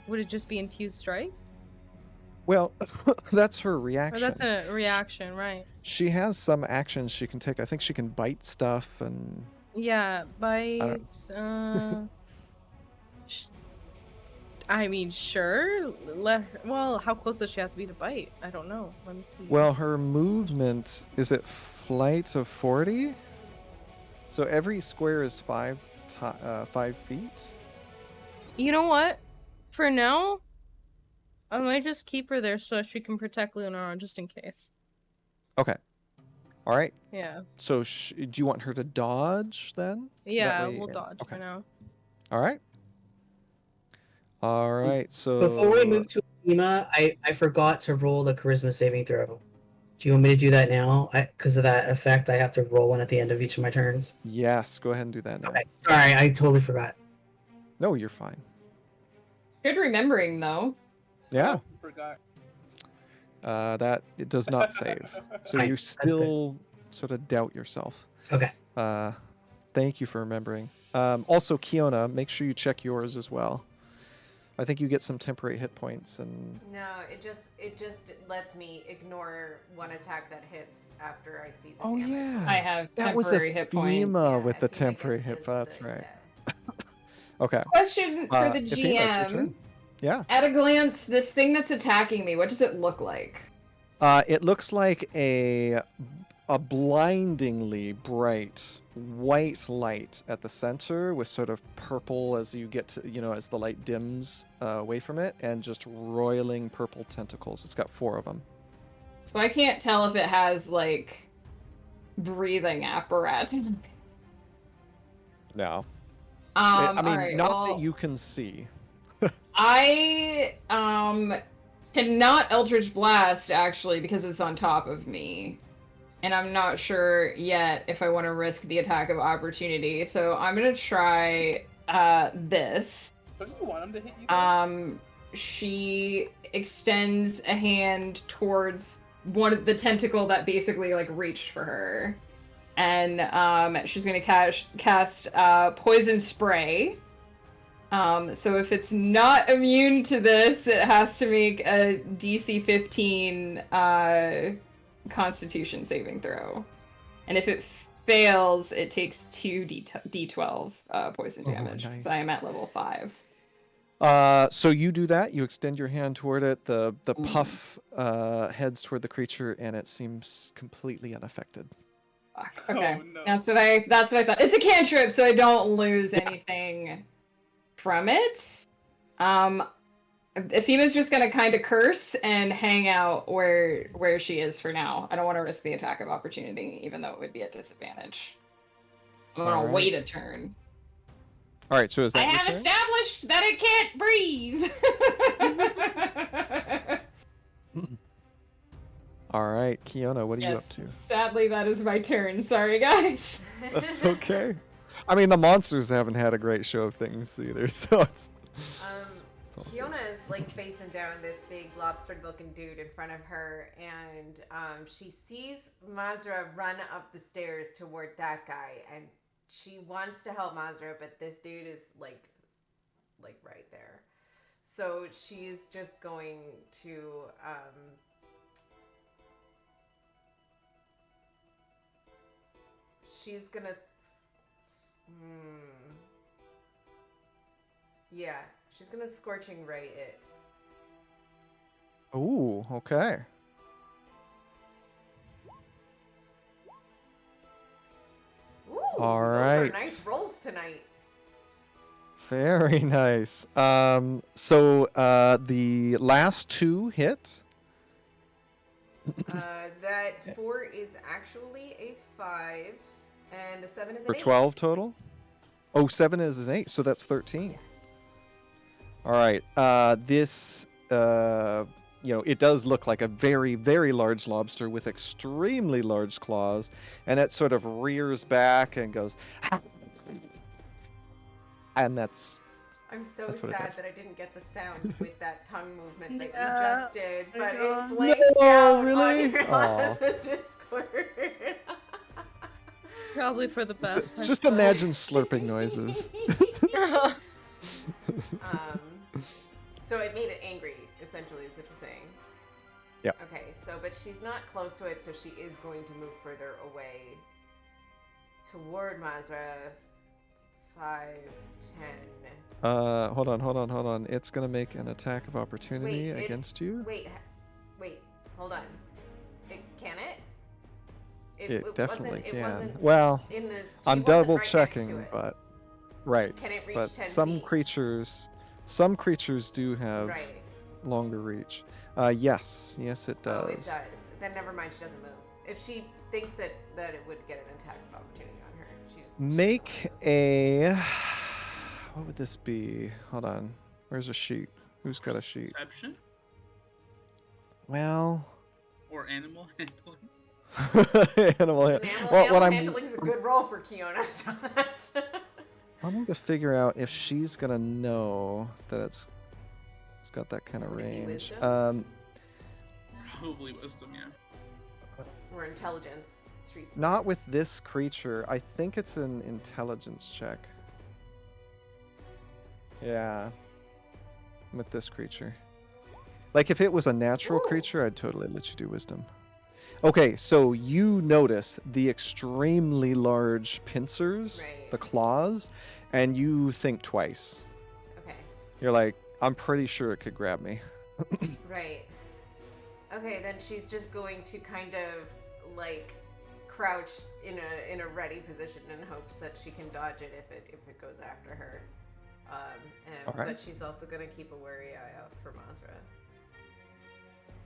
would it just be infused strike? Well, that's her Or reaction. that's a reaction, right? She has some actions she can take. I think she can bite stuff and. Yeah, bites. I mean, sure. Well, how close does she have to be to bite? I don't know. Let me see. Well, her movement is it flight of 40? So every square is 5 feet. You know what? For now, I might just keep her there so she can protect Leonora just in case. Okay. All right. Yeah. So do you want her to dodge then? Yeah, way- we'll dodge okay. for now. All right. All right. So Before we move to Ema, I forgot to roll the charisma saving throw. Do you want me to do that now? Because of that effect, I have to roll one at the end of each of my turns. Yes, go ahead and do that now. Okay, sorry, I totally forgot. No, you're fine. Good remembering, though. Yeah. Forgot. That it does not save. So Fine, you that's good. still sort of doubt yourself. Okay. Thank you for remembering. Also, Kiona, make sure you check yours as well. I think you get some temporary hit points and. No, it just lets me ignore one attack that hits after I see the Oh damage. yeah, I have that was temporary hit points. Efima with the Efima gets temporary hit. That's the- right. yeah. Okay. Question for the Efima, it's your GM. turn. Yeah. At a glance, this thing that's attacking me, what does it look like? It looks like a blindingly bright white light at the center with sort of purple as you get to, as the light dims away from it, and just roiling purple tentacles. It's got 4 of them. So I can't tell if it has, like, breathing apparatus. No. I I mean, alright, not well, that you can see. I cannot Eldritch Blast actually because it's on top of me. And I'm not sure yet if I want to risk the attack of opportunity. So I'm gonna try this. Don't you want him to hit you? Though? She extends a hand towards one of the tentacle that basically like reached for her. And she's gonna cast poison spray. So if it's not immune to this, it has to make a DC 15 Constitution saving throw. And if it fails, it takes 2 D12 poison damage. Nice. So I am at level 5. So you do that. You extend your hand toward it. The puff heads toward the creature, and it seems completely unaffected. Fuck. Okay, Oh, no. that's what I thought. It's a cantrip, so I don't lose anything from it. Efima's just gonna kind of curse and hang out where she is for now. I don't want to risk the attack of opportunity, even though it would be at disadvantage. I'm gonna Alright. wait a turn. All right. So is that I your have turn? established that it can't breathe. All right, Kiona, what are you up Yes, to? sadly that is my turn. Sorry, guys. That's okay. I mean, the monsters haven't had a great show of things either, so it's. So- Kiona is like facing down this big lobster-looking dude in front of her, and she sees Mazra run up the stairs toward that guy, and she wants to help Mazra, but this dude is like right there. So she's just going to she's gonna yeah, she's gonna scorching ray it. Ooh, okay. Ooh, All those right. are nice rolls tonight. Very nice. So the last 2 hit. That 4 is actually a 5, and the 7 is For an 8. 12 total? Oh, 7 is an 8, so that's 13. Yes. All right. This, it does look like a very, very large lobster with extremely large claws, and it sort of rears back and goes, and that's I'm so That's what it sad does. that I didn't get the sound with that tongue movement that Yeah, you just did, I but know. it blanked No, out really? on, your, Aw. on the Discord. Probably for the best. just, I just suppose. imagine slurping noises. So it made it angry, essentially, is what you're saying. Yeah. Okay, so, but she's not close to it, so she is going to move further away toward Mazra. 5, 10. Hold on. It's gonna make an attack of opportunity Wait, against you. Wait, hold on. Can it? It definitely it can. wasn't Well, in the, she I'm wasn't double right next checking, to it. but right. Can it reach but 10 some feet? some creatures do have Right. longer reach. Yes, it does. Oh, it does. Then never mind, she doesn't move. If she thinks that it would get an attack of opportunity on her, she just Make a. What would this be? Hold on. Where's a sheet? Who's got a sheet? Perception Well. or animal handling? Animal. Animal handling is a good roll for Kiona, so that's. I need to figure out if she's gonna know that it's got that kind of Would it be range. wisdom? Probably wisdom, yeah. Or intelligence. Street Not smarts. with this creature. I think it's an intelligence check. Yeah. with this creature. Like if it was a natural Ooh. creature, I'd totally let you do wisdom. Okay, so you notice the extremely large pincers, Right. the claws, and you think twice. Okay. You're like, I'm pretty sure it could grab me. Right. Okay, then she's just going to kind of like crouch in a ready position in hopes that she can dodge it if it goes after her. All right. But she's also going to keep a wary eye out for Mazra.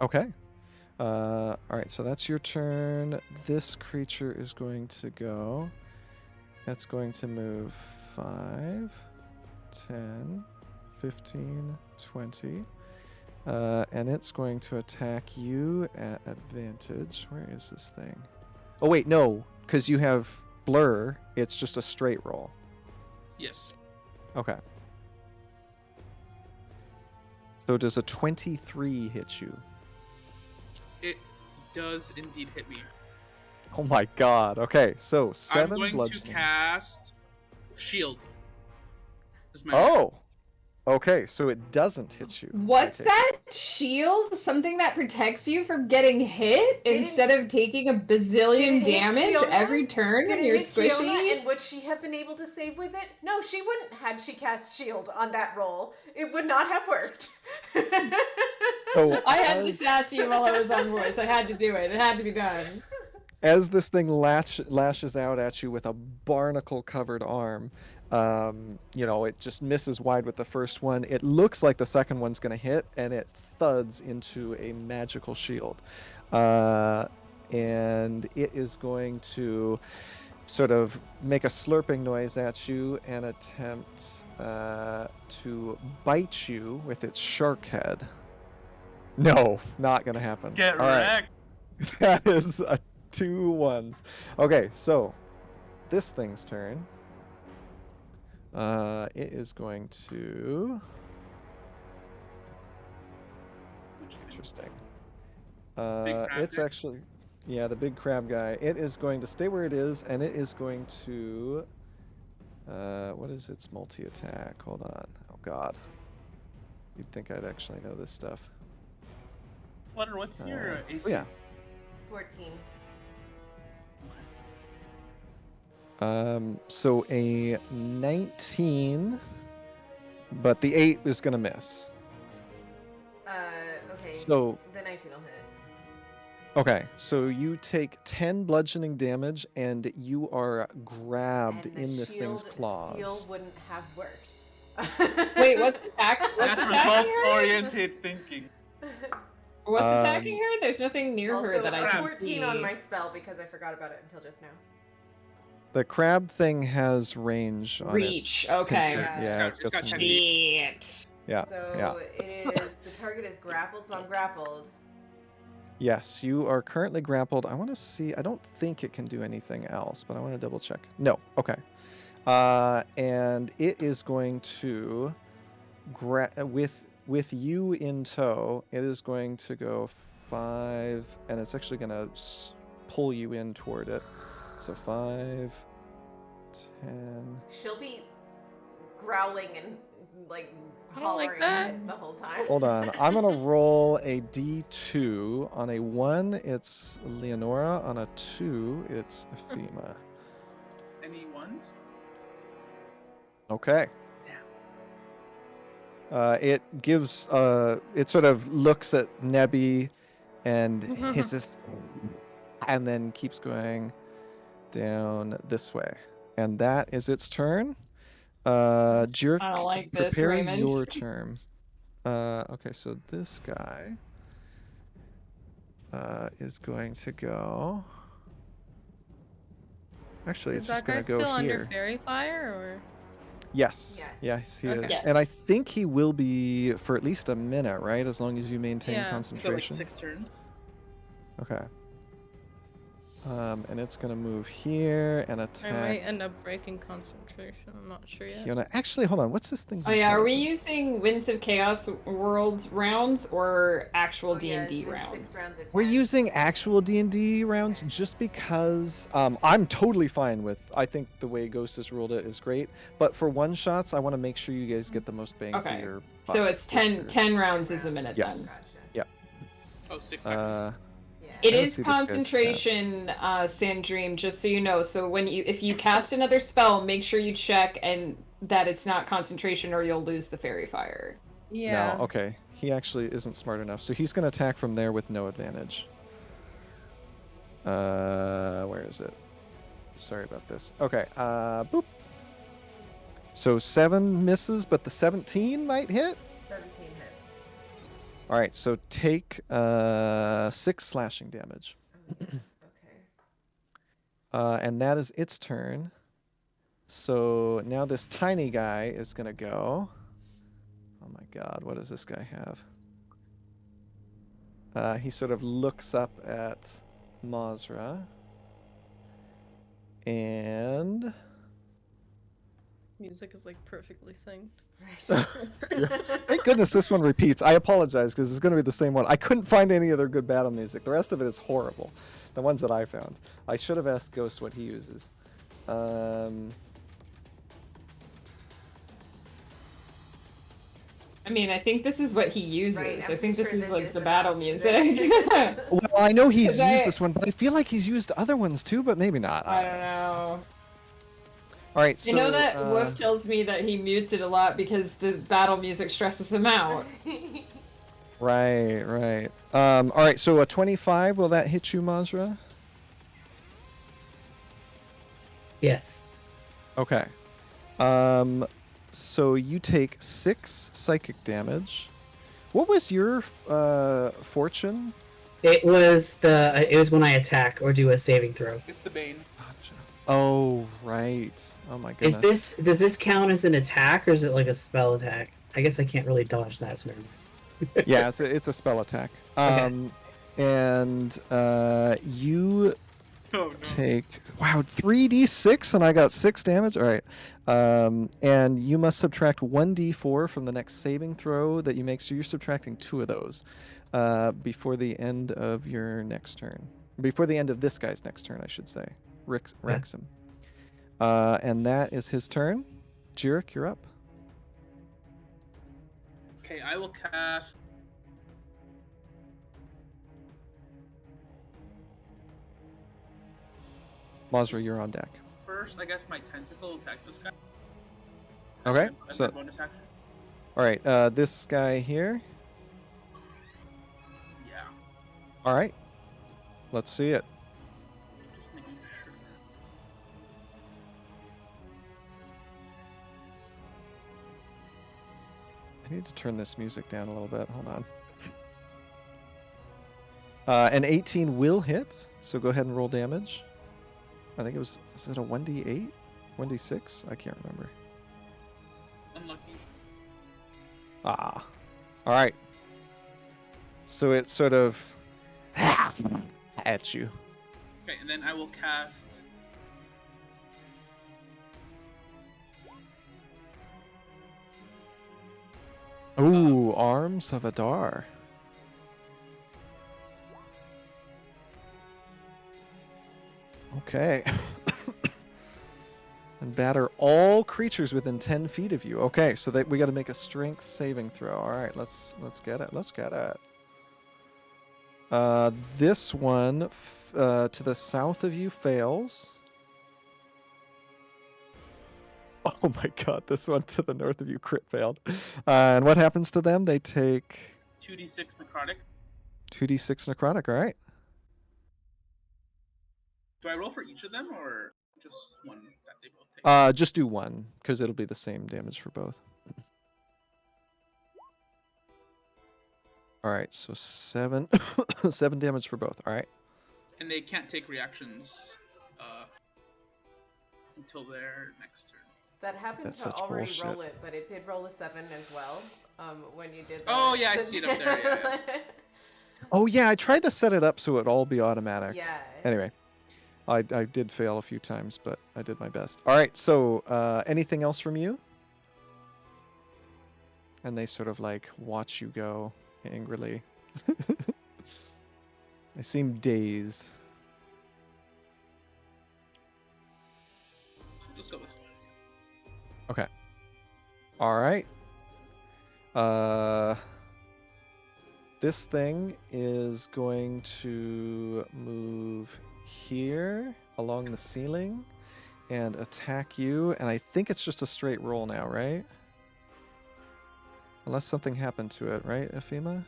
Okay. All right, so that's your turn. This creature is going to go. That's going to move 5, 10, 15, 20. And it's going to attack you at advantage. Where is this thing? Oh, wait, no, because you have blur. It's just a straight roll. Yes. Okay. So does a 23 hit you? It does indeed hit me. Oh my god. Okay, so I'm 7 going to bludgeoning. cast Shield. As my Oh! Okay, so it doesn't hit you. What's Okay. that? Shield? Something that protects you from getting hit instead of taking a bazillion Did it hit damage Fiona? every turn Did when it you're hit Fiona, squishy? and would she have been able to save with it? No, she wouldn't had she cast shield on that roll. It would not have worked. So I had to as, sass you while I was on voice. I had to do it. It had to be done. as this thing lashes out at you with a barnacle-covered arm, it just misses wide with the first one. It looks like the second one's going to hit, and it thuds into a magical shield. And it is going to sort of make a slurping noise at you and attempt to bite you with its shark head. No, not going to happen. Get All right. wrecked. That is a 2 1s. Okay, so this thing's turn. It is going to. Interesting. crab It's guy? actually, yeah, the big crab guy. It is going to stay where it is, and it is going to. What is its multi-attack? Hold on. Oh God. You'd think I'd actually know this stuff. Flutter, what's your AC? Oh, yeah. 14. So a 19, but the 8 is gonna miss. Okay. So the 19 will hit. okay, so you take 10 bludgeoning damage, and you are grabbed And the in this thing's shield claws. seal wouldn't have worked. Wait, what's attacking? What's That's attacking her? results-oriented thinking. What's Um, attacking her? There's nothing near her Also, that I a can 14 see. on my spell because I forgot about it until just now. The crab thing has range on Reach, its okay. pincer. Yeah. Yeah, It's it's got got some 10 feet. Shit. Yeah, So yeah. it is, the target is grappled, so I'm grappled. Yes, you are currently grappled. I want to see. I don't think it can do anything else, but I want to double check. No. Okay. And it is going to with you in tow. It is going to go 5, and it's actually going to pull you in toward it. So 5, 10. She'll be growling and like I don't like hollering that. at it the whole time. Hold on. I'm going to roll a D2. On a 1, it's Leonora. On a 2, it's Ephema. Any ones? Okay. It gives, it sort of looks at Nebby and hisses, and then keeps going down this way. And that is its turn. Jerk, I don't like this, prepare Raymond. your turn. Okay, so this guy is going to go. Actually, Is it's that just guy going to go still under here. fairy fire, or? Yes. Yes. Yes, he Okay. is. And I Yes. think he will be for at least a minute, right? As long as you maintain Yeah. He's got like concentration. 6 turns. Okay. And it's gonna move here and I attack. might end up breaking concentration. I'm not sure yet. Fiona. Actually, hold on. What's this thing's Oh yeah, are we intelligence? using Winds of Chaos World rounds or actual Oh, yeah, D&D is this rounds? 6 rounds or 10? We're using actual D&D rounds just because I'm totally fine with. I think the way Ghost has ruled it is great, but for one shots, I want to make sure you guys get the most bang for Okay. your. So buck it's with 10 your- rounds is a minute Yes. Gotcha. Yep. Oh, 6 seconds. Uh, Yeah. It Let's is see this guy's concentration, Sandream, just so you know. So if you cast another spell, make sure you check and that it's not concentration or you'll lose the fairy fire. Yeah. No, okay. He actually isn't smart enough, so he's gonna attack from there with no advantage. Where is it? Sorry about this. Okay. Boop. So 7 misses, but the 17 might hit. 17 hits. All right, so take 6 slashing damage. Okay. And that is its turn. So now this tiny guy is going to go. Oh my god, what does this guy have? He sort of looks up at Mazra. And Music is like perfectly synced. thank goodness this one repeats. I apologize because it's going to be the same one. I couldn't find any other good battle music. The rest of it is horrible. The ones that I found. I should have asked Ghost what he uses. I mean, I think this is what he uses. Right, I'm I think pretty this sure is this like is the the battle battle music. music. Well, I know he's 'Cause used this one, but I feel like he's used other ones too, but maybe not. I don't know. All right, so I know that Wolf tells me that he mutes it a lot because the battle music stresses him out. right. All right, so a 25, will that hit you, Mazra? Yes. Okay. So you take 6 psychic damage. What was your fortune? It was when I attack or do a saving throw. It's the Bane. Oh, right. Oh my goodness. Does this count as an attack or is it like a spell attack? I guess I can't really dodge that. So never mind. Yeah, it's a spell attack. Okay. And you Oh no. take 3d6 and I got 6 damage. All right. And you must subtract 1d4 from the next saving throw that you make. So you're subtracting 2 of those before the end of your next turn. Before the end of this guy's next turn, I should say. Wrexham. And that is his turn. Jirik, you're up. Okay, I will cast. Mazra, you're on deck. First, I guess my tentacle will attack this guy. Okay, That's so my bonus action. all right, this guy here. Yeah. All right, let's see it. Just making sure. I need to turn this music down a little bit. Hold on. An 18 will hit, so go ahead and roll damage. I think is it a 1d8? 1d6? I can't remember. Unlucky. Ah. All right. So it sort of at you. Okay, and then I will cast. Ooh, Arms of Adar. Okay. And batter all creatures within 10 feet of you. Okay, so we got to make a strength saving throw. All right, let's get it. Let's get it. This one to the south of you fails. Oh my god, this one to the north of you crit failed. And what happens to them? They take 2d6 necrotic. 2d6 necrotic, all right. Do I roll for each of them or just one that they both take? Just do one, because it'll be the same damage for both. All right, so 7 7 damage for both. All right. And they can't take reactions until their next turn. That happened That's to such already bullshit. roll it, but it did roll a 7 as well. When you did. Oh, yeah, I see it up there, yeah. Oh yeah, I tried to set it up so it'd all be automatic. Yeah. Anyway, I did fail a few times, but I did my best. All right, so anything else from you? And they sort of like watch you go angrily. They seem dazed. Let's go this way. Okay. All right. This thing is going to move here along the ceiling and attack you. And I think it's just a straight roll now, right? Unless something happened to it, right, Ephema?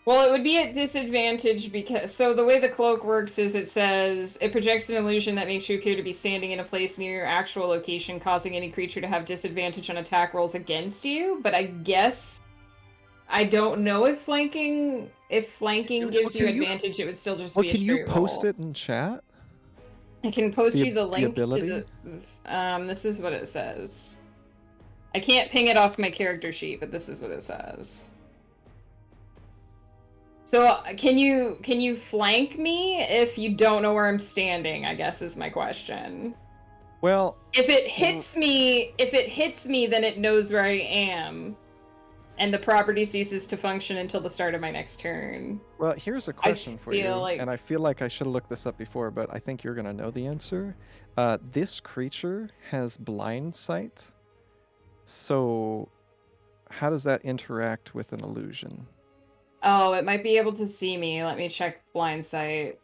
Well, it would be at disadvantage because so the way the cloak works is it says it projects an illusion that makes you appear to be standing in a place near your actual location, causing any creature to have disadvantage on attack rolls against you. But I guess I don't know if flanking gives you advantage. It would still just be a Can straight you post roll. it in chat? I can post The- you the the link ability? to the. This is what it says. I can't ping it off my character sheet, but this is what it says. So can you flank me if you don't know where I'm standing? I guess is my question. Well, If it hits me, then it knows where I am, and the property ceases to function until the start of my next turn. well, here's a question for you, feel like- and I feel like I should have looked this up before, but I think you're gonna know the answer. This creature has blind sight, so how does that interact with an illusion? Oh, it might be able to see me. Let me check blind sight.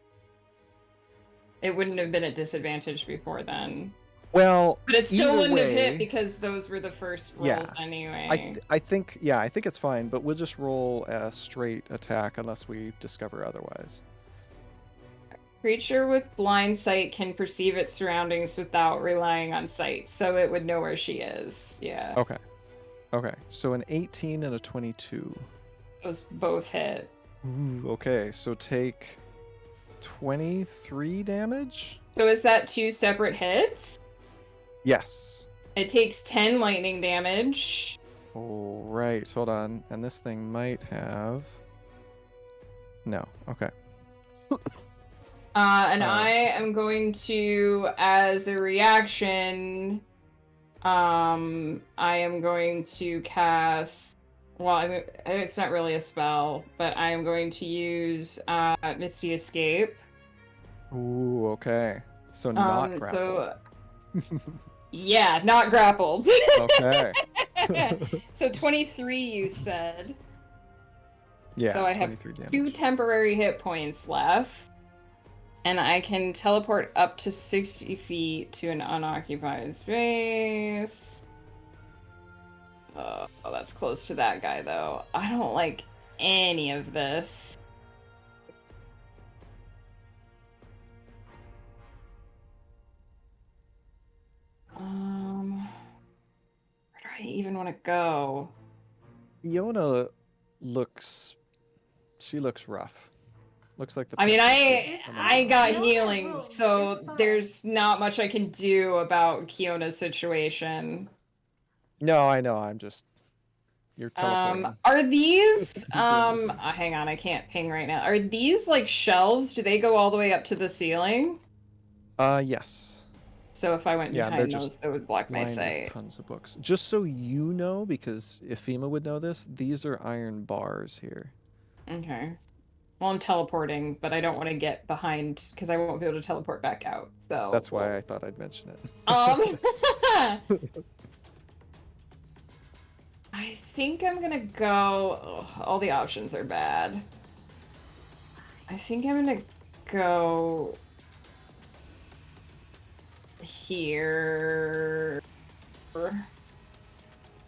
It wouldn't have been at disadvantage before then. Well, But it still either wouldn't have way- hit because those were the first Yeah. rolls anyway. I think it's fine, but we'll just roll a straight attack unless we discover otherwise. Creature with blind sight can perceive its surroundings without relying on sight, so it would know where she is. Yeah. Okay, so an 18 and a 22. Those both hit. Ooh, okay, so take 23 damage? So is that 2 separate hits? Yes. It takes 10 lightning damage. All right, hold on. And this thing might have... No, okay. And I am going to, as a reaction, I am going to cast... Well, I mean, it's not really a spell, but I am going to use Misty Escape. Ooh, okay. So not grappled. So, yeah, not grappled. Okay. So 23, you said. Yeah, So I have 23 damage. 2 temporary hit points left. And I can teleport up to 60 feet to an unoccupied space. Oh, that's close to that guy, though. I don't like any of this. Where do I even want to go? Yona looks... She looks rough. Looks like the... I mean, princess is- I got No, healing, no, so it's fine. there's not much I can do about Kiona's situation. No, I know. I'm just... You're teleporting. Are these You're doing hang on, I can't ping right now. Are these like shelves? Do they go all the way up to the ceiling? Yes. So if I went Yeah, they're behind those, just that would block my Lined with sight. tons of books. Just so you know, because Ephema would know this, these are iron bars here. Okay. Well, I'm teleporting, but I don't want to get behind because I won't be able to teleport back out. So That's why I thought I'd mention it. I think I'm gonna go. Ugh, all the options are bad. I think I'm gonna go here.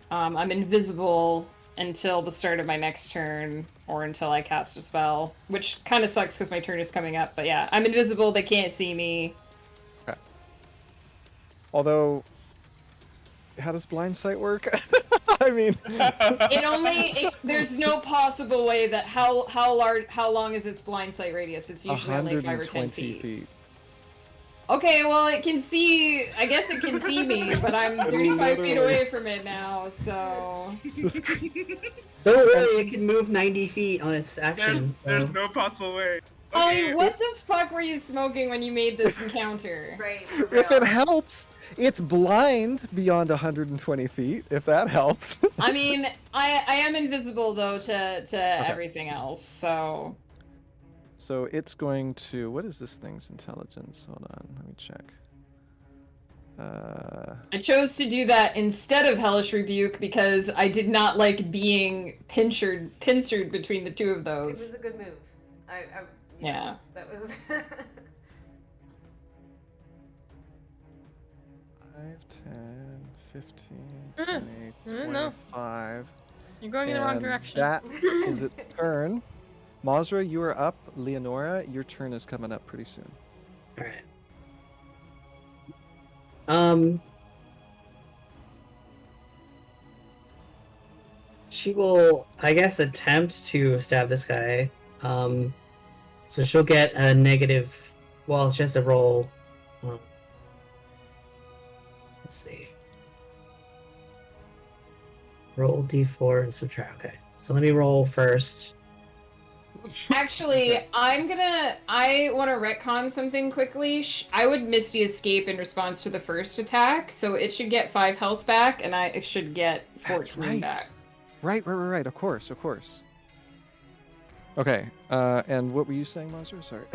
I'm invisible until the start of my next turn, or until I cast a spell, which kind of sucks because my turn is coming up. But yeah, I'm invisible. They can't see me. Okay. Although, how does blind sight work? I mean, There's no possible way that how long is its blind sight radius? It's usually only 5 or 10 120 feet. feet. Okay, well it can see. I guess it can see me, but I'm 35 feet away from it now. So Don't worry, it can move 90 feet on its action. There's So. no possible way. Ollie, what the fuck were you smoking when you made this encounter? Right. For If it real. helps, it's blind beyond 120 feet. If that helps. I mean, I am invisible though to everything else, so So it's going to. What is this thing's intelligence? Hold on, let me check. I chose to do that instead of Hellish Rebuke because I did not like being pincered between the two of It was those. a good move. Yeah. That was. 5, 10, 15, 20, No. 25. You're going in the wrong And direction. that is its turn. Mazra, you are up. Leonora, your turn is coming up pretty soon. All right. She will, I guess, attempt to stab this guy. So she'll get a negative. Well, she has to roll. Let's see. Roll d4 and subtract. Okay. So let me roll first. Actually, I want to retcon something quickly. I would Misty Escape in response to the first attack, so it should get 5 health back, and it should get 14 back. Right. Of course. Okay. And what were you saying, Mazra? Sorry.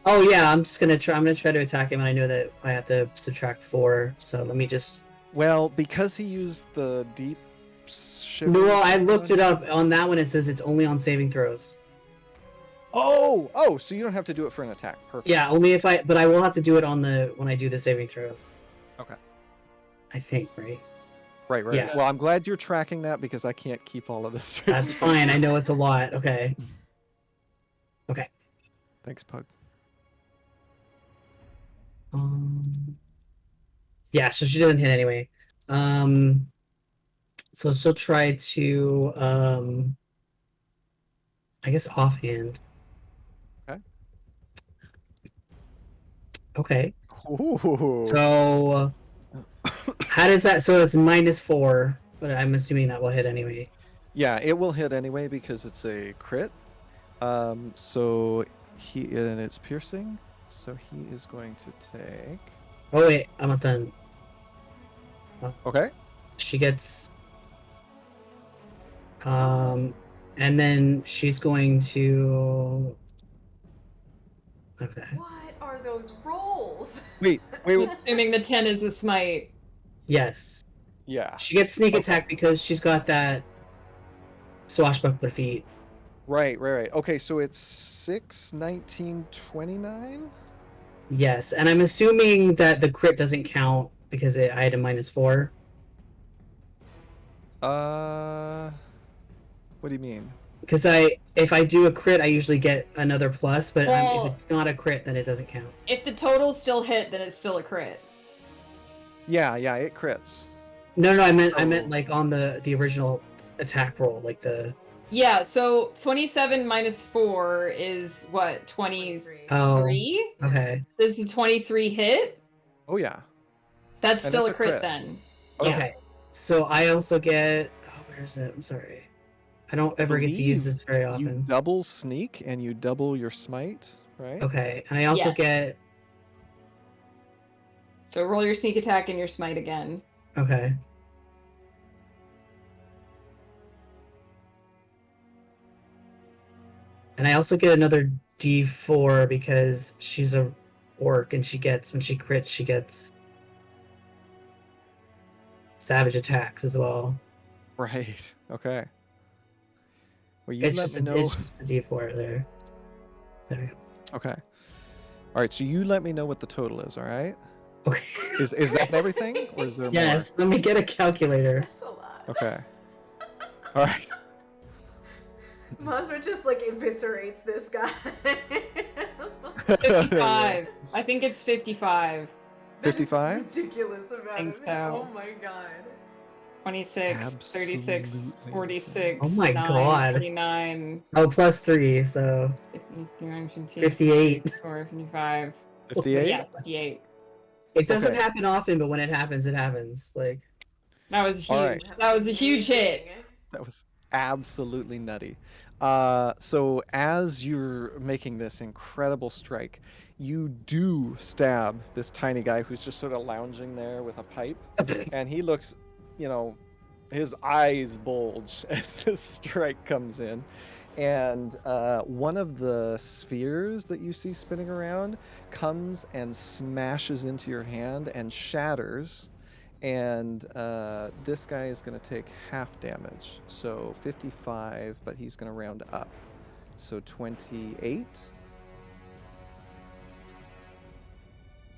Oh yeah, I'm gonna try to attack him, and I know that I have to subtract 4. So let me just. Well, because he used the deep shiver. No, I looked it up. On that one, it says it's only on saving throws. Oh, so you don't have to do it for an attack. Perfect. Yeah, only if but I will have to do it when I do the saving throw. Okay. I think, right? Right. Yeah. Well, I'm glad you're tracking that because I can't keep all of this straight. That's fine. I know it's a lot. Okay. Okay. Thanks, Pug. Yeah, so she doesn't hit anyway. So she'll try to I guess offhand. Okay. Ooh. So how does that? So it's -4, but I'm assuming that will hit anyway. Yeah, it will hit anyway because it's a crit. So and it's piercing. So he is going to take. Oh wait, I'm not done. Okay. She gets. And then she's going to. Okay. What are those rolls? Wait. Assuming the 10 is a smite. Yes. Yeah. She gets sneak attack because she's got that swashbuckler feet. Right. Okay, so it's 6, 19, 29? Yes, and I'm assuming that the crit doesn't count because I had a -4. What do you mean? Because if I do a crit, I usually get another plus, but Well, if it's not a crit, then it doesn't count. If the total still hit, then it's still a crit. Yeah, it crits. No, I meant So- like on the original attack roll, like the. Yeah, so 27 minus 4 is what, 23? Oh, okay. Does the 23 hit? Oh yeah. That's And still it's a crit, a crit. then. Okay. Okay. So I also get. Oh, where is it? I'm sorry. I don't ever get to use this very You often. double sneak and you double your smite, right? Okay, and I also Yes. get. So roll your sneak attack and your smite again. Okay. And I also get another D4 because she's a orc and when she crits, she gets savage attacks as well. Right. Okay. Well, you It's let just, me know. it's just a D4 there. There we go. Okay. All right. So you let me know what the total is. All right. Okay. Is that everything, or is there Yes, let me get a calculator. That's a lot. more? Okay. All right. Mazra just like eviscerates this guy. 55. I think it's 55. 55? Ridiculous amount Think of it. so. Oh my god. 26, 36, Absolutely 46, Oh my 9, God. 49, Oh, +3, so 59, 58. 54, 55. 58. Yeah, 58. It doesn't Okay. happen often, but when it happens, it happens. Like, That was huge. All right. That was a huge hit. That was absolutely nutty. So as you're making this incredible strike, you do stab this tiny guy who's just sort of lounging there with a pipe, and he looks, you know, his eyes bulge as this strike comes in. And one of the spheres that you see spinning around comes and smashes into your hand and shatters. And this guy is going to take half damage. So 55, but he's going to round up. So 28.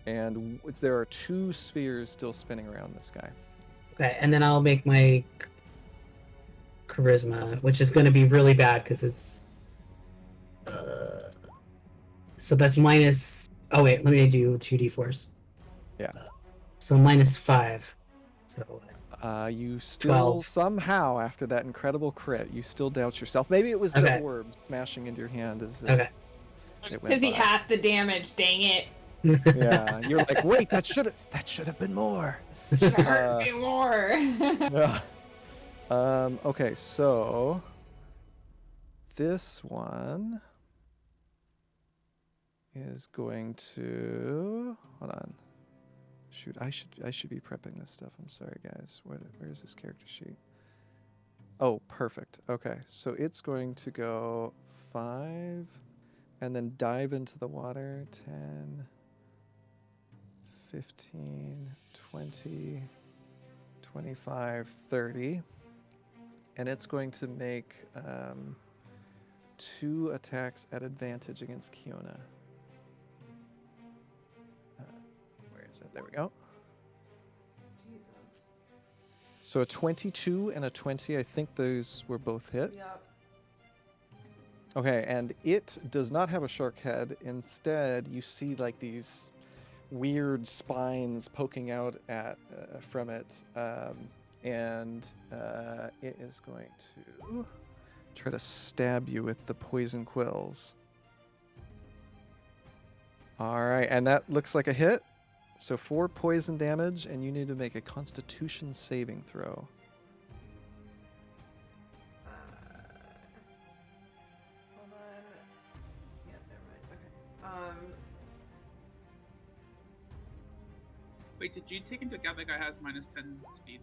And there are 2 spheres still spinning around this guy. Okay, and then I'll make my charisma, which is going to be really bad because it's. So that's minus. Oh wait, let me do 2d4s. Yeah. So -5. So You still 12. somehow, after that incredible crit, you still doubt yourself. Maybe it was the Okay. orb smashing into your hand as Okay. it went Because he by. half the damage. Dang it! Yeah, you're like, wait, that should have been more. Should hurt me more. Yeah. Okay, so this one is going to hold on. Shoot, I should be prepping this stuff. I'm sorry, guys. Where's this character sheet? Oh, perfect. Okay, so it's going to go 5, and then dive into the water. 10, 15, 20, 25, 30. And it's going to make 2 attacks at advantage against Kiona. Where is it? There we go. Jesus. So a 22 and a 20, I think those were both hit. Yep. Okay, and it does not have a shark head. Instead, you see like these weird spines poking out from it, and it is going to try to stab you with the poison quills. All right, and that looks like a hit. So 4 poison damage, and you need to make a Constitution saving throw. Hold on. Yep, never mind. Okay. Wait, did you take into account that guy has -10 speed?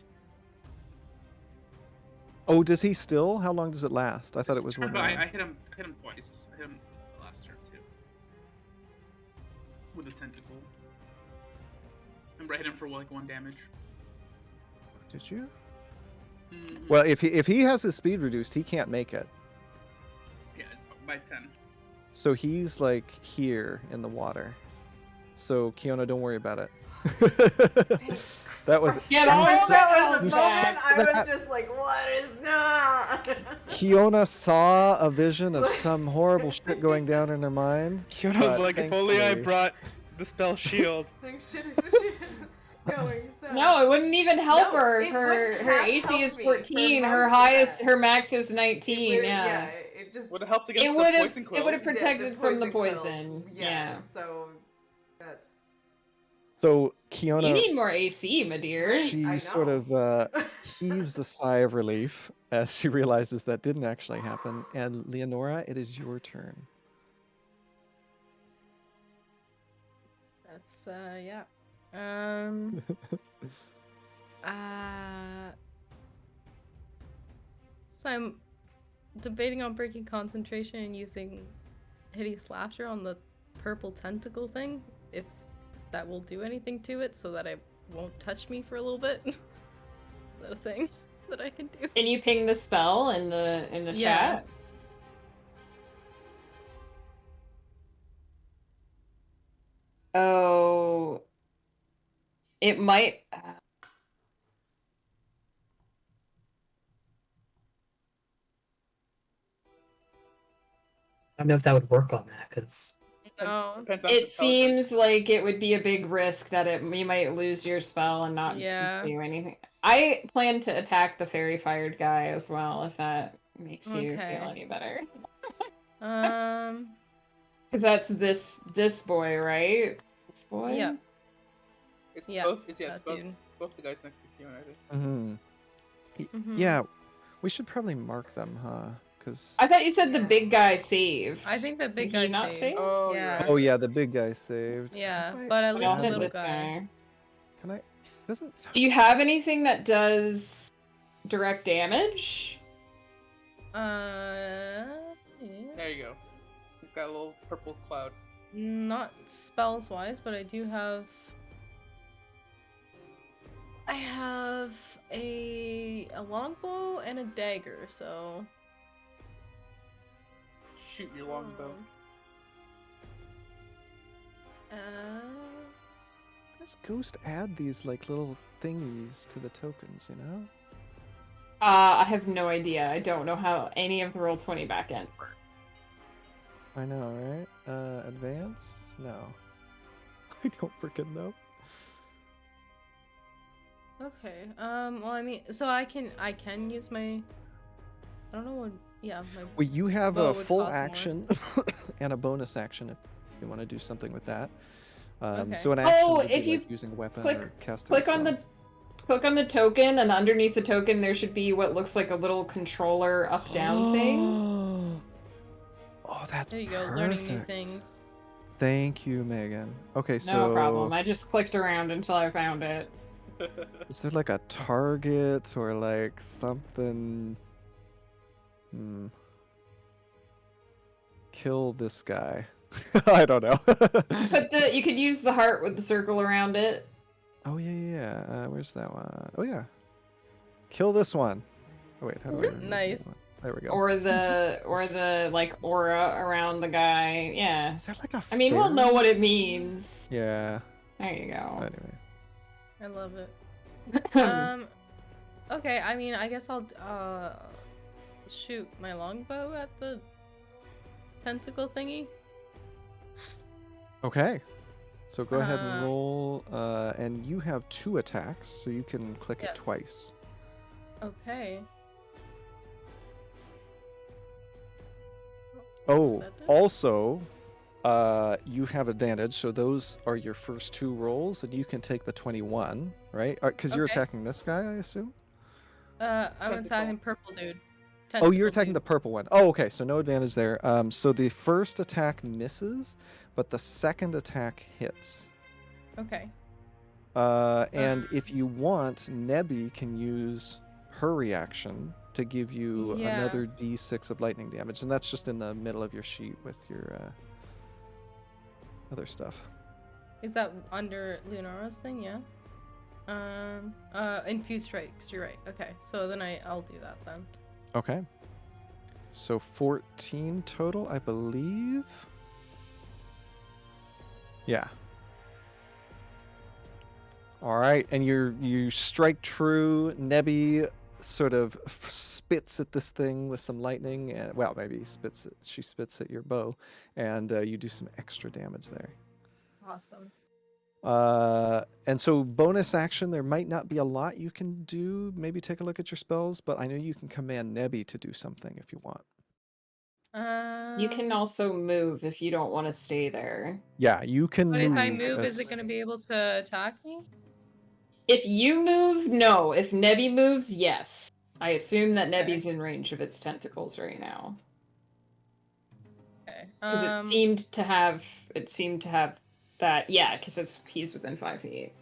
Oh, does he still? How long does it last? I thought it was But one I round. hit him twice. I hit him the last turn too. With a tentacle. Remember, I hit him for like 1 damage. Did you? Mhm. Well, if he has his speed reduced, he can't make it. Yeah, it's by 10. So he's like here in the water. So Kiona, don't worry about it. That was Get Oh, all that was a You moment. saw I was that? just like, what is not? Kiona saw a vision of some horrible shit going down in her mind. Kiona but was like, if only I thankfully- brought the spell shield. Like, shit is going so. No, it wouldn't even help No, her. it Her wouldn't her have AC helped is me 14. for Her most of highest, that. her max is It 19. would've- Yeah. It just Would have helped against It the would have. poison It would have quills. protected from the quills. poison. Yeah. Yeah. So that's. So You Kiona, need more AC, my dear. she sort of heaves a sigh of relief as she realizes that didn't actually happen. And Leonora, it is your turn. That's yeah. So I'm debating on breaking concentration and using hideous laughter on the purple tentacle thing, if that will do anything to it, so that it won't touch me for a little bit. Is that a thing that I can do? Can you ping the spell in the Yeah. chat? Oh, it might. I don't know if that would work on that because No. Depends on It the seems like it would be a big risk that you might lose your spell and not Yeah. do anything. I plan to attack the fairy fired guy as well, if that makes you Okay. feel any better. Because that's this boy, right? This boy. Yeah. It's Yeah, both. It's that dude. both the guys next to Kiona, I think. Mm-hmm. Mhm. Yeah. We should probably mark them, huh? Because I thought you said the big guy saved. I think the Did big he guy not saved. save? Oh, you're Yeah. right. oh yeah, the big guy saved. Yeah, Wait, but at But least I'll the hit little this guy. guy. Can I? Doesn't. Do you have anything that does direct damage? Yeah. There you go. He's got a little purple cloud. Not spells wise, but I do have. I have a longbow and a dagger, so. Shoot your longbow. Uh, Does Ghost add these like little thingies to the tokens? You know. I have no idea. I don't know how any of the Roll20 backend work. I know, right? Advanced? No. I don't freaking know. okay. Well, I mean, so I can use my. I don't know what. Yeah. My Well, you have bow a would full cost more. action and a bonus action if you want to do something with that. Okay. So an action would if be you like using a weapon click- or casting Click a on spell. click on the token, and underneath the token there should be what looks like a little controller up-down thing. Oh, that's There you go. perfect. Learning new things. Thank you, Megan. Okay, so No problem. I just clicked around until I found it. is there like a target or like something? Kill this guy. I don't know. You could use the heart with the circle around it. Oh yeah. Where's that one? Oh yeah. Kill this one. Oh wait, how do I? remove that Nice. one? There we go. Or the like aura around the guy. Yeah. Is there like a? I mean, we'll know fairy? what it means. Yeah. There you go. Anyway. I love it. Okay. I mean, I guess I'll shoot my longbow at the tentacle thingy. Okay. So go ahead and Uh, roll, and you have 2 attacks, so you can click Yeah. it twice. Okay. Oh, That does? also, you have advantage, so those are your first 2 rolls, and you can take the 21, right? Because you're Okay. attacking this guy, I assume? I'm Tentacle. attacking purple dude. Oh, you're Tentacle attacking the dude. purple one. Oh, okay, so no advantage there. So the first attack misses, but the second attack hits. Okay. And if you want, Nebby can use her reaction to give you Yeah. another d6 of lightning damage, and that's just in the middle of your sheet with your other stuff. Is that under Leonora's thing? Yeah. Infused strikes. You're right. Okay. So then I'll do that then. Okay. So 14 total, I believe. Yeah. All right, and you strike true. Nebby sort of spits at this thing with some lightning, and well, maybe she spits at your bow, and you do some extra damage there. Awesome. And so bonus action, there might not be a lot you can do. Maybe take a look at your spells, but I know you can command Nebby to do something if you want. You can also move if you don't want to stay there. Yeah, you can But move. if I move, is as- it going to be able to attack me? If you move, no. If Nebby moves, yes. I assume that Okay. Nebby's in range of its tentacles right now. Okay. Because it seemed to have that, yeah, because he's within 5 feet.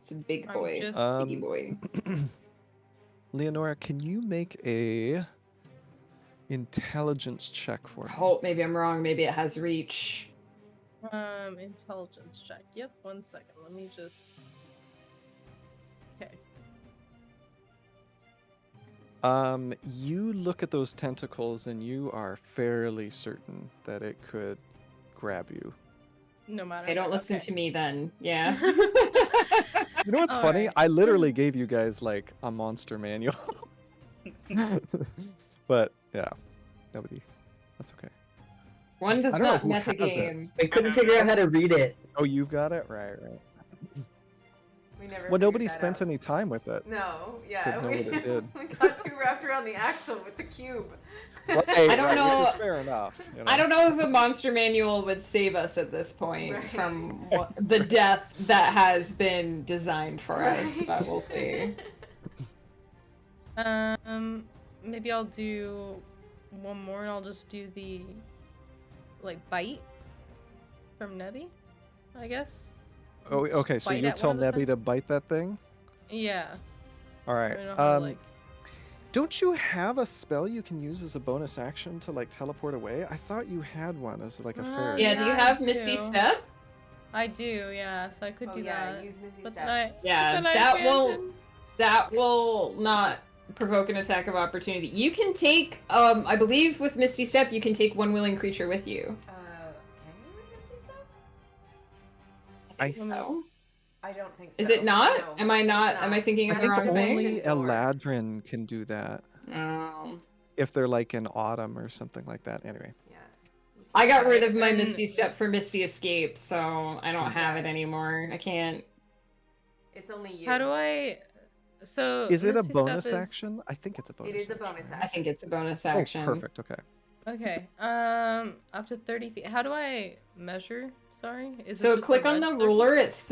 It's a big I'm boy, just- biggie boy. Leonora, can you make a intelligence check for me? Oh, maybe I'm wrong. Maybe it has reach. Intelligence check. Yep. 1 second. Let me just. Okay. You look at those tentacles and you are fairly certain that it could grab you. No matter. Hey, don't what, listen okay. to me then. Yeah. You know what's All funny? right. I literally gave you guys like a monster manual. But yeah, nobody. That's okay. One does I don't know not who has it. metagame. I couldn't figure out how to read it. Oh, you've got it? Right. We never. Well, nobody figured that spent out. any time with it. No, to yeah, know we, what it did. we got too wrapped around the axle with the cube. Right, I don't right, know- Which is fair enough. You know? I don't know if a monster manual would save us at this point Right. from the death that has been designed for us, but we'll see. Maybe I'll do one more, and I'll just do the like bite from Nebby, I guess. Oh, Just okay. So bite you at tell one of the Nebby to bite that thing. Yeah. All I right. don't know how to, like. Don't you have a spell you can use as a bonus action to like teleport away? I thought you had one as like a fairy. Yeah, do you I have Misty do. Step? I do, yeah. So I could do that. Use Misty But Step. then Yeah, then I that will not provoke an attack of opportunity. You can take, I believe with Misty Step, you can take one willing creature with you. Can you with Misty Step? I think so. I don't think so. Is it not? No, Am I not? Am I thinking I of the think wrong only thing? Eladrin can do that. Oh. If they're like in autumn or something like that. Anyway. Yeah. I got rid of my Misty Step for Misty Escape, so I don't have it anymore. I can't. It's only you. How do I? So Is it a Misty Step bonus is- action? I think it's a bonus. It is a bonus action. I think it's a bonus action. Oh, perfect. Okay. Okay. Up to 30 feet. How do I measure? Sorry. Is it So just a click on red the circle? ruler. It's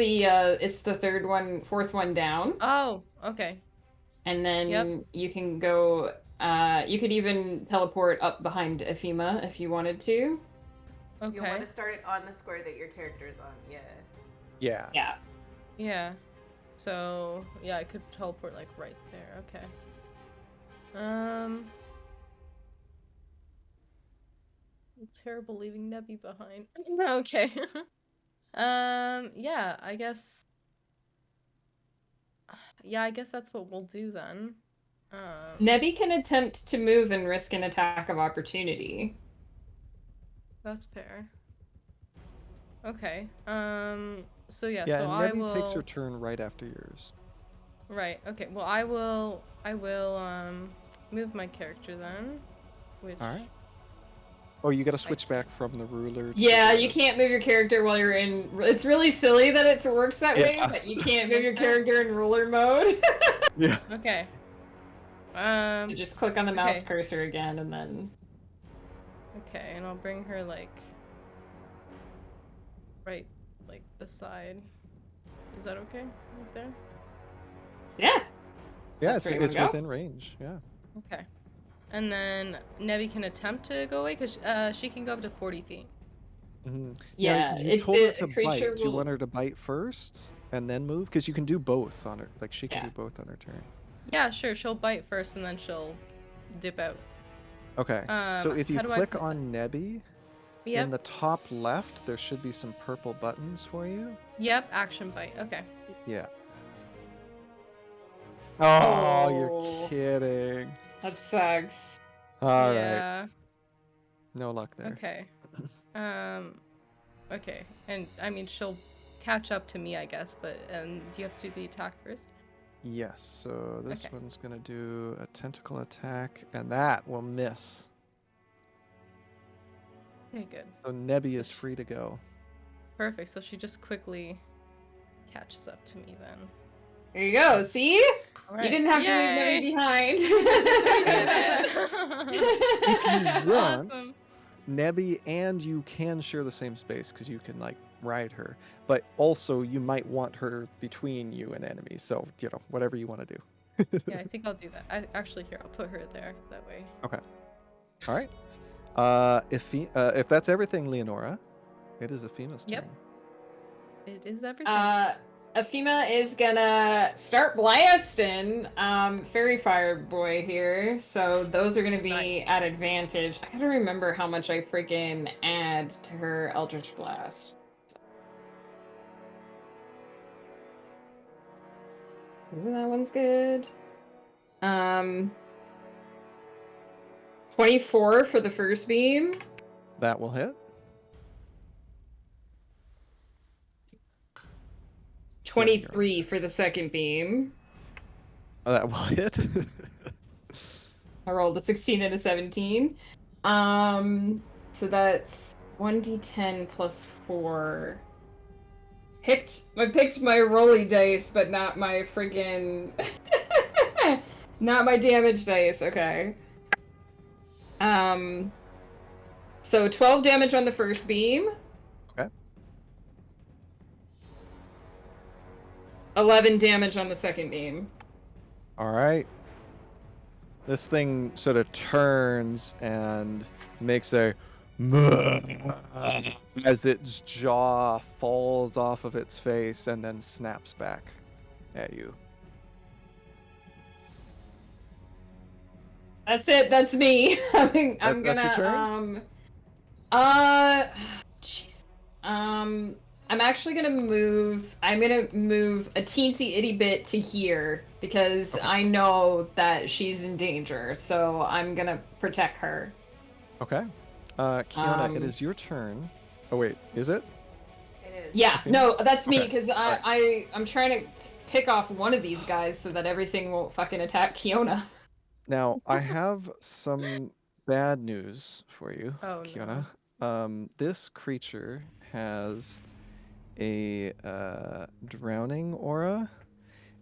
the fourth one down. Oh, okay. And then you can go. You could even teleport up behind Ephema if you wanted to. Okay. You'll want to start it on the square that your character's on. Yeah. Yeah. Yeah. Yeah. So yeah, I could teleport like right there. Okay. Terrible leaving Nebby behind. Okay. Yeah, I guess. Yeah, I guess that's what we'll do then. Nebby can attempt to move and risk an attack of opportunity. That's fair. Okay. So yeah, Yeah, so and I Nebby will. takes her turn right after yours. Right. Okay. Well, I will move my character then, which. All right. Oh, you got to switch back from the ruler. To Yeah, the... you can't move your character while you're in. It's really silly that it works that way, Yeah. but you can't move your character in ruler mode. Yeah. Okay. So just click on the mouse cursor again, and then. Okay, and I'll bring her like. Right, like beside. Is that okay? Right there. Yeah. Yeah, That's where you it's wanna go? within range. Yeah. Okay. And then Nebby can attempt to go away because she can go up to 40 feet. Mm-hmm. Yeah, you told her to creature bite. Do you will- want her to bite first and then move? Because you can do both on her. Like she can do both on her turn. Yeah, sure. She'll bite first and then she'll dip out. Okay. So if you how do I click put on Nebby, Yep. in the top left, there should be some purple buttons for you. Yep. Action bite. Okay. Yeah. Oh, Oh. you're kidding. That sucks. All right. Yeah. No luck there. Okay. Okay. And I mean, she'll catch up to me, I guess. But do you have to do the attack first? Yes. So this Okay. one's gonna do a tentacle attack, and that will miss. Okay. Good. So Nebby is free to go. Perfect. So she just quickly catches up to me then. There you go. See? All You right. didn't have to leave Yay! Nebby behind. If you want, Awesome. Nebby and you can share the same space because you can like ride her, but also you might want her between you and enemies. So whatever you want to do. Yeah, I think I'll do that. Actually, here, I'll put her there. That way. Okay. All right. If that's everything, Leonora, it is Ephema's turn. Yep. It is everything. Ephema is gonna start blasting Fairy Fire Boy here, so those are gonna be Nice. at advantage. I gotta remember how much I freaking add to her Eldritch Blast. Ooh, that one's good. 24 for the first beam. That will hit. 23 for the second beam. Oh, that will hit. I rolled a 16 and a 17. So that's 1d10 plus 4. I picked my rolly dice, but not my friggin' not my damage dice. Okay. So 12 damage on the first beam. Okay. 11 damage on the second beam. All right. This thing sort of turns and makes a as its jaw falls off of its face and then snaps back at you. That's it. That's me. I'm That's your gonna turn? jeez. I'm actually gonna move. I'm gonna move a teensy itty bit to here because Okay. I know that she's in danger. So I'm gonna protect her. Okay. Kiona, it Um, is your turn. Oh wait, is it? It is. Yeah, Athena? no, that's me Okay. because Alright. I'm trying to pick off one of these guys so that everything won't fucking attack Kiona. Now, I have some bad news for you, Oh Kiona. no. This creature has a drowning aura,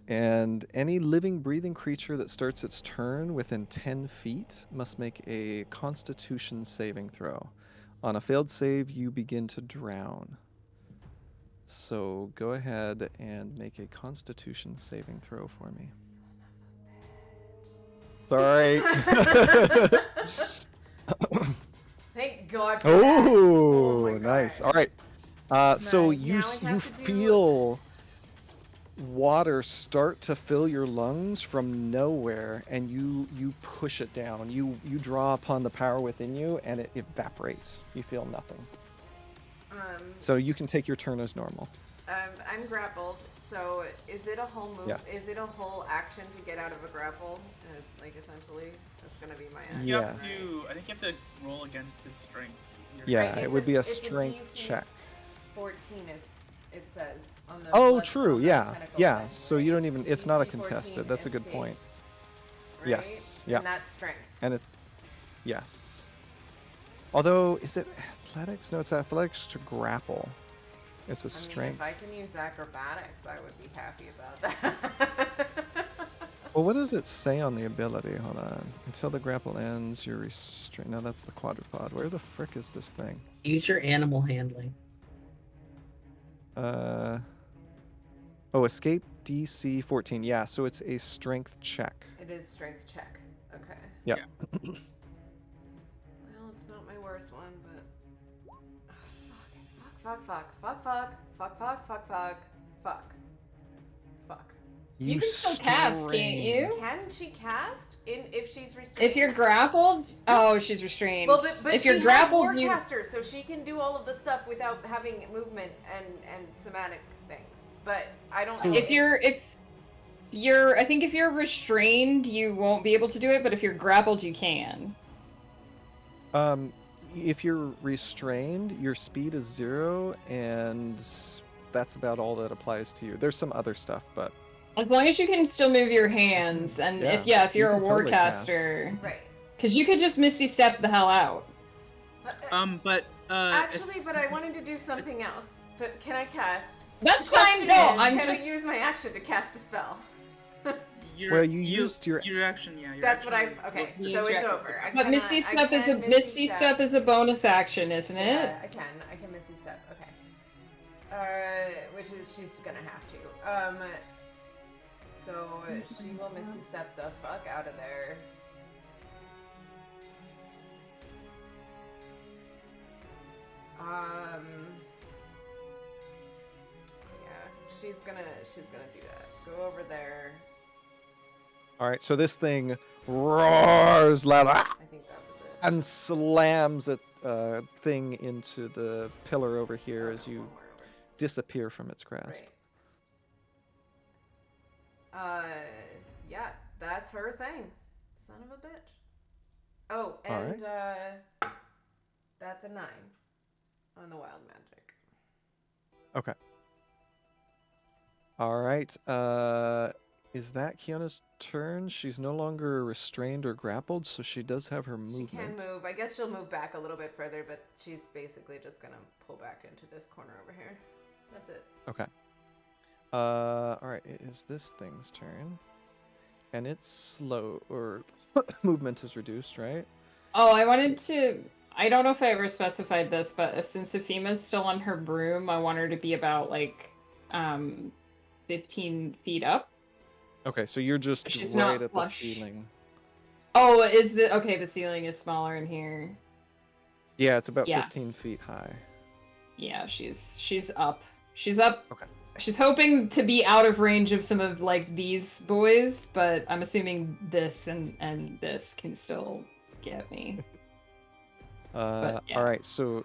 and any living, breathing creature that starts its turn within 10 feet must make a Constitution saving throw. On a failed save, you begin to drown. So go ahead and make a Constitution saving throw for me. Sorry. Thank God for that. Oh my Oh, nice. God. All right. So Nice. you Now I have to do- feel water start to fill your lungs from nowhere, and you push it down. You draw upon the power within you, and it evaporates. You feel nothing. So you can take your turn as normal. I'm grappled. So is it a whole move? Yeah. Is it a whole action to get out of a grapple? Like essentially, that's gonna be my action. You Yeah. have to. I think you have to roll against his strength. Yeah, Right, it it's would be a it's strength DC check. 14 is it says on the Oh, blood- true. on the Yeah. tentacle Yeah. thing, So right? you don't even. It's not a DC contested. 14 That's a good escape, point. right? Yes. Yeah. And that's strength. And it. Yes. Although, is it athletics? No, it's athletics to grapple. It's a I mean, strength. if I can use acrobatics, I would be happy about that. Well, what does it say on the ability? Hold on. Until the grapple ends, you're restrained. No, that's the quadrupod. Where the frick is this thing? Use your animal handling. Oh, escape DC 14. Yeah, so it's a strength check. It is strength check. Okay. Yep. Well, it's not my worst one, but fuck. You can still cast, can't you? Can she cast if she's restrained? If you're grappled, oh, she's restrained. Well, but if she you're grappled, has you Warcaster, so she can do all of the stuff without having movement and somatic things. But I don't know. if you're I think if you're restrained, you won't be able to do it, but if you're grappled, you can. If you're restrained, your speed is 0, and that's about all that applies to you. There's some other stuff, but As long as you can still move your hands, and if you you're a can totally cast. warcaster, Right. because you could just Misty Step the hell out. But Actually, but I wanted to do something else. But can I cast? That's The question fine. No, is, I'm can just. I use my action to cast a spell? Well, you used your- action. Yeah. Your That's action what I. Okay, was- so Use it's your- over. I But cannot- Misty I Step is a can Misty Step is a bonus action, isn't it? Yeah, I can Misty Step. Okay. Which is she's gonna have to. So she will Misty Step the fuck out of there. Yeah, she's gonna do that. Go over there. all right. So this thing roars loud I think that was it. and slams a thing into the pillar over here as you One more over. disappear from its grasp. Right. Yeah, that's her thing. Son of a bitch. Oh, All and that's a 9 on the wild magic. Okay. All right. Is that Kiona's turn? She's no longer restrained or grappled, so she does have her movement. She can move. I guess she'll move back a little bit further, but she's basically just gonna pull back into this corner over here. That's it. Okay. All right. It is this thing's turn, and it's slow or movement is reduced, right? Oh, I wanted to. I don't know if I ever specified this, but since Ephima's still on her broom, I want her to be about 15 feet up. Okay, so you're just She's right not at flush. the ceiling. Oh, is the okay? The ceiling is smaller in here. Yeah, it's about Yeah. 15 feet high. Yeah, she's up. She's up. Okay. She's hoping to be out of range of some of like these boys, but I'm assuming this and this can still get me. But, yeah. All right, so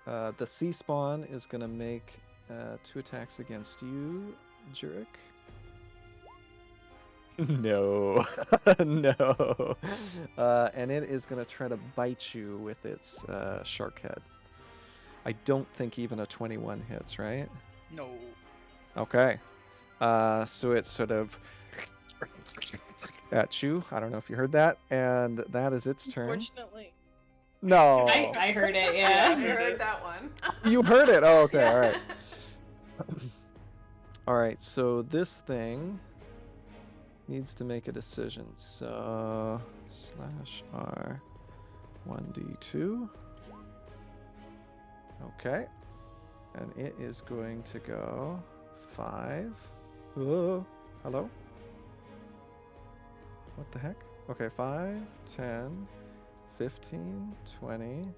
the sea spawn is going to make 2 attacks against you, Jurek. No. No. And it is going to try to bite you with its shark head. I don't think even a 21 hits, right? No. Okay. So it's sort of at you. I don't know if you heard that. And that is its turn. Unfortunately. No. I heard it. Yeah, Yeah. I heard that one. You heard it. Oh, okay. Yeah. All right. All right. So this thing needs to make a decision. So /R 1d2. Okay. And it is going to go 5. Oh, hello? What the heck? Okay, 5, 10, 15, 20,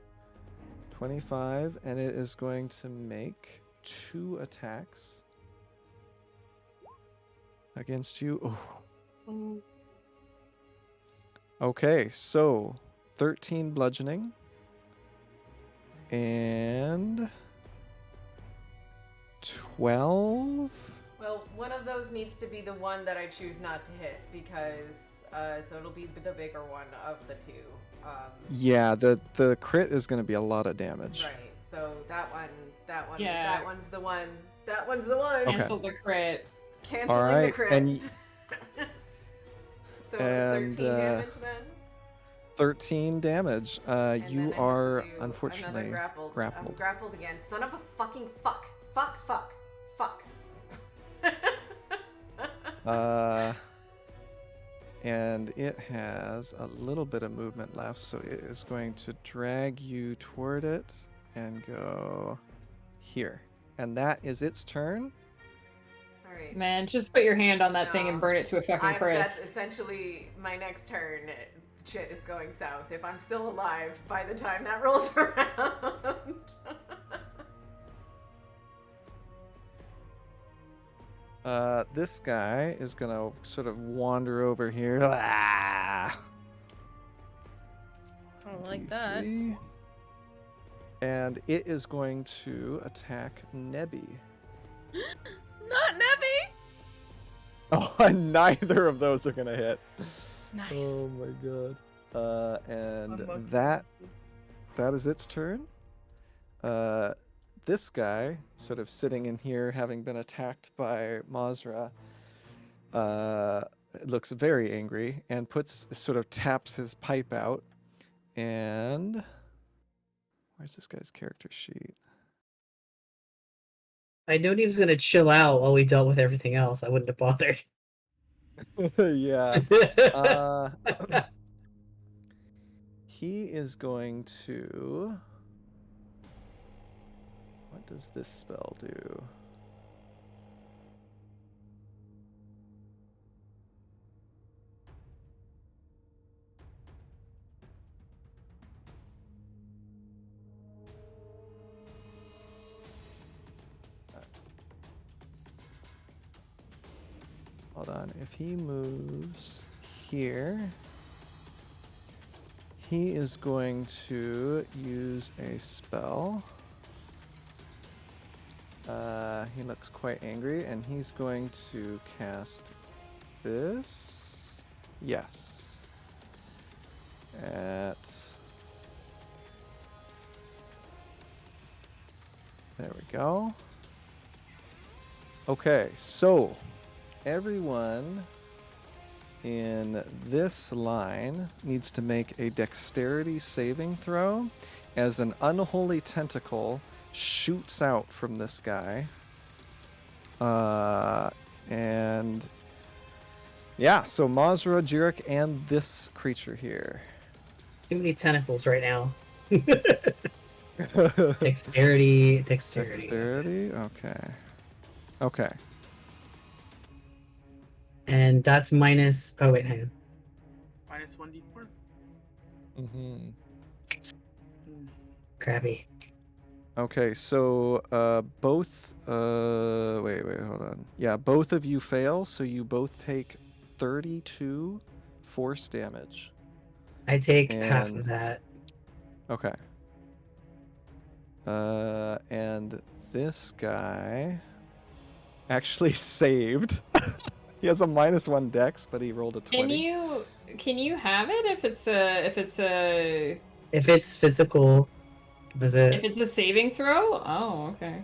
25, and it is going to make 2 attacks against you. Oh. Okay, so 13 bludgeoning and 12. Well, one of those needs to be the one that I choose not to hit because so it'll be the bigger one of the 2. Yeah, the crit is going to be a lot of damage. Right. So that one, Yeah. that one's the one. That one's the one. Okay. Cancel the crit. Canceling All right, the crit. and so and, it's 13 damage then. 13 damage. And You then I have to are do unfortunately another grappled. I'm grappled. grappled again. Son of a fucking fuck. Fuck. And it has a little bit of movement left, so it is going to drag you toward it and go here. And that is its turn. All right. Man, just put your hand on that thing No. and burn it to a fucking That's crisp. essentially my next turn. Shit is going south. If I'm still alive by the time that rolls around. This guy is gonna sort of wander over here. Ah! I don't like that. D3. And it is going to attack Nebby. Not Nebby! Oh, and neither of those are gonna hit. Nice. Oh my god. And Unlucky. that is its turn. This guy, sort of sitting in here, having been attacked by Mazra, looks very angry and sort of taps his pipe out. And where's this guy's character sheet? I knew he was gonna chill out while we dealt with everything else. I wouldn't have bothered. Yeah. He is going to. What does this spell do? Hold on. If he moves here, he is going to use a spell. He looks quite angry, and he's going to cast this. Yes. There we go. Okay, so everyone in this line needs to make a dexterity saving throw as an unholy tentacle shoots out from this guy. And yeah, so Mazra, Jurek, and this creature here. Too many tentacles right now. Dexterity. Dexterity? Okay. And that's minus. Oh wait, hang on. minus 1d4. Mm-hmm. Crabby. Okay, so both wait, hold on. Yeah, both of you fail, so you both take 32 force damage. I take half And of that. okay. And this guy actually saved. He has a -1 dex, but he rolled a 20. Can you have it if it's a If it's physical, was if it? it's a saving throw? Oh, okay.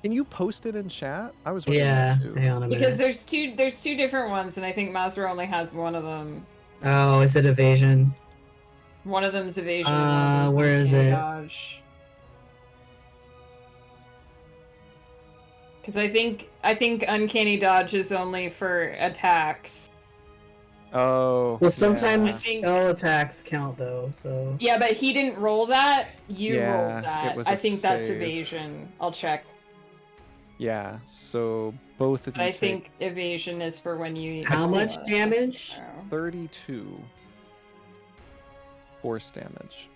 Can you post it in chat? I was wondering Yeah. that too. Hang on a Because minute. there's two different ones, and I think Mazra only has one of them. Oh, is it evasion? One of them's evasion and one of them's Where is uncanny it? dodge. Because I think uncanny dodge is only for attacks. Oh. Well, I sometimes think spell attacks count though, so. yeah, but he didn't roll that. You rolled Yeah, it that. was I a think that's save. evasion. I'll check. Yeah, so both of But you I take think evasion is for when you. How roll much a- damage? 32 force damage.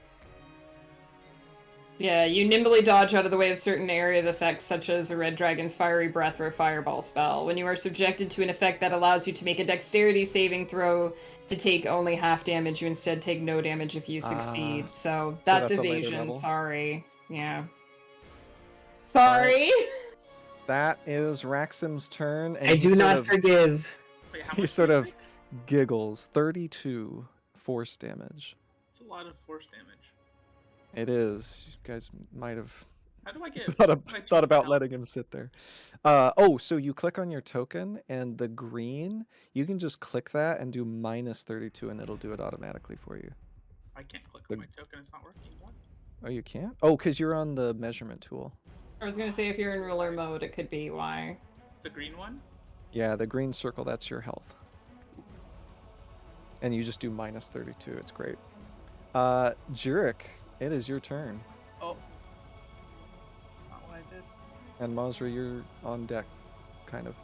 Yeah, you nimbly dodge out of the way of certain area of effects, such as a red dragon's fiery breath or a fireball spell. When you are subjected to an effect that allows you to make a dexterity saving throw to take only half damage, you instead take no damage if you succeed. So that's that's a later evasion. level? Sorry. Yeah. Sorry. That is Raxim's turn, and I he do sort not of, forgive. Wait, how he much sort do you of take? giggles. 32 force damage. It's a lot of force damage. It is. You guys might have How do I get? thought, how do I change thought about my letting him sit there. Oh, so you click on your token, and the green, you can just click that and do -32, and it'll do it automatically for you. I can't click on my token. It's not working. What? Oh, you can't? Oh, because you're on the measurement tool. I was gonna say if you're in ruler mode, it could be why. The green one? Yeah, the green circle, that's your health. And you just do -32. It's great. Jurek, it is your turn. Oh. That's not what I did. And Mazra, you're on deck, kind of.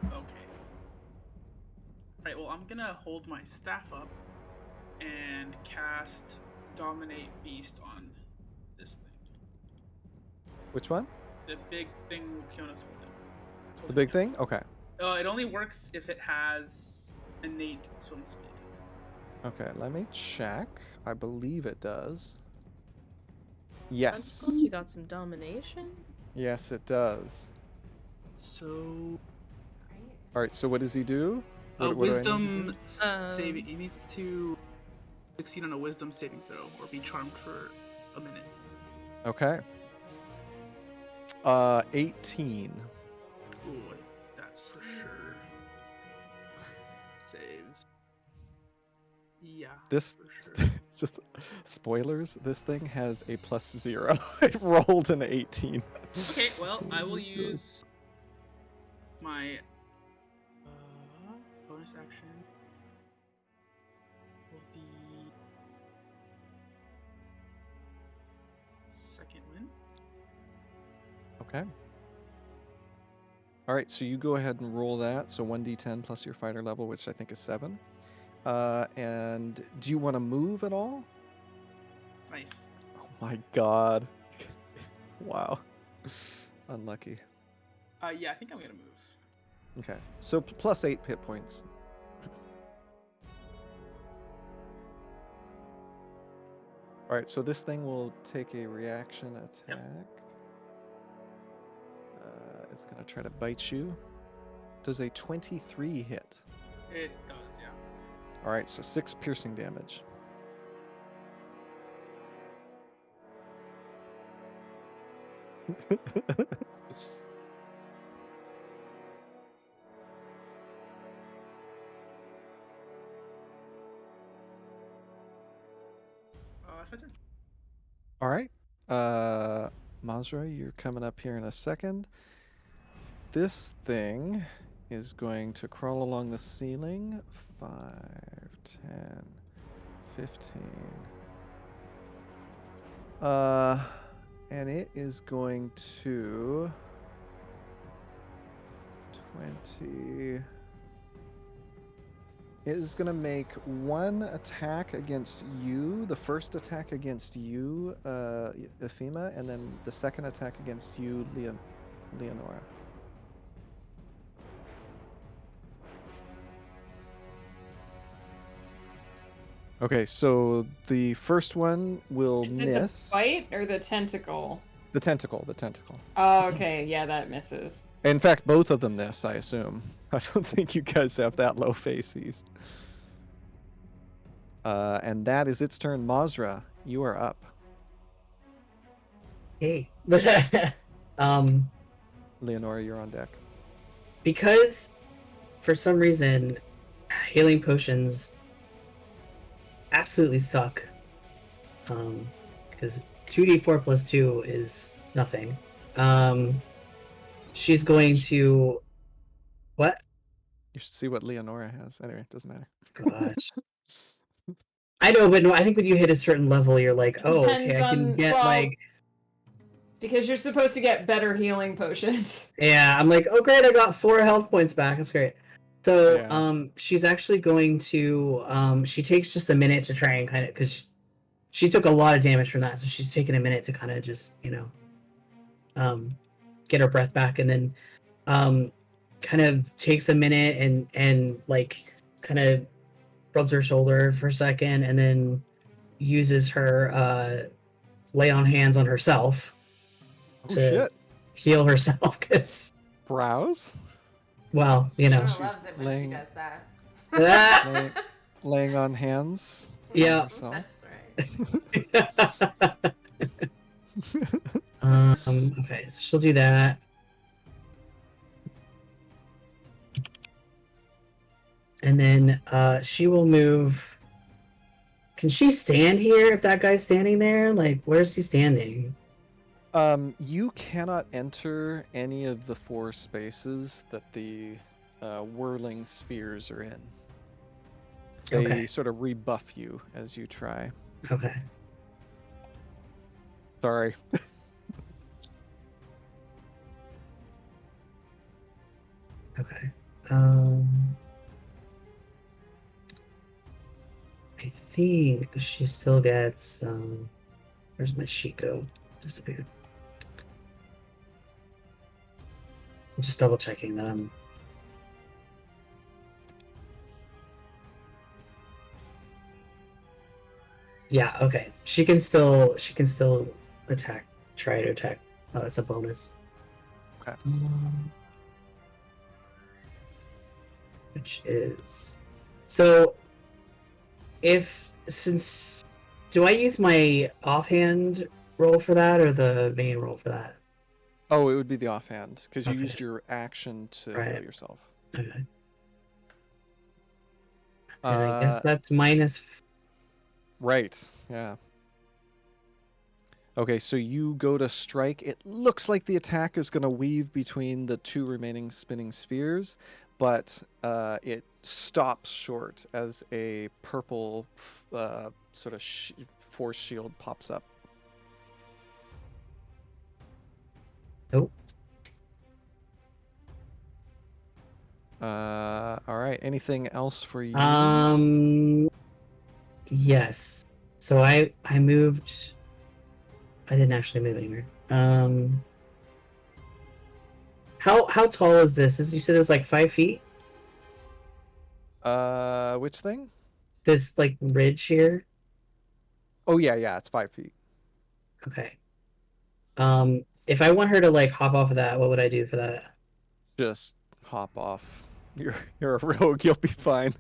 Okay. Right, well, I'm gonna hold my staff up and cast Dominate Beast on this thing. Which one? The big thing Kiona's holding. The big thing? Okay. It only works if it has innate swim speed. Okay, let me check. I believe it does. I Yes. suppose you got some domination. Yes, it does. So, All right, so what does he do? What do I need to wisdom do? save. He needs to succeed on a wisdom saving throw or be charmed for a minute. Okay. 18. Ooh, that's for sure. Saves. Yeah. This for sure. it's just spoilers. This thing has a +0. It rolled an 18. Okay, well, I will use my bonus action. Will be second win. Okay. All right, so you go ahead and roll that. So 1d10 plus your fighter level, which I think is 7. And do you want to move at all? Nice. Oh my god. Wow. Unlucky. Yeah, I think I'm gonna move. Okay. So +8 hit points. All right, so this thing will take a reaction attack. It's going to try to bite you. Does a 23 hit? It does, yeah. All right, so 6 piercing damage. That's my turn. All right. Mazra, you're coming up here in a second. This thing is going to crawl along the ceiling. 5, 10, 15. And it is going to 20. It is going to make one attack against you. The first attack against you, Ephema, and then the second attack against you, Leonora. Okay, so the first one will Is it miss. the bite or the tentacle? The tentacle. Oh, okay. Yeah, that misses. In fact, both of them miss, I assume. I don't think you guys have that low faces. And that is its turn. Mazra, you are up. Hey. Leonora, you're on deck. Because for some reason healing potions absolutely suck. Because 2d4 plus 2 is nothing. She's going to what? You should see what Leonora has. Anyway, it doesn't matter. Gosh. I know, but no, I think when you hit a certain level, you're like, oh, Depends okay, I can on- get well, like. Because you're supposed to get better healing potions. Yeah, I'm like, oh great, I got 4 health points back. That's great. So, Yeah. she's actually going to, she takes just a minute to try and kind of, because she took a lot of damage from that, so she's taking a minute to kind of just, get her breath back, and then, kind of takes a minute and like kind of rubs her shoulder for a second, and then uses her lay on hands on herself Oh, to shit. heal herself, because, Browse? well, Laura She's loves it when laying- she does that. Ah! Laying on hands? on Yeah. herself. That's right. Okay, so she'll do that. And then she will move. Can she stand here if that guy's standing there? Like, where's he standing? You cannot enter any of the 4 spaces that the whirling spheres are in. They Okay. sort of rebuff you as you try. Okay. Sorry. Okay. I think she still gets. Where's my sheet go? Disappeared. I'm just double checking that I'm. Yeah. Okay. She can still attack. Try to attack. Oh, that's a bonus. Okay. Which is so. Do I use my offhand roll for that or the main roll for that? Oh, it would be the offhand, because you Okay. used your action to Right. heal yourself. Okay. And I guess that's minus. Right, yeah. Okay, so you go to strike. It looks like the attack is going to weave between the 2 remaining spinning spheres, but it stops short as a purple sort of force shield pops up. Nope. All right. Anything else for you? Yes. So I moved. I didn't actually move anywhere. How tall is this? You said it was like 5 feet? Which thing? This like ridge here? Oh yeah, it's 5 feet. Okay. If I want her to like hop off of that, what would I do for that? Just hop off. You're a rogue. You'll be fine.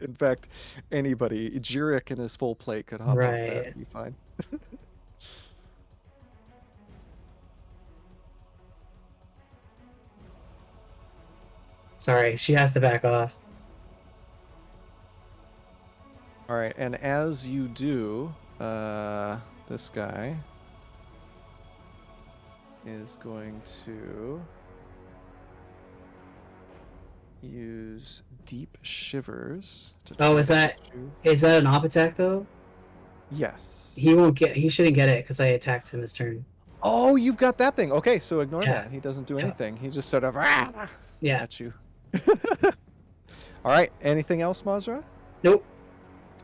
In fact, anybody, Jurek in his full plate could hop off that Right. and be fine. Sorry, she has to back off. All right, and as you do, this guy is going to use Deep Shivers to Oh, try is to that- hit you. Is that an op attack though? Yes. He shouldn't get it because I attacked him this turn. Oh, you've got that thing. Okay, so ignore Yeah. that. He doesn't do Yeah. anything. He just sort of Yeah. at you. All right. Anything else, Mazra? Nope.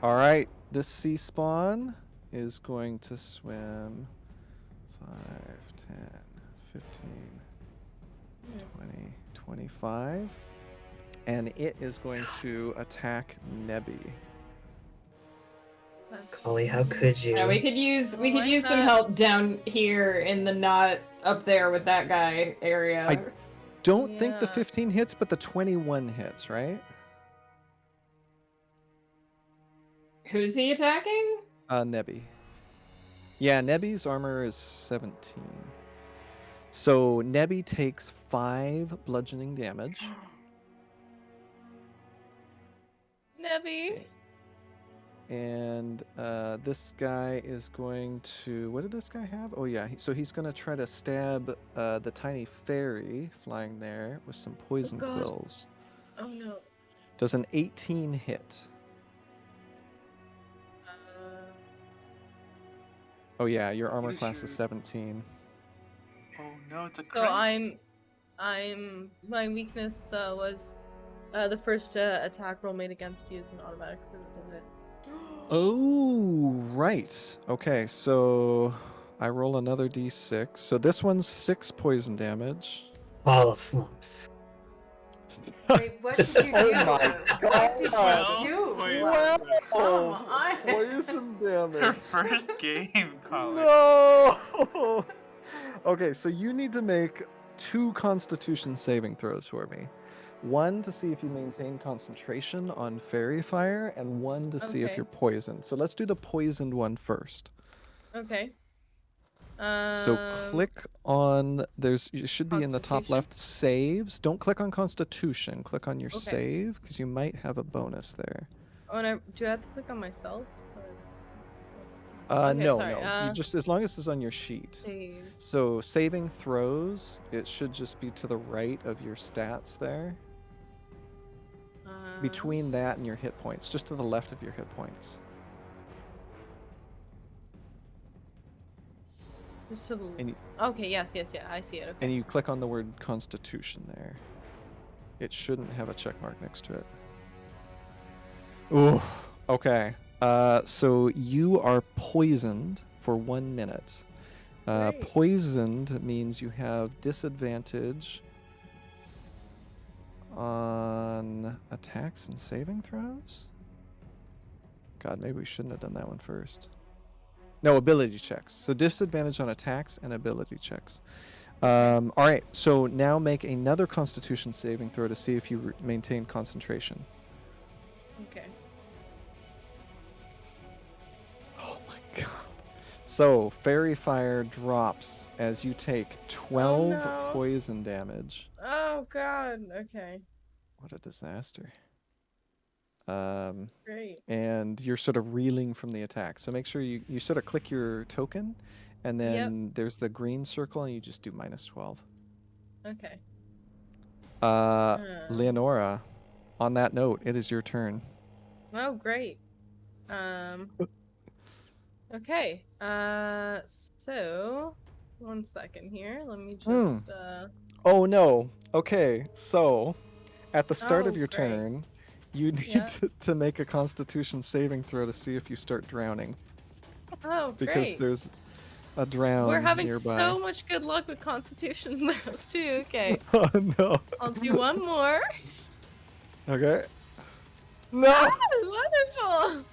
All right. This sea spawn is going to swim 5, 10, 15, 20, 25. And it is going to attack Nebby. Collie, how could you? Yeah, we could use some that. help down here in the not up there with that guy area. I don't think the Yeah. 15 hits, but the 21 hits, right? Who's he attacking? Nebby. Yeah, Nebby's armor is 17. So Nebby takes 5 bludgeoning damage. Nebby. And this guy is going to... What did this guy have? Oh, yeah. So he's going to try to stab the tiny fairy flying there with some poison God. quills. Oh no. Does an 18 hit? Oh, yeah. Your armor What is class is your- 17. Oh no, it's a So crit. my weakness was the first attack roll made against you is an automatic critical hit. Oh, right. Okay, so I roll another d6. So this one's 6 poison damage. Cauliflumps. Wait, what did you do? Oh my What did God. you do? Wait. Lux? Come Wow. on. Poison Your damage. first game, Colin. No! Okay, so you need to make 2 constitution saving throws for me. 1 to see if you maintain concentration on fairy fire, and 1 to see if Okay. you're poisoned. So let's do the poisoned one first. Okay. So click on you should be in the top Constitution? left saves. Don't click on Constitution. Click on your Okay. save because you might have a bonus there. Oh, and do I have to click on myself? Or... Okay, No, sorry, no. You just as long as it's on your sheet. Saves. So saving throws, it should just be to the right of your stats there. Between that and your hit points, just to the left of your hit points. Just to the... And you, Okay, yes, yeah, I see it. Okay. and you click on the word Constitution there. It shouldn't have a check mark next to it. Ooh, okay. So you are poisoned for 1 minute. Great. Poisoned means you have disadvantage on attacks and saving throws? God, maybe we shouldn't have done that one first. No, ability checks. So disadvantage on attacks and ability checks. All right, so now make another Constitution saving throw to see if you maintain concentration. Okay. Oh my god. So, fairy fire drops as you take 12 no. poison damage. Oh god. Okay. What a disaster. Great. And you're sort of reeling from the attack. So make sure you sort of click your token, and then there's the green circle, and you just do -12. Okay. Leonora, on that note, it is your turn. Oh, great. Okay. So 1 second here. Let me just Oh no. Okay, so at the start of Oh, your great. turn, you need Yeah. to make a Constitution saving throw to see if you start drowning, Oh, because great. there's a drown We're having nearby. so much good luck with Constitution throws too. Okay. Oh no. I'll do one more. Okay. No. Ah, wonderful.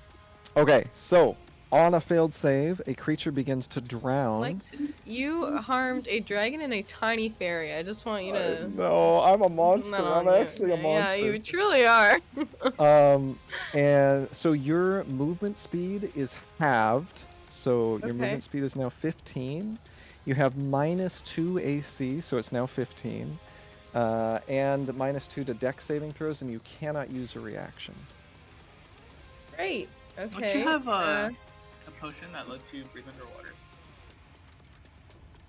Okay, so on a failed save, a creature begins to drown. Like you harmed a dragon and a tiny fairy. I just want you to. No, I'm a monster. Not I'm on you. actually a Yeah, monster. you truly are. And so your movement speed is halved. So your Okay. movement speed is now 15. You have -2 AC, so it's now 15. And -2 to dex saving throws, and you cannot use a reaction. Great. Okay. Don't you have a potion that lets you breathe underwater?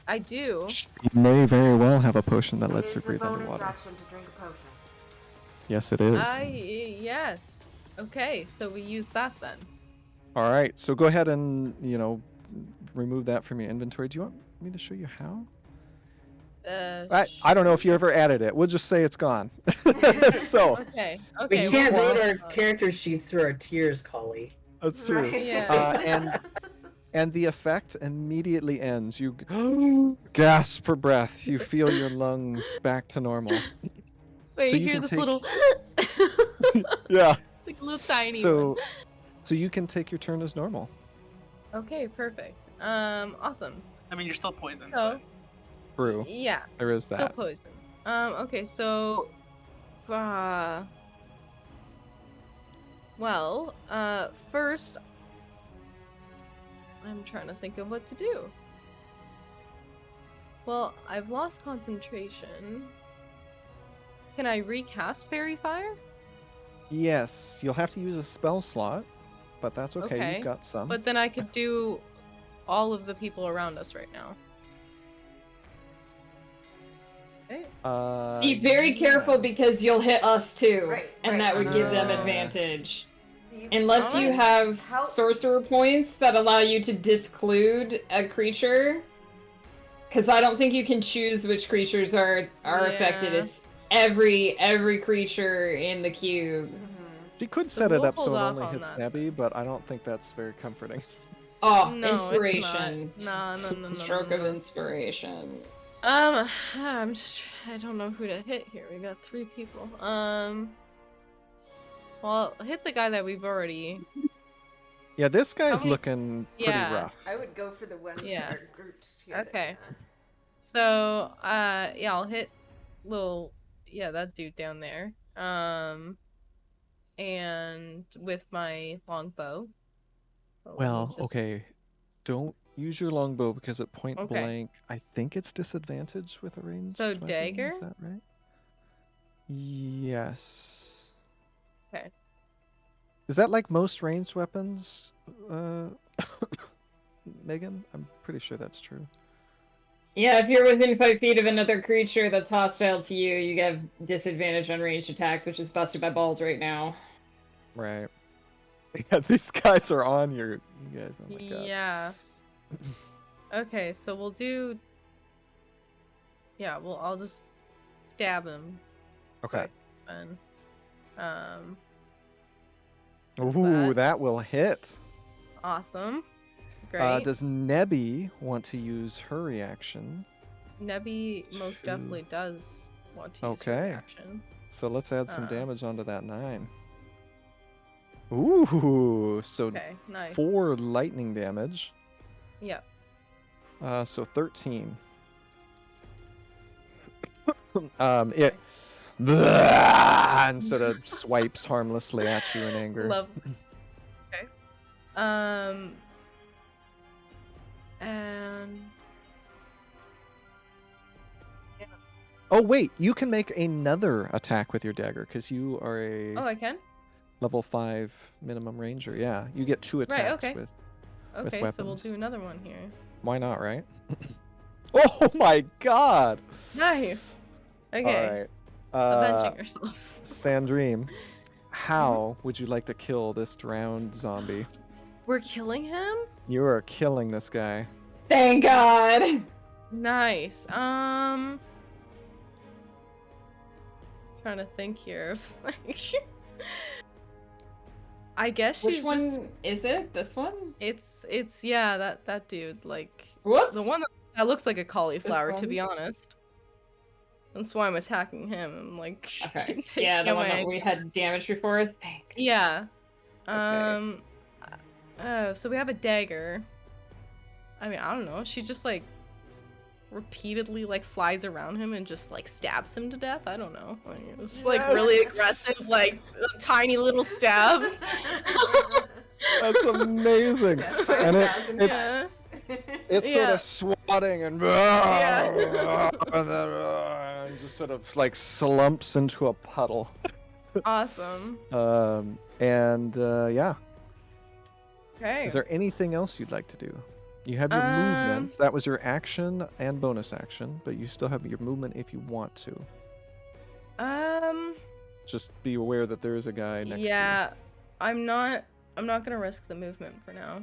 I do. You may very well have a potion that lets It you is a breathe bonus underwater. action to drink a potion. Yes, it is. Yes. Okay, so we use that then. All right, so go ahead and remove that from your inventory. Do you want me to show you how? I don't know if you ever added it. We'll just say it's gone. So Okay. We Okay. can't well, read our character sheets through our tears, Collie. that's true. Right. Yeah. And the effect immediately ends. You gasp for breath. You feel your lungs back to normal. Wait, So you you hear can this take- little. Yeah. It's like a little tiny So, one. so you can take your turn as normal. Okay, perfect. Awesome. I mean, you're still poisoned. So, True. yeah, There is still that. poison. Okay, so, first, I'm trying to think of what to do. Well, I've lost concentration. Can I recast Fairy Fire? Yes, you'll have to use a spell slot, but that's okay. Okay, You've got some. But then I could do all of the people around us right now. Okay. Be very careful yeah. because you'll hit us too, Right, and right. that would give them Yeah. advantage. You- Unless you Alright. have How- sorcerer points that allow you to disclude a creature. Because I don't think you can choose which creatures are affected. Yeah. It's every creature in the cube. Mhm. She could So set it we'll up so hold it off only on hits that. Nebby, but I don't think that's very comforting. Oh, No, inspiration. it's not. No. Stroke of inspiration. I don't know who to hit here. We got 3 people. Well, hit the guy that we've already. Yeah, this guy's many- looking pretty Yeah. rough. I would go for the ones Yeah. that are grouped together. Okay. So, yeah, I'll hit that dude down there. And with my longbow. So let me Well, just- okay. Don't use your longbow because at point Okay. blank, I think it's disadvantage with a ranged So weapon. dagger? Is that right? Yes. Okay. Is that like most ranged weapons, Megan? I'm pretty sure that's true. Yeah, if you're within 5 feet of another creature that's hostile to you, you have disadvantage on ranged attacks, which is busted by balls right now. Right. Yeah, these guys are on you guys. Oh my god. Yeah. Okay, so we'll do. Yeah, well, I'll just stab him. Okay. And Ooh, that will hit. awesome. Great. Does Nebby want to use her reaction? Nebby most Two. definitely does want to use her Okay. reaction. So let's add some Uh. damage onto that 9. Ooh, so Okay, nice. 4 lightning damage. Yep. So 13. It and sort of swipes harmlessly at you in anger. Love. Okay. And Oh wait, you can make another attack with your dagger because you are a I can. level 5 minimum ranger. Yeah, you get 2 attacks okay. with. Okay, so we'll weapons. do another one here. Why not, right? Oh my god! Nice. Okay. All right. Avenging ourselves. Sandrine, how would you like to kill this drowned zombie? We're killing him? You are killing this guy. Thank God! Nice. Trying to think here. Like, I guess she's Which one just. is it? This one? It's yeah, that dude. Like Whoops! the one that looks like a cauliflower, to one? be honest. That's why I'm attacking him. I'm like, Okay. taking Yeah, the one away. that we had damage before. Thank. Yeah. Okay. So we have a dagger. I mean, I don't know. She just like repeatedly like flies around him and just like stabs him to death. I don't know. Like, it was like really aggressive, like tiny little stabs. That's amazing. And it's Yeah. it's sort Yeah. of swatting and, Yeah. and just sort of like slumps into a puddle. Awesome. Yeah. Okay. Is there anything else you'd like to do? You have your movement. That was your action and bonus action, but you still have your movement if you want to. Just be aware that there is a guy next Yeah, I'm not gonna risk the movement for now. to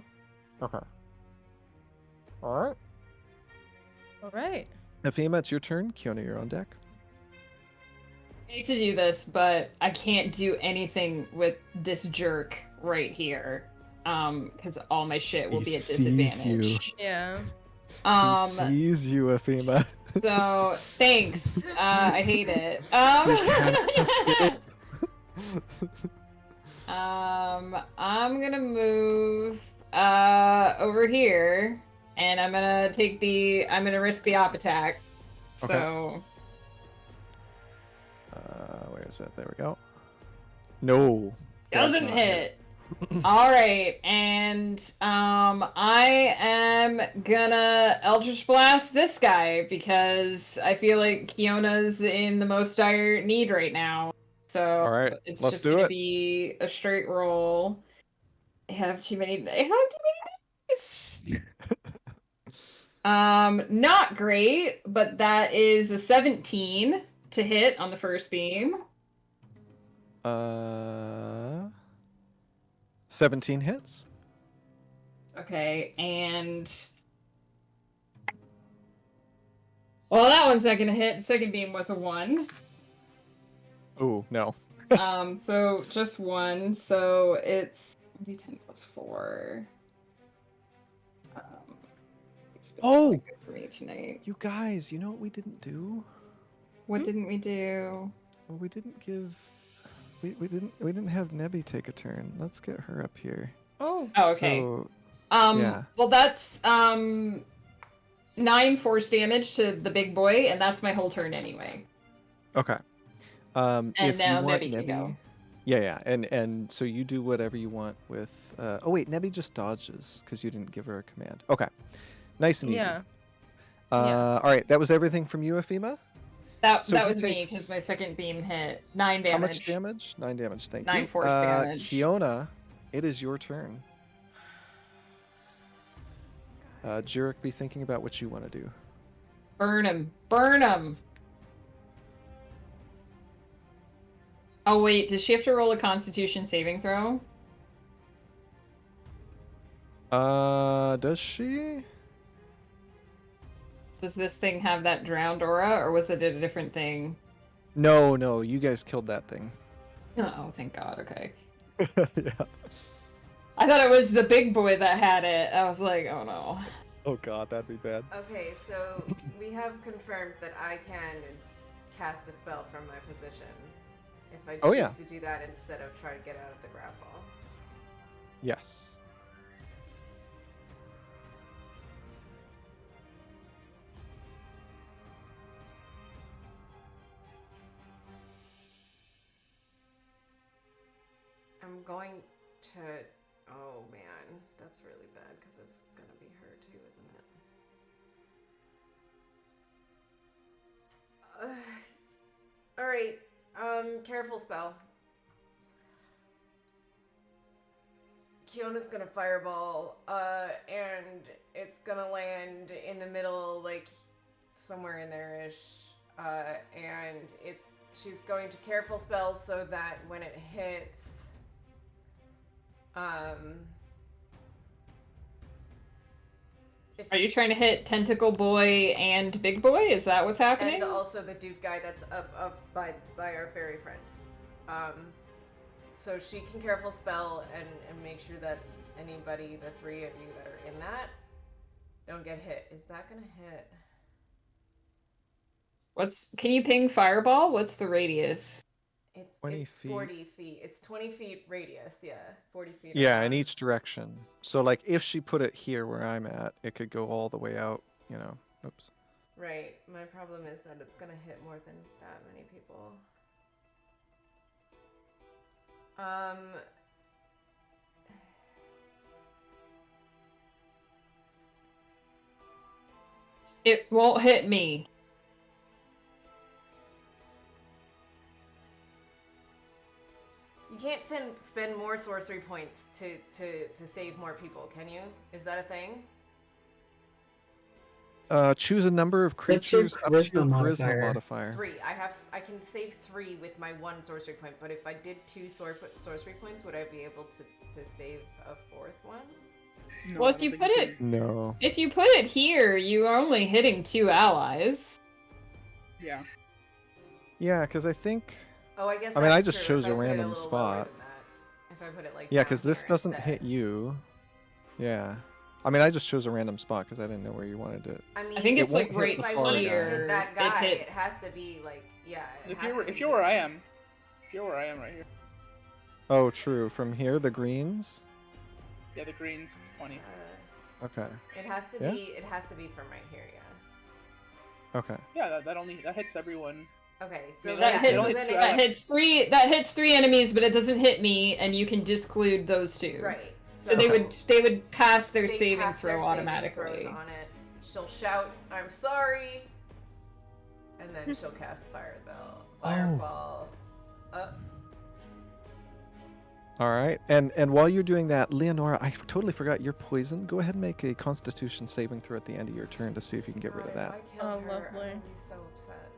you. Okay. All right. All right. Efima, it's your turn. Kiona, you're on deck. I hate to do this, but I can't do anything with this jerk right here. Because all my shit will He be at sees you. disadvantage. Yeah. He sees you, Efima. So thanks. I hate it. You can't escape. I'm gonna move over here, and I'm gonna risk the op attack. Okay. So Where is it? There we go. No. does doesn't not hit. All right, and I am gonna Eldritch Blast this guy because I feel like Kiona's in the most dire need right now. So All right, it's let's just do gonna it. be a straight roll. I have too many dice. Not great, but that is a 17 to hit on the first beam. 17 hits. Okay, and well, that one's not gonna hit. The second beam was a 1. Oh, no. So just 1. So it's d10 plus 4. It's been Oh! really good for me tonight. You guys, you know what we didn't do? What didn't we do? Well, we didn't give... We didn't have Nebby take a turn. Let's get her up here. Oh. Oh, okay. So, yeah. Well, that's 9 force damage to the big boy, and that's my whole turn anyway. Okay. And if now you want Nebby can go. Yeah. And so you do whatever you want with... oh, wait. Nebby just dodges because you didn't give her a command. Okay. Nice and easy. Yeah. All right. That was everything from you, Efima? That So he was me takes- because my second beam hit 9 damage. How much damage? 9 damage. Thank you. 9 force damage. Kiona, it is your turn. Jurek, be thinking about what you want to do. Burn him! Burn him! Oh wait, does she have to roll a Constitution saving throw? Does she? Does this thing have that drowned aura, or was it a different thing? No, you guys killed that thing. Oh, thank God. Okay. Yeah. I thought it was the big boy that had it. I was like, oh no. Oh god, that'd be bad. Okay, so we have confirmed that I can cast a spell from my position if I choose Oh, yeah. to do that instead of try to get out of the grapple. Yes. I'm going to... Oh man, that's really bad because it's gonna be her too, isn't it? Alright, careful spell. Kiona's gonna fireball, and it's gonna land in the middle, like, somewhere in there-ish. And she's going to careful spell so that when it hits... Are you trying to hit Tentacle Boy and Big Boy? Is that what's happening? And also the dude guy that's up by our fairy friend. So she can careful spell and make sure that anybody, the 3 of you that are in that, don't get hit. Is that gonna hit? Can you ping Fireball? What's the radius? It's 20 it's feet. 40 feet. It's 20 feet radius, yeah. 40 feet. Yeah, around. in each direction. So, like, if she put it here where I'm at, it could go all the way out, you know. Oops. Right. My problem is that it's gonna hit more than that many people. It won't hit me. You can't spend more sorcery points to save more people, can you? Is that a thing? Choose a number of What's your creatures up to your charisma charisma modifier? modifier. 3. I can save 3 with my 1 sorcery point, but if I did 2 sorcery points, would I be able to save a 4th one? No, Well, I if don't you think put you it can. No. if you put it here, you are only hitting 2 allies. Yeah. Yeah, because I think. Oh, I guess I mean, I that's just true. chose If a I put it random little lower spot. than that. If I put it like Yeah, down because this here doesn't instead. hit you. Yeah. I mean, I just chose a random spot because I didn't know where you wanted it. I mean, I think It it's like won't hit right the if I far wanted to guy. hit that It guy, hit- it has to be like, yeah. It If has you're to if be you're where I here. am, if you're where I am right here. Oh, true. From here, the greens. Yeah, the green's 20. Okay. It has to Yeah? be. It has to be from right here. Yeah. Okay. Yeah, that hits everyone. Okay. So That yeah. hits- So hits then two it, allies. that hits 3 enemies, but it doesn't hit me, and you can disclude those 2. right. So they would pass their they saving pass their throw saving automatically. throws on it. She'll shout, "I'm sorry," and then she'll cast fireball. All right. And while you're doing that, Leonora, I totally forgot you're poisoned. Go ahead and make a Constitution saving throw at the end of your turn to see if you can get rid of God, that. If I killed Oh, her, lovely. I'm gonna be so upset.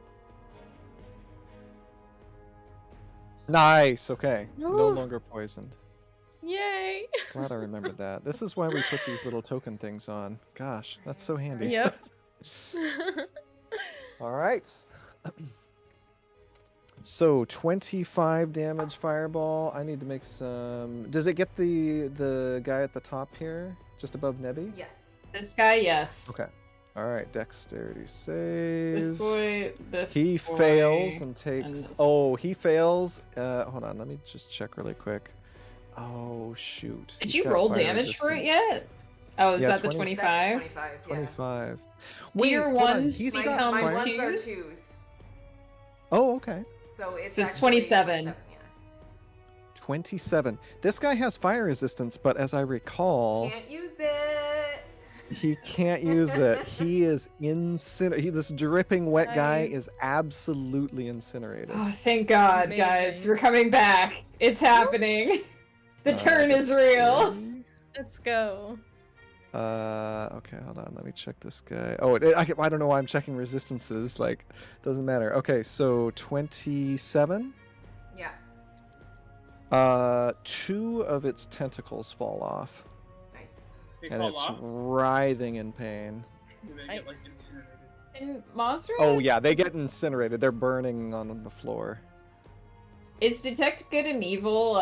Nice. Okay. No Ooh. longer poisoned. Yay! Glad I remembered that. This is why we put these little token things on. Gosh, that's so handy. Yep. All right. So 25 damage fireball. I need to make some. Does it get the guy at the top here, just above Nebby? Yes. This guy, yes. Okay. All right. Dexterity saves. This boy, this He boy, fails and takes. this- Oh, he fails. Hold on. Let me just check really quick. Oh shoot. Did He's you got roll fire damage for it resistance. yet? Oh, is Yeah, that the 20 25? 25. Yeah. 25. Do your hold on, ones he's My, got my become fire- ones are twos? twos, Oh, okay. so it's So it's actually 27. Yeah. 27. This guy has fire resistance, but as I recall, Can't use it. he can't use it. He is this dripping wet guy Nice. is absolutely incinerated. Oh, thank God, guys. Amazing. We're coming back. It's happening. The turn is real. dexterity. Let's go. Okay, hold on. Let me check this guy. Oh, I don't know why I'm checking resistances. Like, doesn't matter. Okay, so 27. Yeah. 2 of its tentacles fall off, Nice. They and fall it's off. writing in pain. Do they get like Nice. incinerated? And Mazra? Oh yeah, they get incinerated. They're burning on the floor. Is detect good and evil,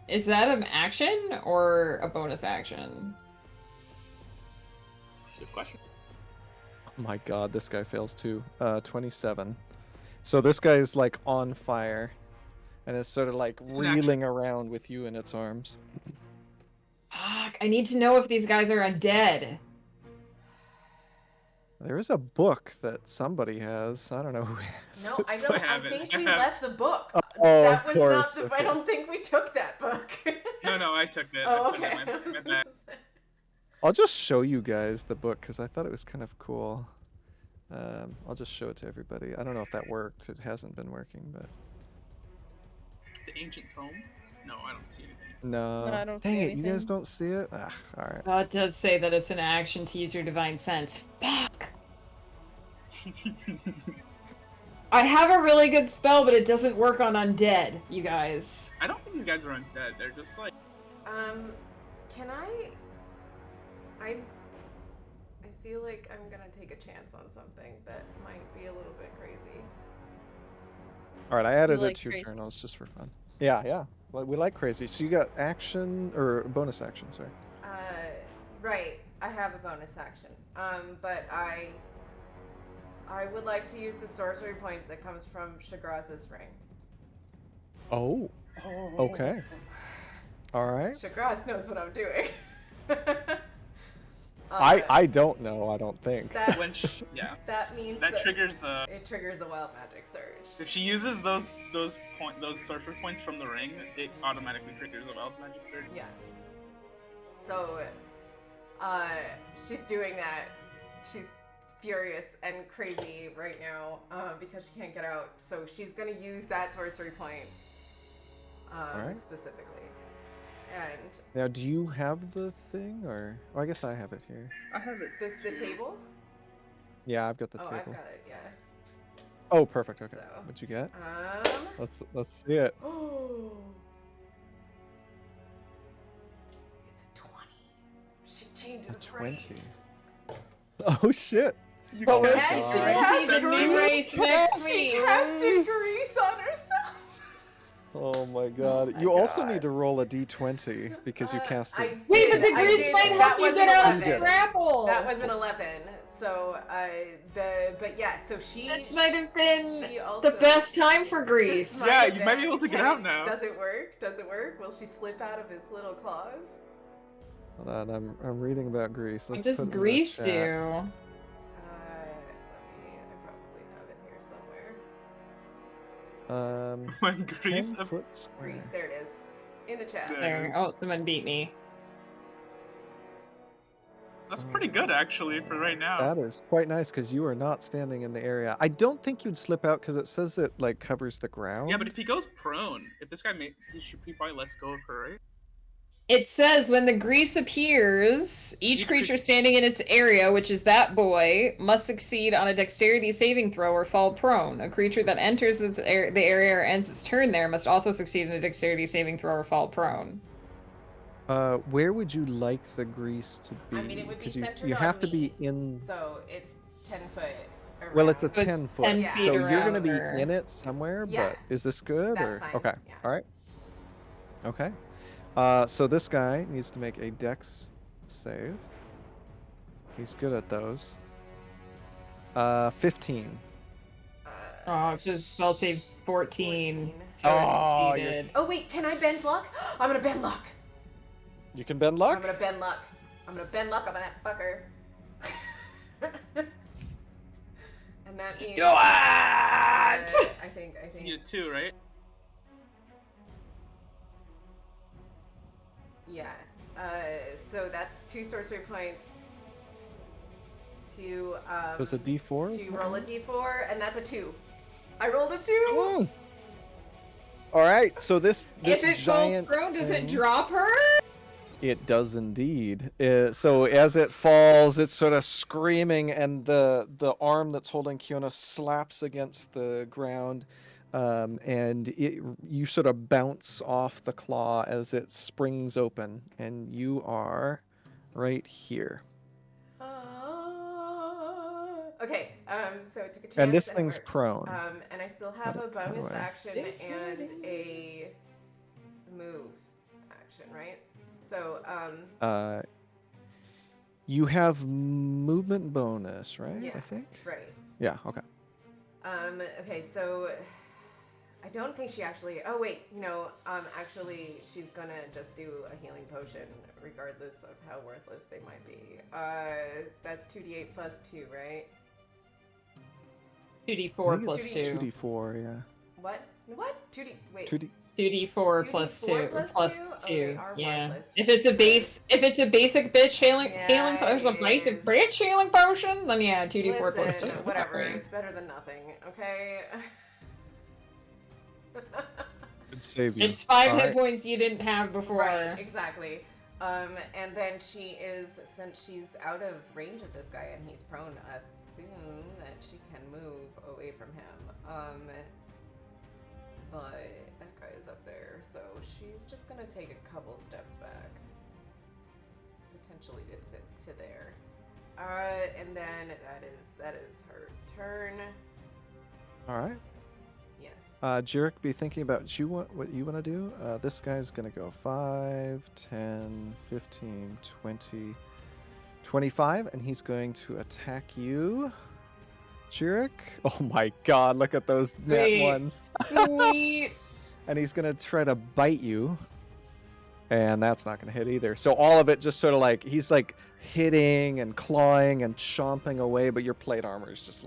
is that an action or a bonus action? Good question. Oh my god, this guy fails too. 27. So this guy's like on fire, and it's sort of like It's an action. reeling around with you in its arms. Fuck, I need to know if these guys are undead. There is a book that somebody has. I don't know who has. No, I don't. I have it. think I we have- left the book. Oh, that of was course. not. I Okay. don't think we took that book. No, I took it. Oh, I put it okay. in my bag. I'll just show you guys the book because I thought it was kind of cool. I'll just show it to everybody. I don't know if that worked. It hasn't been working, but The ancient tome? No, I don't see anything. no. No, I don't Dang see it! You guys anything. don't see it. Ah, all right. Oh, it does say that it's an action to use your divine sense. Fuck! I have a really good spell, but it doesn't work on undead, you guys. I don't think these guys are undead. They're just like Can I feel like I'm gonna take a chance on something that might be a little bit crazy. All right, I added like it to your crazy. journals just for fun. Yeah, yeah. Well, we like crazy. So you got action or bonus action, sorry. Right. I have a bonus action. But I would like to use the sorcery point that comes from Shagraz's ring. Oh, okay. All right. Shagraz knows what I'm doing. I don't know. I don't think. That when yeah. that means That triggers it triggers a wild magic surge. if she uses those sorcerer points from the ring, it automatically triggers a wild magic surge. Yeah. So, she's doing that. She's furious and crazy right now because she can't get out. So she's gonna use that sorcery point Alright. specifically. And Now, do you have the thing, or? Oh, I guess I have it here. I have it. the table? Yeah, I've got the Oh, table. I've got it. Yeah. Oh, perfect. Okay. So, What'd you get? Um. Let's see it. Oh. It's a changes A 20. race. Oh shit. But we'll And she still has be the new race next She week. casted grease on herself. Oh my god. my You also God. need to roll a d20 because you cast it. Wait, but the I grease did- might that help you was get an out of 11. the grapple. That was an 11. So but yeah, so she This might have been she also, the best time for grease. This Yeah, have you might be been. able to get Can out it- now. Does it work? Does it work? Will she slip out of its little claws? Hold on, I'm reading about grease. What Let's does put it in the grease chat. do? Let me. I probably have it here somewhere. When grease 10 foot square. Grease. There it is. In the chat. There. There. Oh, someone beat me. That's pretty good actually for right now. That is quite nice because you are not standing in the area. I don't think you'd slip out because it says it like covers the ground. Yeah, but if he goes prone, if this guy he probably lets go of her, right? It says when the grease appears, each creature standing in its area, which is that boy, must succeed on a dexterity saving throw or fall prone. A creature that enters the area or ends its turn there must also succeed in a dexterity saving throw or fall prone. Where would you like the grease to be? I mean, it would be 'Cause centered you on have to me, be in. So it's 10 foot. Around. Well, it's a So it's 10 foot. 10 Yeah. feet So you're around gonna be her. in it somewhere. Yeah. But is this good That's or fine, okay? yeah. All right. Okay. So this guy needs to make a dex save. He's good at those. Uh, 15. Oh, it says spell save 14. 14. So Oh, it's you're- exceeded. Oh wait, can I bend luck? I'm gonna bend luck. You can bend I'm luck. gonna bend luck. I'm gonna bend luck on that fucker. And that means. Do it! I think. You need 2, right? Yeah. So that's 2 sorcery points. To There's a D4. to roll a d4, and that's a 2. I rolled a 2. Mm. All right. So this If it falls giant. prone, does it thing- drop her? It does indeed. So as it falls, it's sort of screaming, and the arm that's holding Kiona slaps against the ground, and you sort of bounce off the claw as it springs open, and you are right here. Okay. So I took a chance. And this it thing's worked. prone. And I still have a How do bonus I- action and a move action, right? So You have movement bonus, right? Yeah. I think. right. Yeah. Okay. Okay, so I don't think she actually. Oh wait, actually, she's gonna just do a healing potion, regardless of how worthless they might be. That's 2d8 plus 2, right? 2d4 plus 2. 2d4. Yeah. What? What? 2d. Wait. 2d. 2d4 plus 2. 2d4 plus 2? Oh, they 2. are Yeah. worthless. If it's a basic bitch healing there's a basic bitch healing potion, then yeah, 2d4 plus 2. Listen, whatever. It's better than nothing. Okay. Could save you. It's 5 All hit right. points you didn't have before. Right, exactly. And then since she's out of range of this guy and he's prone, assume that she can move away from him. But that guy is up there, so she's just gonna take a couple steps back. Potentially to there. And then that is her turn. All right. Yes. Jarek, be thinking about what you want to do. This guy's going to go 5, 10, 15, 20, 25, and he's going to attack you. Jarek. Oh my god, look at those net Sweet. ones. Sweet. And he's going to try to bite you. And that's not going to hit either. So all of it just sort of he's hitting and clawing and chomping away, but your plate armor is just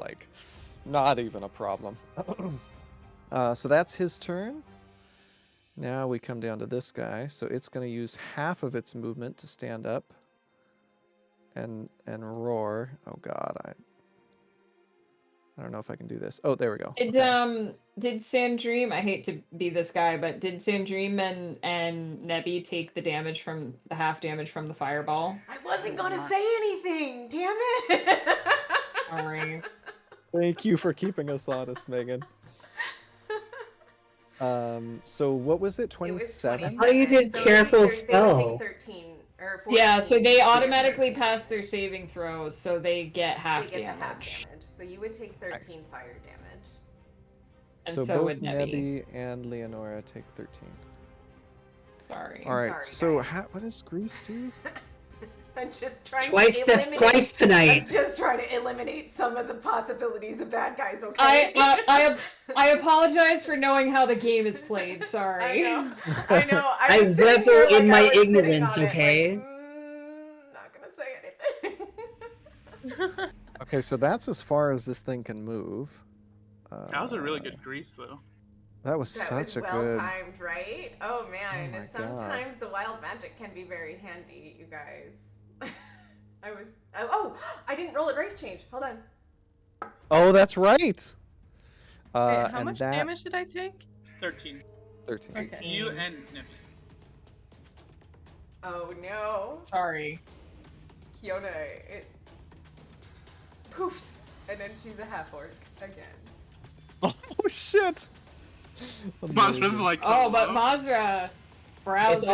not even a problem. So that's his turn. Now we come down to this guy. So it's going to use half of its movement to stand up and roar. Oh god, I don't know if I can do this. Oh, there we go. Did Sandream, I hate to be this guy, but did Sandream and Nebby take the half damage from the fireball? I wasn't gonna say anything. Damn it. Sorry. Thank you for keeping us honest, Megan. So what was it? It was 27? Oh, you did So careful they would spell. take 13 or 14. Yeah, so they to automatically get pass their saving throws, so they get half they get damage. the half damage. So you would take 13 fire damage. And so so both would Nebby. Nebby and Leonora take 13. Sorry. All right. Sorry, So guys. what does Grease do? I'm just trying Twice, to that's eliminate. twice I'm tonight. just trying to eliminate some of the possibilities of bad guys. Okay. I apologize for knowing how the game is played. Sorry. I know. I I was sitting revel here like in I my was sitting ignorance, on it, okay? like, not gonna say anything. Okay, so that's as far as this thing can move. That was a really good grease, though. That was That such was a well good. timed, right? Oh man, my God. sometimes the wild magic can be very handy, you guys. I didn't roll a grace change. Hold on. Oh, that's right. Wait, how and much that damage did I take? 13. 13. Okay. You and Nebby. Oh no, Sorry. Kiona, it poofs, and then she's a half orc again. Oh shit. Mazra's like, Oh, but hello? Mazra. Browsing.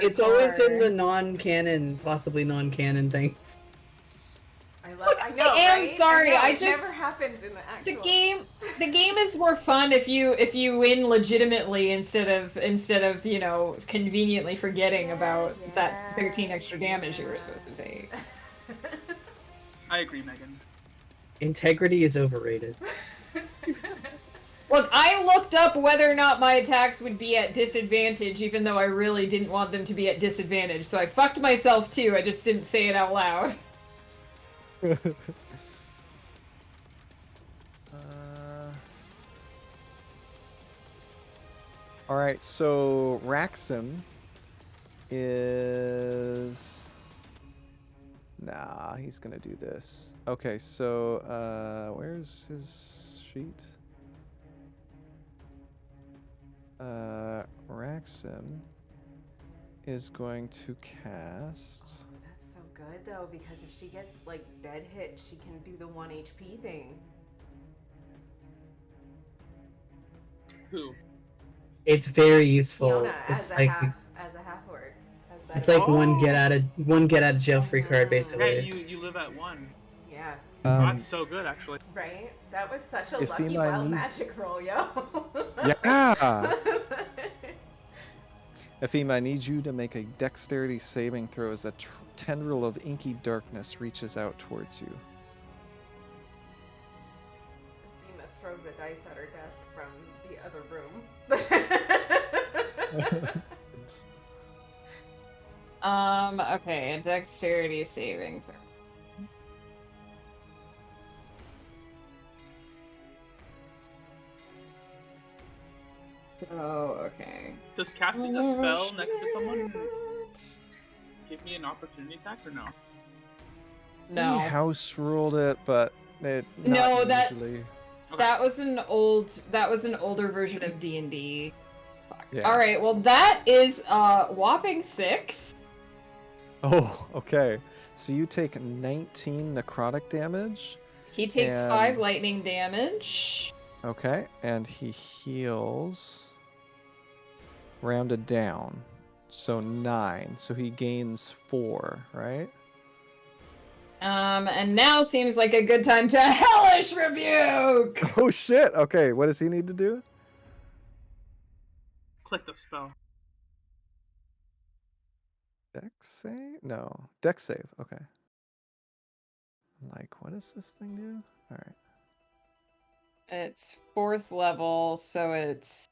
It's always in the hardcore. non-canon, possibly non-canon things. I know. I am right? sorry, know, I it just- never happens in the actual. The game is more fun if you win legitimately instead of conveniently forgetting about that 13 extra damage you were supposed to take. I agree, Megan. Integrity is overrated. Look, I looked up whether or not my attacks would be at disadvantage, even though I really didn't want them to be at disadvantage. So I fucked myself too. I just didn't say it out loud. All right, so Raxum is. Nah, he's gonna do this. Okay, so where's his sheet? Raxum is going to cast. That's so good though, because if she gets like dead hit, she can do the 1 HP thing. Who? It's very useful. Kiona It's as a like half orc. it's like one get Oh. out of jail free card Yeah, basically. you live at 1. Yeah. That's so good, actually. Right? That was such a If lucky Ema wild need- magic roll, yo. Yeah. Efima, I need you to make a dexterity saving throw as a tendril of inky darkness reaches out towards you. Ema throws a dice at her desk from the other room. Okay, a dexterity saving throw. Oh, okay. Does casting a spell next to someone give me an opportunity attack or no? No. We house ruled it, but it No, not that- usually. Okay. That was an older version of D&D. Yeah. All right, well that is whopping 6. Oh, okay. So you take 19 necrotic damage. He takes And- 5 lightning damage. Okay, and he heals rounded down. So 9. So he gains 4, right? And now seems like a good time to hellish rebuke. Oh shit. Okay, what does he need to do? Click the spell. Dex save? No. Dex save. Okay. I'm like, what does this thing do? All right. It's 4th level, so it's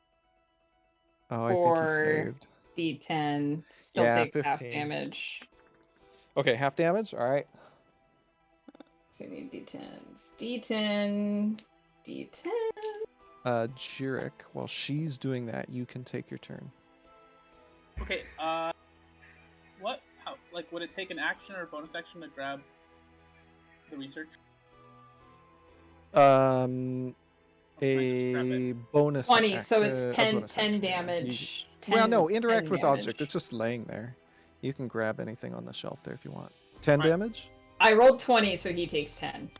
Oh, I think he 4 saved. D10. Still Yeah, take half 15. damage. Okay, half damage. All right. So we need D10s. D10. D10. Jirik, while she's doing that, you can take your turn. Okay, what? How, like, would it take an action or a bonus action to grab the research? A bonus. 20, so it's a 10, bonus 10 action, yeah. damage. Well, 10 no, interact 10 with damage. object. It's just laying there. You can grab anything on the shelf there if you want. 10 Right. damage? I rolled 20, so he takes 10.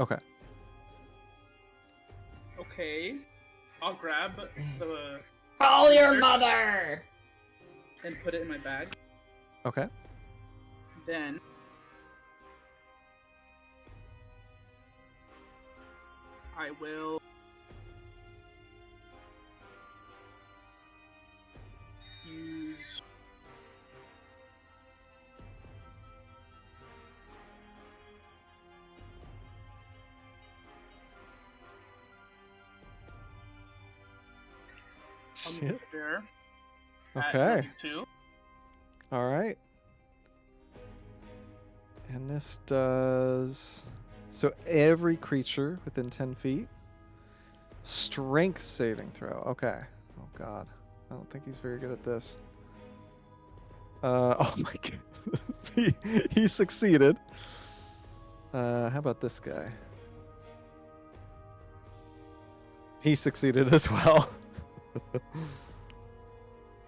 Okay. Okay. I'll grab the Call your research mother! and put it in my bag. Okay. Then I will use I'll move Shit. it there. At Okay. level 2. All right. And this does so every creature within 10 feet. Strength saving throw. Okay. Oh god. I don't think he's very good at this. Oh my god. he succeeded. How about this guy? He succeeded as well.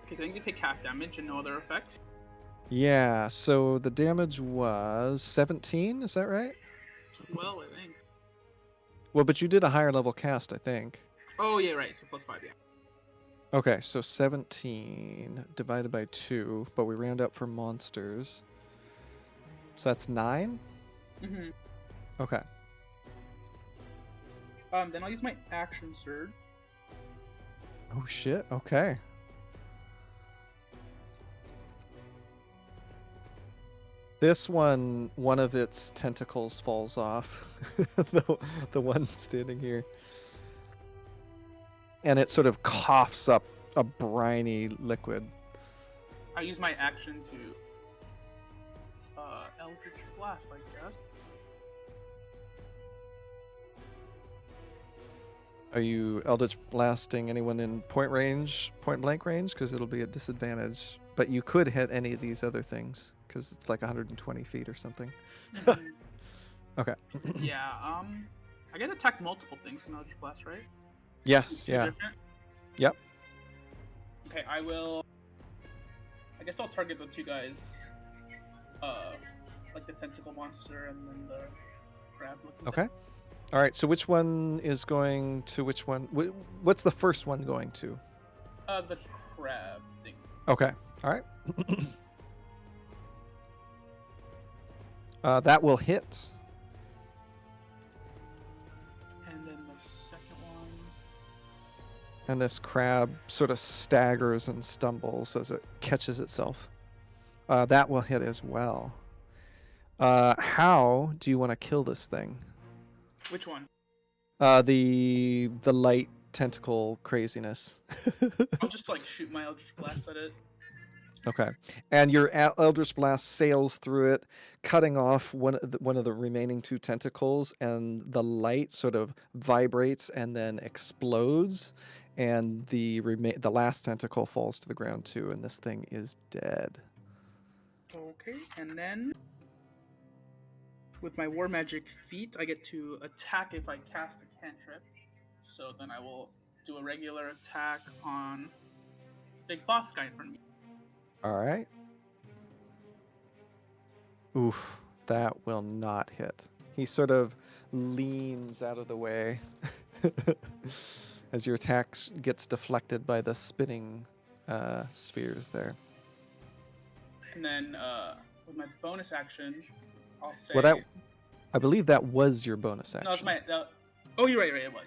Okay, then you take half damage and no other effects. Yeah, so the damage was 17, is that right? Well, I think. Well, but you did a higher level cast, I think. Oh yeah, right. So +5, yeah. Okay, so 17 divided by 2, but we round up for monsters. So that's 9? Mm-hmm. Okay. Then I'll use my action surge. Oh shit, okay. This one of its tentacles falls off. the one standing here. And it sort of coughs up a briny liquid. I use my action to Eldritch Blast, I guess. Are you Eldritch blasting anyone in point blank range? Because it'll be a disadvantage. But you could hit any of these other things, because it's like 120 feet or something. Okay. Yeah, I get to attack multiple things in Eldritch Blast, right? Yes, Two yeah. different? Yep. Okay, I guess I'll target the two guys. Like the tentacle monster and then the crab looking Okay. All right, so which one is going to which one? What's the first one going to? The crab thing. Okay. All right. That will hit. And then the second one. And this crab sort of staggers and stumbles as it catches itself. That will hit as well. How do you want to kill this thing? Which one? The light tentacle craziness. I'll just like shoot my Eldritch Blast at it. Okay, and your Eldritch Blast sails through it, cutting off one of the remaining two tentacles, and the light sort of vibrates and then explodes, and the last tentacle falls to the ground too, and this thing is dead. Okay, and then with my War Magic feat, I get to attack if I cast a cantrip. So then I will do a regular attack on big boss guy in front of me. All right. Oof, that will not hit. He sort of leans out of the way as your attack gets deflected by the spinning spheres there. And then with my bonus action, I'll say. Well, I believe that was your bonus action. No, it's my. Oh, you're right. It was.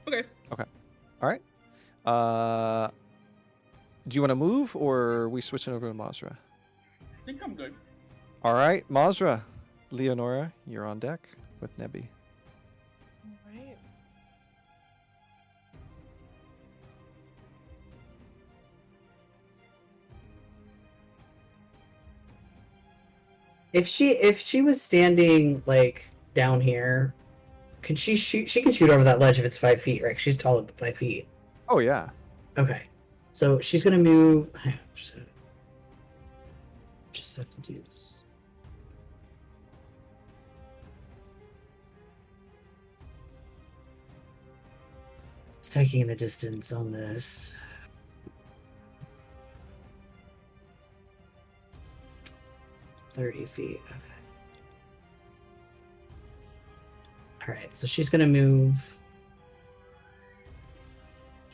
Okay. Okay. All right. Do you want to move, or are we switching over to Mazra? I think I'm good. All right, Mazra. Leonora, you're on deck with Nebby. Right. If she was standing like down here, can she shoot? She can shoot over that ledge if it's 5 feet, right? She's taller than 5 feet. Oh yeah. Okay, so she's gonna move. So just have to do this. It's taking the distance on this. $30 feet. Okay. All right, so she's gonna move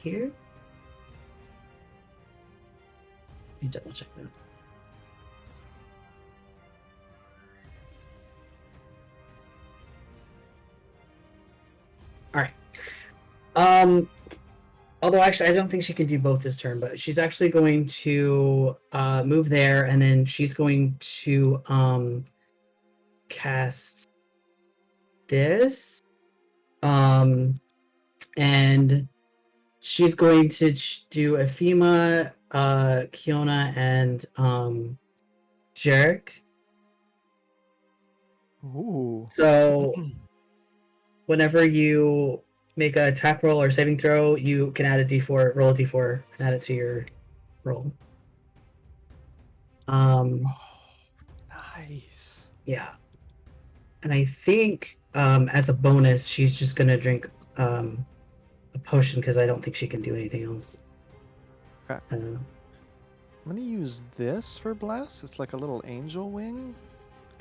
here. Let me double check that. All right. Although actually, I don't think she can do both this turn, but she's actually going to move there, and then she's going to cast this, and she's going to do Ephema, Kiona, and Jarek. Ooh. So whenever you make a attack roll or saving throw, you can add a d4, roll a d4, and add it to your roll. Nice. Yeah. And I think as a bonus, she's just gonna drink a potion because I don't think she can do anything else. Okay. I'm gonna use this for blast. It's like a little angel wing.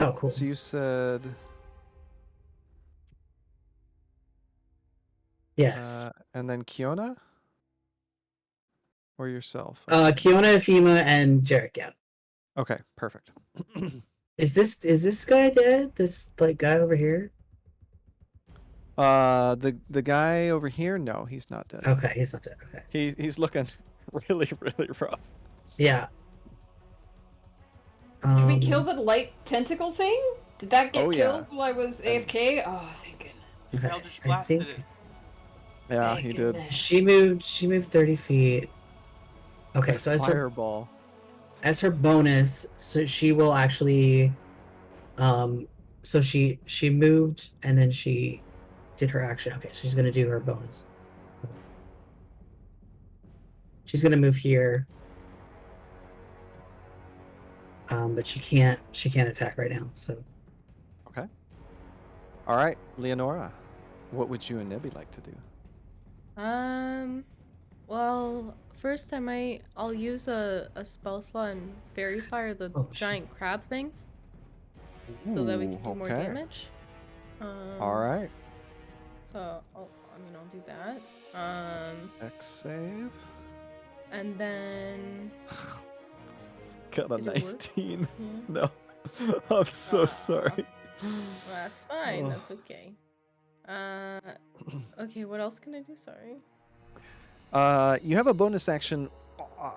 Oh, cool. So you said Yes. and then Kiona? Or yourself? Kiona, Ephema, and Jarek, yeah. Okay, perfect. Is this guy dead? This like guy over here? The guy over here, no, he's not dead. Okay, he's not dead. Okay. He's looking really, really rough. Yeah. Did we kill the light tentacle thing? Did that get Oh, yeah. killed while I was AFK? Oh, thank goodness. Okay. Eldritch I blasted think it. Yeah, Thank he did. goodness. she moved 30 feet. Okay, so Fireball. as her bonus, so she will actually so she moved and then she did her action. Okay, so she's gonna do her bonus. She's gonna move here. But she can't attack right now, so Okay. All right, Leonora, what would you and Nebby like to do? Well, first I'll use a spell slot and fairy fire the Oh, shit. giant crab thing, so that we can do more okay. damage. All right. So I'll do that. X save. And then Got a Did it work? 19. yeah. No. I'm so Aw. sorry. Well, that's fine. Ugh. That's okay. Okay. What else can I do? Sorry. You have a bonus action.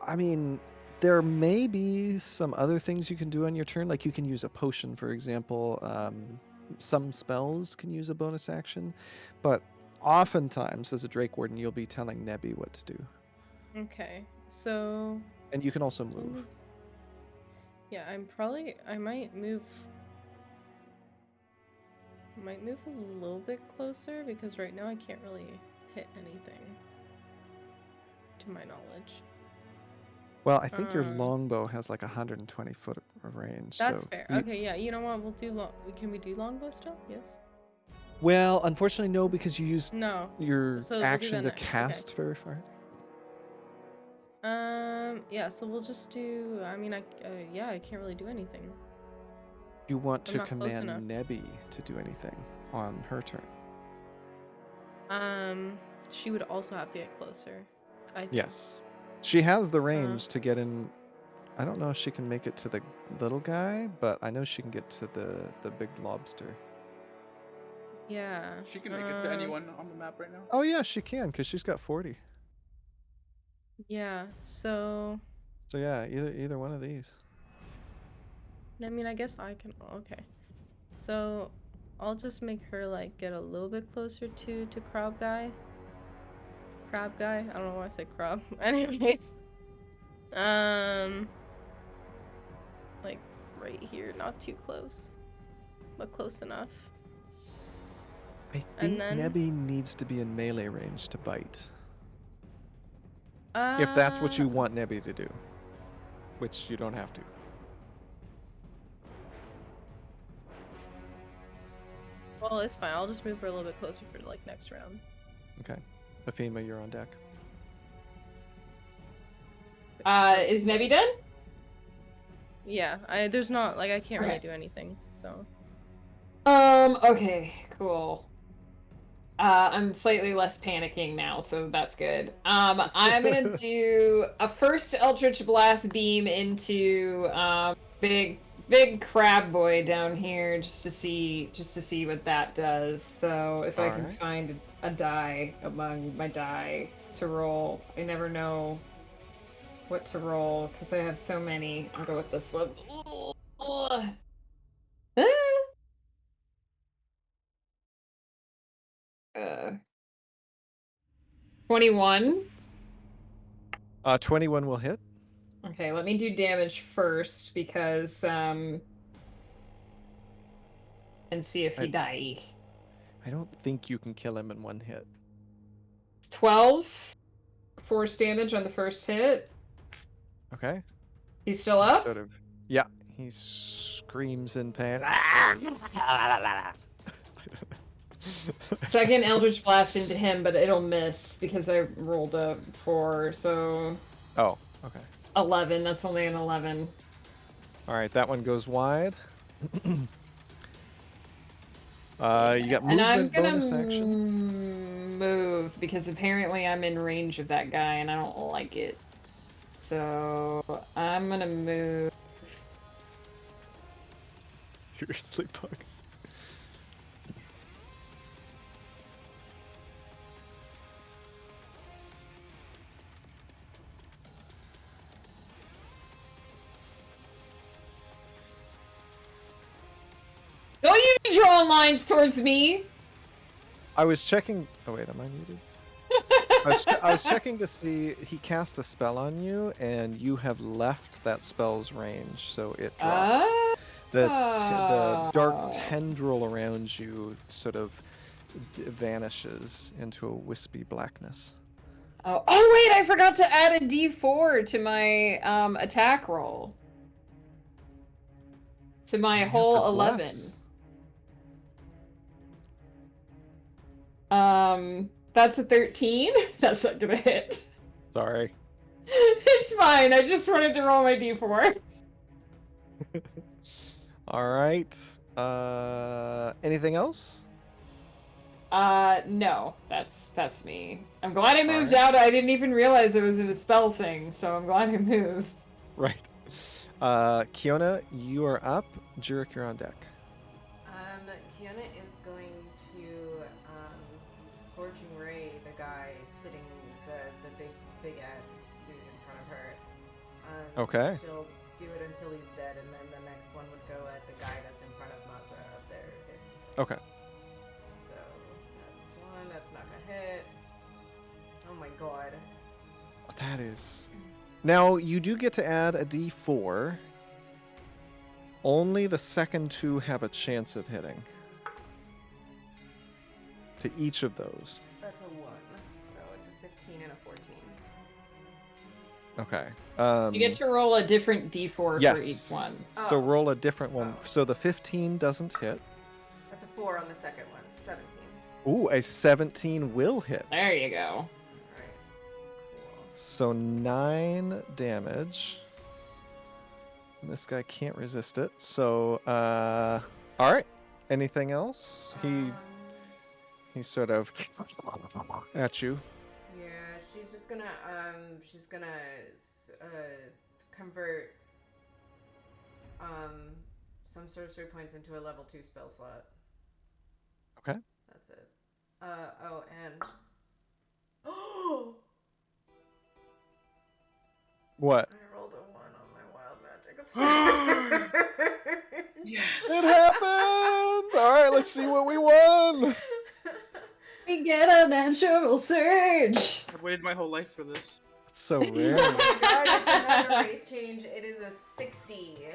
I mean, there may be some other things you can do on your turn. Like you can use a potion, for example. Some spells can use a bonus action. But oftentimes, as a Drake Warden, you'll be telling Nebby what to do. Okay. So. And you can also move. Yeah, I might move. Might move a little bit closer because right now I can't really hit anything. To my knowledge. Well, I think your longbow has like 120 foot of range. That's so fair. Okay, yeah. You know what? We'll do Can we do longbow still? Yes. Well, unfortunately, no, because you used No. your So we'll do action that to next. cast Fairy Fire. Yeah. So we'll just do. I mean, yeah. I can't really do anything. You want I'm to not close enough. command Nebby to do anything on her turn? She would also have to get closer. I think. Yes, she has the range to get in. I don't know if she can make it to the little guy, but I know she can get to the big lobster. Yeah. She can make it to anyone on the map right now. Oh yeah, she can because she's got 40. Yeah. So. So yeah, either one of these. I mean, I guess I can. Okay. So, I'll just make her like get a little bit closer to Crab Guy. Crab Guy. I don't know why I said crab. Anyways. Like right here, not too close, but close enough. I think And then- Nebby needs to be in melee range to bite. If that's what you want Nebby to do, which you don't have to. Well, it's fine. I'll just move her a little bit closer for like next round. Okay. Ephema, you're on deck. Is Nebby dead? Yeah, there's not like I can't really do anything. So Okay, cool. I'm slightly less panicking now, so that's good. I'm gonna do a first Eldritch Blast beam into big crab boy down here, just to see what that does. So if I can Alright. find a die among my die to roll, I never know what to roll because I have so many. I'll go with this one. Ah! 21. 21 will hit. Okay, let me do damage first because and see if he die. I don't think you can kill him in one hit. 12 force damage on the first hit. Okay. He's still up? Sort of. Yeah. He screams in pain. Second Eldritch Blast into him, but it'll miss because I rolled a 4, so Oh, okay. 11. That's only an 11. Alright, that one goes wide. You got And I'm movement gonna bonus action. move because apparently I'm in range of that guy and I don't like it. So I'm gonna move. Seriously, Pug. Don't you be drawing lines towards me! I was checking. Oh wait, am I muted? I was checking to see he cast a spell on you, and you have left that spell's range, so it drops. The dark tendril around you sort of vanishes into a wispy blackness. Oh wait, I forgot to add a D4 to my attack roll. To my Yeah, whole for 11. bless. That's a 13. That's not gonna hit. Sorry. It's fine. I just wanted to roll my D4. All right. Anything else? No. That's me. I'm glad I moved Alright. out. I didn't even realize it was a spell thing, so I'm glad I moved. Right. Kiona, you are up. Jurek, you're on deck. Kiana is going to Scorching Ray the guy sitting, the big ass dude in front of her. Okay. She'll do it until he's dead, and then the next one would go at the guy that's in front of Mazra up there. Okay. So that's one. That's not gonna hit. Oh my god. That is. Now, you do get to add a d4. Only the second two have a chance of hitting. To each of those. That's a 1. So it's a 15 and a 14. Okay. You get to roll a different D4 for each one. So Oh. roll a different one. Oh. So the 15 doesn't hit. That's a 4 on the second one. 17. Ooh, a 17 will hit. There you go. Alright. Cool. So 9 damage. And this guy can't resist it. So, all right. Anything else? He sort of at you. Yeah, she's just gonna convert some sorcery points into a level 2 spell slot. Okay. That's it. Oh, and oh, What? I rolled a 1 on my wild magic. Yes. It happened! All right, let's see what we won. We get a natural surge. I've waited my whole life for this. It's so rare. Oh my god, it's another race change. It is a 60.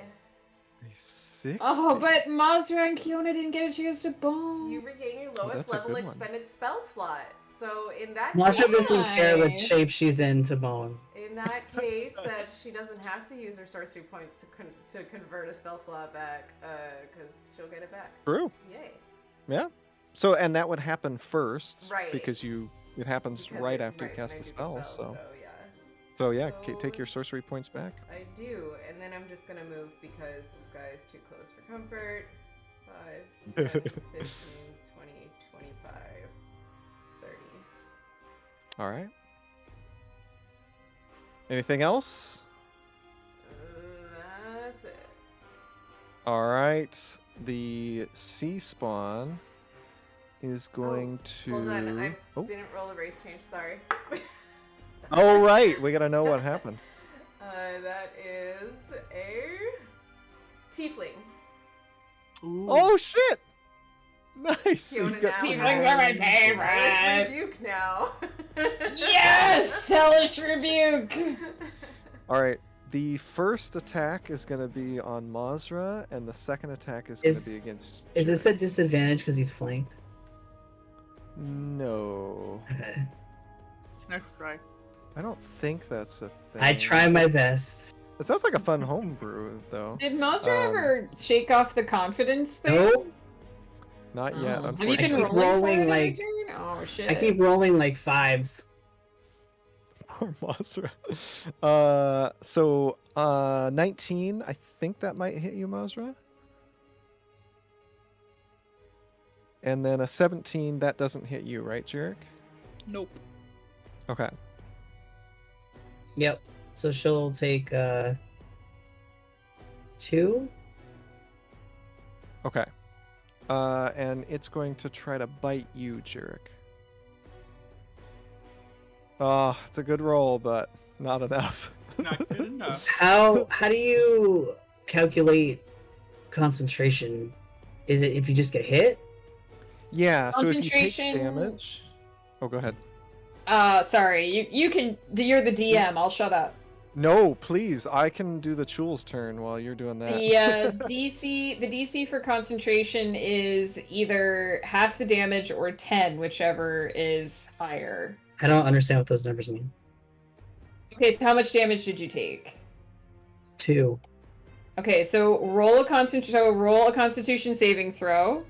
A 60. Oh, but Mazra and Kiona didn't get a chance to bone. You regain your lowest that's a level good one. expended spell slot. So in that Masha case, doesn't care what Nice. shape she's in to bone. in that case, that she doesn't have to use her sorcery points to convert a spell slot back, because she'll get it back. True. Yay! Yeah. So, and that would happen first, Right. because it happens Because right it- after you right cast when I the do spell. so Yeah, So take your sorcery points back. I do, and then I'm just gonna move because this guy is too close for comfort. 5, 10, 15, 20, 25. All right. Anything else? That's it. All right. The sea spawn is going to. Hold on, I Oh. didn't roll a race change. Sorry. Oh right, we gotta know what happened. That is a tiefling. Ooh. Oh shit! Nice. So you Fiona got now some Tieflings are my names. favorite. Hellish rebuke now. Yes, hellish rebuke. All right. The first attack is gonna be on Mazra, and the second attack is gonna be against. Is this Jurek. at disadvantage because he's flanked? No, Okay. Nice try. I don't think that's a thing. I try my best. It sounds like a fun homebrew, though. Did Mazra ever shake off the confidence thing? Nope. Not yet, Oh. Have you unfortunately. been I keep rolling, rolling, for it like- every turn? Oh shit! I keep rolling like 5s. Poor Mazra. So 19. I think that might hit you, Mazra. And then a 17. That doesn't hit you, right, Jurek? Nope. Okay. Yep. So she'll take 2. Okay. And it's going to try to bite you, Jurek. Oh, it's a good roll, but not enough. Not good enough. How do you calculate concentration? Is it if you just get hit? Yeah, so if you take Concentration- damage... Oh, go ahead. Sorry. You can. You're the DM. I'll shut up. No, please. I can do the Chul's turn while you're doing that. The DC for concentration is either half the damage or 10, whichever is higher. I don't understand what those numbers mean. Okay, so how much damage did you take? 2. Okay, so roll a Constitution saving throw.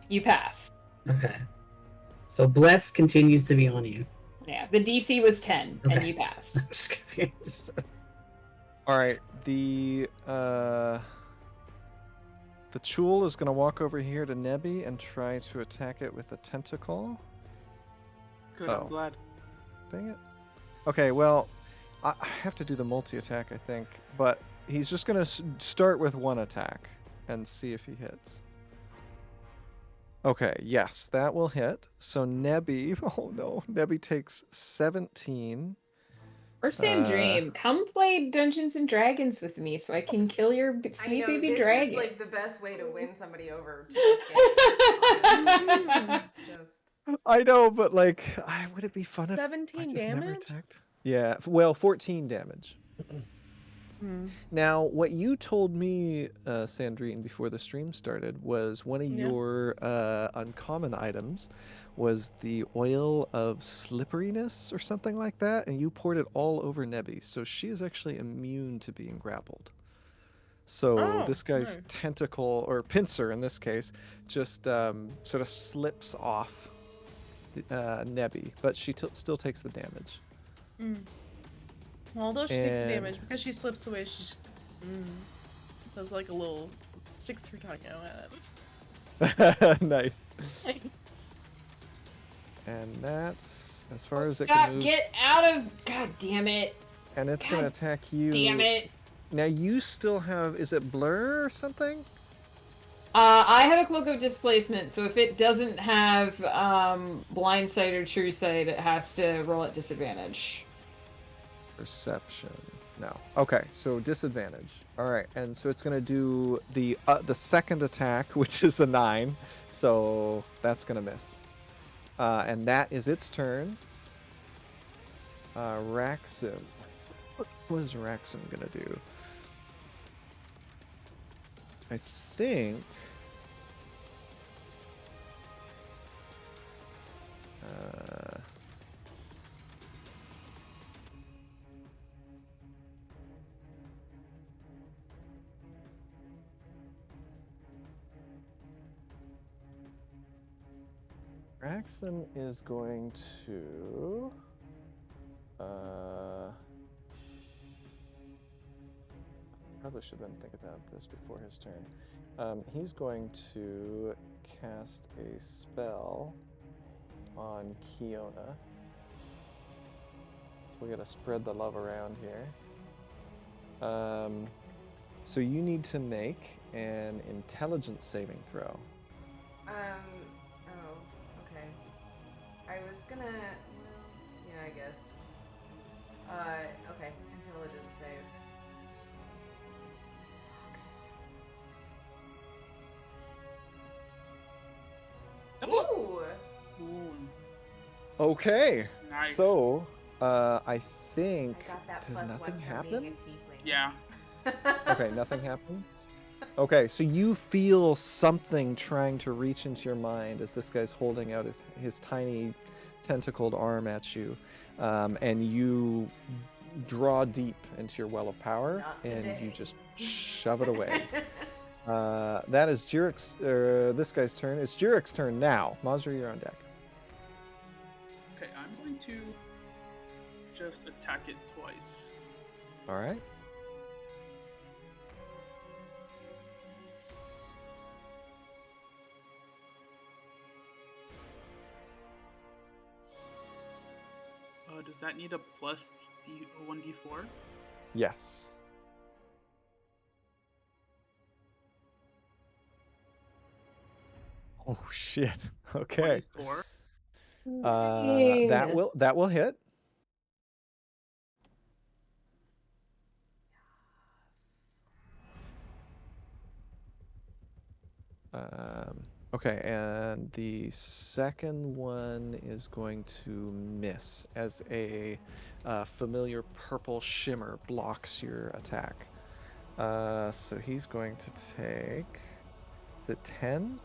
You pass. Okay. So bless continues to be on you. Yeah, the DC was 10, and Okay. you passed. I'm just confused. All right, the Chul is going to walk over here to Nebby and try to attack it with a tentacle. Good, Oh. I'm glad. Dang it. Okay, well, I have to do the multi-attack, I think, but he's just going to start with one attack and see if he hits. Okay, yes, that will hit. So Nebby, oh no, Nebby takes 17. Or Sandream, come play Dungeons and Dragons with me so I can kill your I sweet know, baby this dragon. is like the best way to win somebody over to this game. Just I know, but like, would it be fun if I 17 just never damage? attacked? Yeah, well, 14 damage. Hmm. Now, what you told me, Sandrine, before the stream started was one of Yeah. your uncommon items was the oil of slipperiness or something like that, and you poured it all over Nebby, so she is actually immune to being grappled. So Oh, this guy's nice. tentacle, or pincer in this case, just sort of slips off Nebby, but she still takes the damage. Mm. Well, although she takes the And- damage, because she slips away, she just does like a little, sticks her tongue out at Nice. it. And that's as far as it Stop! can move. Get out of! God damn it! And it's going to God attack you. Damn it! Now you still have, is it blur or something? I have a cloak of displacement, so if it doesn't have blind sight or true sight, it has to roll at disadvantage. Perception. No. Okay, so disadvantage. All right, and so it's going to do the second attack, which is a 9. So that's going to miss. And that is its turn. Raxim. What is Raxim going to do? I think... Raxim is going to... Probably should have been thinking about this before his turn. He's going to cast a spell on Kiona. So we gotta spread the love around here. So you need to make an intelligence saving throw. Oh, okay. I was gonna. Well, yeah, I guess. Okay. Intelligence save. Ooh! Ooh, Okay. nice. So, I think I got that does +1 nothing from happen? being a tiefling. Yeah. Okay, nothing happened. Okay, so you feel something trying to reach into your mind as this guy's holding out his tiny tentacled arm at you, and you draw deep into your well of power, Not and today. you just shove it away. That is Jurek's, this guy's turn. It's Jurek's turn now. Mazra, you're on deck. Okay, I'm going to just attack it twice. All right. Does that need a plus 1d4? Yes. Oh shit. Okay. 24. That will hit. Okay, and the second one is going to miss as a familiar purple shimmer blocks your attack. So he's going to take. Is it 10?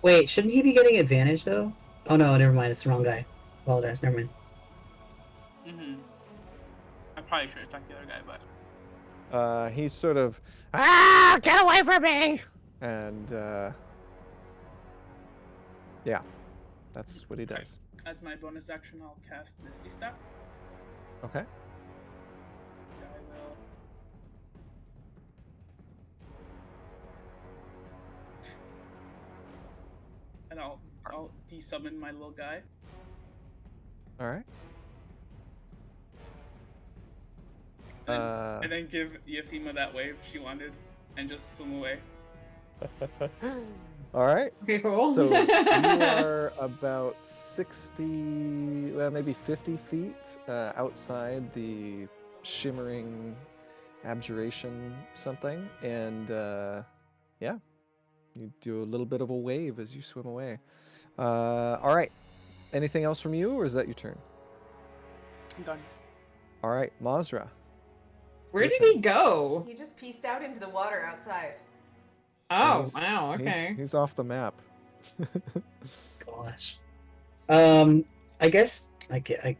Wait, shouldn't he be getting advantage though? Oh no, never mind. It's the wrong guy. Apologize. Never mind. I probably should attack the other guy, but He's sort of, get away from me! And, yeah, that's what he does. as my bonus action, I'll cast Misty Step. Okay. I will. And I'll desummon my little guy. All right. And then give Euphema that wave she wanted and just swim away. All right. Okay, cool. So you are about 60, well, maybe 50 feet outside the shimmering abjuration something. And yeah, you do a little bit of a wave as you swim away. All right. Anything else from you, or is that your turn? I'm done. All right, Mazra. Where Your did turn. he go? He just pieced out into the water outside. Oh, He's- wow, okay. He's off the map. Gosh. I guess okay.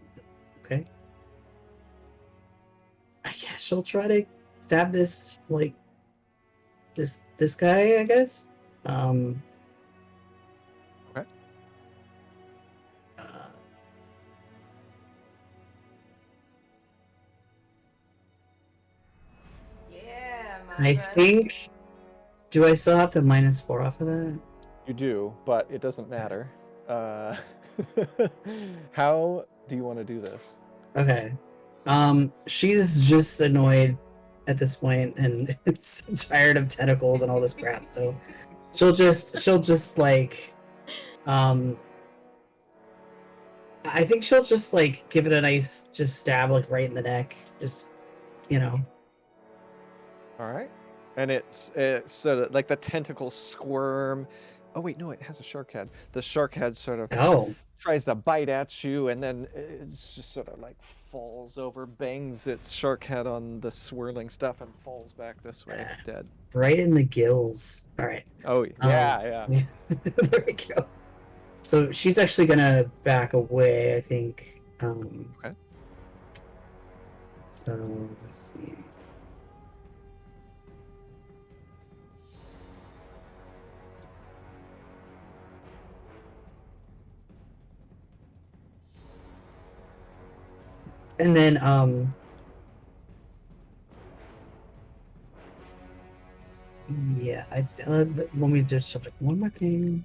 I guess she'll try to stab this this guy, I guess. Okay. Uh, Yeah, I Mazra. think. Do I still have to -4 off of that? You do, but it doesn't matter. How do you want to do this? Okay. She's just annoyed at this point and tired of tentacles and all this crap. So she'll just like, I think she'll just like give it a nice just stab like right in the neck. Just, you know. All right. And it's sort of like the tentacles squirm. Oh wait, no, it has a shark head. The shark head sort of Oh. tries to bite at you, and then it's just sort of like falls over, bangs its shark head on the swirling stuff, and falls back this way, dead. Right in the gills. All right. Oh yeah. There we go. So she's actually gonna back away, I think. Okay. So let's see. And then yeah, let me just check one more thing.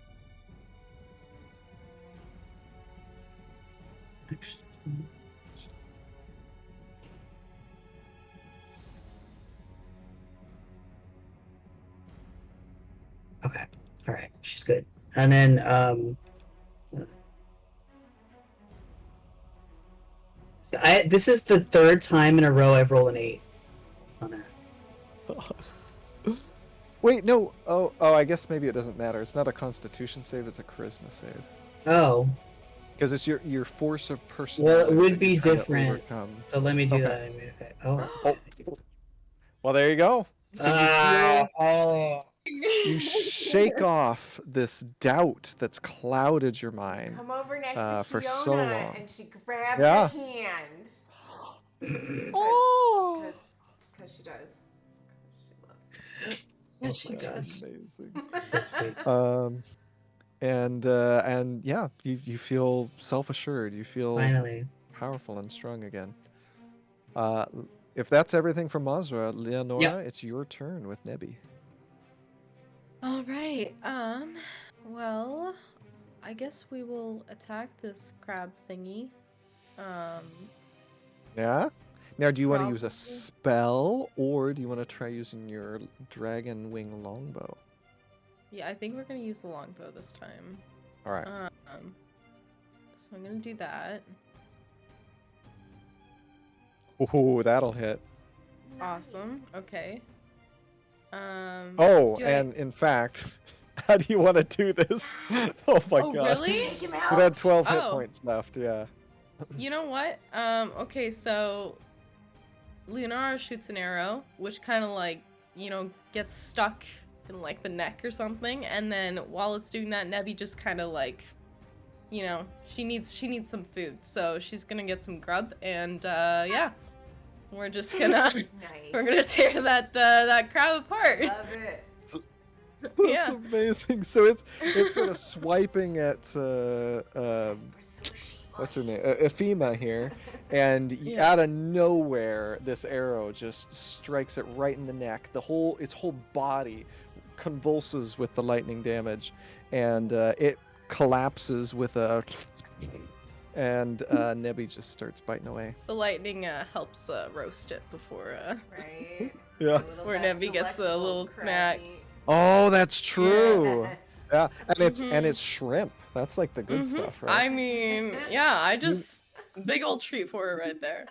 Okay. All right. She's good. And then this is the third time in a row I've rolled an 8 on that. Wait, no. Oh, I guess maybe it doesn't matter. It's not a Constitution save; it's a Charisma save. Oh, Because it's your force of well, personality. it would that be you're trying to different. overcome. So let me do Okay. that. Anyway. Okay. Oh. Oh. Well, there you go. So you shake off this doubt that's clouded your mind Come over next to for Fiona, so long. and she grabs Yeah. your hand. Oh, Because she does. Yeah, Oh she my does. gosh. amazing. So sweet. And yeah, you feel self-assured. You feel Finally. powerful and strong again. If that's everything from Mazra, Leonora, it's your turn with Nebby. All right. Well, I guess we will attack this crab thingy. Yeah? Now, do you want to use a Probably. spell, or do you want to try using your dragon wing longbow? Yeah, I think we're gonna use the longbow this time. All right. So I'm gonna do that. Ooh, that'll hit. Awesome. Okay. Oh, do I- and in fact, how do you want to do this? Oh my Oh, god. really? Take him You out. had 12 hit Oh. points left, yeah. You know what? Okay, so Leonora shoots an arrow, which kind of like, gets stuck in like the neck or something, and then while it's doing that, Nebby just kind of like, she needs some food, so she's gonna get some grub, and yeah, we're just gonna Nice. we're gonna tear that crab apart. Love it. That's Yeah. amazing. So it's sort of swiping at what's her name? Ephema here, and Yeah. out of nowhere, this arrow just strikes it right in the neck. Its whole body convulses with the lightning damage, and it collapses with a. And Nebby just starts biting away. The lightning helps roast it before Right. Yeah. Before Nebby gets a little snack. Oh, that's true. Yes. Yeah, and it's Mhm. shrimp. That's like the good Mhm. stuff, right? I mean, yeah, I just big old treat for her right there.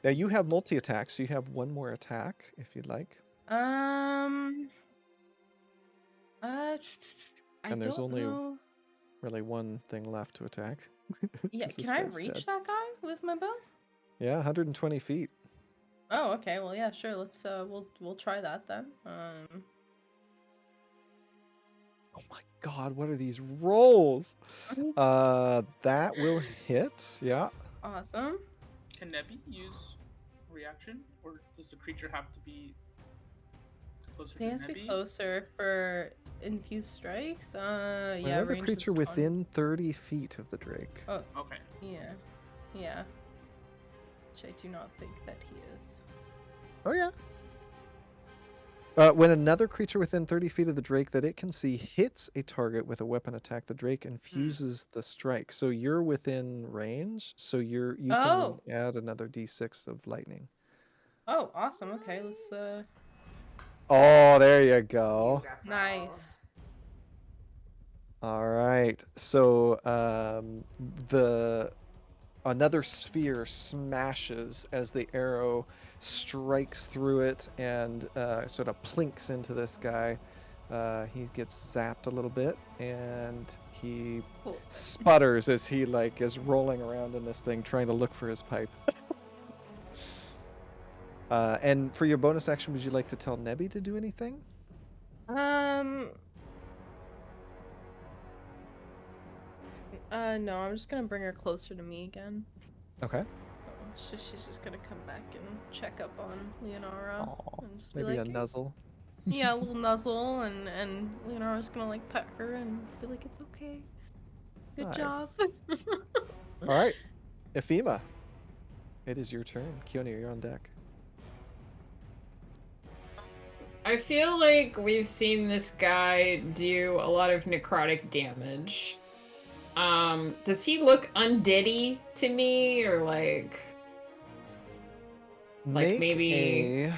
Now you have multi-attack, so you have one more attack if you'd like. I And there's don't only know. really one thing left to attack. Yeah, 'Cause this can I guy's reach dead. that guy with my bow? Yeah, 120 feet. Oh, okay. Well, yeah, sure. Let's we'll try that then. Oh my god, what are these rolls? That will hit. Yeah. Awesome. Can Nebby use reaction, or does the creature have to be closer It to has to be Nebby? closer for infused strikes. Yeah, Another range creature is 20. within 30 feet of the Drake. Oh, Okay. yeah. Which I do not think that he is. Oh yeah. When another creature within 30 feet of the Drake that it can see hits a target with a weapon attack, the Drake infuses the strike. So you're within range, so you Oh. can add another d6 of lightning. Oh, awesome. Okay, let's Oh, there you go. Beautiful. nice. All right. So another sphere smashes as the arrow strikes through it and sort of plinks into this guy. He gets zapped a little bit and he Cool. sputters as he is rolling around in this thing trying to look for his pipe. And for your bonus action, would you like to tell Nebby to do anything? No, I'm just gonna bring her closer to me again. Okay. She's just gonna come back and check up on Leonora. Aw, And just be maybe like, a nuzzle. Yeah, a little nuzzle, and Leonora's gonna like pet her and be like, it's okay. Good job. All right. Ephema, it is your turn. Keone, you're on deck. I feel like we've seen this guy do a lot of necrotic damage. Does he look undeady to me, or like Make maybe a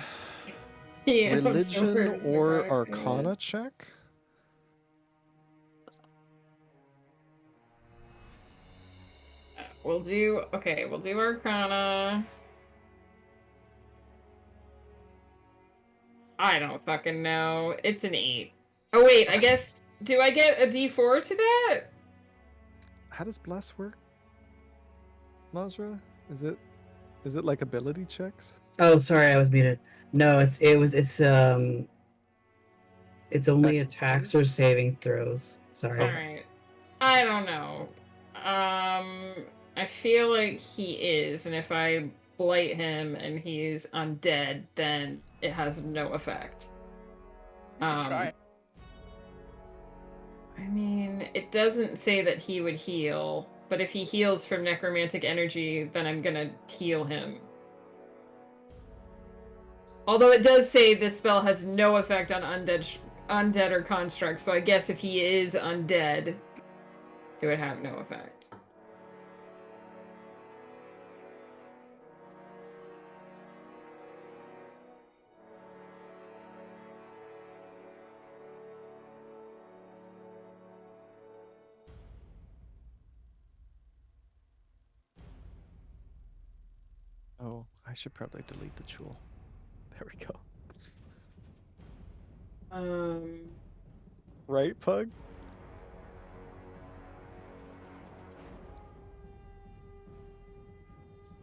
yeah, religion sword, or Socratic, arcana check. We'll do Arcana. I don't fucking know. It's an 8. Oh wait, I guess do I get a D4 to that? How does bless work, Mazra? Is it like ability checks? Oh, sorry, I was muted. No, it's only Dex attacks or saving throws. Sorry. Okay. Alright. I don't know. I feel like he is, and if I blight him and he's undead, then it has no effect. Try. I mean, it doesn't say that he would heal, but if he heals from necromantic energy, then I'm gonna heal him. Although it does say this spell has no effect on undead or constructs, so I guess if he is undead, it would have no effect. Oh, I should probably delete the jewel. There we go. Right, Pug?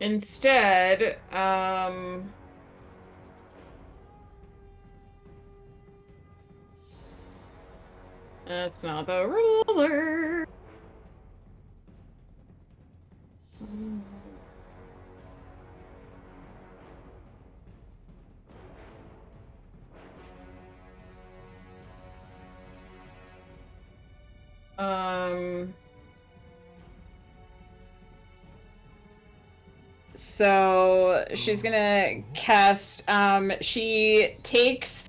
Instead, that's not the ruler. So she's gonna cast, she takes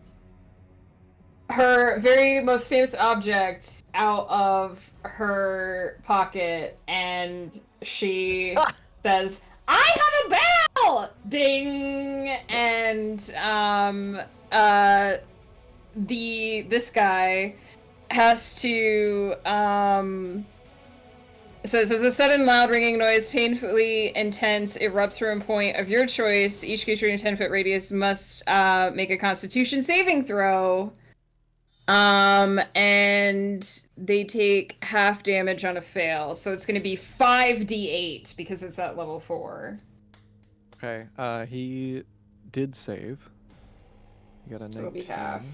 her very most famous object out of her pocket and she says, I have a bell! Ding! And this guy has to so it says a sudden loud ringing noise, painfully intense, erupts from a point of your choice. Each creature in a 10-foot radius must make a Constitution saving throw. And they take half damage on a fail, so it's going to be 5d8 because it's at level 4. Okay. He did save. You got a 19. So it'll be half.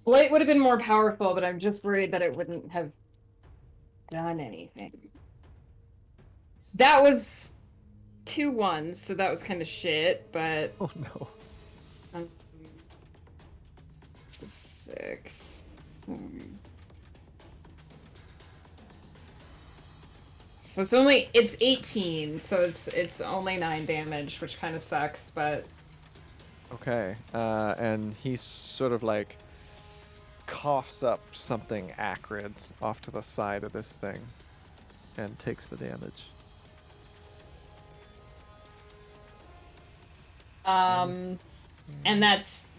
Blight would have been more powerful, but I'm just worried that it wouldn't have done anything. That was 2 1s, so that was kind of shit, but... Oh no. It's a 6. So it's 18, so it's only 9 damage, which kind of sucks, but... Okay. And he sort of like coughs up something acrid off to the side of this thing and takes the damage. And that's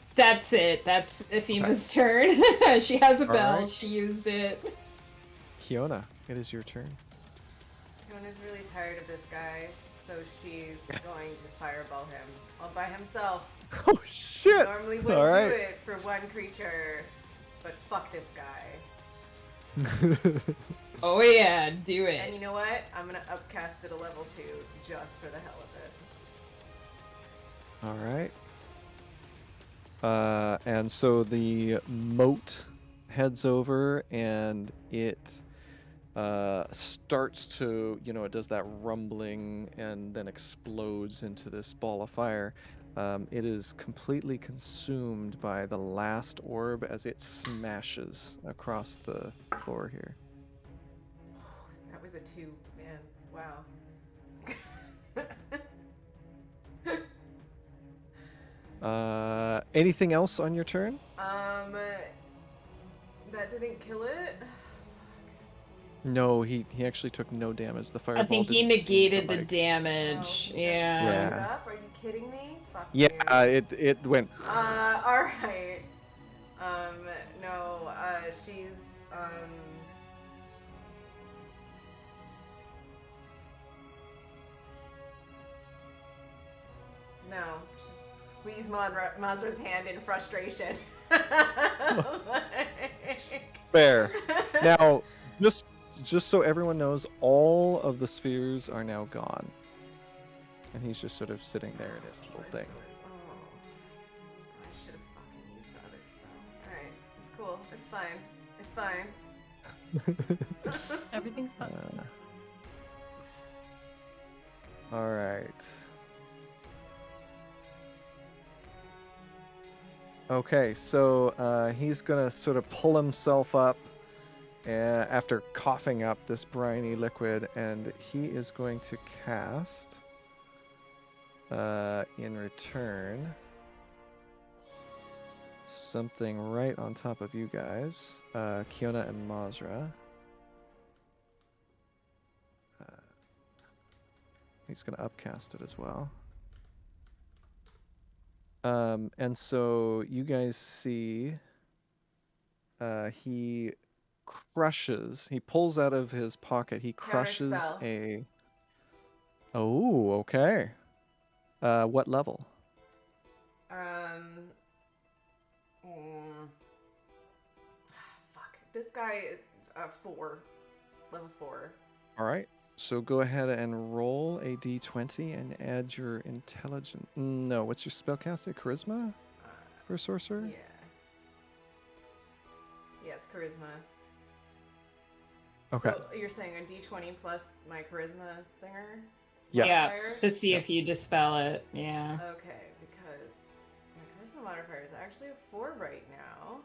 it. That's Ephima's turn. She has a bell. Alright. She used it. Kiona, it is your turn. Kiona's really tired of this guy, so she's going to fireball him all by himself. Oh shit! Normally wouldn't Alright. do it for one creature, but fuck this guy. Oh yeah, do it. And you know what? I'm gonna upcast it a level 2 just for the hell of it. Alright. And so the moat heads over and it starts to, it does that rumbling and then explodes into this ball of fire. It is completely consumed by the last orb as it smashes across the floor here. That was a 2, man. Wow. Anything else on your turn? That didn't kill it. No, he actually took no damage. The fireball I think he didn't seem to, negated the like- damage. Oh, he just Yeah. fucked it Yeah. up? Are you kidding me? Fuck Yeah, you. it went. All right. No. She's No. She squeezed Monster's hand in frustration. Fair. Now, just so everyone knows, all of the spheres are now gone, and he's just sort of sitting there in his little thing. Oh, I should have fucking used the other spell. Alright, it's cool. It's fine. It's fine. Everything's fine. All right. Okay, so he's gonna sort of pull himself up after coughing up this briny liquid, and he is going to cast in return something right on top of you guys, Kiona and Mazra. He's going to upcast it as well. And so you guys see he pulls out of his pocket, he crushes Counterspell. a... Oh, okay. What level? Fuck. This guy is 4. Level 4. All right. So go ahead and roll a d20 and add your intelligence. No, what's your spellcasting? Charisma for a sorcerer? Yeah. Yeah, it's charisma. Okay. So you're saying a d20 plus my charisma thinger? Yes. Yeah, to see if you dispel it. Yeah. Okay, because my charisma modifier is actually a 4 right now.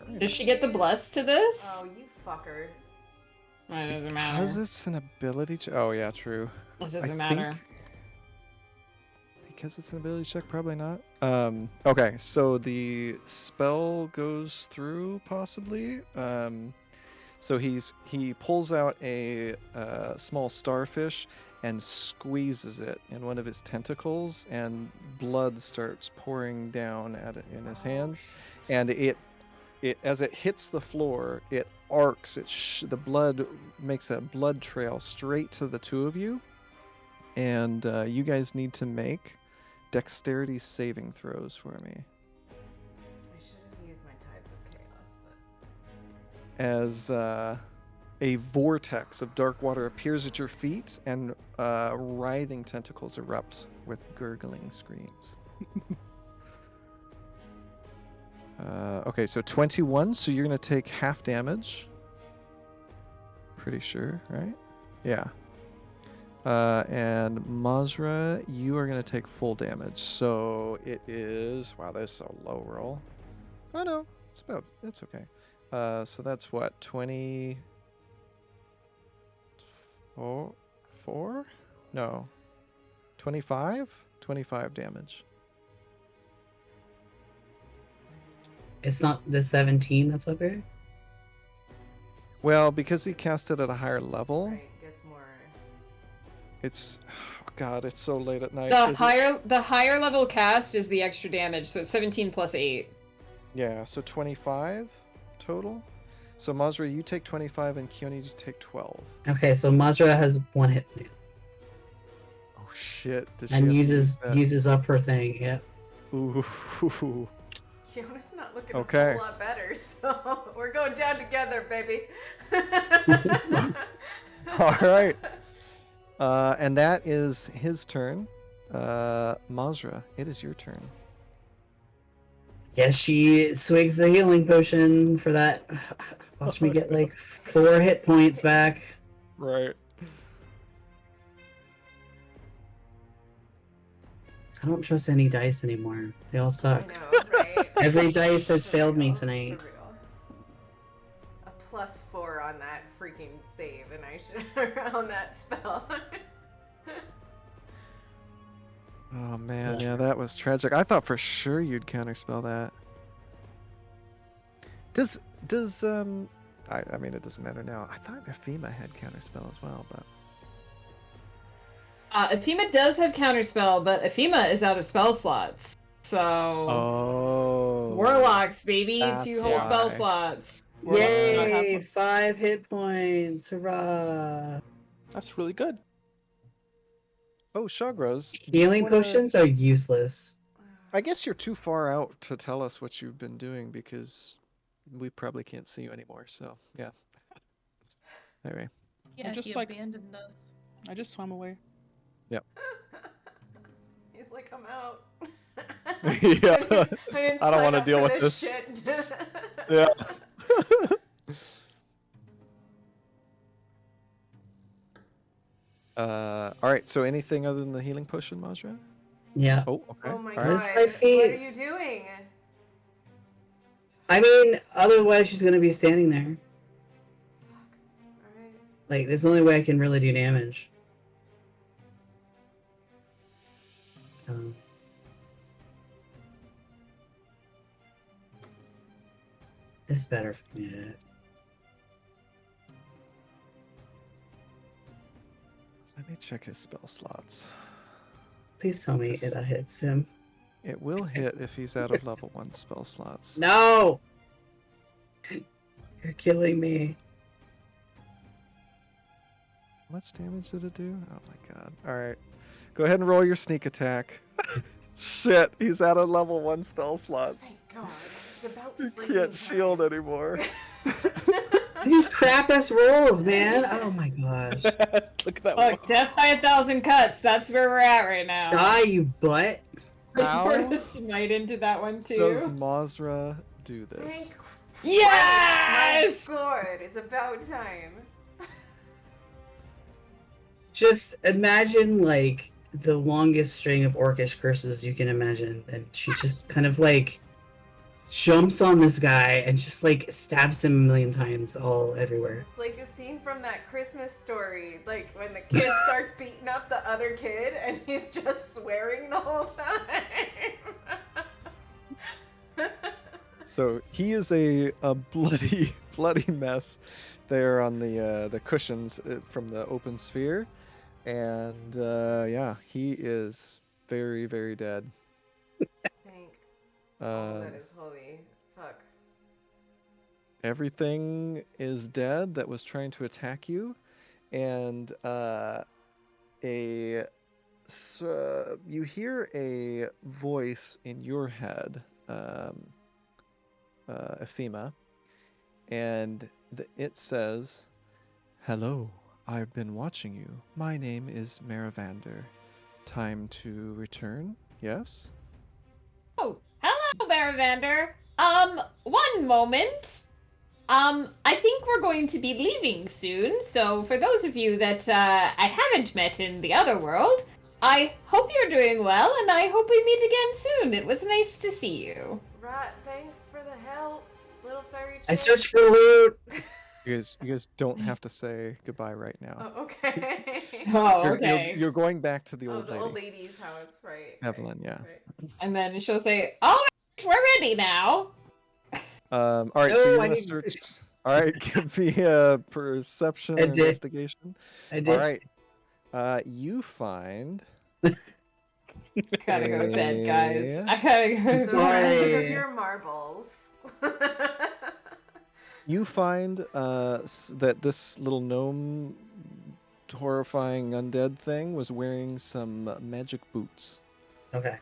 Very Does she get the bless to this? Oh, you fucker. It doesn't Because matter. it's an ability check. Oh, yeah, true. It doesn't I matter. think because it's an ability check, probably not. Okay, so the spell goes through, possibly. So he pulls out a small starfish and squeezes it in one of his tentacles, and blood starts pouring down at it in his hands, and it as it hits the floor, it arcs. The blood makes a blood trail straight to the two of you, and you guys need to make dexterity saving throws for me. I should have used my Tides of Chaos, but... As a vortex of dark water appears at your feet, and writhing tentacles erupt with gurgling screams. Okay, so 21, so you're going to take half damage. Pretty sure, right? Yeah. And Mazra, you are going to take full damage. So it is... Wow, that's a low roll. Oh, no. It's okay. So that's what? 24? No. 25? 25 damage. It's not the 17 that's up here? Well, because he cast it at a higher level, Right, gets more... it's... Oh God, it's so late at night. The higher level cast is the extra damage, so it's 17 plus 8. Yeah, so 25 total. So Mazra, you take 25, and Keone, you take 12. Okay, so Mazra has 1 hit point Oh shit! Does she have and to use uses up her thing. Yeah. that? Ooh. Fiona's not looking Okay. a whole lot better, so we're going down together, baby. All right. And that is his turn. Mazra, it is your turn. Yes, she swigs the healing potion for that. Watch me get like 4 hit points back. Right. I don't trust any dice anymore. They all I suck. know, right? Every dice has For failed me real, tonight. for real. A +4 on that freaking save, and I should on that spell. Oh man, yeah, that was tragic. I thought for sure you'd counterspell that. Does I mean, it doesn't matter now. I thought Ephema had counterspell as well, but Ephema does have counterspell, but Ephema is out of spell slots. So Warlocks, baby, that's 2 whole spell why. slots. Warlocks do not have Yay! one. 5 hit points. Hurrah! That's really good. Oh, Shagras. do you Healing wanna- potions are useless. I guess you're too far out to tell us what you've been doing because we probably can't see you anymore. So yeah. Anyway. Yeah, just he like- abandoned us. I just swam away. He's like, I'm out. Yeah. I I don't want wanna to deal with this. Shit. Yeah. All right. So anything other than the healing potion, Majra? Yeah. Oh, okay. Oh my All god. right. This is my feet. What are you doing? I mean, otherwise she's gonna be standing there. Alright. Like, there's the only way I can really do damage. This is better for me. Let me check his spell slots. Please tell me This- that hits him. It will hit if he's out of level 1 spell slots. No! You're killing me. How much damage did it do? Oh my god. Alright. Go ahead and roll your sneak attack. Shit, he's out of level 1 spell slots. Thank god. It's about He freaking can't shield time. anymore. These crap ass rolls, man. Oh my gosh. Look at that one. Look, death by 1,000 cuts. That's where we're at right now. Die, you butt. How Pour the smite into that one too. Does Mazra do this? Thank Yes! my god. It's about time. Just imagine, like, the longest string of orcish curses you can imagine. And she just kind of, like, jumps on this guy and just, like, stabs him a million times all everywhere. It's like a scene from that Christmas Story, like when the kid starts beating up the other kid and he's just swearing the whole time. So he is a bloody mess there on the cushions from the open sphere, and yeah, he is very, very dead. Thank all that is holy. Fuck. Everything is dead that was trying to attack you, and you hear a voice in your head, Ephema, and it says, "Hello, I've been watching you. My name is Maravander. Time to return, yes?" Oh, hello, Maravander. One moment. I think we're going to be leaving soon, so for those of you that I haven't met in the other world, I hope you're doing well, and I hope we meet again soon. It was nice to see you. Rat, thanks for the help, little fairy chick. I searched for loot. You guys don't have to say goodbye right now. Oh, okay. Oh, You're- okay. You're going back to the Oh, old the lady. old lady's house, right? Evelyn, yeah. Right. And then she'll say, all right, we're ready now. All right, so No, you I want to need- search. All right, give me a perception I or did. investigation. I did. All right, you find. Gotta go to bed, guys. Yeah. I gotta go to The Sorry. rest of your marbles. You find that this little gnome, horrifying undead thing, was wearing some magic boots. Okay.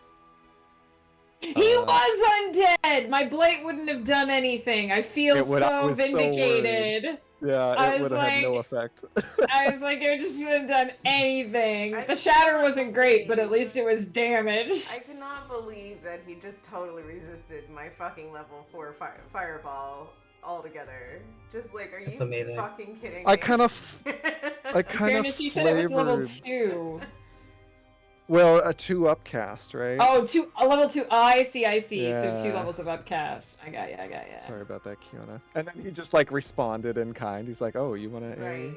He Uh, was undead! My blade wouldn't have done anything. I feel It would- I so was so worried. vindicated. Yeah, I it was would have had no like- effect. I was like, it just wouldn't have done anything. I The shatter cannot wasn't great, but at believe- least it was damaged. I cannot believe that he just totally resisted my fucking level 4 fireball altogether. Just like, are you That's amazing. fucking kidding I me? kind of, I kind of Fairness, you said it was level flavored. 2. Well, a 2 upcast, right? Oh, level 2. I see. So 2 Yeah. levels of upcast. I got ya. Sorry about that, Kiona. And then he just like responded in kind. He's like, "Oh, you want to?" Right.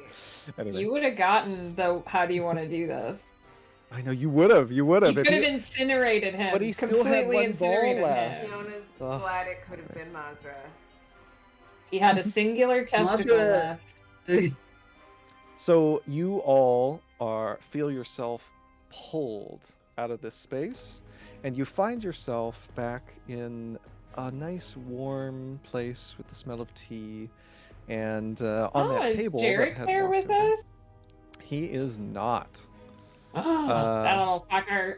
Anyway, You would have gotten the how do you want to do this? I know you would have. You would You have. could have incinerated him. But he still had completely one ball incinerated left. him. Fiona's Ugh. glad it could have been Mazra. He had a singular testicle Mafia- left. So you all feel yourself pulled out of this space, and you find yourself back in a nice warm place with the smell of tea, and on that Is table that Jarek had there walked with over. us? He is not. Oh, that little fucker.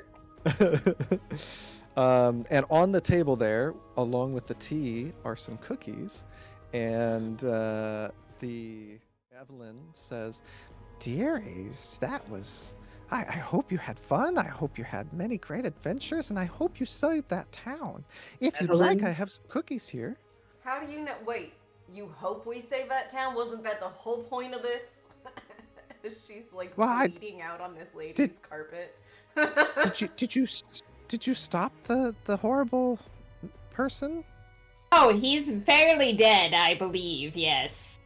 And on the table there, along with the tea, are some cookies, and the Evelyn says, "Dearies, that was. I hope you had fun. I hope you had many great adventures, and I hope you saved that town. If you'd like, Evelyn? I have some cookies here." How do you know? Wait, you hope we save that town? Wasn't that the whole point of this? She's like Well, bleeding out on this lady's carpet. Did you stop the horrible person? Oh, he's fairly dead, I believe, yes.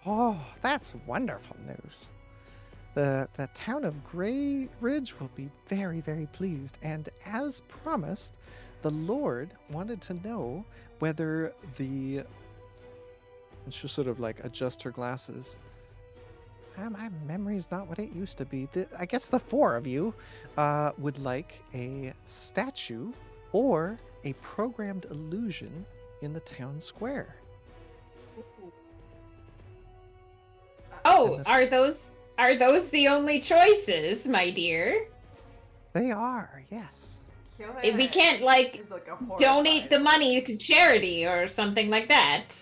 Oh, that's wonderful news. The town of Grey Ridge will be very, very pleased. And as promised, the Lord wanted to know whether the... And she'll sort of like adjust her glasses. My memory's not what it used to be. I guess the four of you would like a statue or a programmed illusion in the town square. Oh, Goodness. are those the only choices, my dear? They are, yes. We can't, like, He's like donate the money to charity or something like that.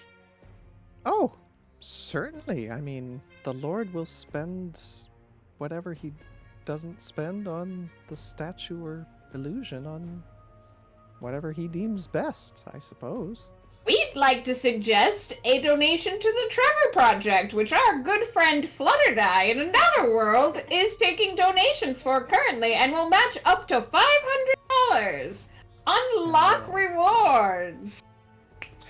Oh, certainly. I mean, the Lord will spend whatever he doesn't spend on the statue or illusion on whatever he deems best, I suppose. We'd like to suggest a donation to the Trevor Project, which our good friend Flutterdye in another world is taking donations for currently and will match up to $500. Unlock rewards.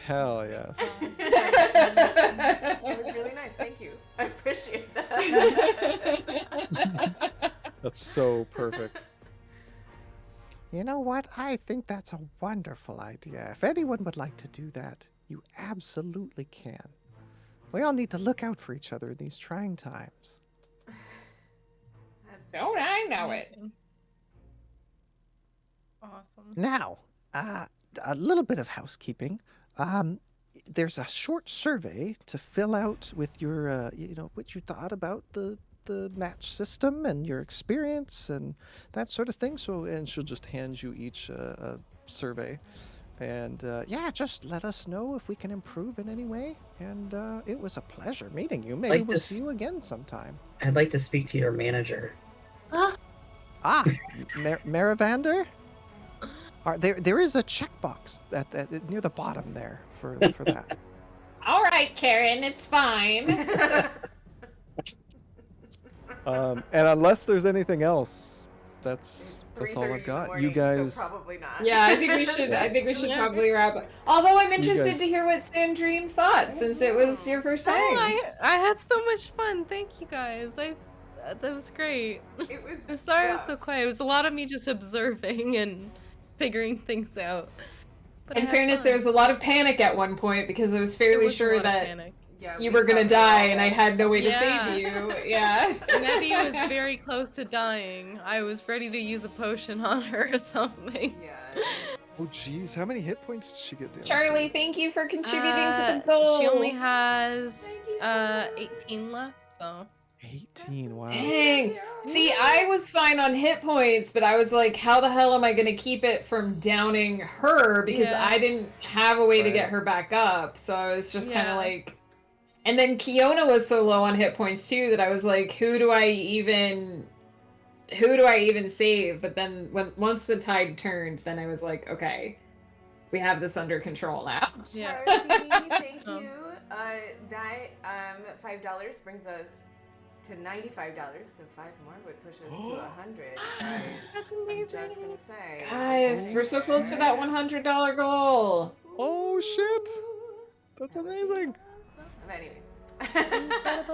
Hell yes. That was really nice. Thank you. I appreciate that. That's so perfect. You know what? I think that's a wonderful idea. If anyone would like to do that, you absolutely can. We all need to look out for each other in these trying times. Don't I know it? Awesome. Now, a little bit of housekeeping. There's a short survey to fill out with your, what you thought about the match system and your experience and that sort of thing. So, and she'll just hand you each a survey, and just let us know if we can improve in any way. And it was a pleasure meeting you. Maybe we'll see you again sometime. I'd like to speak to your manager. Maravander. There is a checkbox near the bottom there for that. All right, Karen, it's fine. And unless there's anything else, that's all I've got. You guys, so probably not. Yeah, I think we should. I think we should probably wrap up. Although I'm interested guys- to hear what Sandrine thought, since it was your first time. Oh, I had so much fun. Thank you guys. That was great. It was. I'm sorry I was rough. so quiet. It was a lot of me just observing and figuring things out. But I In had fairness, fun. there was a lot of panic at one point because I was There fairly was a sure lot of that panic. Yeah, you we were gonna thought die we and all- I had no way to Yeah. save you. Yeah. Nebby was very close to dying. I was ready to use a potion on her or something. Yeah. oh geez, how many hit points did she get down to? Charlie, thank you for contributing to the goal. She only has Thank you so much. 18 left, so 18. Wow. Dang. See, I was fine on hit points, but I was like, how the hell am I going to keep it from downing her? Because Yeah. I didn't have a way to Right. get her back up. So I was just kind Yeah. of like... And then Kiona was so low on hit points too that I was like, who do I even save? But then once the tide turned, then I was like, okay, we have this under control now. Yeah. Charlie, thank Um. you. That $5 brings us to $95. So 5 more would push us to 100. Guys. That's I'm just amazing. gonna say. Guys, we're so close to that $100 goal. Oh shit! That's amazing. Anyway.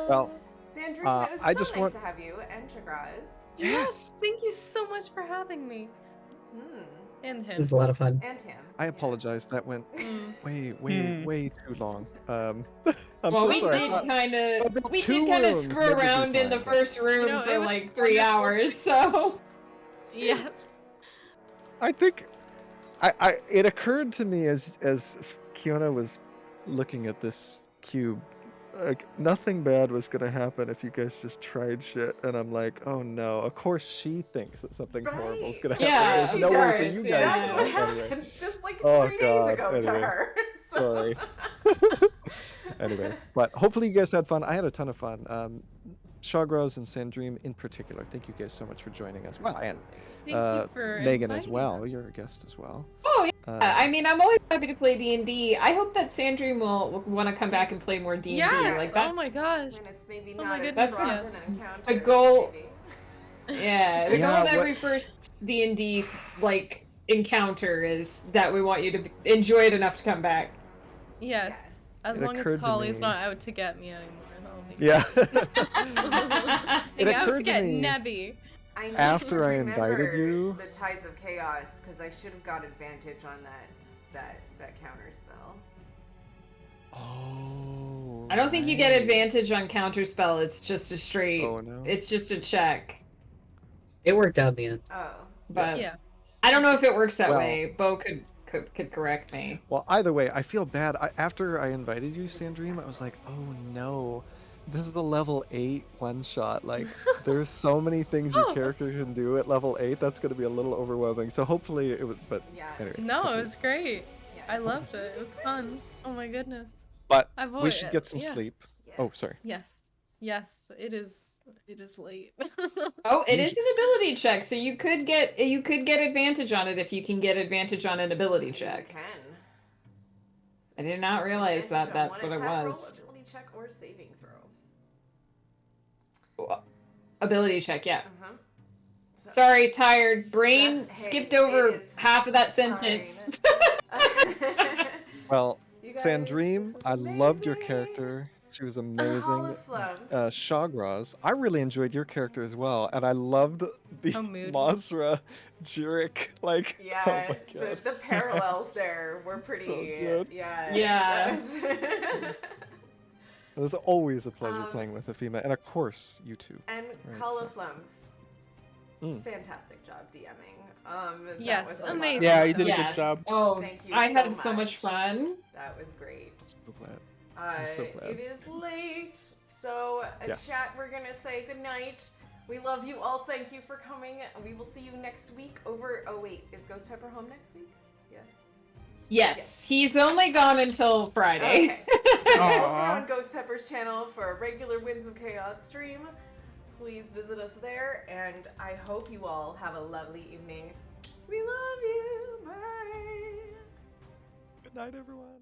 Well, Sandrine, it was I so just nice want- to have you and Chagraz. Yes. Thank you so much for having me. And It him. was a lot of fun. And him. I apologize. That went Mm. way too long. I'm Well, so we sorry. did I thought- kind I of built we two did kind of rooms, screw then we'd be around in the fine, but- first room know, it for was like 3 wonderful hours, so Yeah. I think it occurred to me as Kiona was looking at this cube, like nothing bad was gonna happen if you guys just tried shit, and I'm like, oh no, of course she thinks that something's horrible is gonna happen. Yeah, There's she no way for does, you yeah. guys That's to what know. happened Anyway. just like Oh, 3 days God, ago to anyway. her. So- Sorry. Anyway, but hopefully you guys had fun. I had a ton of fun. Shawgrows and Sandream in particular, thank you guys so much for joining us. Well, and Thank you for Megan as inviting well. us. You're a guest as well. Oh yeah, I Um, mean, I'm always happy to play D&D. I hope that Sandream will want to come back and play more D&D. Yes. Like oh that's my gosh. When it's maybe Oh not my as goodness, fraught yes. an encounter. The goal- maybe. yeah, the goal Yeah, of what- every first D&D like encounter is that we want you to enjoy it enough to come back. Yes. As It long as occurred to Collie's me- not out to get me anymore. That'll be yeah. It out occurred to to get me- Nebby. I need After to I invited remember you- the Tides of Chaos because I should have got advantage on that counter spell. Oh. I don't think you get right. advantage on counterspell. It's just a straight. Oh no. It's just a check. It worked out in the end. Oh. But Yeah. I don't know if it works that Well- way. Bo could correct me. Well, either way, I feel bad. After I invited you, Sandream, I was like, oh no, this is the level 8 one shot. Like, there's so many things your Oh. character can do at level 8. That's going to be a little overwhelming. So hopefully it was, but Yeah. anyway. No, hopefully- it was great. Yeah. I loved it. It was fun. Oh my goodness. But I've we always- should get some yeah. sleep. Yes. Oh, sorry. Yes. Yes. It is late. Oh, it You is an ability check, so you could get advantage on it if you can get advantage on an ability You check. can. I did not realize that Advantage on that's one what it attack roll, was. Ability check or saving throw. Ability check, yeah. Uh-huh. So- Sorry, tired brain That's- hey, skipped over it is half of that fine. sentence. Well, You guys, Sandream, this I was loved your amazing. character. She was amazing. Cauliflumps. Shawgraz, I really enjoyed your character as well, and I loved the Oh, mood. Masra Jurek. Like, Yeah, oh my god. the parallels there were pretty. good. Yeah. Yeah. that was- It was always a pleasure Um, playing with Afima, and of course, you two. and Right, so- Cauliflumps. Mm. Fantastic job DMing. That Yes, was a lot of amazing. Yeah, fun. you did a Yeah. good job. Oh, Thank you I so had so much fun. That was great. So glad. I'm so glad. It is late, so Yes. chat, we're gonna say goodnight. We love you all. Thank you for coming. We will see you next week over. Oh wait, is Ghost Pepper home next week? Yes. Yes, he's only gone until Friday. Okay. So over Aw. on Ghost Pepper's channel for a regular Winds of Chaos stream. Please visit us there, and I hope you all have a lovely evening. We love you. Bye. Good night, everyone.